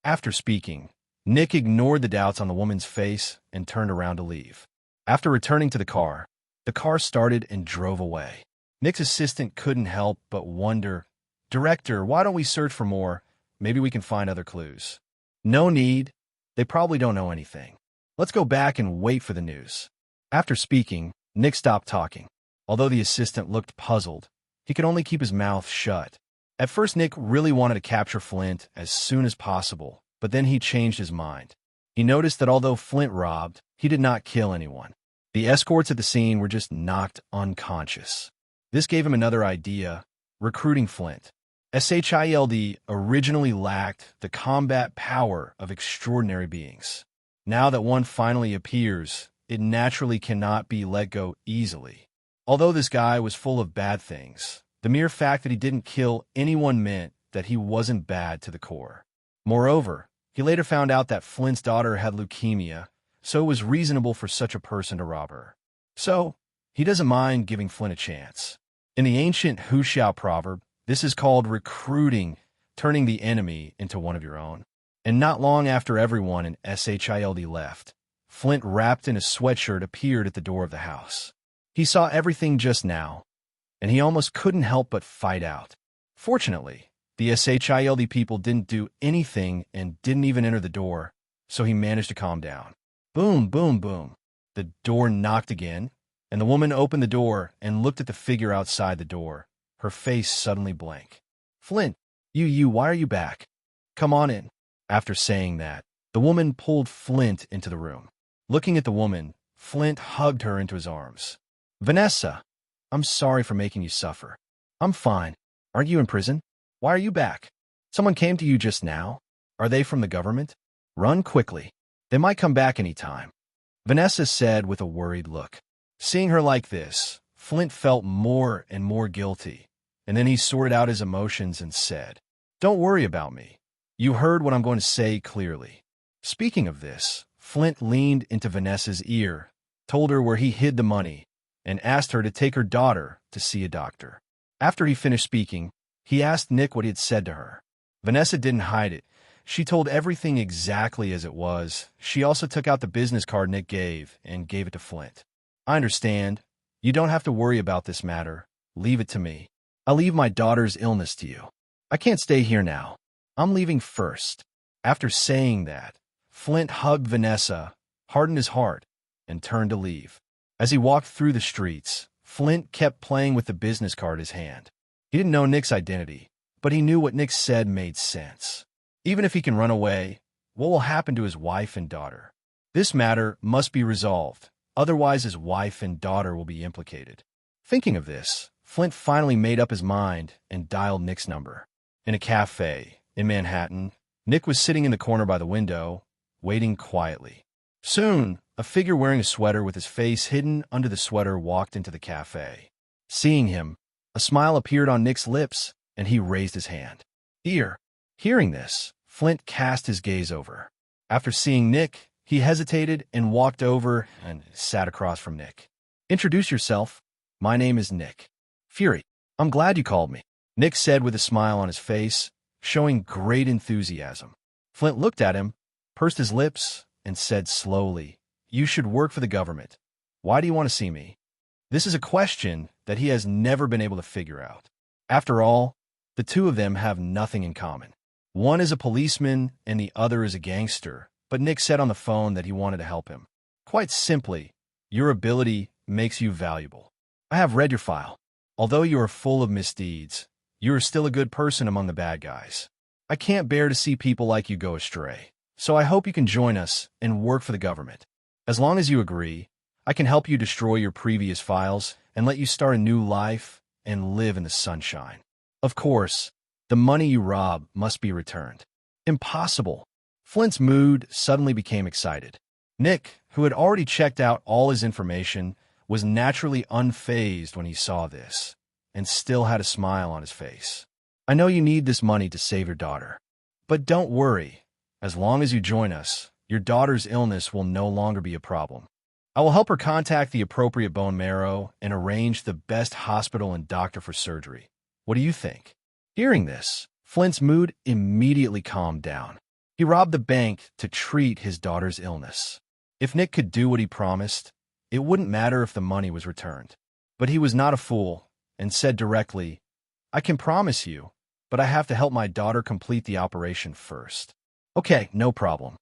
After speaking, Nick ignored the doubts on the woman's face and turned around to leave. After returning to the car started and drove away. Nick's assistant couldn't help but wonder, Director, why don't we search for more? Maybe we can find other clues. No need. They probably don't know anything. Let's go back and wait for the news. After speaking, Nick stopped talking. Although the assistant looked puzzled, he could only keep his mouth shut. At first, Nick really wanted to capture Flint as soon as possible, but then he changed his mind. He noticed that although Flint robbed, he did not kill anyone. The escorts at the scene were just knocked unconscious. This gave him another idea, recruiting Flint. SHIELD originally lacked the combat power of extraordinary beings. Now that one finally appears, it naturally cannot be let go easily. Although this guy was full of bad things, the mere fact that he didn't kill anyone meant that he wasn't bad to the core. Moreover, he later found out that Flint's daughter had leukemia, so it was reasonable for such a person to rob her. So, he doesn't mind giving Flint a chance. In the ancient Hu Xiao proverb, This is called recruiting, turning the enemy into one of your own. And not long after everyone in SHILD left, Flint, wrapped in a sweatshirt, appeared at the door of the house. He saw everything just now, and he almost couldn't help but fight out. Fortunately, the SHILD people didn't do anything and didn't even enter the door, so he managed to calm down. Boom, boom, boom. The door knocked again, and the woman opened the door and looked at the figure outside the door, her face suddenly blank. Flint, why are you back? Come on in. After saying that, the woman pulled Flint into the room. Looking at the woman, Flint hugged her into his arms. Vanessa, I'm sorry for making you suffer. I'm fine. Aren't you in prison? Why are you back? Someone came to you just now? Are they from the government? Run quickly. They might come back any time. Vanessa said with a worried look. Seeing her like this, Flint felt more and more guilty, and then he sorted out his emotions and said, Don't worry about me. You heard what I'm going to say clearly. Speaking of this, Flint leaned into Vanessa's ear, told her where he hid the money, and asked her to take her daughter to see a doctor. After he finished speaking, he asked Nick what he had said to her. Vanessa didn't hide it. She told everything exactly as it was. She also took out the business card Nick gave and gave it to Flint. I understand. You don't have to worry about this matter. Leave it to me. I'll leave my daughter's illness to you. I can't stay here now. I'm leaving first. After saying that, Flint hugged Vanessa, hardened his heart, and turned to leave. As he walked through the streets, Flint kept playing with the business card in his hand. He didn't know Nick's identity, but he knew what Nick said made sense. Even if he can run away, what will happen to his wife and daughter? This matter must be resolved, otherwise his wife and daughter will be implicated. Thinking of this, Flint finally made up his mind and dialed Nick's number. In a cafe in Manhattan, Nick was sitting in the corner by the window, waiting quietly. Soon, a figure wearing a sweater with his face hidden under the sweater walked into the cafe. Seeing him, a smile appeared on Nick's lips, and he raised his hand. Here. Hearing this, Flint cast his gaze over. After seeing Nick, he hesitated and walked over and sat across from Nick. Introduce yourself. My name is Nick. Fury. I'm glad you called me, Nick said with a smile on his face, showing great enthusiasm. Flint looked at him, pursed his lips, and said slowly, You should work for the government. Why do you want to see me? This is a question that he has never been able to figure out. After all, the two of them have nothing in common. One is a policeman and the other is a gangster, but Nick said on the phone that he wanted to help him. Quite simply, your ability makes you valuable. I have read your file. Although you are full of misdeeds, you are still a good person among the bad guys. I can't bear to see people like you go astray, so I hope you can join us and work for the government. As long as you agree, I can help you destroy your previous files and let you start a new life and live in the sunshine. Of course, the money you rob must be returned. Impossible. Flint's mood suddenly became excited. Nick, who had already checked out all his information, was naturally unfazed when he saw this, and still had a smile on his face. I know you need this money to save your daughter. But don't worry. As long as you join us, your daughter's illness will no longer be a problem. I will help her contact the appropriate bone marrow and arrange the best hospital and doctor for surgery. What do you think? Hearing this, Flint's mood immediately calmed down. He robbed the bank to treat his daughter's illness. If Nick could do what he promised, it wouldn't matter if the money was returned. But he was not a fool and said directly, I can promise you, but I have to help my daughter complete the operation first. Okay, no problem.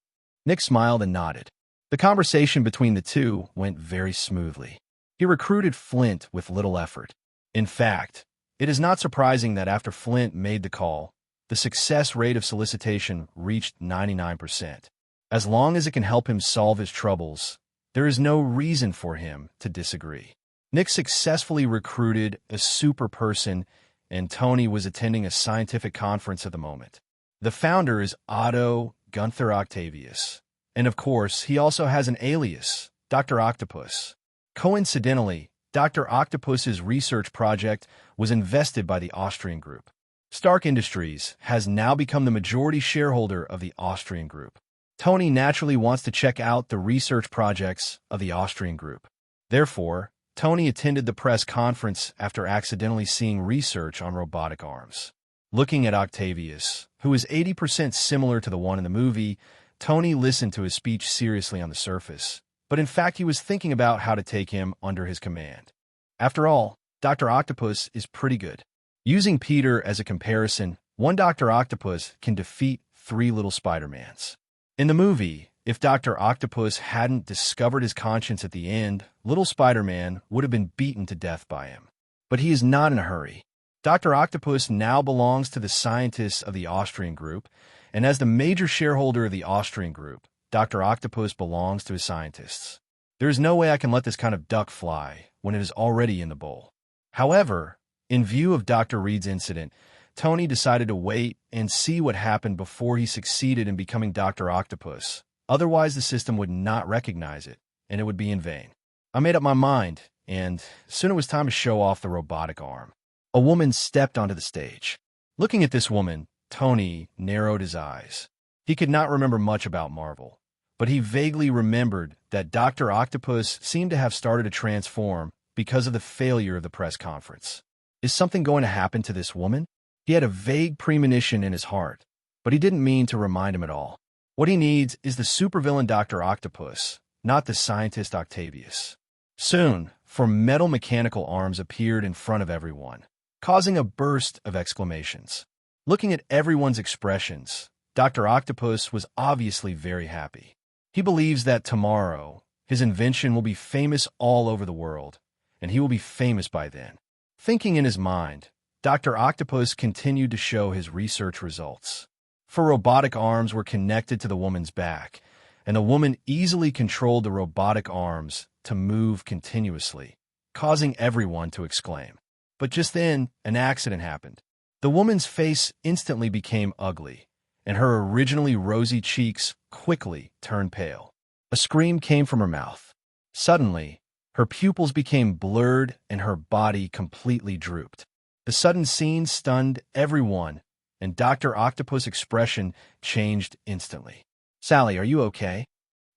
Nick smiled and nodded. The conversation between the two went very smoothly. He recruited Flint with little effort. In fact, it is not surprising that after Flint made the call, the success rate of solicitation reached 99%. As long as it can help him solve his troubles, there is no reason for him to disagree. Nick successfully recruited a super person, and Tony was attending a scientific conference at the moment. The founder is Otto Gunther Octavius, and of course, he also has an alias, Dr. Octopus. Coincidentally, Dr. Octopus's research project was invested by the Austrian group. Stark Industries has now become the majority shareholder of the Austrian group. Tony naturally wants to check out the research projects of the Austrian group. Therefore, Tony attended the press conference after accidentally seeing research on robotic arms. Looking at Octavius, who is 80% similar to the one in the movie, Tony listened to his speech seriously on the surface, but in fact he was thinking about how to take him under his command. After all, Dr. Octopus is pretty good. Using Peter as a comparison, one Dr. Octopus can defeat 3 little Spider-Mans. In the movie, if Dr. Octopus hadn't discovered his conscience at the end, little Spider-Man would have been beaten to death by him. But he is not in a hurry. Dr. Octopus now belongs to the scientists of the Austrian group, and as the major shareholder of the Austrian group, Dr. Octopus belongs to his scientists. There is no way I can let this kind of duck fly when it is already in the bowl. However, in view of Dr. Reed's incident, Tony decided to wait and see what happened before he succeeded in becoming Dr. Octopus. Otherwise, the system would not recognize it, and it would be in vain. I made up my mind, and soon it was time to show off the robotic arm. A woman stepped onto the stage. Looking at this woman, Tony narrowed his eyes. He could not remember much about Marvel, but he vaguely remembered that Dr. Octopus seemed to have started to transform because of the failure of the press conference. Is something going to happen to this woman? He had a vague premonition in his heart, but he didn't mean to remind him at all. What he needs is the supervillain Dr. Octopus, not the scientist Octavius. Soon, 4 metal mechanical arms appeared in front of everyone, causing a burst of exclamations. Looking at everyone's expressions, Dr. Octopus was obviously very happy. He believes that tomorrow, his invention will be famous all over the world, and he will be famous by then. Thinking in his mind, Dr. Octopus continued to show his research results. 4 robotic arms were connected to the woman's back, and the woman easily controlled the robotic arms to move continuously, causing everyone to exclaim. But just then, an accident happened. The woman's face instantly became ugly, and her originally rosy cheeks quickly turned pale. A scream came from her mouth. Suddenly, her pupils became blurred and her body completely drooped. The sudden scene stunned everyone, and Dr. Octopus' expression changed instantly. "Sally, are you okay?"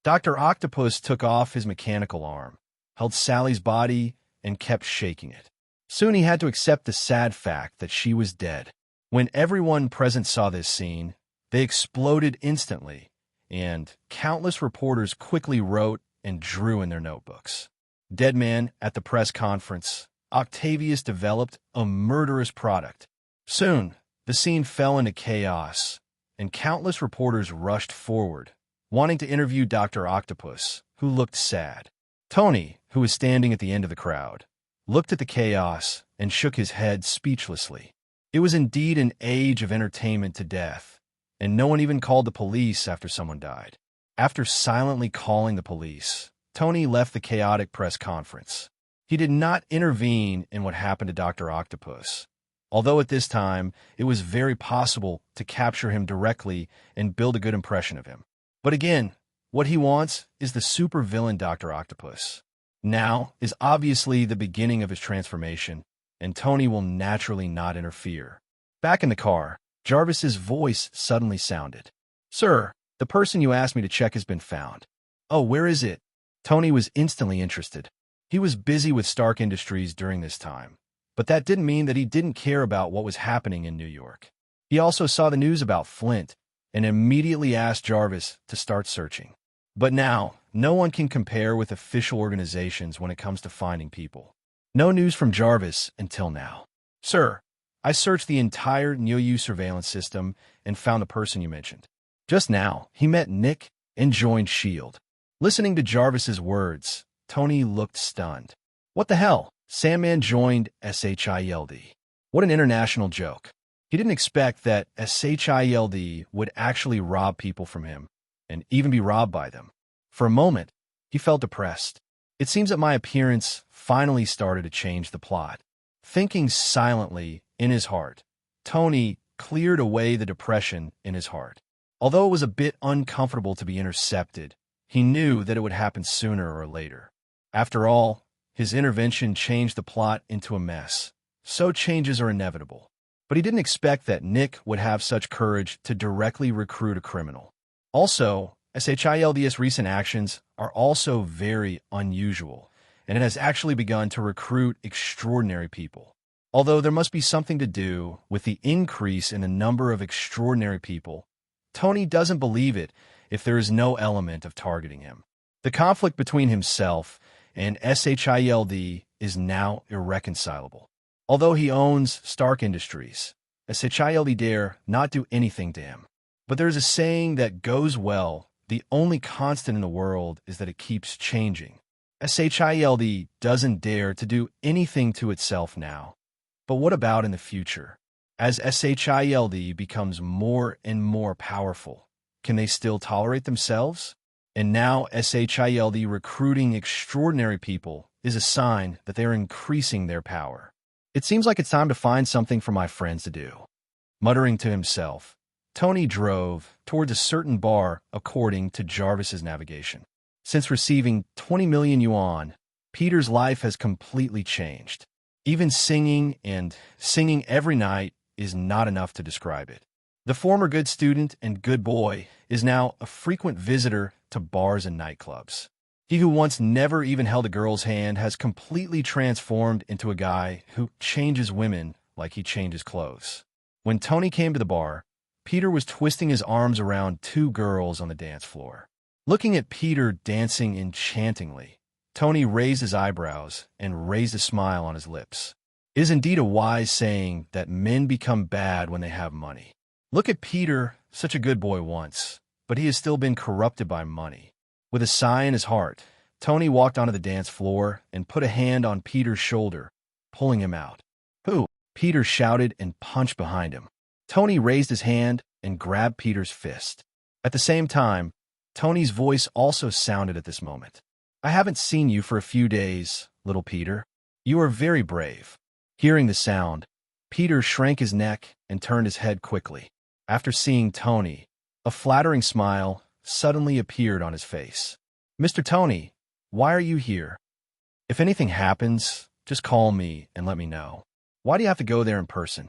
Dr. Octopus took off his mechanical arm, held Sally's body, and kept shaking it. Soon he had to accept the sad fact that she was dead. When everyone present saw this scene, they exploded instantly, and countless reporters quickly wrote and drew in their notebooks. Dead man at the press conference, Octavius developed a murderous product. Soon, the scene fell into chaos, and countless reporters rushed forward, wanting to interview Dr. Octopus, who looked sad. Tony, who was standing at the end of the crowd, looked at the chaos and shook his head speechlessly. It was indeed an age of entertainment to death, and no one even called the police after someone died. After silently calling the police, Tony left the chaotic press conference. He did not intervene in what happened to Dr. Octopus, although at this time it was very possible to capture him directly and build a good impression of him. But again, what he wants is the supervillain Dr. Octopus. Now is obviously the beginning of his transformation, and Tony will naturally not interfere. Back in the car, Jarvis's voice suddenly sounded. "Sir, the person you asked me to check has been found." "Oh, where is it?" Tony was instantly interested. He was busy with Stark Industries during this time, but that didn't mean that he didn't care about what was happening in New York. He also saw the news about Flint and immediately asked Jarvis to start searching. But now, no one can compare with official organizations when it comes to finding people. No news from Jarvis until now. "Sir, I searched the entire NEOU surveillance system and found the person you mentioned. Just now, he met Nick and joined S.H.I.E.L.D. Listening to Jarvis's words, Tony looked stunned. What the hell? Sandman joined S.H.I.E.L.D. What an international joke. He didn't expect that S.H.I.E.L.D. would actually rob people from him, and even be robbed by them. For a moment, he felt depressed. It seems that my appearance finally started to change the plot. Thinking silently in his heart, Tony cleared away the depression in his heart. Although it was a bit uncomfortable to be intercepted, he knew that it would happen sooner or later. After all, his intervention changed the plot into a mess. So changes are inevitable. But he didn't expect that Nick would have such courage to directly recruit a criminal. Also, SHIELD's recent actions are also very unusual, and it has actually begun to recruit extraordinary people. Although there must be something to do with the increase in the number of extraordinary people, Tony doesn't believe it if there is no element of targeting him. The conflict between himself and SHIELD is now irreconcilable. Although he owns Stark Industries, SHIELD dare not do anything to him. But there is a saying that goes well, the only constant in the world is that it keeps changing. SHIELD doesn't dare to do anything to itself now. But what about in the future? As SHIELD becomes more and more powerful, can they still tolerate themselves? And now SHIELD recruiting extraordinary people is a sign that they are increasing their power. It seems like it's time to find something for my friends to do. Muttering to himself, Tony drove towards a certain bar according to Jarvis's navigation. Since receiving 20 million yuan, Peter's life has completely changed. Even singing every night is not enough to describe it. The former good student and good boy is now a frequent visitor to bars and nightclubs. He who once never even held a girl's hand has completely transformed into a guy who changes women like he changes clothes. When Tony came to the bar, Peter was twisting his arms around two girls on the dance floor. Looking at Peter dancing enchantingly, Tony raised his eyebrows and raised a smile on his lips. It is indeed a wise saying that men become bad when they have money. Look at Peter, such a good boy once, but he has still been corrupted by money. With a sigh in his heart, Tony walked onto the dance floor and put a hand on Peter's shoulder, pulling him out. "Who?" Peter shouted and punched behind him. Tony raised his hand and grabbed Peter's fist. At the same time, Tony's voice also sounded at this moment. "I haven't seen you for a few days, little Peter. You are very brave." Hearing the sound, Peter shrank his neck and turned his head quickly. After seeing Tony, a flattering smile suddenly appeared on his face. "Mr. Tony, why are you here? If anything happens, just call me and let me know. Why do you have to go there in person?"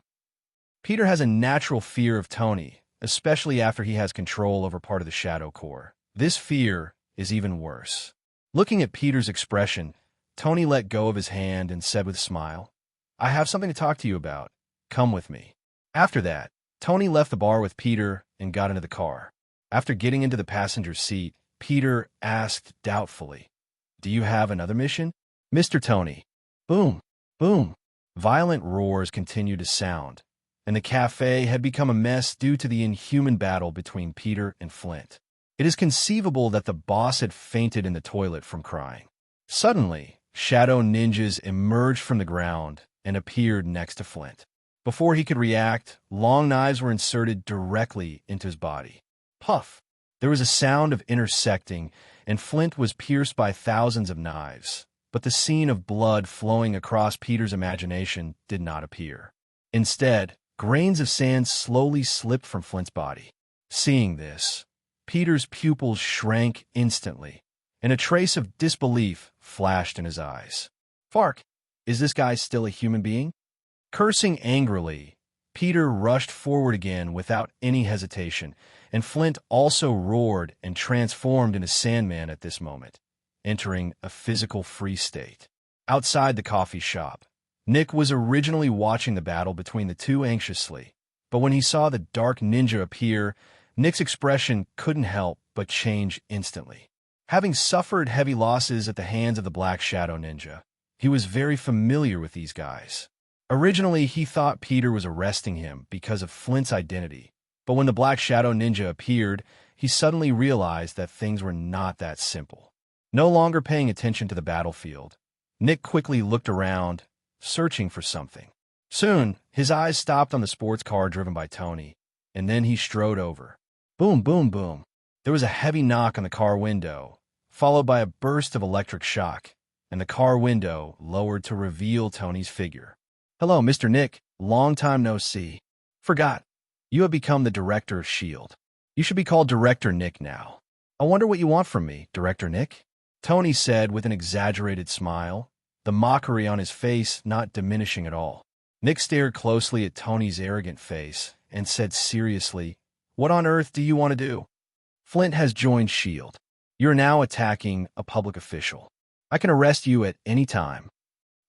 Peter has a natural fear of Tony, especially after he has control over part of the Shadow Core. This fear is even worse. Looking at Peter's expression, Tony let go of his hand and said with a smile, "I have something to talk to you about. Come with me." After that, Tony left the bar with Peter and got into the car. After getting into the passenger seat, Peter asked doubtfully, "Do you have another mission?" "Mr. Tony." Boom, boom. Violent roars continued to sound, and the cafe had become a mess due to the inhuman battle between Peter and Flint. It is conceivable that the boss had fainted in the toilet from crying. Suddenly, shadow ninjas emerged from the ground and appeared next to Flint. Before he could react, long knives were inserted directly into his body. Puff! There was a sound of intersecting, and Flint was pierced by thousands of knives. But the scene of blood flowing across Peter's imagination did not appear. Instead, grains of sand slowly slipped from Flint's body. Seeing this, Peter's pupils shrank instantly, and a trace of disbelief flashed in his eyes. "Fark, is this guy still a human being?" Cursing angrily, Peter rushed forward again without any hesitation, and Flint also roared and transformed into Sandman at this moment, entering a physical free state. Outside the coffee shop, Nick was originally watching the battle between the two anxiously, but when he saw the dark ninja appear, Nick's expression couldn't help but change instantly. Having suffered heavy losses at the hands of the Black Shadow Ninja, he was very familiar with these guys. Originally, he thought Peter was arresting him because of Flint's identity, but when the Black Shadow Ninja appeared, he suddenly realized that things were not that simple. No longer paying attention to the battlefield, Nick quickly looked around, searching for something. Soon, his eyes stopped on the sports car driven by Tony, and then he strode over. Boom, boom, boom. There was a heavy knock on the car window, followed by a burst of electric shock, and the car window lowered to reveal Tony's figure. "Hello, Mr. Nick. Long time no see. Forgot. You have become the director of S.H.I.E.L.D. You should be called Director Nick now. I wonder what you want from me, Director Nick?" Tony said with an exaggerated smile, the mockery on his face not diminishing at all. Nick stared closely at Tony's arrogant face and said seriously, "What on earth do you want to do?" "Flint has joined S.H.I.E.L.D. You're now attacking a public official. I can arrest you at any time.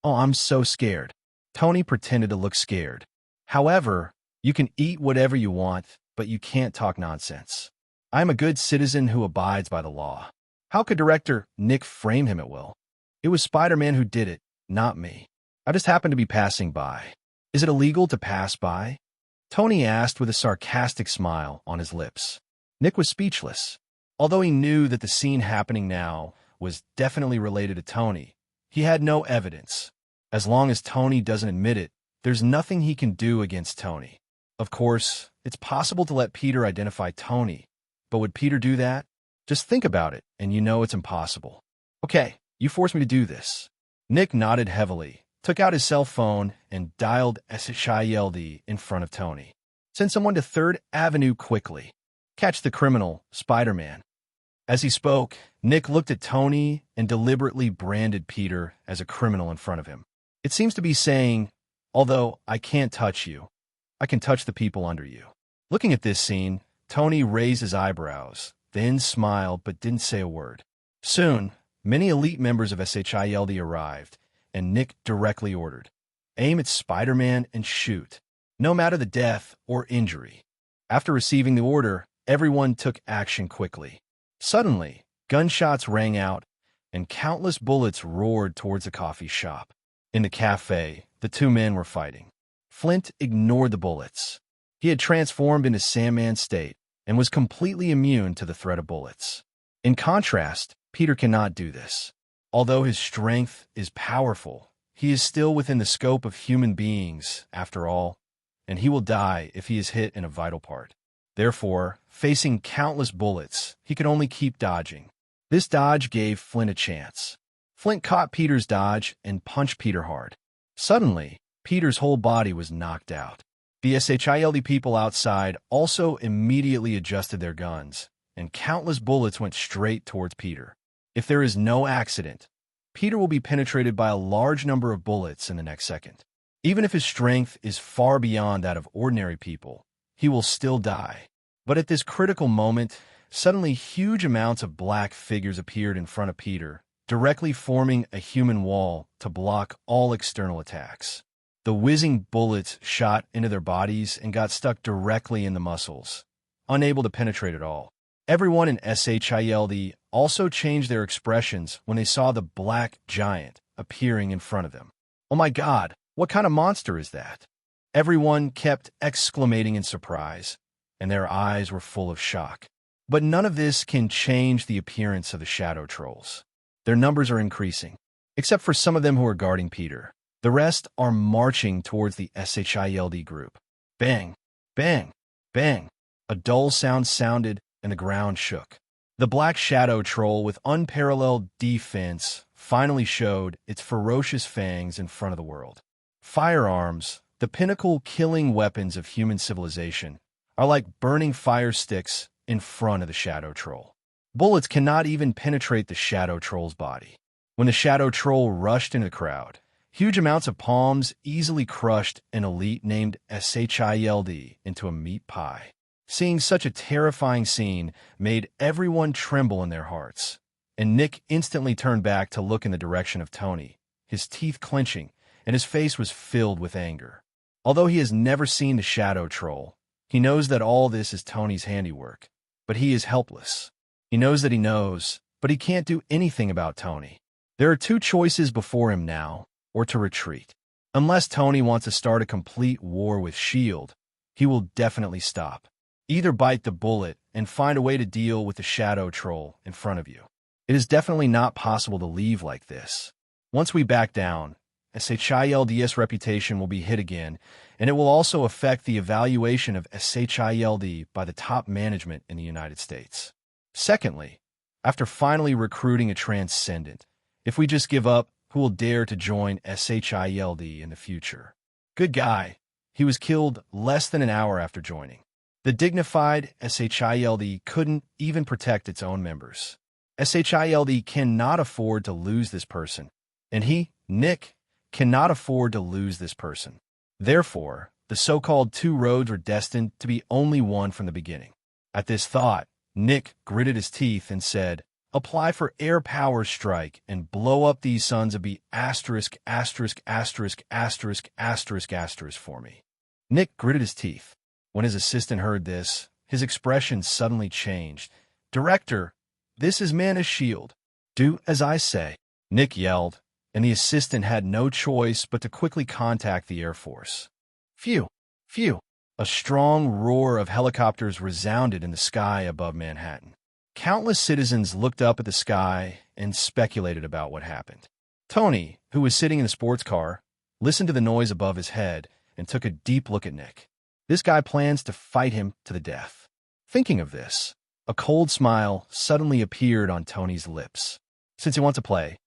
Oh, I'm so scared. Tony pretended to look scared. However, you can eat whatever you want, but you can't talk nonsense. I'm a good citizen who abides by the law. How could director Nick frame him at will? It was Spider-Man who did it, not me. I just happened to be passing by. Is it illegal to pass by? Tony asked with a sarcastic smile on his lips. Nick was speechless. Although he knew that the scene happening now was definitely related to Tony, he had no evidence. As long as Tony doesn't admit it, there's nothing he can do against Tony. Of course, it's possible to let Peter identify Tony, but would Peter do that? Just think about it, and you know it's impossible. Okay, you forced me to do this. Nick nodded heavily, took out his cell phone, and dialed SHIELD in front of Tony. Send someone to 3rd Avenue quickly. Catch the criminal, Spider-Man. As he spoke, Nick looked at Tony and deliberately branded Peter as a criminal in front of him. It seems to be saying, although I can't touch you, I can touch the people under you. Looking at this scene, Tony raised his eyebrows, then smiled but didn't say a word. Soon, many elite members of SHIELD arrived, and Nick directly ordered, aim at Spider-Man and shoot, no matter the death or injury. After receiving the order, everyone took action quickly. Suddenly, gunshots rang out, and countless bullets roared towards the coffee shop. In the cafe, the two men were fighting. Flint ignored the bullets. He had transformed into Sandman state and was completely immune to the threat of bullets. In contrast, Peter cannot do this. Although his strength is powerful, he is still within the scope of human beings, after all, and he will die if he is hit in a vital part. Therefore, facing countless bullets, he could only keep dodging. This dodge gave Flint a chance. Flint caught Peter's dodge and punched Peter hard. Suddenly, Peter's whole body was knocked out. The SHIELD people outside also immediately adjusted their guns, and countless bullets went straight towards Peter. If there is no accident, Peter will be penetrated by a large number of bullets in the next second. Even if his strength is far beyond that of ordinary people, he will still die. But at this critical moment, suddenly huge amounts of black figures appeared in front of Peter, directly forming a human wall to block all external attacks. The whizzing bullets shot into their bodies and got stuck directly in the muscles, unable to penetrate at all. Everyone in SHIELD also changed their expressions when they saw the black giant appearing in front of them. Oh my God, what kind of monster is that? Everyone kept exclaiming in surprise, and their eyes were full of shock. But none of this can change the appearance of the shadow trolls. Their numbers are increasing, except for some of them who are guarding Peter. The rest are marching towards the SHIELD group. Bang, bang, bang. A dull sound sounded, and the ground shook. The black shadow troll with unparalleled defense finally showed its ferocious fangs in front of the world. Firearms, the pinnacle killing weapons of human civilization, are like burning fire sticks in front of the shadow troll. Bullets cannot even penetrate the shadow troll's body. When the shadow troll rushed into the crowd, huge amounts of palms easily crushed an elite named SHIELD into a meat pie. Seeing such a terrifying scene made everyone tremble in their hearts, and Nick instantly turned back to look in the direction of Tony, his teeth clenching, and his face was filled with anger. Although he has never seen the shadow troll, he knows that all this is Tony's handiwork, but he is helpless. He knows that he knows, but he can't do anything about Tony. There are two choices before him now, or to retreat. Unless Tony wants to start a complete war with S.H.I.E.L.D., he will definitely stop. Either bite the bullet and find a way to deal with the shadow troll in front of you. It is definitely not possible to leave like this. Once we back down, SHIELD's reputation will be hit again, and it will also affect the evaluation of SHIELD by the top management in the United States. Secondly, after finally recruiting a transcendent, if we just give up, who will dare to join SHIELD in the future? Good guy. He was killed less than an hour after joining. The dignified SHIELD couldn't even protect its own members. SHIELD cannot afford to lose this person, and he, Nick, cannot afford to lose this person. Therefore, the so-called two roads were destined to be only one from the beginning. At this thought, Nick gritted his teeth and said, apply for air power strike and blow up these sons of B asterisk asterisk asterisk asterisk asterisk asterisk for me. Nick gritted his teeth. When his assistant heard this, his expression suddenly changed. Director, this is Man of S.H.I.E.L.D. Do as I say, Nick yelled, and the assistant had no choice but to quickly contact the Air Force. Phew, phew. A strong roar of helicopters resounded in the sky above Manhattan. Countless citizens looked up at the sky and speculated about what happened. Tony, who was sitting in the sports car, listened to the noise above his head and took a deep look at Nick. This guy plans to fight him to the death. Thinking of this, a cold smile suddenly appeared on Tony's lips. Since he wants to play,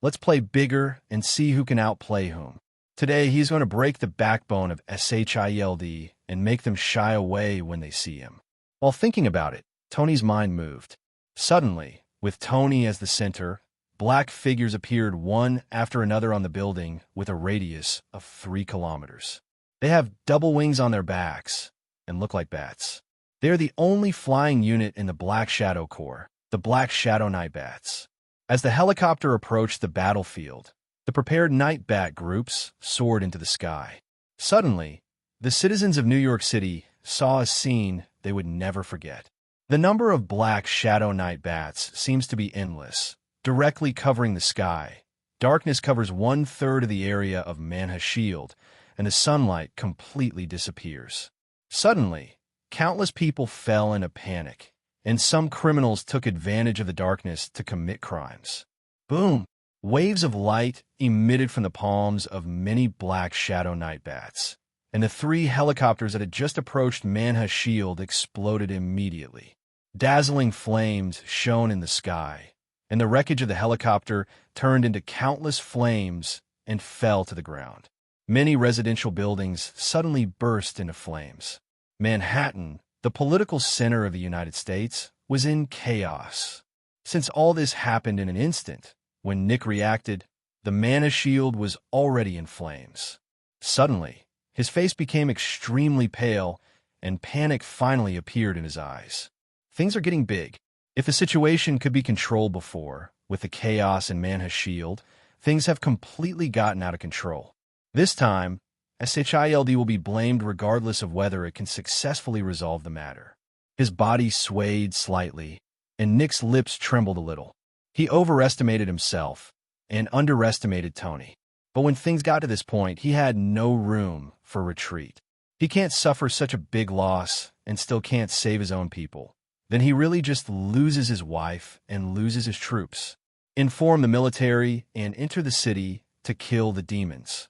let's play bigger and see who can outplay whom. Today, he's going to break the backbone of S.H.I.E.L.D. and make them shy away when they see him. While thinking about it, Tony's mind moved. Suddenly, with Tony as the center, black figures appeared one after another on the building with a radius of 3 kilometers. They have double wings on their backs and look like bats. They are the only flying unit in the Black Shadow Corps, the Black Shadow Night Bats. As the helicopter approached the battlefield, the prepared night bat groups soared into the sky. Suddenly, the citizens of New York City saw a scene they would never forget. The number of Black Shadow Night Bats seems to be endless, directly covering the sky. Darkness covers 1/3 of the area of Man of S.H.I.E.L.D., and the sunlight completely disappears. Suddenly, countless people fell into panic, and some criminals took advantage of the darkness to commit crimes. Boom! Waves of light emitted from the palms of many Black Shadow Night Bats, and the 3 helicopters that had just approached Man of S.H.I.E.L.D. exploded immediately. Dazzling flames shone in the sky, and the wreckage of the helicopter turned into countless flames and fell to the ground. Many residential buildings suddenly burst into flames. Manhattan, the political center of the United States, was in chaos. Since all this happened in an instant, when Nick reacted, the Man of S.H.I.E.L.D. was already in flames. Suddenly, his face became extremely pale, and panic finally appeared in his eyes. Things are getting big. If the situation could be controlled before, with the chaos in Man of S.H.I.E.L.D., things have completely gotten out of control. This time, S.H.I.E.L.D. will be blamed regardless of whether it can successfully resolve the matter. His body swayed slightly, and Nick's lips trembled a little. He overestimated himself and underestimated Tony. But when things got to this point, he had no room for retreat. He can't suffer such a big loss and still can't save his own people. Then he really just loses his wife and loses his troops. Inform the military and enter the city to kill the demons.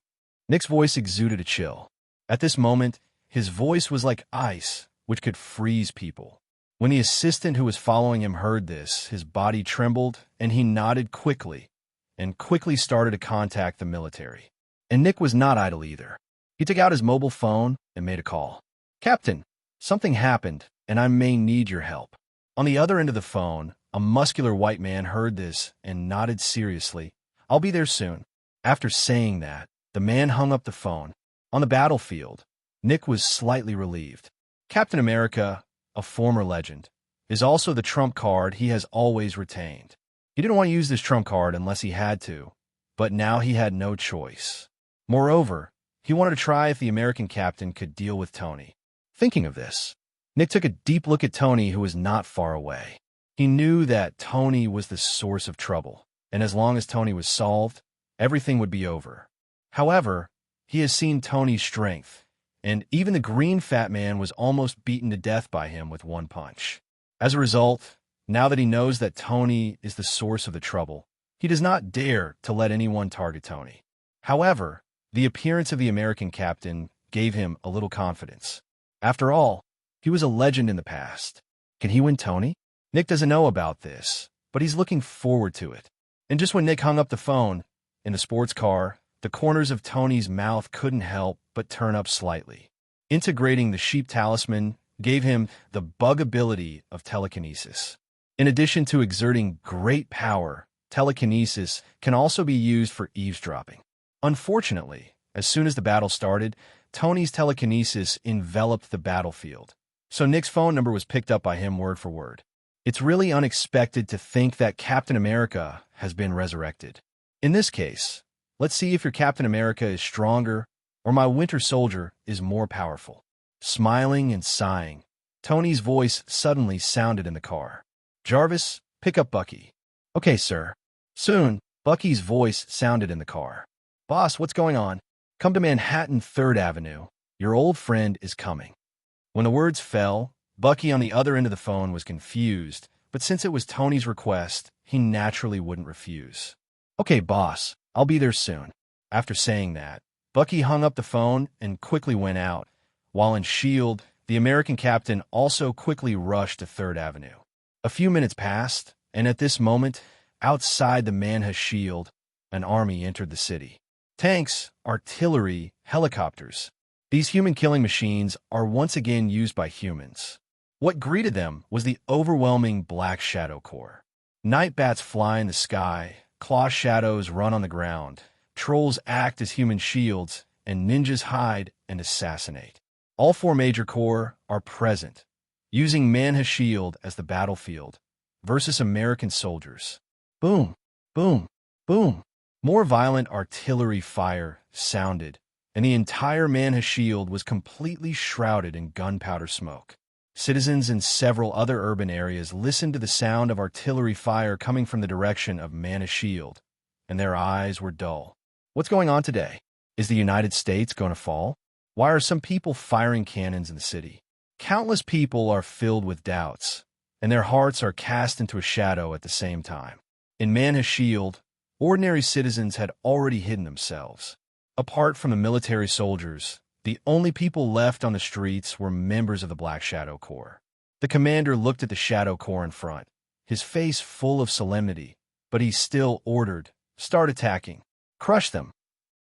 Nick's voice exuded a chill. At this moment, his voice was like ice, which could freeze people. When the assistant who was following him heard this, his body trembled, and he nodded quickly, and quickly started to contact the military. And Nick was not idle either. He took out his mobile phone and made a call. Captain, something happened, and I may need your help. On the other end of the phone, a muscular white man heard this and nodded seriously. I'll be there soon. After saying that, the man hung up the phone. On the battlefield, Nick was slightly relieved. Captain America, a former legend, is also the trump card he has always retained. He didn't want to use this trump card unless he had to, but now he had no choice. Moreover, he wanted to try if the American captain could deal with Tony. Thinking of this, Nick took a deep look at Tony, who was not far away. He knew that Tony was the source of trouble, and as long as Tony was solved, everything would be over. However, he has seen Tony's strength, and even the green fat man was almost beaten to death by him with one punch. As a result, now that he knows that Tony is the source of the trouble, he does not dare to let anyone target Tony. However, the appearance of the American captain gave him a little confidence. After all, he was a legend in the past. Can he win Tony? Nick doesn't know about this, but he's looking forward to it. And just when Nick hung up the phone, in the sports car, the corners of Tony's mouth couldn't help but turn up slightly. Integrating the sheep talisman gave him the bug ability of telekinesis. In addition to exerting great power, telekinesis can also be used for eavesdropping. Unfortunately, as soon as the battle started, Tony's telekinesis enveloped the battlefield, so Nick's phone number was picked up by him word for word. It's really unexpected to think that Captain America has been resurrected. In this case, let's see if your Captain America is stronger or my Winter Soldier is more powerful. Smiling and sighing, Tony's voice suddenly sounded in the car. Jarvis, pick up Bucky. Okay, sir. Soon, Bucky's voice sounded in the car. Boss, what's going on? Come to Manhattan 3rd Avenue. Your old friend is coming. When the words fell, Bucky on the other end of the phone was confused, but since it was Tony's request, he naturally wouldn't refuse. Okay, boss, I'll be there soon. After saying that, Bucky hung up the phone and quickly went out, while in S.H.I.E.L.D., the American captain also quickly rushed to 3rd Avenue. A few minutes passed, and at this moment, outside the Manha Shield, an army entered the city. Tanks, artillery, helicopters. These human-killing machines are once again used by humans. What greeted them was the overwhelming Black Shadow Corps. Night bats fly in the sky, claw shadows run on the ground, trolls act as human shields, and ninjas hide and assassinate. All 4 major corps are present, using Manha Shield as the battlefield, versus American soldiers. Boom, boom, boom. More violent artillery fire sounded, and the entire Manha Shield was completely shrouded in gunpowder smoke. Citizens in several other urban areas listened to the sound of artillery fire coming from the direction of Manha Shield, and their eyes were dull. What's going on today? Is the United States going to fall? Why are some people firing cannons in the city? Countless people are filled with doubts, and their hearts are cast into a shadow at the same time. In Manha Shield, ordinary citizens had already hidden themselves. Apart from the military soldiers, the only people left on the streets were members of the Black Shadow Corps. The commander looked at the Shadow Corps in front, his face full of solemnity, but he still ordered, "Start attacking. Crush them."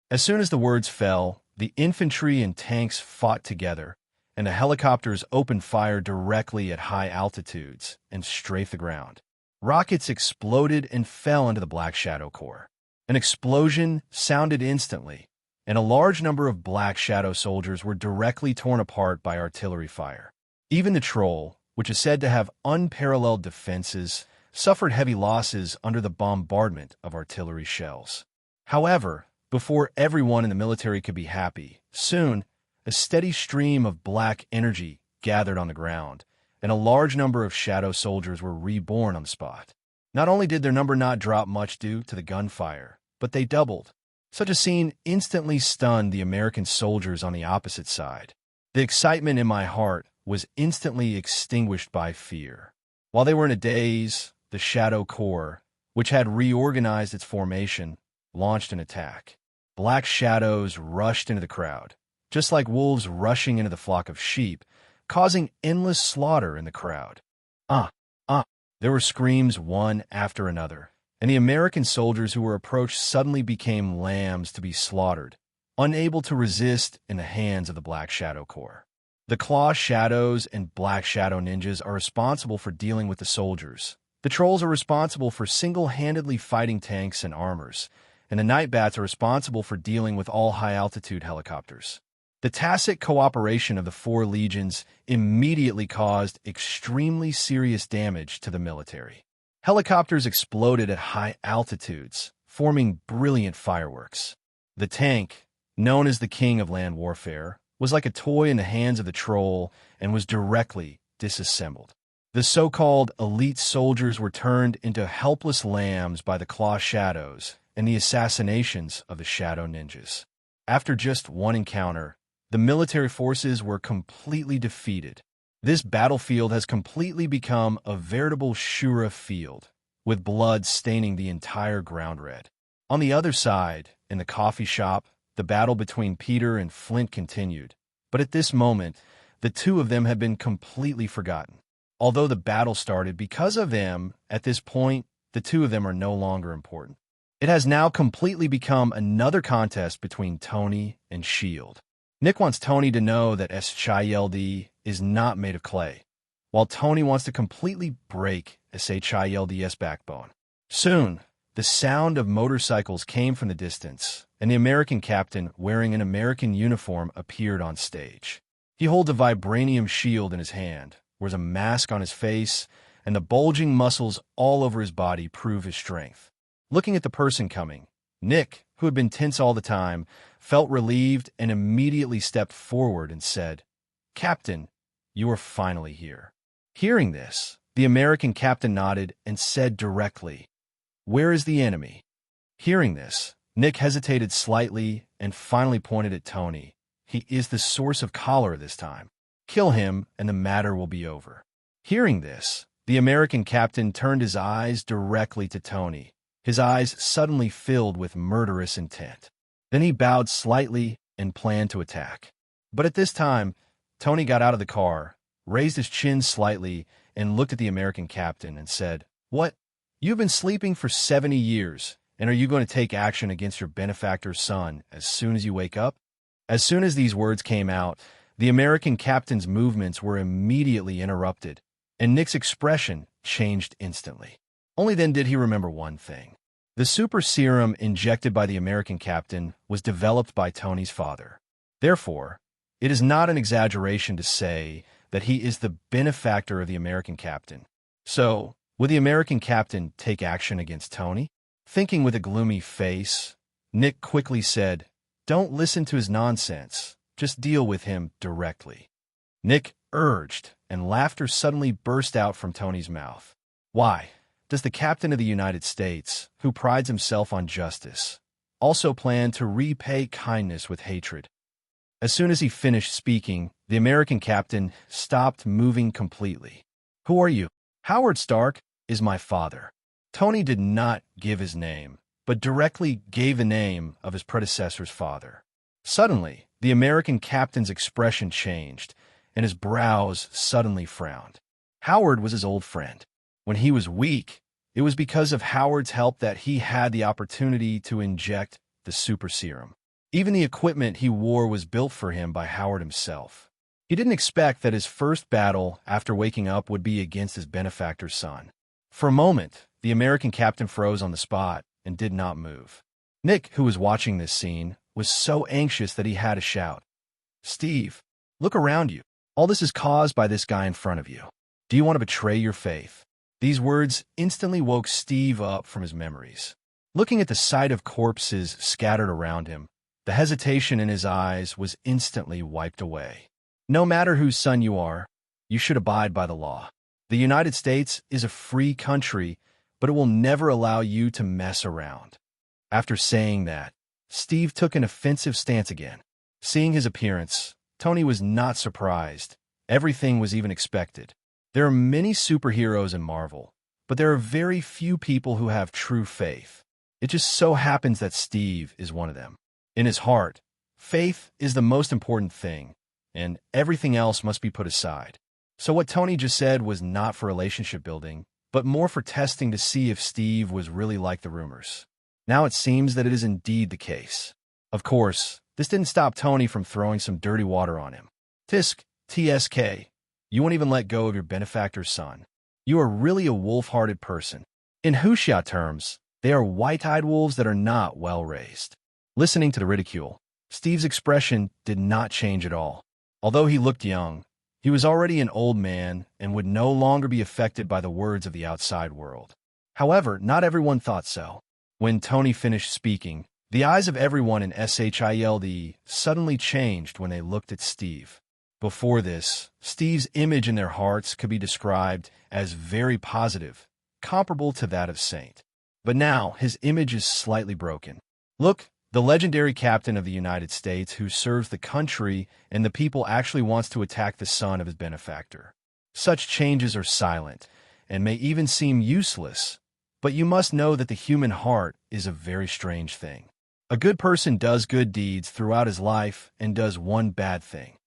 As soon as the words fell, the infantry and tanks fought together, and the helicopters opened fire directly at high altitudes and strafed the ground. Rockets exploded and fell into the Black Shadow Corps. An explosion sounded instantly, and a large number of Black Shadow soldiers were directly torn apart by artillery fire. Even the Troll, which is said to have unparalleled defenses, suffered heavy losses under the bombardment of artillery shells. However, before everyone in the military could be happy, soon, a steady stream of black energy gathered on the ground, and a large number of shadow soldiers were reborn on the spot. Not only did their number not drop much due to the gunfire, but they doubled. Such a scene instantly stunned the American soldiers on the opposite side. The excitement in my heart was instantly extinguished by fear. While they were in a daze, the Shadow Corps, which had reorganized its formation, launched an attack. Black shadows rushed into the crowd, just like wolves rushing into the flock of sheep, causing endless slaughter in the crowd. There were screams one after another, and the American soldiers who were approached suddenly became lambs to be slaughtered, unable to resist in the hands of the Black Shadow Corps. The Claw Shadows and Black Shadow Ninjas are responsible for dealing with the soldiers. The Trolls are responsible for single-handedly fighting tanks and armors, and the Night Bats are responsible for dealing with all high-altitude helicopters. The tacit cooperation of the 4 legions immediately caused extremely serious damage to the military. Helicopters exploded at high altitudes, forming brilliant fireworks. The tank, known as the King of Land Warfare, was like a toy in the hands of the Troll and was directly disassembled. The so-called elite soldiers were turned into helpless lambs by the Claw Shadows and the assassinations of the Shadow Ninjas. After just one encounter, the military forces were completely defeated. This battlefield has completely become a veritable Shura field, with blood staining the entire ground red. On the other side, in the coffee shop, the battle between Peter and Flint continued, but at this moment, the 2 of them had been completely forgotten. Although the battle started because of them, at this point, the 2 of them are no longer important. It has now completely become another contest between Tony and S.H.I.E.L.D. Nick wants Tony to know that S.H.I.E.L.D. is not made of clay, while Tony wants to completely break S.H.I.E.L.D.'s backbone. Soon, the sound of motorcycles came from the distance, and the American captain wearing an American uniform appeared on stage. He holds a vibranium shield in his hand, wears a mask on his face, and the bulging muscles all over his body prove his strength. Looking at the person coming, Nick, who had been tense all the time, felt relieved and immediately stepped forward and said, "Captain, you are finally here." Hearing this, the American captain nodded and said directly, "Where is the enemy?" Hearing this, Nick hesitated slightly and finally pointed at Tony. "He is the source of cholera this time. Kill him and the matter will be over." Hearing this, the American captain turned his eyes directly to Tony, his eyes suddenly filled with murderous intent. Then he bowed slightly and planned to attack. But at this time, Tony got out of the car, raised his chin slightly, and looked at the American captain and said, "What? You've been sleeping for 70 years, and are you going to take action against your benefactor's son as soon as you wake up?" As soon as these words came out, the American captain's movements were immediately interrupted, and Nick's expression changed instantly. Only then did he remember one thing. The super serum injected by the American captain was developed by Tony's father. Therefore, it is not an exaggeration to say that he is the benefactor of the American captain. So, would the American captain take action against Tony? Thinking with a gloomy face, Nick quickly said, "Don't listen to his nonsense. Just deal with him directly." Nick urged, and laughter suddenly burst out from Tony's mouth. Why? Does the Captain of the United States, who prides himself on justice, also plan to repay kindness with hatred? As soon as he finished speaking, the American captain stopped moving completely. "Who are you?" "Howard Stark is my father." Tony did not give his name, but directly gave the name of his predecessor's father. Suddenly, the American captain's expression changed, and his brows suddenly frowned. Howard was his old friend. When he was weak, it was because of Howard's help that he had the opportunity to inject the super serum. Even the equipment he wore was built for him by Howard himself. He didn't expect that his first battle after waking up would be against his benefactor's son. For a moment, the American captain froze on the spot and did not move. Nick, who was watching this scene, was so anxious that he had to shout, "Steve, look around you. All this is caused by this guy in front of you. Do you want to betray your faith?" These words instantly woke Steve up from his memories. Looking at the sight of corpses scattered around him, the hesitation in his eyes was instantly wiped away. No matter whose son you are, you should abide by the law. The United States is a free country, but it will never allow you to mess around. After saying that, Steve took an offensive stance again. Seeing his appearance, Tony was not surprised. Everything was even expected. There are many superheroes in Marvel, but there are very few people who have true faith. It just so happens that Steve is one of them. In his heart, faith is the most important thing, and everything else must be put aside. So what Tony just said was not for relationship building, but more for testing to see if Steve was really like the rumors. Now it seems that it is indeed the case. Of course, this didn't stop Tony from throwing some dirty water on him. TSK. You won't even let go of your benefactor's son. You are really a wolf-hearted person. In Wuxia terms, they are white-eyed wolves that are not well-raised. Listening to the ridicule, Steve's expression did not change at all. Although he looked young, he was already an old man and would no longer be affected by the words of the outside world. However, not everyone thought so. When Tony finished speaking, the eyes of everyone in SHIELD suddenly changed when they looked at Steve. Before this, Steve's image in their hearts could be described as very positive, comparable to that of Saint. But now, his image is slightly broken. Look, the legendary captain of the United States who serves the country and the people actually wants to attack the son of his benefactor. Such changes are silent, and may even seem useless, but you must know that the human heart is a very strange thing. A good person does good deeds throughout his life and does one bad thing,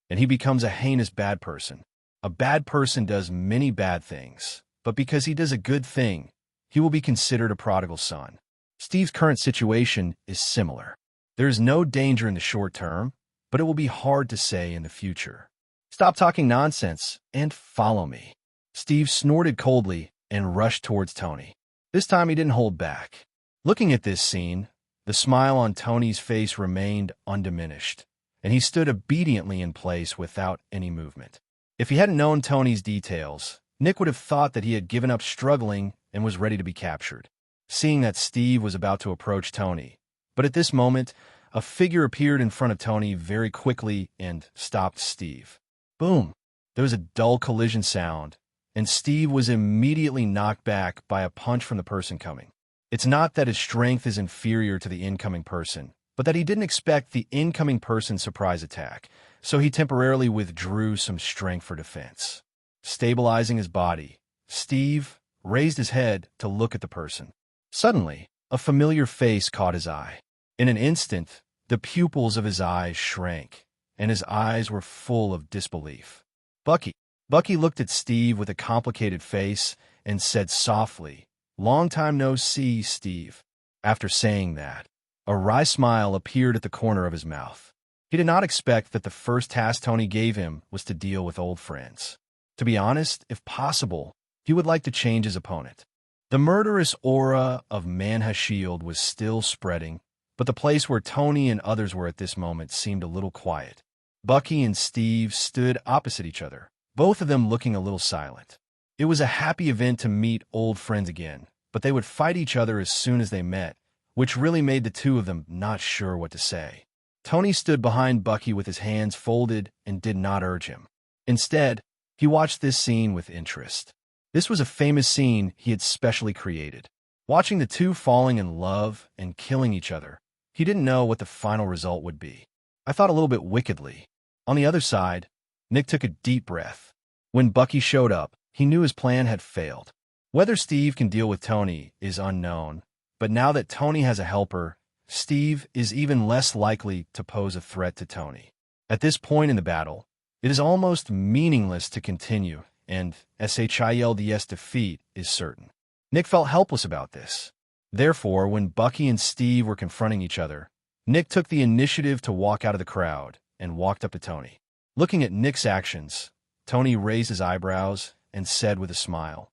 and he becomes a heinous bad person. A bad person does many bad things, but because he does a good thing, he will be considered a prodigal son. Steve's current situation is similar. There is no danger in the short term, but it will be hard to say in the future. Stop talking nonsense and follow me. Steve snorted coldly and rushed towards Tony. This time he didn't hold back. Looking at this scene, the smile on Tony's face remained undiminished, and he stood obediently in place without any movement. If he hadn't known Tony's details, Nick would have thought that he had given up struggling and was ready to be captured, seeing that Steve was about to approach Tony. But at this moment, a figure appeared in front of Tony very quickly and stopped Steve. Boom! There was a dull collision sound, and Steve was immediately knocked back by a punch from the person coming. It's not that his strength is inferior to the incoming person, but that he didn't expect the incoming person's surprise attack, so he temporarily withdrew some strength for defense. Stabilizing his body, Steve raised his head to look at the person. Suddenly, a familiar face caught his eye. In an instant, the pupils of his eyes shrank, and his eyes were full of disbelief. Bucky. Bucky looked at Steve with a complicated face and said softly, "Long time no see, Steve." After saying that, a wry smile appeared at the corner of his mouth. He did not expect that the first task Tony gave him was to deal with old friends. To be honest, if possible, he would like to change his opponent. The murderous aura of Man-Ha-Shield was still spreading, but the place where Tony and others were at this moment seemed a little quiet. Bucky and Steve stood opposite each other, both of them looking a little silent. It was a happy event to meet old friends again, but they would fight each other as soon as they met, which really made the two of them not sure what to say. Tony stood behind Bucky with his hands folded and did not urge him. Instead, he watched this scene with interest. This was a famous scene he had specially created. Watching the two falling in love and killing each other, he didn't know what the final result would be. I thought a little bit wickedly. On the other side, Nick took a deep breath. When Bucky showed up, he knew his plan had failed. Whether Steve can deal with Tony is unknown, but now that Tony has a helper, Steve is even less likely to pose a threat to Tony. At this point in the battle, it is almost meaningless to continue, and SHIELD's defeat is certain. Nick felt helpless about this. Therefore, when Bucky and Steve were confronting each other, Nick took the initiative to walk out of the crowd and walked up to Tony. Looking at Nick's actions, Tony raised his eyebrows and said with a smile,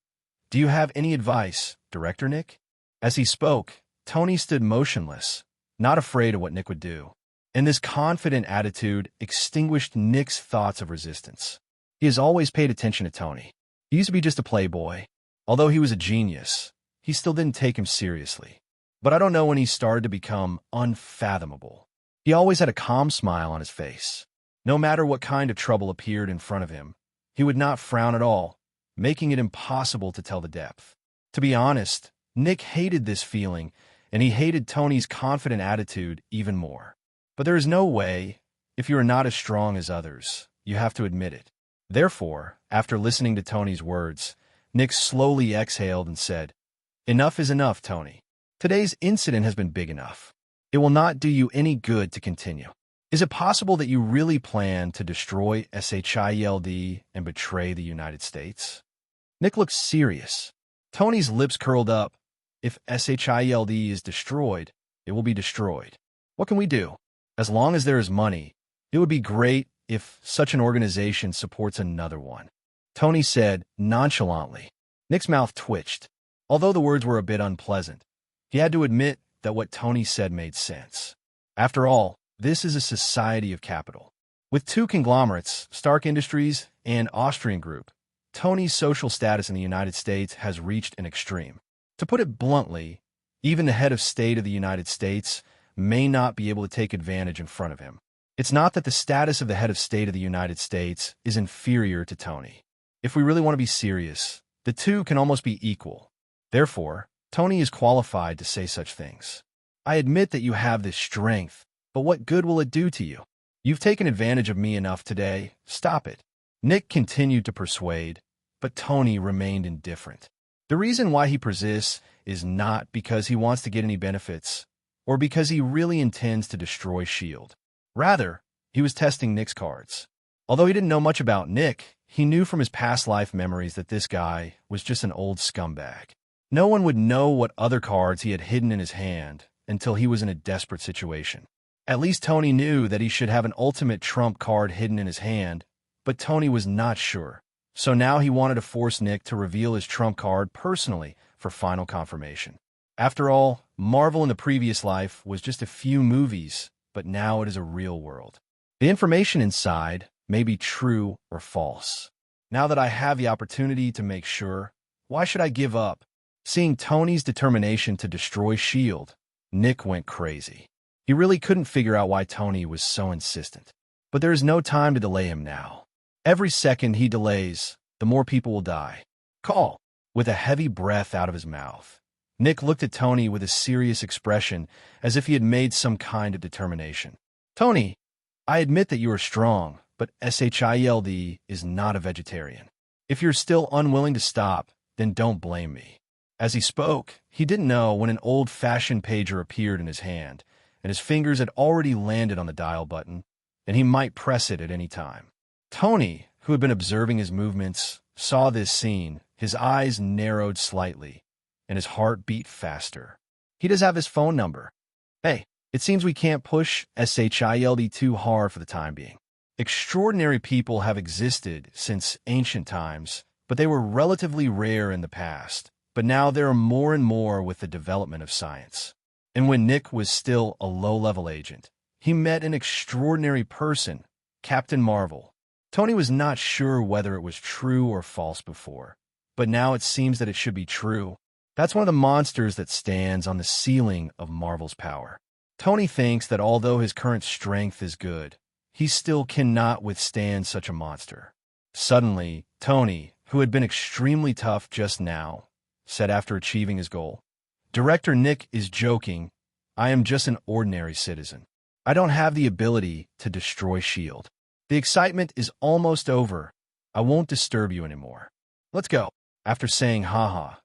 "Do you have any advice, Director Nick?" As he spoke, Tony stood motionless, not afraid of what Nick would do, and this confident attitude extinguished Nick's thoughts of resistance. He has always paid attention to Tony. He used to be just a playboy. Although he was a genius, he still didn't take him seriously. But I don't know when he started to become unfathomable. He always had a calm smile on his face. No matter what kind of trouble appeared in front of him, he would not frown at all, making it impossible to tell the depth. To be honest, Nick hated this feeling, and he hated Tony's confident attitude even more. But there is no way, if you are not as strong as others, you have to admit it. Therefore, after listening to Tony's words, Nick slowly exhaled and said, "Enough is enough, Tony. Today's incident has been big enough. It will not do you any good to continue. Is it possible that you really plan to destroy SHIELD and betray the United States?" Nick looked serious. Tony's lips curled up. If SHIELD is destroyed, it will be destroyed. What can we do? As long as there is money, it would be great if such an organization supports another one. Tony said nonchalantly. Nick's mouth twitched. Although the words were a bit unpleasant, he had to admit that what Tony said made sense. After all, this is a society of capital. With two conglomerates, Stark Industries and Austrian Group, Tony's social status in the United States has reached an extreme. To put it bluntly, even the head of state of the United States may not be able to take advantage in front of him. It's not that the status of the head of state of the United States is inferior to Tony. If we really want to be serious, the two can almost be equal. Therefore, Tony is qualified to say such things. I admit that you have this strength, but what good will it do to you? You've taken advantage of me enough today. Stop it. Nick continued to persuade, but Tony remained indifferent. The reason why he persists is not because he wants to get any benefits, or because he really intends to destroy S.H.I.E.L.D. Rather, he was testing Nick's cards. Although he didn't know much about Nick, he knew from his past life memories that this guy was just an old scumbag. No one would know what other cards he had hidden in his hand until he was in a desperate situation. At least Tony knew that he should have an ultimate trump card hidden in his hand, but Tony was not sure. So now he wanted to force Nick to reveal his trump card personally for final confirmation. After all, Marvel in the previous life was just a few movies, but now it is a real world. The information inside may be true or false. Now that I have the opportunity to make sure, why should I give up? Seeing Tony's determination to destroy S.H.I.E.L.D., Nick went crazy. He really couldn't figure out why Tony was so insistent. But there is no time to delay him now. Every second he delays, the more people will die. Call. With a heavy breath out of his mouth, Nick looked at Tony with a serious expression, as if he had made some kind of determination. Tony, I admit that you are strong, but S.H.I.E.L.D. is not a vegetarian. If you're still unwilling to stop, then don't blame me. As he spoke, he didn't know when an old-fashioned pager appeared in his hand, and his fingers had already landed on the dial button, and he might press it at any time. Tony, who had been observing his movements, saw this scene. His eyes narrowed slightly, and his heart beat faster. He does have his phone number. Hey, it seems we can't push S.H.I.E.L.D. too hard for the time being. Extraordinary people have existed since ancient times, but they were relatively rare in the past. But now there are more and more with the development of science. And when Nick was still a low-level agent, he met an extraordinary person, Captain Marvel. Tony was not sure whether it was true or false before, but now it seems that it should be true. That's one of the monsters that stands on the ceiling of Marvel's power. Tony thinks that although his current strength is good, he still cannot withstand such a monster. Suddenly, Tony, who had been extremely tough just now, said after achieving his goal, Director Nick is joking. I am just an ordinary citizen. I don't have the ability to destroy S.H.I.E.L.D. The excitement is almost over. I won't disturb you anymore. Let's go. After saying haha,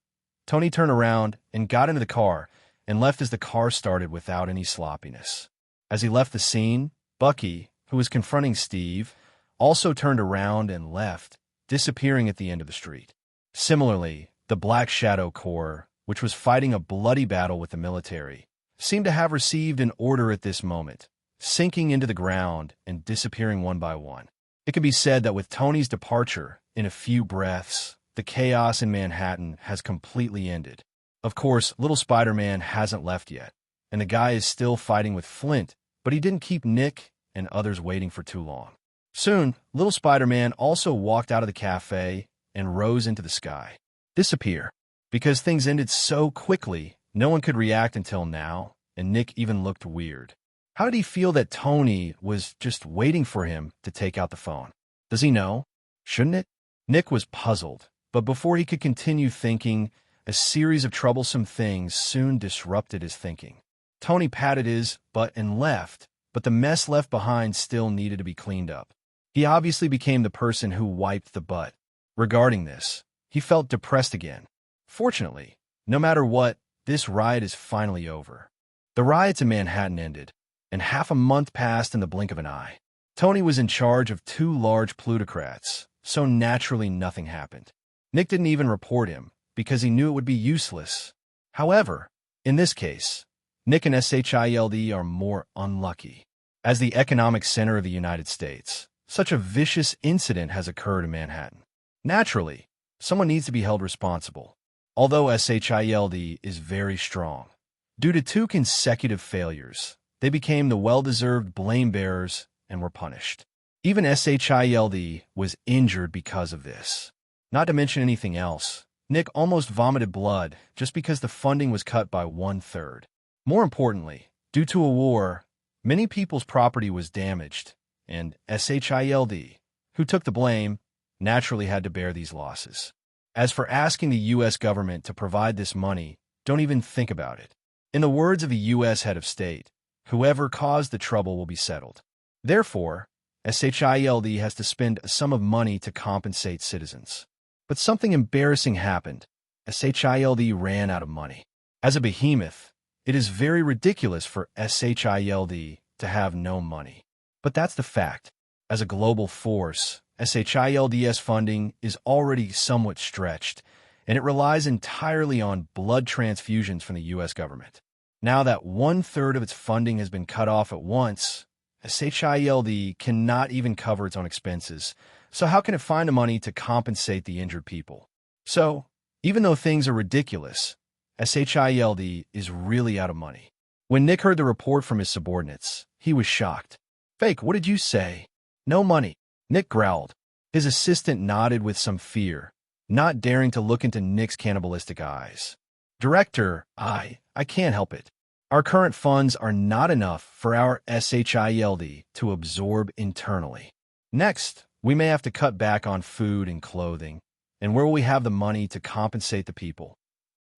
Tony turned around and got into the car and left as the car started without any sloppiness. As he left the scene, Bucky, who was confronting Steve, also turned around and left, disappearing at the end of the street. Similarly, the Black Shadow Corps, which was fighting a bloody battle with the military, seemed to have received an order at this moment, sinking into the ground and disappearing one by one. It can be said that with Tony's departure, in a few breaths, the chaos in Manhattan has completely ended. Of course, little Spider-Man hasn't left yet, and the guy is still fighting with Flint, but he didn't keep Nick and others waiting for too long. Soon, little Spider-Man also walked out of the cafe and rose into the sky. Disappear. Because things ended so quickly, no one could react until now, and Nick even looked weird. How did he feel that Tony was just waiting for him to take out the phone? Does he know? Shouldn't it? Nick was puzzled, but before he could continue thinking, a series of troublesome things soon disrupted his thinking. Tony patted his butt and left, but the mess left behind still needed to be cleaned up. He obviously became the person who wiped the butt. Regarding this, he felt depressed again. Fortunately, no matter what, this riot is finally over. The riots in Manhattan ended, and half a month passed in the blink of an eye. Tony was in charge of 2 large plutocrats, so naturally nothing happened. Nick didn't even report him, because he knew it would be useless. However, in this case, Nick and S.H.I.E.L.D. are more unlucky. As the economic center of the United States, such a vicious incident has occurred in Manhattan. Naturally, someone needs to be held responsible. Although S.H.I.E.L.D. is very strong, due to 2 consecutive failures, they became the well-deserved blame-bearers and were punished. Even S.H.I.E.L.D. was injured because of this. Not to mention anything else, Nick almost vomited blood just because the funding was cut by 1/3. More importantly, due to a war, many people's property was damaged, and S.H.I.E.L.D., who took the blame, naturally had to bear these losses. As for asking the U.S. government to provide this money, don't even think about it. In the words of the U.S. head of state, whoever caused the trouble will be settled. Therefore, S.H.I.E.L.D. has to spend a sum of money to compensate citizens. But something embarrassing happened. S.H.I.E.L.D. ran out of money. As a behemoth, it is very ridiculous for S.H.I.E.L.D. to have no money. But that's the fact. As a global force, S.H.I.E.L.D.'s funding is already somewhat stretched, and it relies entirely on blood transfusions from the U.S. government. Now that 1/3 of its funding has been cut off at once, S.H.I.E.L.D. cannot even cover its own expenses, so how can it find the money to compensate the injured people? So, even though things are ridiculous, S.H.I.E.L.D. is really out of money. When Nick heard the report from his subordinates, he was shocked. Fake, what did you say? No money. Nick growled. His assistant nodded with some fear, not daring to look into Nick's cannibalistic eyes. Director, I can't help it. Our current funds are not enough for our SHIELD to absorb internally. Next, we may have to cut back on food and clothing, and where will we have the money to compensate the people?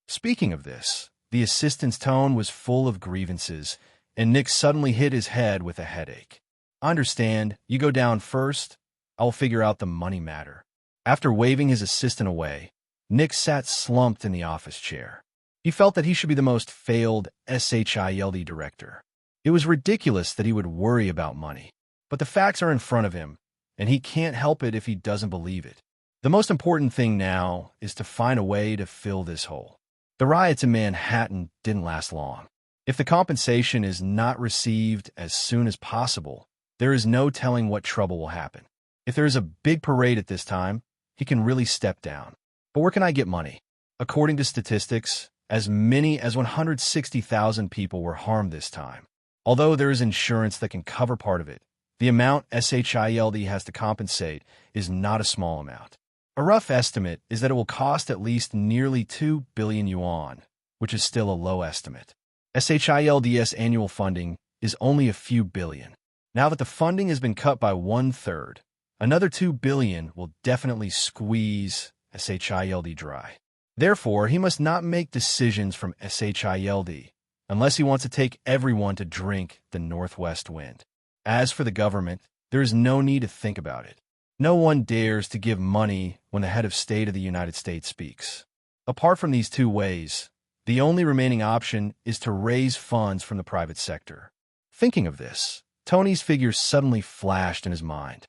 Speaking of this, the assistant's tone was full of grievances, and Nick suddenly hit his head with a headache. I understand, you go down first, I'll figure out the money matter. After waving his assistant away, Nick sat slumped in the office chair. He felt that he should be the most failed SHIELD director. It was ridiculous that he would worry about money, but the facts are in front of him, and he can't help it if he doesn't believe it. The most important thing now is to find a way to fill this hole. The riots in Manhattan didn't last long. If the compensation is not received as soon as possible, there is no telling what trouble will happen. If there is a big parade at this time, he can really step down. But where can I get money? According to statistics, as many as 160,000 people were harmed this time. Although there is insurance that can cover part of it, the amount SHIELD has to compensate is not a small amount. A rough estimate is that it will cost at least nearly 2 billion yuan, which is still a low estimate. SHIELD's annual funding is only a few billion. Now that the funding has been cut by 1/3, another 2 billion will definitely squeeze SHIELD dry. Therefore, he must not make decisions from SHIELD unless he wants to take everyone to drink the northwest wind. As for the government, there is no need to think about it. No one dares to give money when the head of state of the United States speaks. Apart from these two ways, the only remaining option is to raise funds from the private sector. Thinking of this, Tony's figure suddenly flashed in his mind.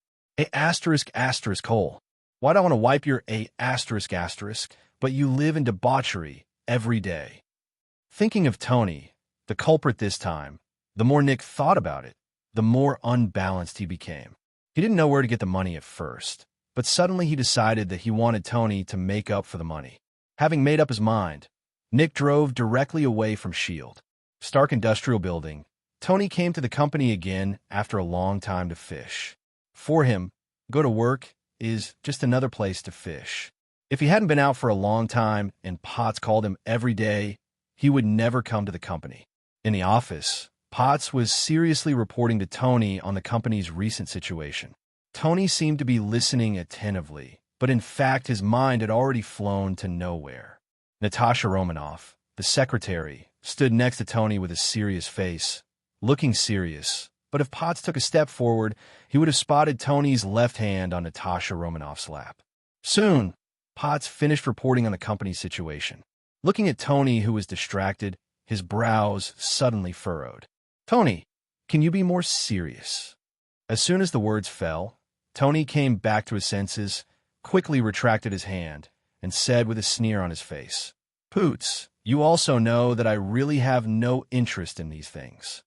Hole. Why do I want to wipe your but you live in debauchery every day? Thinking of Tony, the culprit this time, the more Nick thought about it, the more unbalanced he became. He didn't know where to get the money at first, but suddenly he decided that he wanted Tony to make up for the money. Having made up his mind, Nick drove directly away from S.H.I.E.L.D. Stark Industrial Building. Tony came to the company again after a long time to fish. For him, go to work is just another place to fish. If he hadn't been out for a long time and Potts called him every day, he would never come to the company. In the office, Potts was seriously reporting to Tony on the company's recent situation. Tony seemed to be listening attentively, but in fact his mind had already flown to nowhere. Natasha Romanoff, the secretary, stood next to Tony with a serious face, looking serious, but if Potts took a step forward, he would have spotted Tony's left hand on Natasha Romanoff's lap. Soon, Potts finished reporting on the company's situation. Looking at Tony, who was distracted, his brows suddenly furrowed. Tony, can you be more serious? As soon as the words fell, Tony came back to his senses, quickly retracted his hand, and said with a sneer on his face, Poots, you also know that I really have no interest in these things.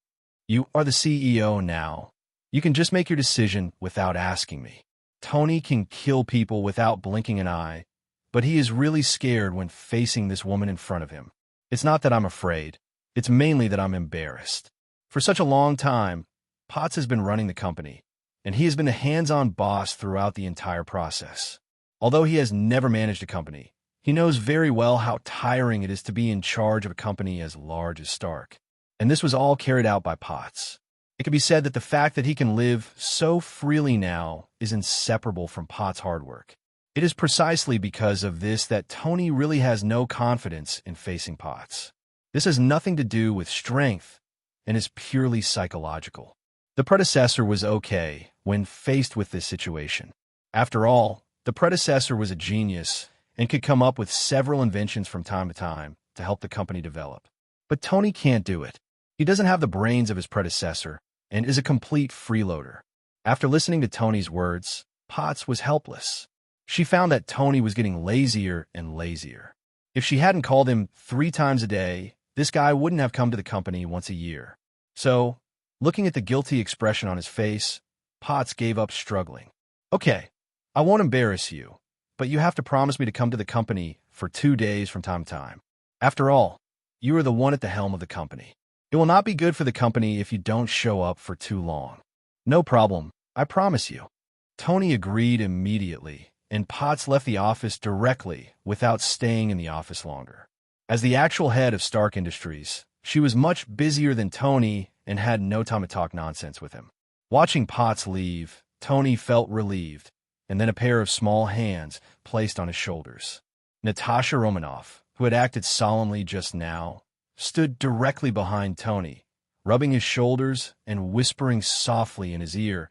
You are the CEO now. You can just make your decision without asking me. Tony can kill people without blinking an eye, but he is really scared when facing this woman in front of him. It's not that I'm afraid. It's mainly that I'm embarrassed. For such a long time, Potts has been running the company, and he has been the hands-on boss throughout the entire process. Although he has never managed a company, he knows very well how tiring it is to be in charge of a company as large as Stark. And this was all carried out by Potts. It can be said that the fact that he can live so freely now is inseparable from Potts' hard work. It is precisely because of this that Tony really has no confidence in facing Potts. This has nothing to do with strength and is purely psychological. The predecessor was okay when faced with this situation. After all, the predecessor was a genius and could come up with several inventions from time to time to help the company develop. But Tony can't do it. He doesn't have the brains of his predecessor and is a complete freeloader. After listening to Tony's words, Potts was helpless. She found that Tony was getting lazier and lazier. If she hadn't called him 3 times a day, this guy wouldn't have come to the company once a year. So, looking at the guilty expression on his face, Potts gave up struggling. Okay, I won't embarrass you, but you have to promise me to come to the company for 2 days from time to time. After all, you are the one at the helm of the company. It will not be good for the company if you don't show up for too long. No problem, I promise you. Tony agreed immediately, and Potts left the office directly without staying in the office longer. As the actual head of Stark Industries, she was much busier than Tony and had no time to talk nonsense with him. Watching Potts leave, Tony felt relieved, and then a pair of small hands placed on his shoulders. Natasha Romanoff, who had acted solemnly just now, stood directly behind Tony, rubbing his shoulders and whispering softly in his ear,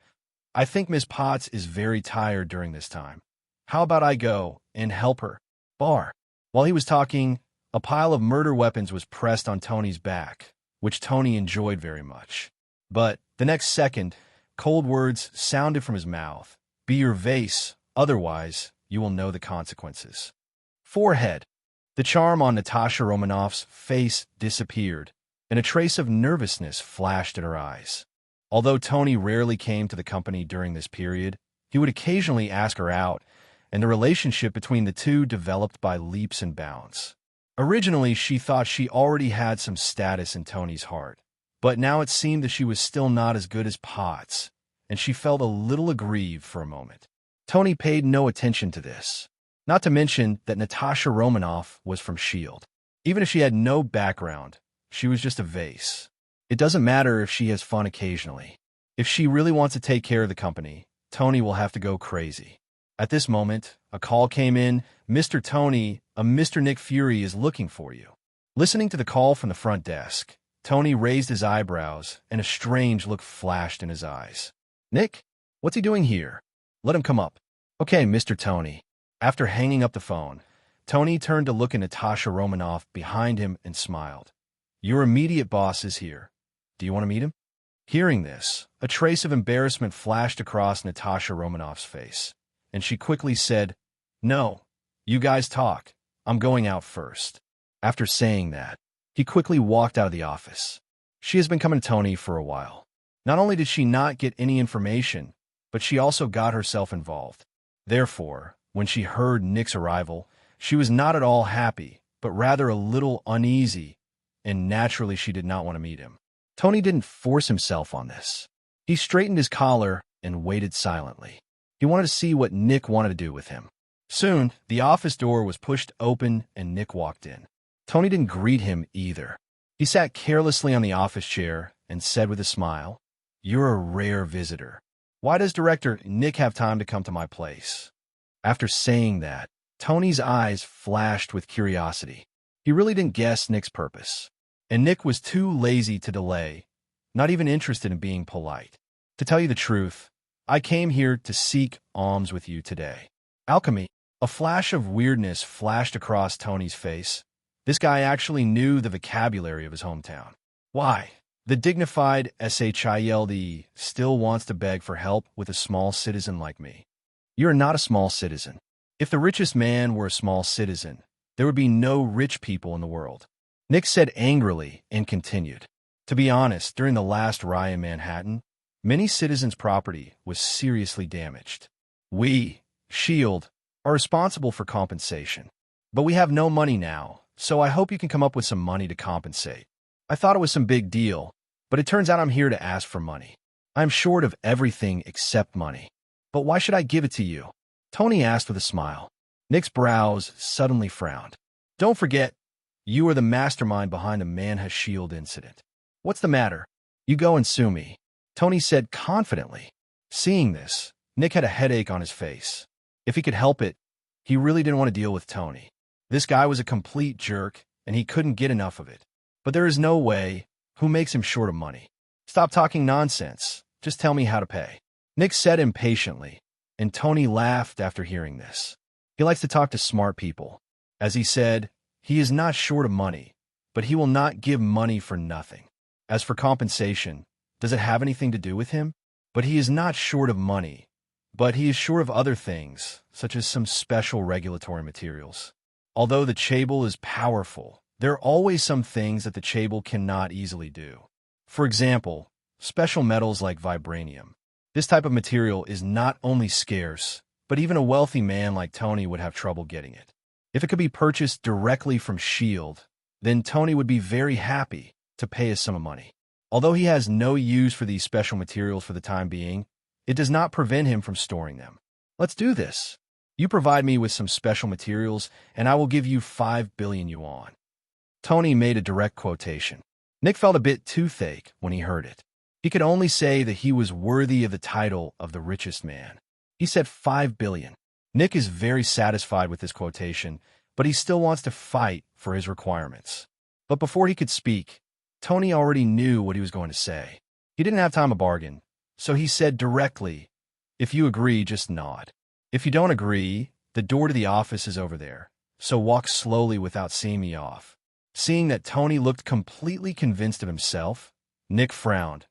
"I think Miss Potts is very tired during this time. How about I go and help her?" While he was talking, a pile of murder weapons was pressed on Tony's back, which Tony enjoyed very much. But the next second, cold words sounded from his mouth. "Be your vase, otherwise you will know the consequences." Forehead. The charm on Natasha Romanoff's face disappeared, and a trace of nervousness flashed in her eyes. Although Tony rarely came to the company during this period, he would occasionally ask her out, and the relationship between the two developed by leaps and bounds. Originally, she thought she already had some status in Tony's heart, but now it seemed that she was still not as good as Potts, and she felt a little aggrieved for a moment. Tony paid no attention to this, not to mention that Natasha Romanoff was from S.H.I.E.L.D. Even if she had no background, she was just a vase. It doesn't matter if she has fun occasionally. If she really wants to take care of the company, Tony will have to go crazy. At this moment, a call came in. "Mr. Tony, a Mr. Nick Fury is looking for you." Listening to the call from the front desk, Tony raised his eyebrows, and a strange look flashed in his eyes. "Nick? What's he doing here? Let him come up." "Okay, Mr. Tony." After hanging up the phone, Tony turned to look at Natasha Romanoff behind him and smiled. "Your immediate boss is here. Do you want to meet him?" Hearing this, a trace of embarrassment flashed across Natasha Romanoff's face, and she quickly said, "No, you guys talk. I'm going out first." After saying that, he quickly walked out of the office. She has been coming to Tony for a while. Not only did she not get any information, but she also got herself involved. Therefore, when she heard Nick's arrival, she was not at all happy, but rather a little uneasy, and naturally she did not want to meet him. Tony didn't force himself on this. He straightened his collar and waited silently. He wanted to see what Nick wanted to do with him. Soon, the office door was pushed open and Nick walked in. Tony didn't greet him either. He sat carelessly on the office chair and said with a smile, "You're a rare visitor. Why does Director Nick have time to come to my place?" After saying that, Tony's eyes flashed with curiosity. He really didn't guess Nick's purpose, and Nick was too lazy to delay, not even interested in being polite. "To tell you the truth, I came here to seek alms with you today." Alchemy. A flash of weirdness flashed across Tony's face. This guy actually knew the vocabulary of his hometown. Why? The dignified SHIELD still wants to beg for help with a small citizen like me. You're not a small citizen. If the richest man were a small citizen, there would be no rich people in the world. Nick said angrily and continued. To be honest, during the last riot in Manhattan, many citizens' property was seriously damaged. We, S.H.I.E.L.D., are responsible for compensation. But we have no money now, so I hope you can come up with some money to compensate. I thought it was some big deal, but it turns out I'm here to ask for money. I'm short of everything except money. But why should I give it to you? Tony asked with a smile. Nick's brows suddenly frowned. Don't forget, you are the mastermind behind the Manha Shield incident. What's the matter? You go and sue me, Tony said confidently. Seeing this, Nick had a headache on his face. If he could help it, he really didn't want to deal with Tony. This guy was a complete jerk, and he couldn't get enough of it. But there is no way. Who makes him short of money? Stop talking nonsense. Just tell me how to pay. Nick said impatiently, and Tony laughed after hearing this. He likes to talk to smart people. As he said, he is not short of money, but he will not give money for nothing. As for compensation, does it have anything to do with him? But he is not short of money, but he is short of other things, such as some special regulatory materials. Although the Chable is powerful, there are always some things that the Chable cannot easily do. For example, special metals like vibranium. This type of material is not only scarce, but even a wealthy man like Tony would have trouble getting it. If it could be purchased directly from S.H.I.E.L.D., then Tony would be very happy to pay a sum of money. Although he has no use for these special materials for the time being, it does not prevent him from storing them. Let's do this. You provide me with some special materials, and I will give you 5 billion yuan. Tony made a direct quotation. Nick felt a bit toothache when he heard it. He could only say that he was worthy of the title of the richest man. He said 5 billion. Nick is very satisfied with this quotation, but he still wants to fight for his requirements. But before he could speak, Tony already knew what he was going to say. He didn't have time to bargain, so he said directly, "If you agree, just nod. If you don't agree, the door to the office is over there, so walk slowly without seeing me off." Seeing that Tony looked completely convinced of himself, Nick frowned,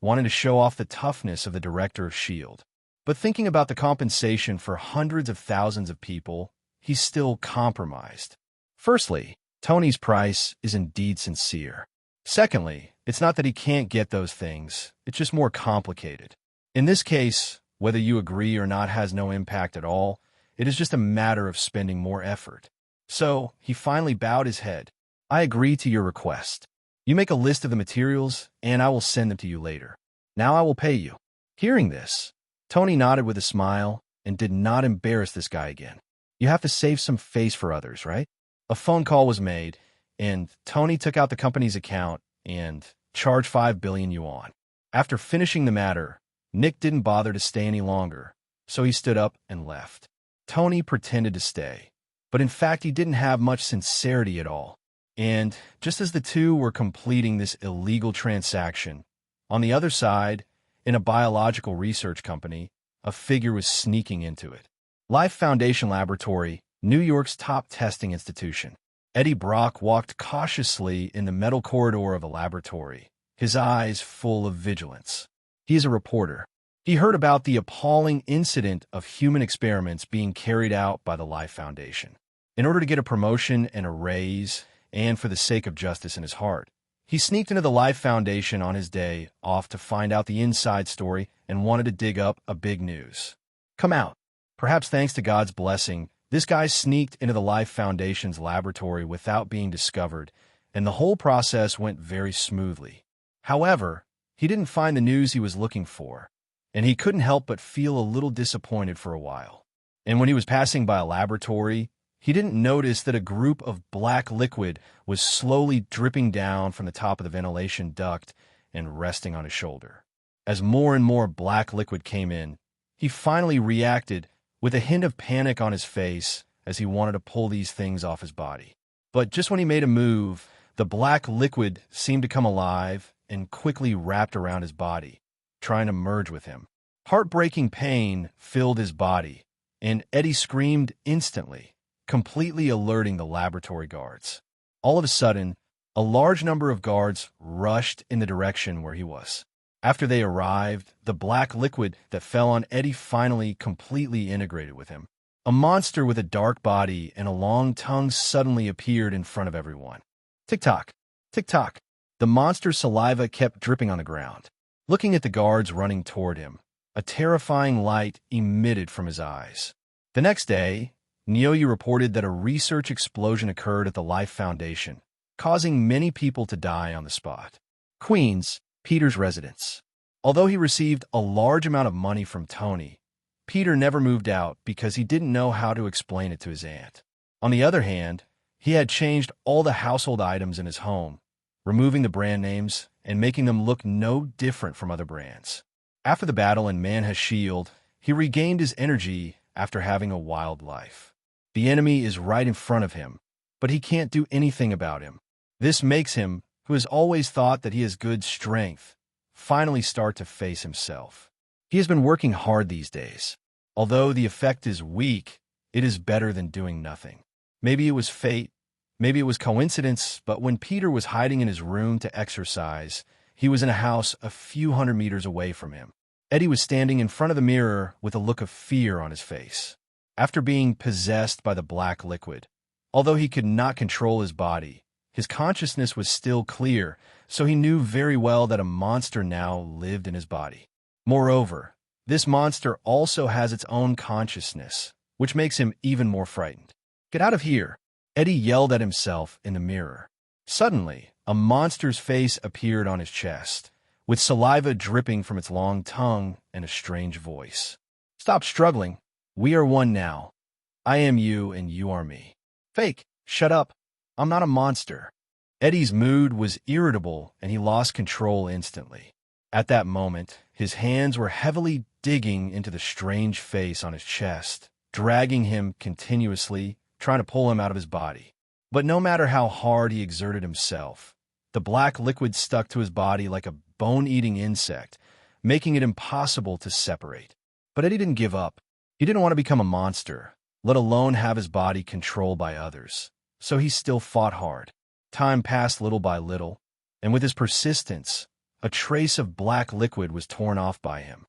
wanting to show off the toughness of the director of S.H.I.E.L.D. But thinking about the compensation for hundreds of thousands of people, he's still compromised. Firstly, Tony's price is indeed sincere. Secondly, it's not that he can't get those things, it's just more complicated. In this case, whether you agree or not has no impact at all, it is just a matter of spending more effort. So, he finally bowed his head. "I agree to your request. You make a list of the materials, and I will send them to you later. Now I will pay you." Hearing this, Tony nodded with a smile and did not embarrass this guy again. You have to save some face for others, right? A phone call was made, and Tony took out the company's account and charged 5 billion yuan. After finishing the matter, Nick didn't bother to stay any longer, so he stood up and left. Tony pretended to stay, but in fact he didn't have much sincerity at all. And just as the two were completing this illegal transaction, on the other side, in a biological research company, a figure was sneaking into it. Life Foundation Laboratory, New York's top testing institution. Eddie Brock walked cautiously in the metal corridor of the laboratory, his eyes full of vigilance. He is a reporter. He heard about the appalling incident of human experiments being carried out by the Life Foundation. In order to get a promotion and a raise, and for the sake of justice in his heart, he sneaked into the Life Foundation on his day off to find out the inside story and wanted to dig up a big news. Come out. Perhaps thanks to God's blessing, this guy sneaked into the Life Foundation's laboratory without being discovered, and the whole process went very smoothly. However, he didn't find the news he was looking for, and he couldn't help but feel a little disappointed for a while. And when he was passing by a laboratory, he didn't notice that a group of black liquid was slowly dripping down from the top of the ventilation duct and resting on his shoulder. As more and more black liquid came in, he finally reacted with a hint of panic on his face as he wanted to pull these things off his body. But just when he made a move, the black liquid seemed to come alive and quickly wrapped around his body, trying to merge with him. Heartbreaking pain filled his body, and Eddie screamed instantly, completely alerting the laboratory guards. All of a sudden, a large number of guards rushed in the direction where he was. After they arrived, the black liquid that fell on Eddie finally completely integrated with him. A monster with a dark body and a long tongue suddenly appeared in front of everyone. Tick-tock, tick-tock. The monster's saliva kept dripping on the ground. Looking at the guards running toward him, a terrifying light emitted from his eyes. The next day, Nyoyu reported that a research explosion occurred at the Life Foundation, causing many people to die on the spot. Queens, Peter's residence. Although he received a large amount of money from Tony, Peter never moved out because he didn't know how to explain it to his aunt. On the other hand, he had changed all the household items in his home, removing the brand names and making them look no different from other brands. After the battle in Manha's Shield, he regained his energy after having a wild life. The enemy is right in front of him, but he can't do anything about him. This makes him, who has always thought that he has good strength, finally start to face himself. He has been working hard these days. Although the effect is weak, it is better than doing nothing. Maybe it was fate, maybe it was coincidence, but when Peter was hiding in his room to exercise, he was in a house a few hundred meters away from him. Eddie was standing in front of the mirror with a look of fear on his face. After being possessed by the black liquid, although he could not control his body, his consciousness was still clear, so he knew very well that a monster now lived in his body. Moreover, this monster also has its own consciousness, which makes him even more frightened. "Get out of here!" Eddie yelled at himself in the mirror. Suddenly, a monster's face appeared on his chest, with saliva dripping from its long tongue and a strange voice. "Stop struggling. We are one now. I am you and you are me." "Fake, shut up. I'm not a monster." Eddie's mood was irritable and he lost control instantly. At that moment, his hands were heavily digging into the strange face on his chest, dragging him continuously, trying to pull him out of his body. But no matter how hard he exerted himself, the black liquid stuck to his body like a bone-eating insect, making it impossible to separate. But Eddie didn't give up. He didn't want to become a monster, let alone have his body controlled by others. So he still fought hard. Time passed little by little, and with his persistence, a trace of black liquid was torn off by him.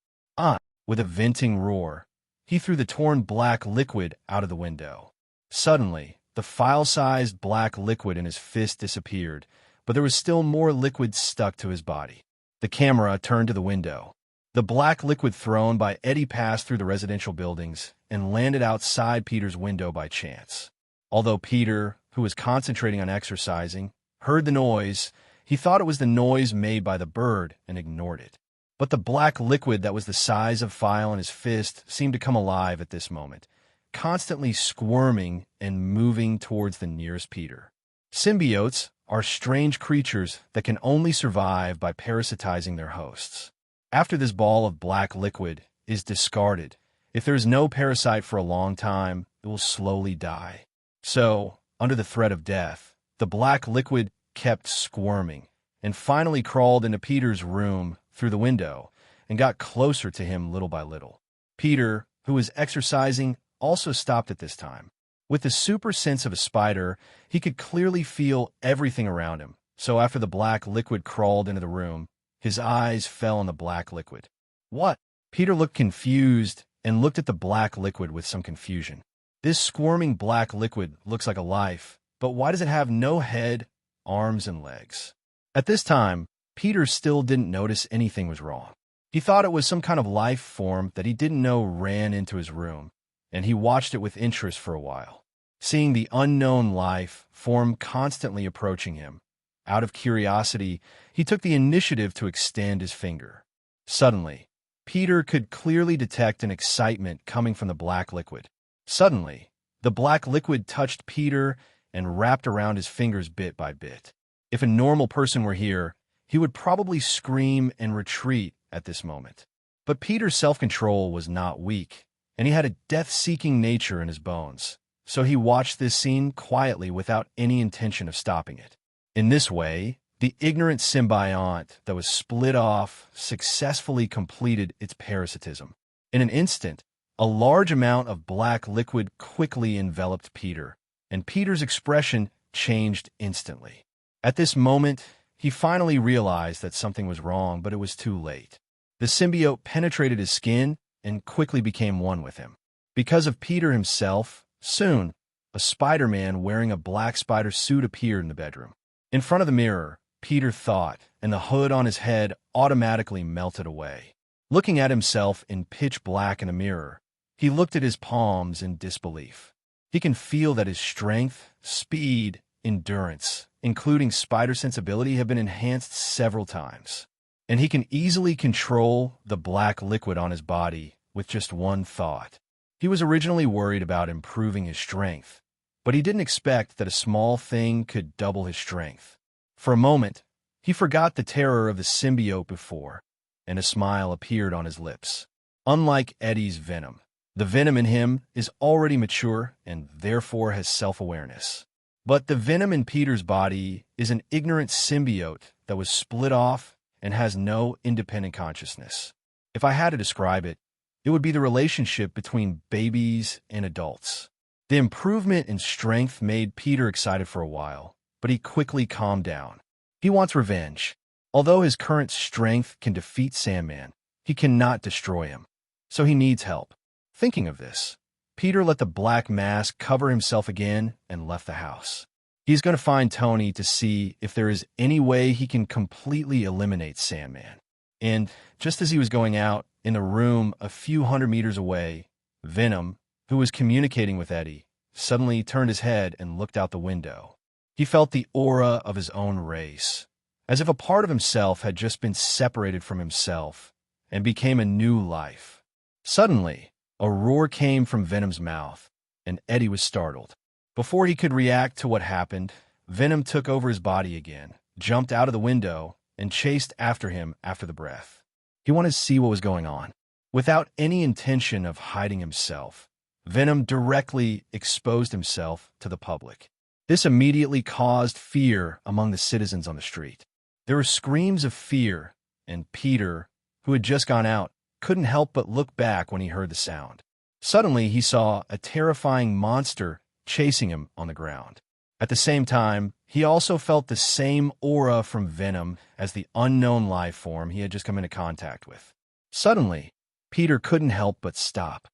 With a venting roar, he threw the torn black liquid out of the window. Suddenly, the file-sized black liquid in his fist disappeared, but there was still more liquid stuck to his body. The camera turned to the window. The black liquid thrown by Eddie passed through the residential buildings and landed outside Peter's window by chance. Although Peter, who was concentrating on exercising, heard the noise, he thought it was the noise made by the bird and ignored it. But the black liquid that was the size of file in his fist seemed to come alive at this moment, constantly squirming and moving towards the nearest Peter. Symbiotes are strange creatures that can only survive by parasitizing their hosts. After this ball of black liquid is discarded, if there is no parasite for a long time, it will slowly die. So, under the threat of death, the black liquid kept squirming and finally crawled into Peter's room through the window and got closer to him little by little. Peter, who was exercising, also stopped at this time. With the super sense of a spider, he could clearly feel everything around him. So after the black liquid crawled into the room, his eyes fell on the black liquid. "What?" Peter looked confused and looked at the black liquid with some confusion. "This squirming black liquid looks like a life, but why does it have no head, arms, and legs?" At this time, Peter still didn't notice anything was wrong. He thought it was some kind of life form that he didn't know ran into his room, and he watched it with interest for a while. Seeing the unknown life form constantly approaching him, out of curiosity, he took the initiative to extend his finger. Suddenly, Peter could clearly detect an excitement coming from the black liquid. Suddenly, the black liquid touched Peter and wrapped around his fingers bit by bit. If a normal person were here, he would probably scream and retreat at this moment. But Peter's self-control was not weak, and he had a death-seeking nature in his bones, so he watched this scene quietly without any intention of stopping it. In this way, the ignorant symbiont that was split off successfully completed its parasitism. In an instant, a large amount of black liquid quickly enveloped Peter, and Peter's expression changed instantly. At this moment, he finally realized that something was wrong, but it was too late. The symbiote penetrated his skin and quickly became one with him. Because of Peter himself, soon, a Spider-Man wearing a black spider suit appeared in the bedroom. In front of the mirror, Peter thought, and the hood on his head automatically melted away. Looking at himself in pitch black in a mirror, he looked at his palms in disbelief. He can feel that his strength, speed, endurance, including spider sensibility, have been enhanced several times. And he can easily control the black liquid on his body with just one thought. He was originally worried about improving his strength, but he didn't expect that a small thing could double his strength. For a moment, he forgot the terror of the symbiote before, and a smile appeared on his lips. Unlike Eddie's venom, the venom in him is already mature and therefore has self-awareness. But the venom in Peter's body is an ignorant symbiote that was split off and has no independent consciousness. If I had to describe it, it would be the relationship between babies and adults. The improvement in strength made Peter excited for a while, but he quickly calmed down. He wants revenge. Although his current strength can defeat Sandman, he cannot destroy him, so he needs help. Thinking of this, Peter let the black mask cover himself again and left the house. He's going to find Tony to see if there is any way he can completely eliminate Sandman. And just as he was going out, in the room a few hundred meters away, Venom, who was communicating with Eddie, suddenly turned his head and looked out the window. He felt the aura of his own race, as if a part of himself had just been separated from himself and became a new life. Suddenly, a roar came from Venom's mouth, and Eddie was startled. Before he could react to what happened, Venom took over his body again, jumped out of the window, and chased after him after the breath. He wanted to see what was going on. Without any intention of hiding himself, Venom directly exposed himself to the public. This immediately caused fear among the citizens on the street. There were screams of fear, and Peter, who had just gone out, couldn't help but look back when he heard the sound. Suddenly, he saw a terrifying monster chasing him on the ground. At the same time, he also felt the same aura from Venom as the unknown life form he had just come into contact with. Suddenly, Peter couldn't help but stop.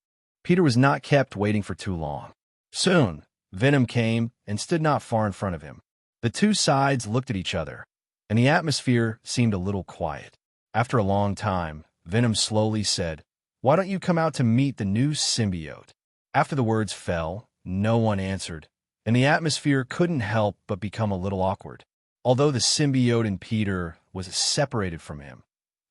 Peter was not kept waiting for too long. Soon, Venom came and stood not far in front of him. The two sides looked at each other, and the atmosphere seemed a little quiet. After a long time, Venom slowly said, "Why don't you come out to meet the new symbiote?" After the words fell, no one answered, and the atmosphere couldn't help but become a little awkward. Although the symbiote in Peter was separated from him,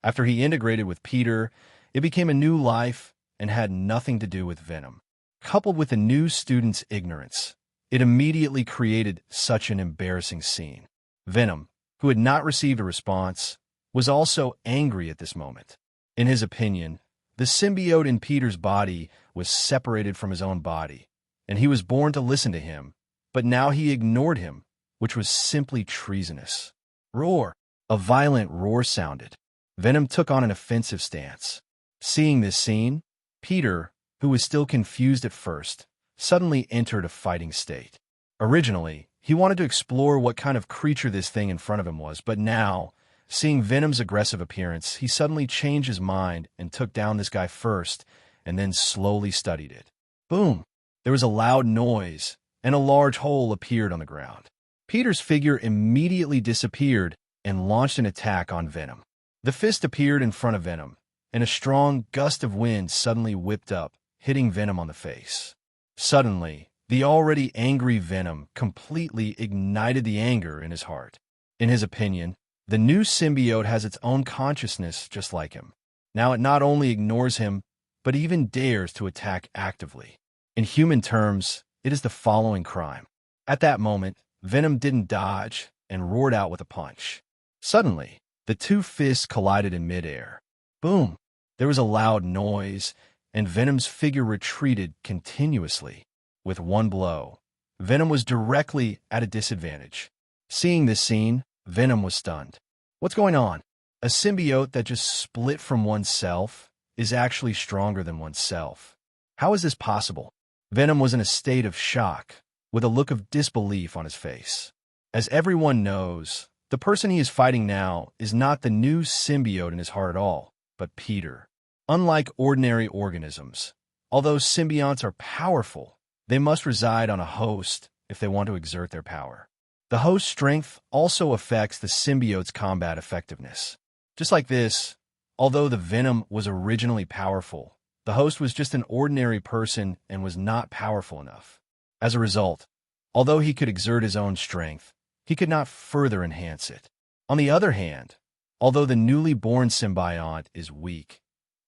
after he integrated with Peter, it became a new life and had nothing to do with Venom. Coupled with the new student's ignorance, it immediately created such an embarrassing scene. Venom, who had not received a response, was also angry at this moment. In his opinion, the symbiote in Peter's body was separated from his own body, and he was born to listen to him, but now he ignored him, which was simply treasonous. Roar! A violent roar sounded. Venom took on an offensive stance. Seeing this scene, Peter, who was still confused at first, suddenly entered a fighting state. Originally, he wanted to explore what kind of creature this thing in front of him was, but now, seeing Venom's aggressive appearance, he suddenly changed his mind and took down this guy first, and then slowly studied it. Boom! There was a loud noise, and a large hole appeared on the ground. Peter's figure immediately disappeared and launched an attack on Venom. The fist appeared in front of Venom, and a strong gust of wind suddenly whipped up, hitting Venom on the face. Suddenly, the already angry Venom completely ignited the anger in his heart. In his opinion, the new symbiote has its own consciousness just like him. Now it not only ignores him, but even dares to attack actively. In human terms, it is the following crime. At that moment, Venom didn't dodge and roared out with a punch. Suddenly, the two fists collided in midair. Boom! There was a loud noise, and Venom's figure retreated continuously. With one blow, Venom was directly at a disadvantage. Seeing this scene, Venom was stunned. What's going on? A symbiote that just split from oneself is actually stronger than oneself. How is this possible? Venom was in a state of shock, with a look of disbelief on his face. As everyone knows, the person he is fighting now is not the new symbiote in his heart at all, but Peter. Unlike ordinary organisms, although symbionts are powerful, they must reside on a host if they want to exert their power. The host's strength also affects the symbiote's combat effectiveness. Just like this, although the Venom was originally powerful, the host was just an ordinary person and was not powerful enough. As a result, although he could exert his own strength, he could not further enhance it. On the other hand, although the newly born symbiont is weak,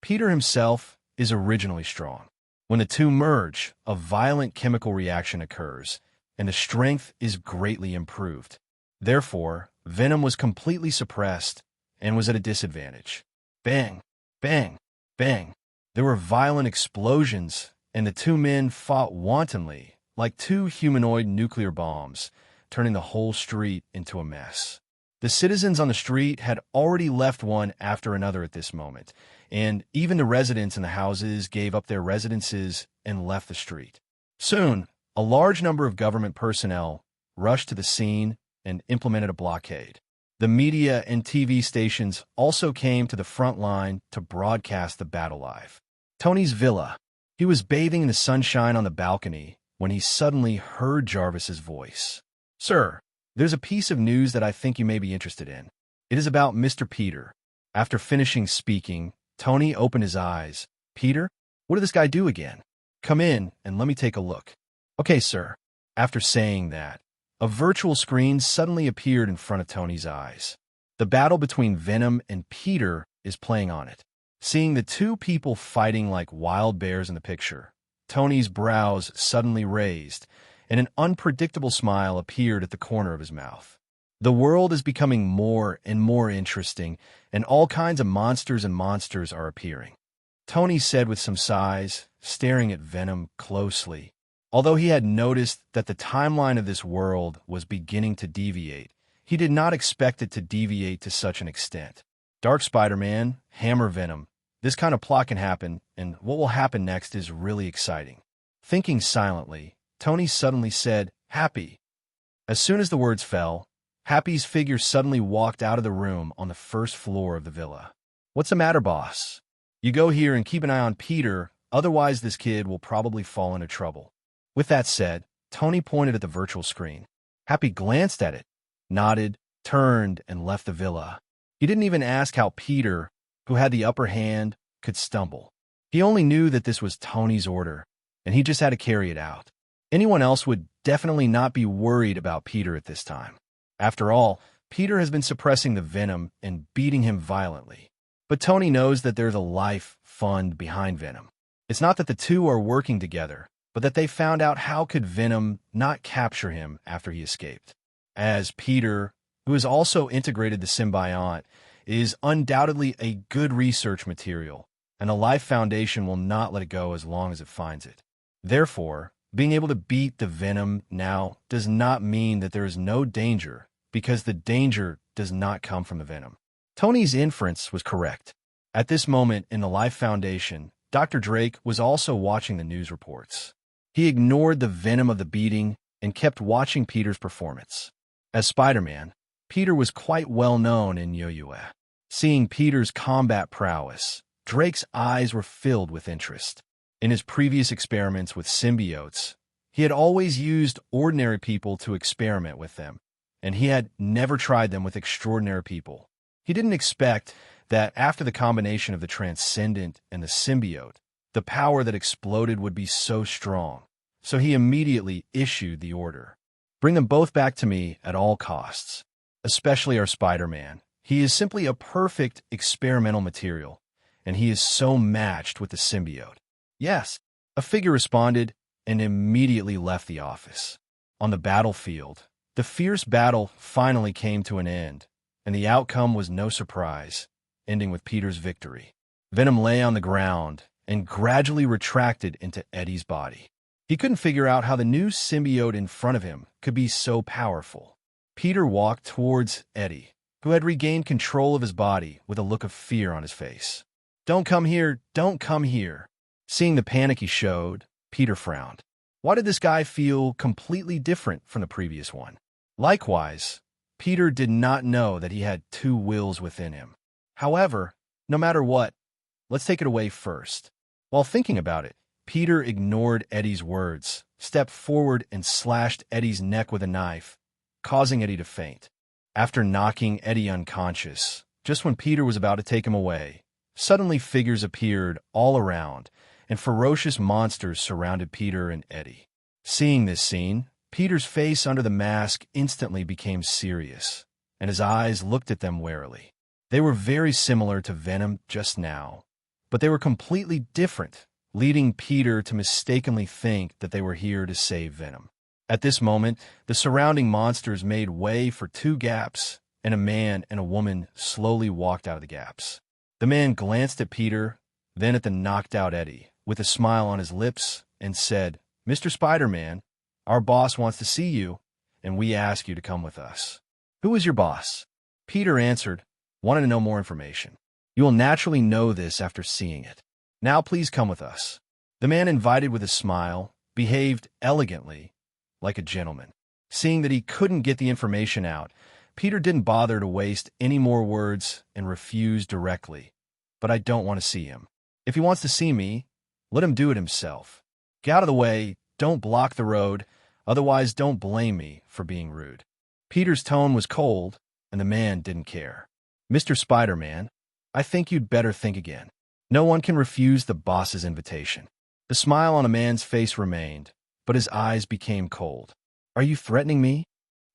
Peter himself is originally strong. When the two merge, a violent chemical reaction occurs, and the strength is greatly improved. Therefore, Venom was completely suppressed and was at a disadvantage. Bang! Bang! Bang! There were violent explosions, and the two men fought wantonly, like two humanoid nuclear bombs, turning the whole street into a mess. The citizens on the street had already left one after another at this moment, and even the residents in the houses gave up their residences and left the street. Soon, a large number of government personnel rushed to the scene and implemented a blockade. The media and TV stations also came to the front line to broadcast the battle live. Tony's villa. He was bathing in the sunshine on the balcony when he suddenly heard Jarvis's voice. "Sir, there's a piece of news that I think you may be interested in. It is about Mr. Peter." After finishing speaking, Tony opened his eyes. "Peter? What did this guy do again? Come in and let me take a look." "Okay, sir." After saying that, a virtual screen suddenly appeared in front of Tony's eyes. The battle between Venom and Peter is playing on it. Seeing the two people fighting like wild bears in the picture, Tony's brows suddenly raised, and an unpredictable smile appeared at the corner of his mouth. The world is becoming more and more interesting, and all kinds of monsters are appearing. Tony said with some sighs, staring at Venom closely. Although he had noticed that the timeline of this world was beginning to deviate, he did not expect it to deviate to such an extent. Dark Spider-Man, Hammer Venom. This kind of plot can happen, and what will happen next is really exciting. Thinking silently, Tony suddenly said, "Happy." As soon as the words fell, Happy's figure suddenly walked out of the room on the first floor of the villa. "What's the matter, boss? You go here and keep an eye on Peter, otherwise this kid will probably fall into trouble." With that said, Tony pointed at the virtual screen. Happy glanced at it, nodded, turned, and left the villa. He didn't even ask how Peter, who had the upper hand, could stumble. He only knew that this was Tony's order, and he just had to carry it out. Anyone else would definitely not be worried about Peter at this time. After all, Peter has been suppressing the venom and beating him violently. But Tony knows that there's a life fund behind Venom. It's not that the two are working together, but that they found out how could Venom not capture him after he escaped. As Peter, who has also integrated the symbiont, is undoubtedly a good research material, and the Life Foundation will not let it go as long as it finds it. Therefore, being able to beat the Venom now does not mean that there is no danger, because the danger does not come from the Venom. Tony's inference was correct. At this moment in the Life Foundation, Dr. Drake was also watching the news reports. He ignored the venom of the beating and kept watching Peter's performance. As Spider-Man, Peter was quite well known in Yoyue. Seeing Peter's combat prowess, Drake's eyes were filled with interest. In his previous experiments with symbiotes, he had always used ordinary people to experiment with them, and he had never tried them with extraordinary people. He didn't expect that after the combination of the transcendent and the symbiote, the power that exploded would be so strong. So he immediately issued the order. "Bring them both back to me at all costs, especially our Spider-Man. He is simply a perfect experimental material, and he is so matched with the symbiote." "Yes," a figure responded and immediately left the office. On the battlefield, the fierce battle finally came to an end, and the outcome was no surprise, ending with Peter's victory. Venom lay on the ground and gradually retracted into Eddie's body. He couldn't figure out how the new symbiote in front of him could be so powerful. Peter walked towards Eddie, who had regained control of his body with a look of fear on his face. "Don't come here, don't come here." Seeing the panic he showed, Peter frowned. Why did this guy feel completely different from the previous one? Likewise, Peter did not know that he had two wills within him. However, no matter what, let's take it away first. While thinking about it, Peter ignored Eddie's words, stepped forward and slashed Eddie's neck with a knife, causing Eddie to faint. After knocking Eddie unconscious, just when Peter was about to take him away, suddenly figures appeared all around, and ferocious monsters surrounded Peter and Eddie. Seeing this scene, Peter's face under the mask instantly became serious, and his eyes looked at them warily. They were very similar to Venom just now, but they were completely different, leading Peter to mistakenly think that they were here to save Venom. At this moment, the surrounding monsters made way for two gaps, and a man and a woman slowly walked out of the gaps. The man glanced at Peter, then at the knocked-out Eddie, with a smile on his lips, and said, "Mr. Spider-Man, our boss wants to see you, and we ask you to come with us." "Who is your boss?" Peter answered, wanting to know more information. "You will naturally know this after seeing it. Now please come with us." The man invited with a smile, behaved elegantly, like a gentleman. Seeing that he couldn't get the information out, Peter didn't bother to waste any more words and refused directly. "But I don't want to see him. If he wants to see me, let him do it himself. Get out of the way, don't block the road, otherwise don't blame me for being rude." Peter's tone was cold, and the man didn't care. "Mr. Spider-Man, I think you'd better think again. No one can refuse the boss's invitation." The smile on the man's face remained, but his eyes became cold. "Are you threatening me?"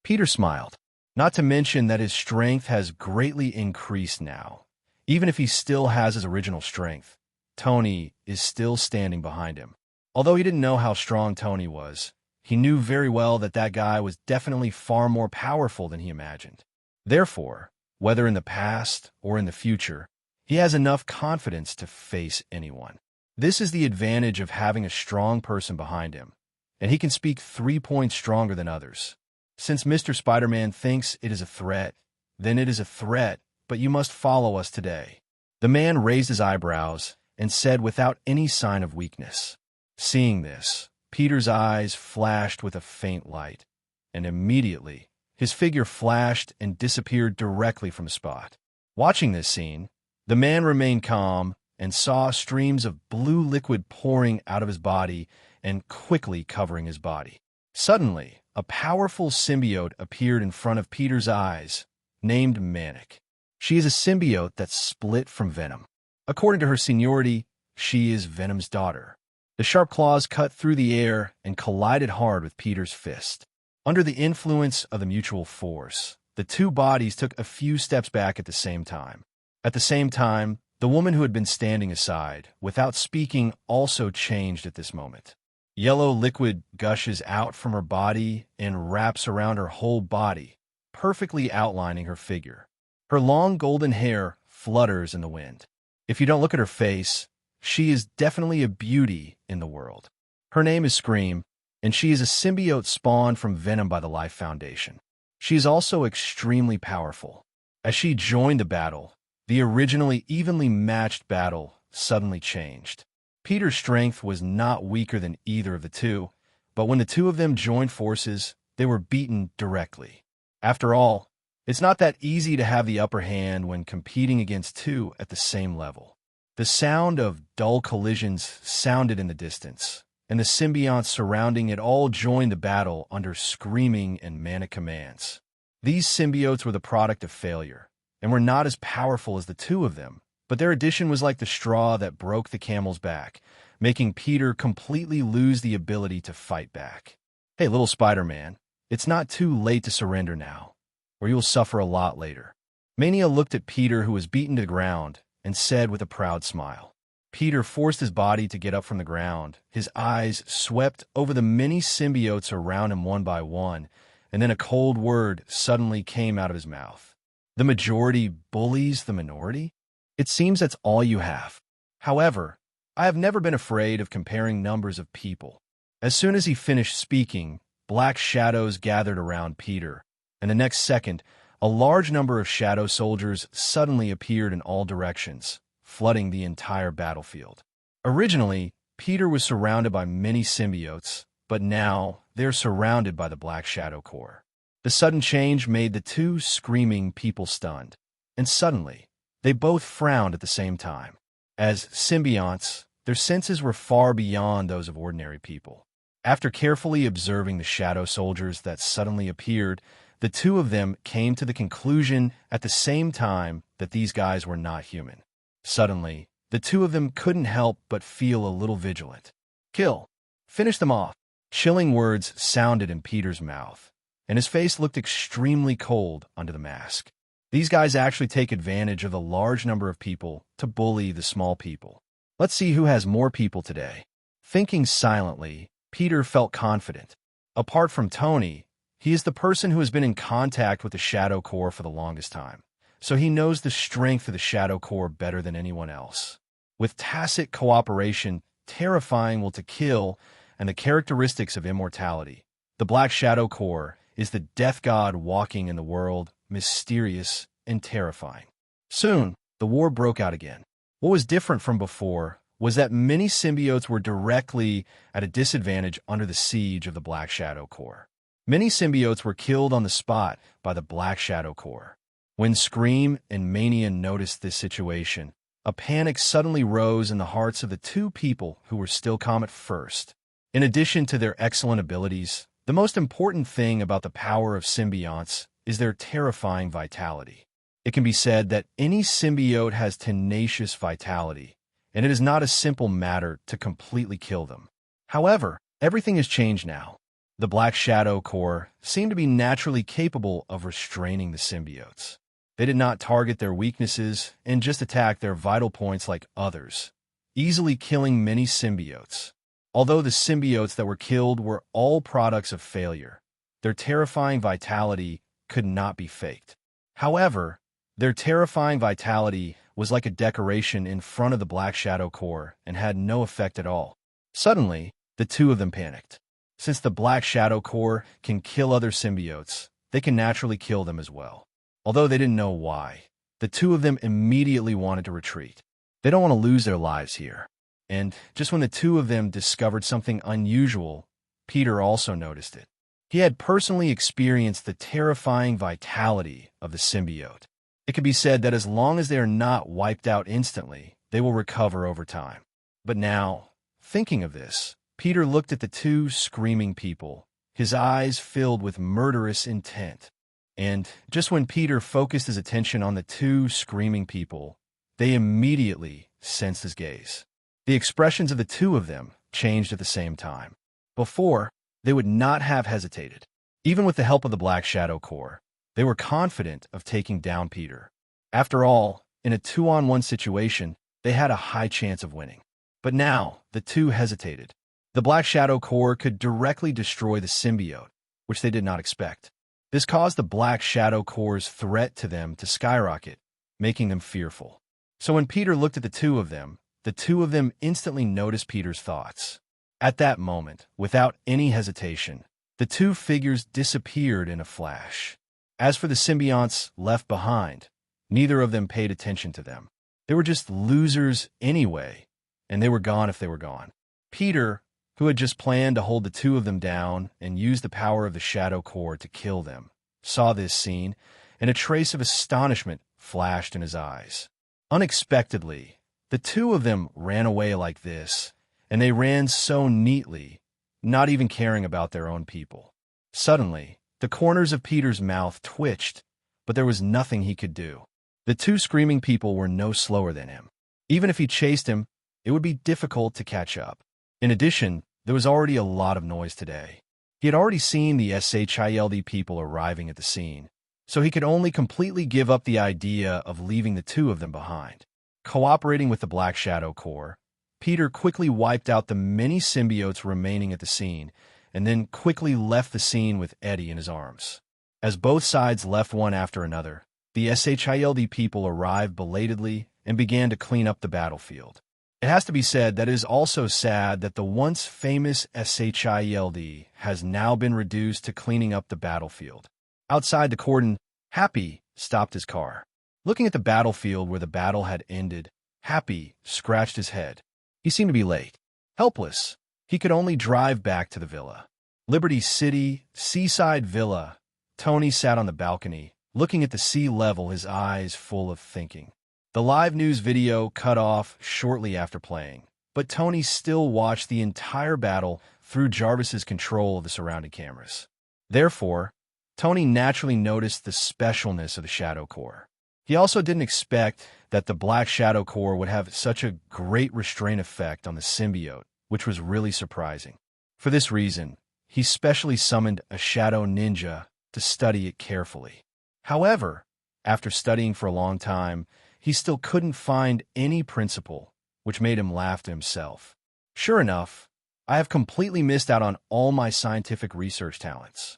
Peter smiled. Not to mention that his strength has greatly increased now. Even if he still has his original strength, Tony is still standing behind him. Although he didn't know how strong Tony was, he knew very well that that guy was definitely far more powerful than he imagined. Therefore, whether in the past or in the future, he has enough confidence to face anyone. This is the advantage of having a strong person behind him, and he can speak 3 points stronger than others. Since Mr. Spider-Man thinks it is a threat, then it is a threat, but you must follow us today. The man raised his eyebrows and said without any sign of weakness. Seeing this, Peter's eyes flashed with a faint light, and immediately his figure flashed and disappeared directly from the spot. Watching this scene, the man remained calm and saw streams of blue liquid pouring out of his body and quickly covering his body. Suddenly, a powerful symbiote appeared in front of Peter's eyes, named Manic. She is a symbiote that's split from Venom. According to her seniority, she is Venom's daughter. The sharp claws cut through the air and collided hard with Peter's fist. Under the influence of the mutual force, the two bodies took a few steps back at the same time. At the same time, the woman who had been standing aside, without speaking, also changed at this moment. Yellow liquid gushes out from her body and wraps around her whole body, perfectly outlining her figure. Her long golden hair flutters in the wind. If you don't look at her face, she is definitely a beauty in the world. Her name is Scream, and she is a symbiote spawned from Venom by the Life Foundation. She is also extremely powerful. As she joined the battle, the originally evenly matched battle suddenly changed. Peter's strength was not weaker than either of the two, but when the two of them joined forces, they were beaten directly. After all, it's not that easy to have the upper hand when competing against two at the same level. The sound of dull collisions sounded in the distance, and the symbionts surrounding it all joined the battle under screaming and manic commands. These symbiotes were the product of failure, and were not as powerful as the two of them, but their addition was like the straw that broke the camel's back, making Peter completely lose the ability to fight back. Hey, little Spider-Man, it's not too late to surrender now, or you'll suffer a lot later. Mania looked at Peter, who was beaten to the ground, and said with a proud smile. Peter forced his body to get up from the ground. His eyes swept over the many symbiotes around him one by one, and then a cold word suddenly came out of his mouth. The majority bullies the minority? It seems that's all you have. However, I have never been afraid of comparing numbers of people. As soon as he finished speaking, black shadows gathered around Peter, and the next second, a large number of shadow soldiers suddenly appeared in all directions, flooding the entire battlefield. Originally, Peter was surrounded by many symbiotes, but now they're surrounded by the Black Shadow Corps. The sudden change made the two screaming people stunned, and suddenly, they both frowned at the same time. As symbionts, their senses were far beyond those of ordinary people. After carefully observing the shadow soldiers that suddenly appeared, the two of them came to the conclusion at the same time that these guys were not human. Suddenly, the two of them couldn't help but feel a little vigilant. Kill. Finish them off. Chilling words sounded in Peter's mouth, and his face looked extremely cold under the mask. These guys actually take advantage of the large number of people to bully the small people. Let's see who has more people today. Thinking silently, Peter felt confident. Apart from Tony, he is the person who has been in contact with the Shadow Corps for the longest time, so he knows the strength of the Shadow Corps better than anyone else. With tacit cooperation, terrifying will to kill, and the characteristics of immortality, the Black Shadow Corps is the death god walking in the world, mysterious and terrifying. Soon, the war broke out again. What was different from before was that many symbiotes were directly at a disadvantage under the siege of the Black Shadow Corps. Many symbiotes were killed on the spot by the Black Shadow Corps. When Scream and Mania noticed this situation, a panic suddenly rose in the hearts of the two people who were still calm at first. In addition to their excellent abilities, the most important thing about the power of symbionts is their terrifying vitality. It can be said that any symbiote has tenacious vitality, and it is not a simple matter to completely kill them. However, everything has changed now. The Black Shadow Corps seemed to be naturally capable of restraining the symbiotes. They did not target their weaknesses and just attack their vital points like others, easily killing many symbiotes. Although the symbiotes that were killed were all products of failure, their terrifying vitality could not be faked. However, their terrifying vitality was like a decoration in front of the Black Shadow Corps and had no effect at all. Suddenly, the two of them panicked. Since the Black Shadow Corps can kill other symbiotes, they can naturally kill them as well. Although they didn't know why, the two of them immediately wanted to retreat. They don't want to lose their lives here. And just when the two of them discovered something unusual, Peter also noticed it. He had personally experienced the terrifying vitality of the symbiote. It could be said that as long as they are not wiped out instantly, they will recover over time. But now, thinking of this, Peter looked at the two screaming people, his eyes filled with murderous intent. And just when Peter focused his attention on the two screaming people, they immediately sensed his gaze. The expressions of the two of them changed at the same time. Before, they would not have hesitated. Even with the help of the Black Shadow Corps, they were confident of taking down Peter. After all, in a 2-on-1 situation, they had a high chance of winning. But now, the two hesitated. The Black Shadow Corps could directly destroy the symbiote, which they did not expect. This caused the Black Shadow Corps' threat to them to skyrocket, making them fearful. So when Peter looked at the two of them instantly noticed Peter's thoughts. At that moment, without any hesitation, the two figures disappeared in a flash. As for the symbionts left behind, neither of them paid attention to them. They were just losers anyway, and they were gone if they were gone. Peter, who had just planned to hold the two of them down and use the power of the Shadow Corps to kill them, saw this scene, and a trace of astonishment flashed in his eyes. Unexpectedly, the two of them ran away like this, and they ran so neatly, not even caring about their own people. Suddenly, the corners of Peter's mouth twitched, but there was nothing he could do. The two screaming people were no slower than him. Even if he chased him, it would be difficult to catch up. In addition, there was already a lot of noise today. He had already seen the SHIELD people arriving at the scene, so he could only completely give up the idea of leaving the two of them behind. Cooperating with the Black Shadow Corps, Peter quickly wiped out the many symbiotes remaining at the scene, and then quickly left the scene with Eddie in his arms. As both sides left one after another, the SHIELD people arrived belatedly and began to clean up the battlefield. It has to be said that it is also sad that the once famous SHIELD has now been reduced to cleaning up the battlefield. Outside the cordon, Happy stopped his car. Looking at the battlefield where the battle had ended, Happy scratched his head. He seemed to be late. Helpless, he could only drive back to the villa. Liberty City, Seaside Villa. Tony sat on the balcony, looking at the sea level, his eyes full of thinking. The live news video cut off shortly after playing, but Tony still watched the entire battle through Jarvis's control of the surrounding cameras. Therefore, Tony naturally noticed the specialness of the Shadow Corps. He also didn't expect that the Black Shadow Corps would have such a great restraint effect on the symbiote, which was really surprising. For this reason, he specially summoned a Shadow Ninja to study it carefully. However, after studying for a long time, he still couldn't find any principle, which made him laugh to himself. Sure enough, I have completely missed out on all my scientific research talents.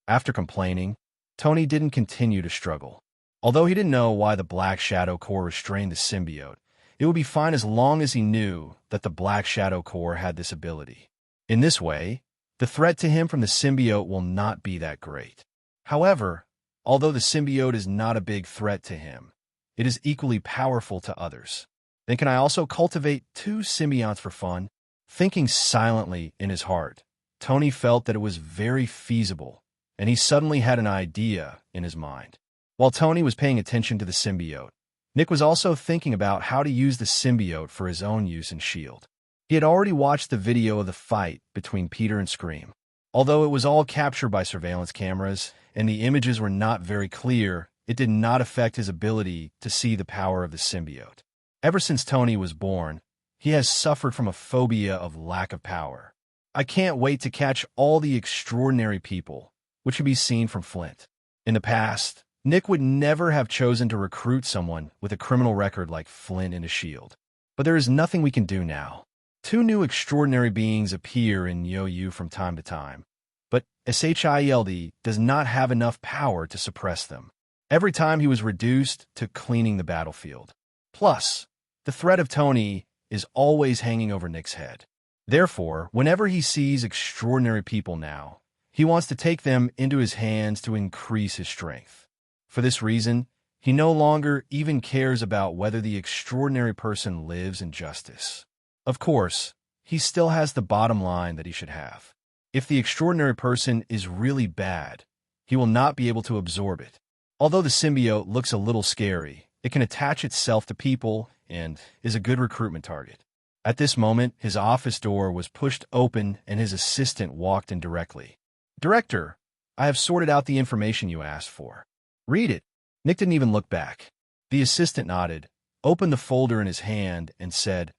After complaining, Tony didn't continue to struggle. Although he didn't know why the Black Shadow Corps restrained the symbiote, it would be fine as long as he knew that the Black Shadow Corps had this ability. In this way, the threat to him from the symbiote will not be that great. However, although the symbiote is not a big threat to him, it is equally powerful to others. Then can I also cultivate 2 symbionts for fun? Thinking silently in his heart, Tony felt that it was very feasible, and he suddenly had an idea in his mind. While Tony was paying attention to the symbiote, Nick was also thinking about how to use the symbiote for his own use in S.H.I.E.L.D. He had already watched the video of the fight between Peter and Scream. Although it was all captured by surveillance cameras, and the images were not very clear, it did not affect his ability to see the power of the symbiote. Ever since Tony was born, he has suffered from a phobia of lack of power. I can't wait to catch all the extraordinary people, which can be seen from Flint. In the past, Nick would never have chosen to recruit someone with a criminal record like Flint in a shield. But there is nothing we can do now. Two new extraordinary beings appear in Yo-Yu from time to time, but SHIELD does not have enough power to suppress them. Every time he was reduced to cleaning the battlefield. Plus, the threat of Tony is always hanging over Nick's head. Therefore, whenever he sees extraordinary people now, he wants to take them into his hands to increase his strength. For this reason, he no longer even cares about whether the extraordinary person lives in justice. Of course, he still has the bottom line that he should have. If the extraordinary person is really bad, he will not be able to absorb it. Although the symbiote looks a little scary, it can attach itself to people and is a good recruitment target. At this moment, his office door was pushed open and his assistant walked in directly. "Director, I have sorted out the information you asked for. Read it." Nick didn't even look back. The assistant nodded, opened the folder in his hand, and said,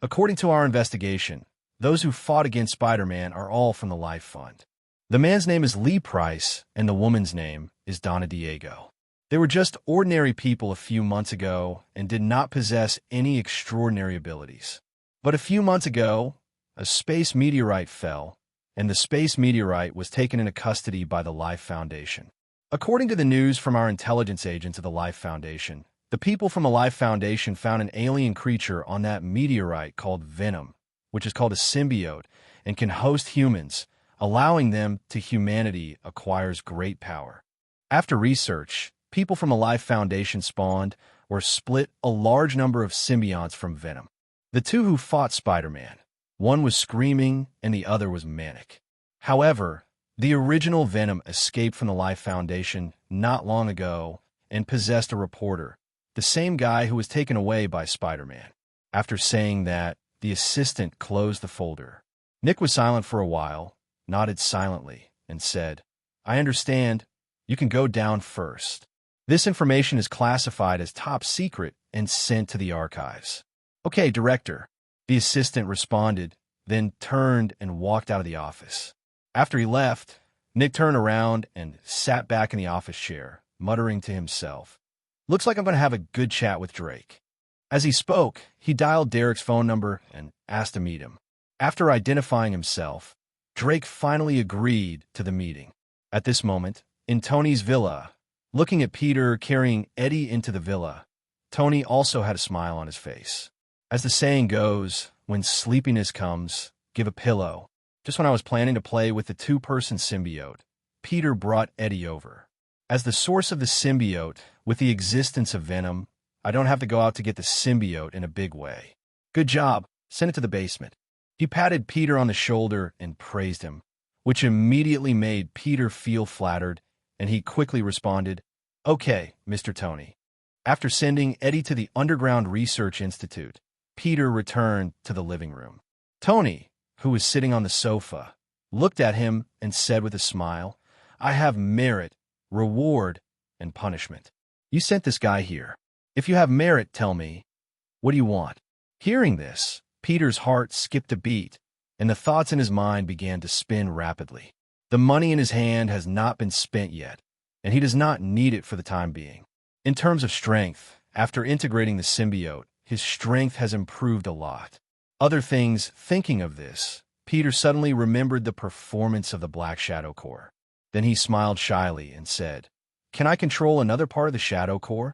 "According to our investigation, those who fought against Spider-Man are all from the Life Fund. The man's name is Lee Price, and the woman's name is Donna Diego. They were just ordinary people a few months ago and did not possess any extraordinary abilities. But a few months ago, a space meteorite fell, and the space meteorite was taken into custody by the Life Foundation. According to the news from our intelligence agents of the Life Foundation, the people from the Life Foundation found an alien creature on that meteorite called Venom, which is called a symbiote and can host humans, allowing them to humanity acquires great power. After research, people from the Life Foundation spawned or split a large number of symbionts from Venom. The two who fought Spider-Man, one was screaming and the other was manic. However, the original Venom escaped from the Life Foundation not long ago and possessed a reporter, the same guy who was taken away by Spider-Man. After saying that, the assistant closed the folder. Nick was silent for a while, nodded silently, and said, "I understand. You can go down first. This information is classified as top secret and sent to the archives." "Okay, Director," the assistant responded, then turned and walked out of the office. After he left, Nick turned around and sat back in the office chair, muttering to himself, "Looks like I'm going to have a good chat with Drake." As he spoke, he dialed Derek's phone number and asked to meet him. After identifying himself, Drake finally agreed to the meeting. At this moment, in Tony's villa, looking at Peter carrying Eddie into the villa, Tony also had a smile on his face. As the saying goes, when sleepiness comes, give a pillow. Just when I was planning to play with the two-person symbiote, Peter brought Eddie over. As the source of the symbiote, with the existence of Venom, I don't have to go out to get the symbiote in a big way. "Good job. Send it to the basement." He patted Peter on the shoulder and praised him, which immediately made Peter feel flattered, and he quickly responded, "Okay, Mr. Tony." After sending Eddie to the Underground Research Institute, Peter returned to the living room. Tony, who was sitting on the sofa, looked at him and said with a smile, "I have merit, reward, and punishment. You sent this guy here. If you have merit, tell me, what do you want?" Hearing this, Peter's heart skipped a beat, and the thoughts in his mind began to spin rapidly. The money in his hand has not been spent yet, and he does not need it for the time being. In terms of strength, after integrating the symbiote, his strength has improved a lot. Other things, thinking of this, Peter suddenly remembered the performance of the Black Shadow Corps. Then he smiled shyly and said, "Can I control another part of the Shadow Corps?"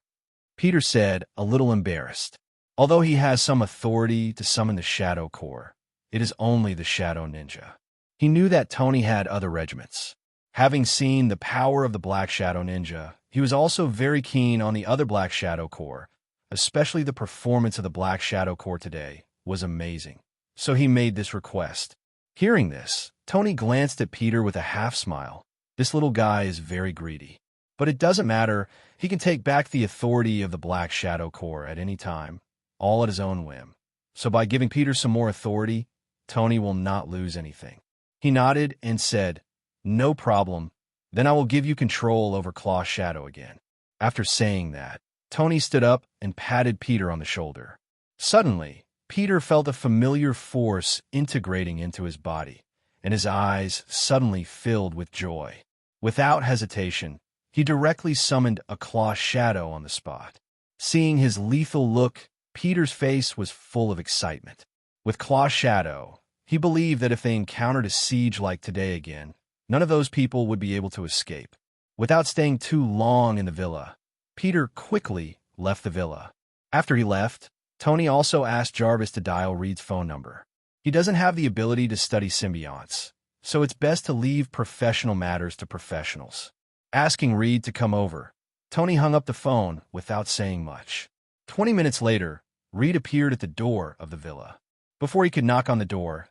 Peter said, a little embarrassed. Although he has some authority to summon the Shadow Corps, it is only the Shadow Ninja. He knew that Tony had other regiments. Having seen the power of the Black Shadow Ninja, he was also very keen on the other Black Shadow Corps, especially the performance of the Black Shadow Corps today was amazing. So he made this request. Hearing this, Tony glanced at Peter with a half-smile. This little guy is very greedy. But it doesn't matter, he can take back the authority of the Black Shadow Corps at any time, all at his own whim. So by giving Peter some more authority, Tony will not lose anything. He nodded and said, "No problem, then I will give you control over Claw Shadow again." After saying that, Tony stood up and patted Peter on the shoulder. Suddenly, Peter felt a familiar force integrating into his body, and his eyes suddenly filled with joy. Without hesitation, he directly summoned a claw shadow on the spot. Seeing his lethal look, Peter's face was full of excitement. With claw shadow, he believed that if they encountered a siege like today again, none of those people would be able to escape. Without staying too long in the villa, Peter quickly left the villa. After he left, Tony also asked Jarvis to dial Reed's phone number. He doesn't have the ability to study symbionts, so it's best to leave professional matters to professionals. Asking Reed to come over, Tony hung up the phone without saying much. 20 minutes later, Reed appeared at the door of the villa. Before he could knock on the door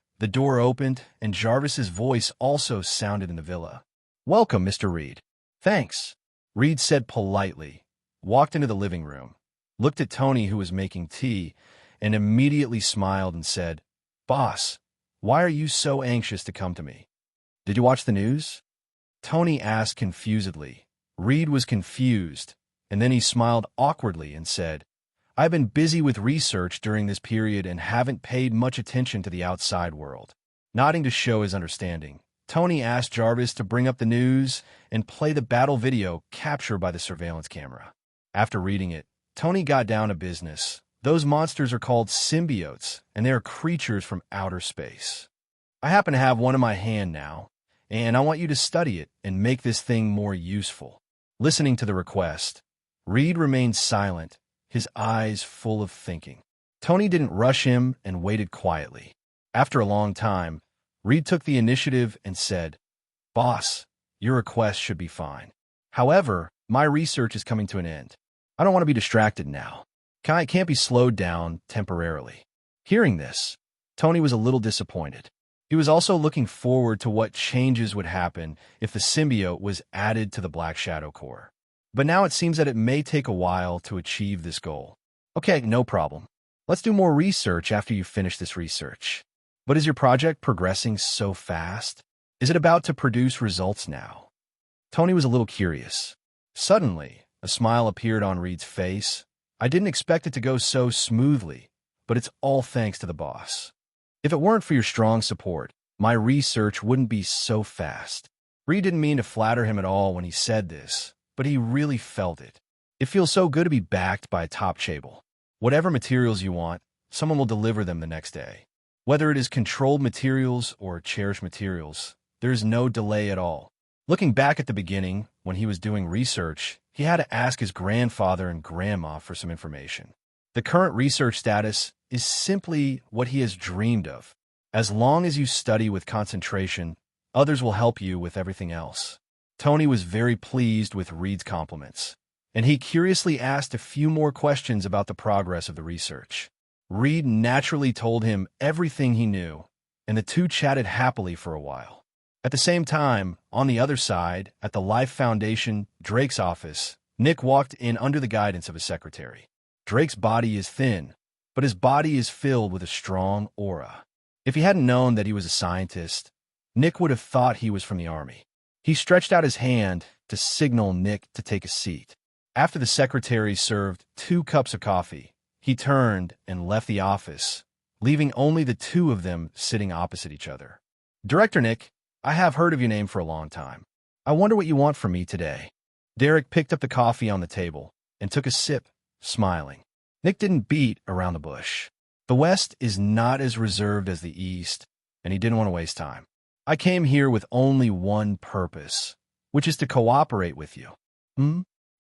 opened, and Jarvis's voice also sounded in the villa. "Welcome, Mr. Reed." "Thanks," Reed said politely, walked into the living room, looked at Tony, who was making tea, and immediately smiled and said, "Boss, why are you so anxious to come to me? Did you watch the news?" Tony asked confusedly. Reed was confused, and then he smiled awkwardly and said, "I've been busy with research during this period and haven't paid much attention to the outside world." Nodding to show his understanding, Tony asked Jarvis to bring up the news and play the battle video captured by the surveillance camera. After reading it, Tony got down to business. Those monsters are called symbiotes, and they are creatures from outer space. I happen to have one in my hand now, and I want you to study it and make this thing more useful. Listening to the request, Reed remained silent, his eyes full of thinking. Tony didn't rush him and waited quietly. After a long time, Reed took the initiative and said, "Boss, your request should be fine. However, my research is coming to an end. I don't want to be distracted now. I can't be slowed down temporarily." Hearing this, Tony was a little disappointed. He was also looking forward to what changes would happen if the symbiote was added to the Black Shadow Core. But now it seems that it may take a while to achieve this goal. "Okay, no problem. Let's do more research after you finish this research. But is your project progressing so fast? Is it about to produce results now?" Tony was a little curious. Suddenly, a smile appeared on Reed's face. "I didn't expect it to go so smoothly, but it's all thanks to the boss. If it weren't for your strong support, my research wouldn't be so fast." Reed didn't mean to flatter him at all when he said this, but he really felt it. It feels so good to be backed by a top table. Whatever materials you want, someone will deliver them the next day. Whether it is controlled materials or cherished materials, there is no delay at all. Looking back at the beginning, when he was doing research, he had to ask his grandfather and grandma for some information. The current research status is simply what he has dreamed of. As long as you study with concentration, others will help you with everything else. Tony was very pleased with Reed's compliments, and he curiously asked a few more questions about the progress of the research. Reed naturally told him everything he knew, and the two chatted happily for a while. At the same time, on the other side, at the Life Foundation, Drake's office, Nick walked in under the guidance of his secretary. Drake's body is thin, but his body is filled with a strong aura. If he hadn't known that he was a scientist, Nick would have thought he was from the army. He stretched out his hand to signal Nick to take a seat. After the secretary served 2 cups of coffee, he turned and left the office, leaving only the two of them sitting opposite each other. "Director Nick, I have heard of your name for a long time. I wonder what you want from me today." Derek picked up the coffee on the table and took a sip, smiling. Nick didn't beat around the bush. The West is not as reserved as the East, and he didn't want to waste time. "I came here with only one purpose, which is to cooperate with you."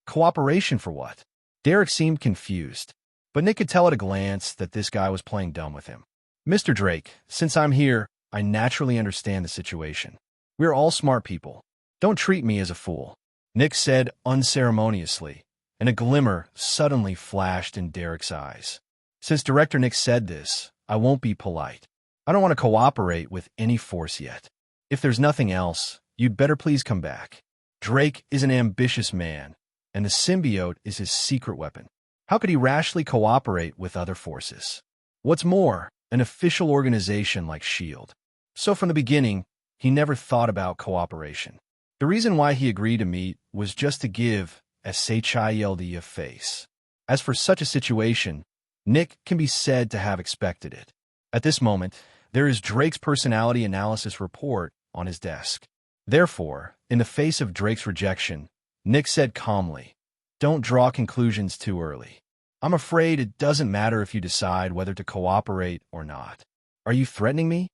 Cooperation for what? Derek seemed confused, but Nick could tell at a glance that this guy was playing dumb with him. "Mr. Drake, since I'm here, I naturally understand the situation. We're all smart people. Don't treat me as a fool," Nick said unceremoniously, and a glimmer suddenly flashed in Derek's eyes. "Since Director Nick said this, I won't be polite. I don't want to cooperate with any force yet. If there's nothing else, you'd better please come back. Drake is an ambitious man, and the symbiote is his secret weapon. How could he rashly cooperate with other forces? What's more, an official organization like S.H.I.E.L.D. So from the beginning, he never thought about cooperation. The reason why he agreed to meet was just to give S.H.I.E.L.D. a face. As for such a situation, Nick can be said to have expected it. At this moment, There is Drake's personality analysis report on his desk. Therefore, in the face of Drake's rejection, Nick said calmly, "Don't draw conclusions too early. I'm afraid it doesn't matter if you decide whether to cooperate or not." "Are you threatening me?"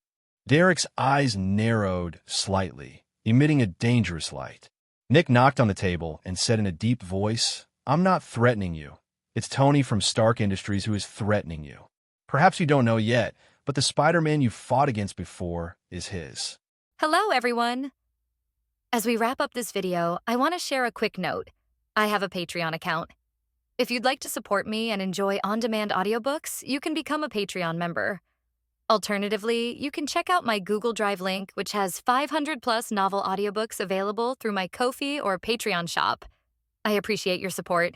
Derek's eyes narrowed slightly, emitting a dangerous light. Nick knocked on the table and said in a deep voice, "I'm not threatening you. It's Tony from Stark Industries who is threatening you. Perhaps you don't know yet, but the Spider-Man you fought against before is his." Hello, everyone. As we wrap up this video, I want to share a quick note. I have a Patreon account. If you'd like to support me and enjoy on-demand audiobooks, you can become a Patreon member. Alternatively, you can check out my Google Drive link, which has 500+ novel audiobooks available through my Ko-fi or Patreon shop. I appreciate your support.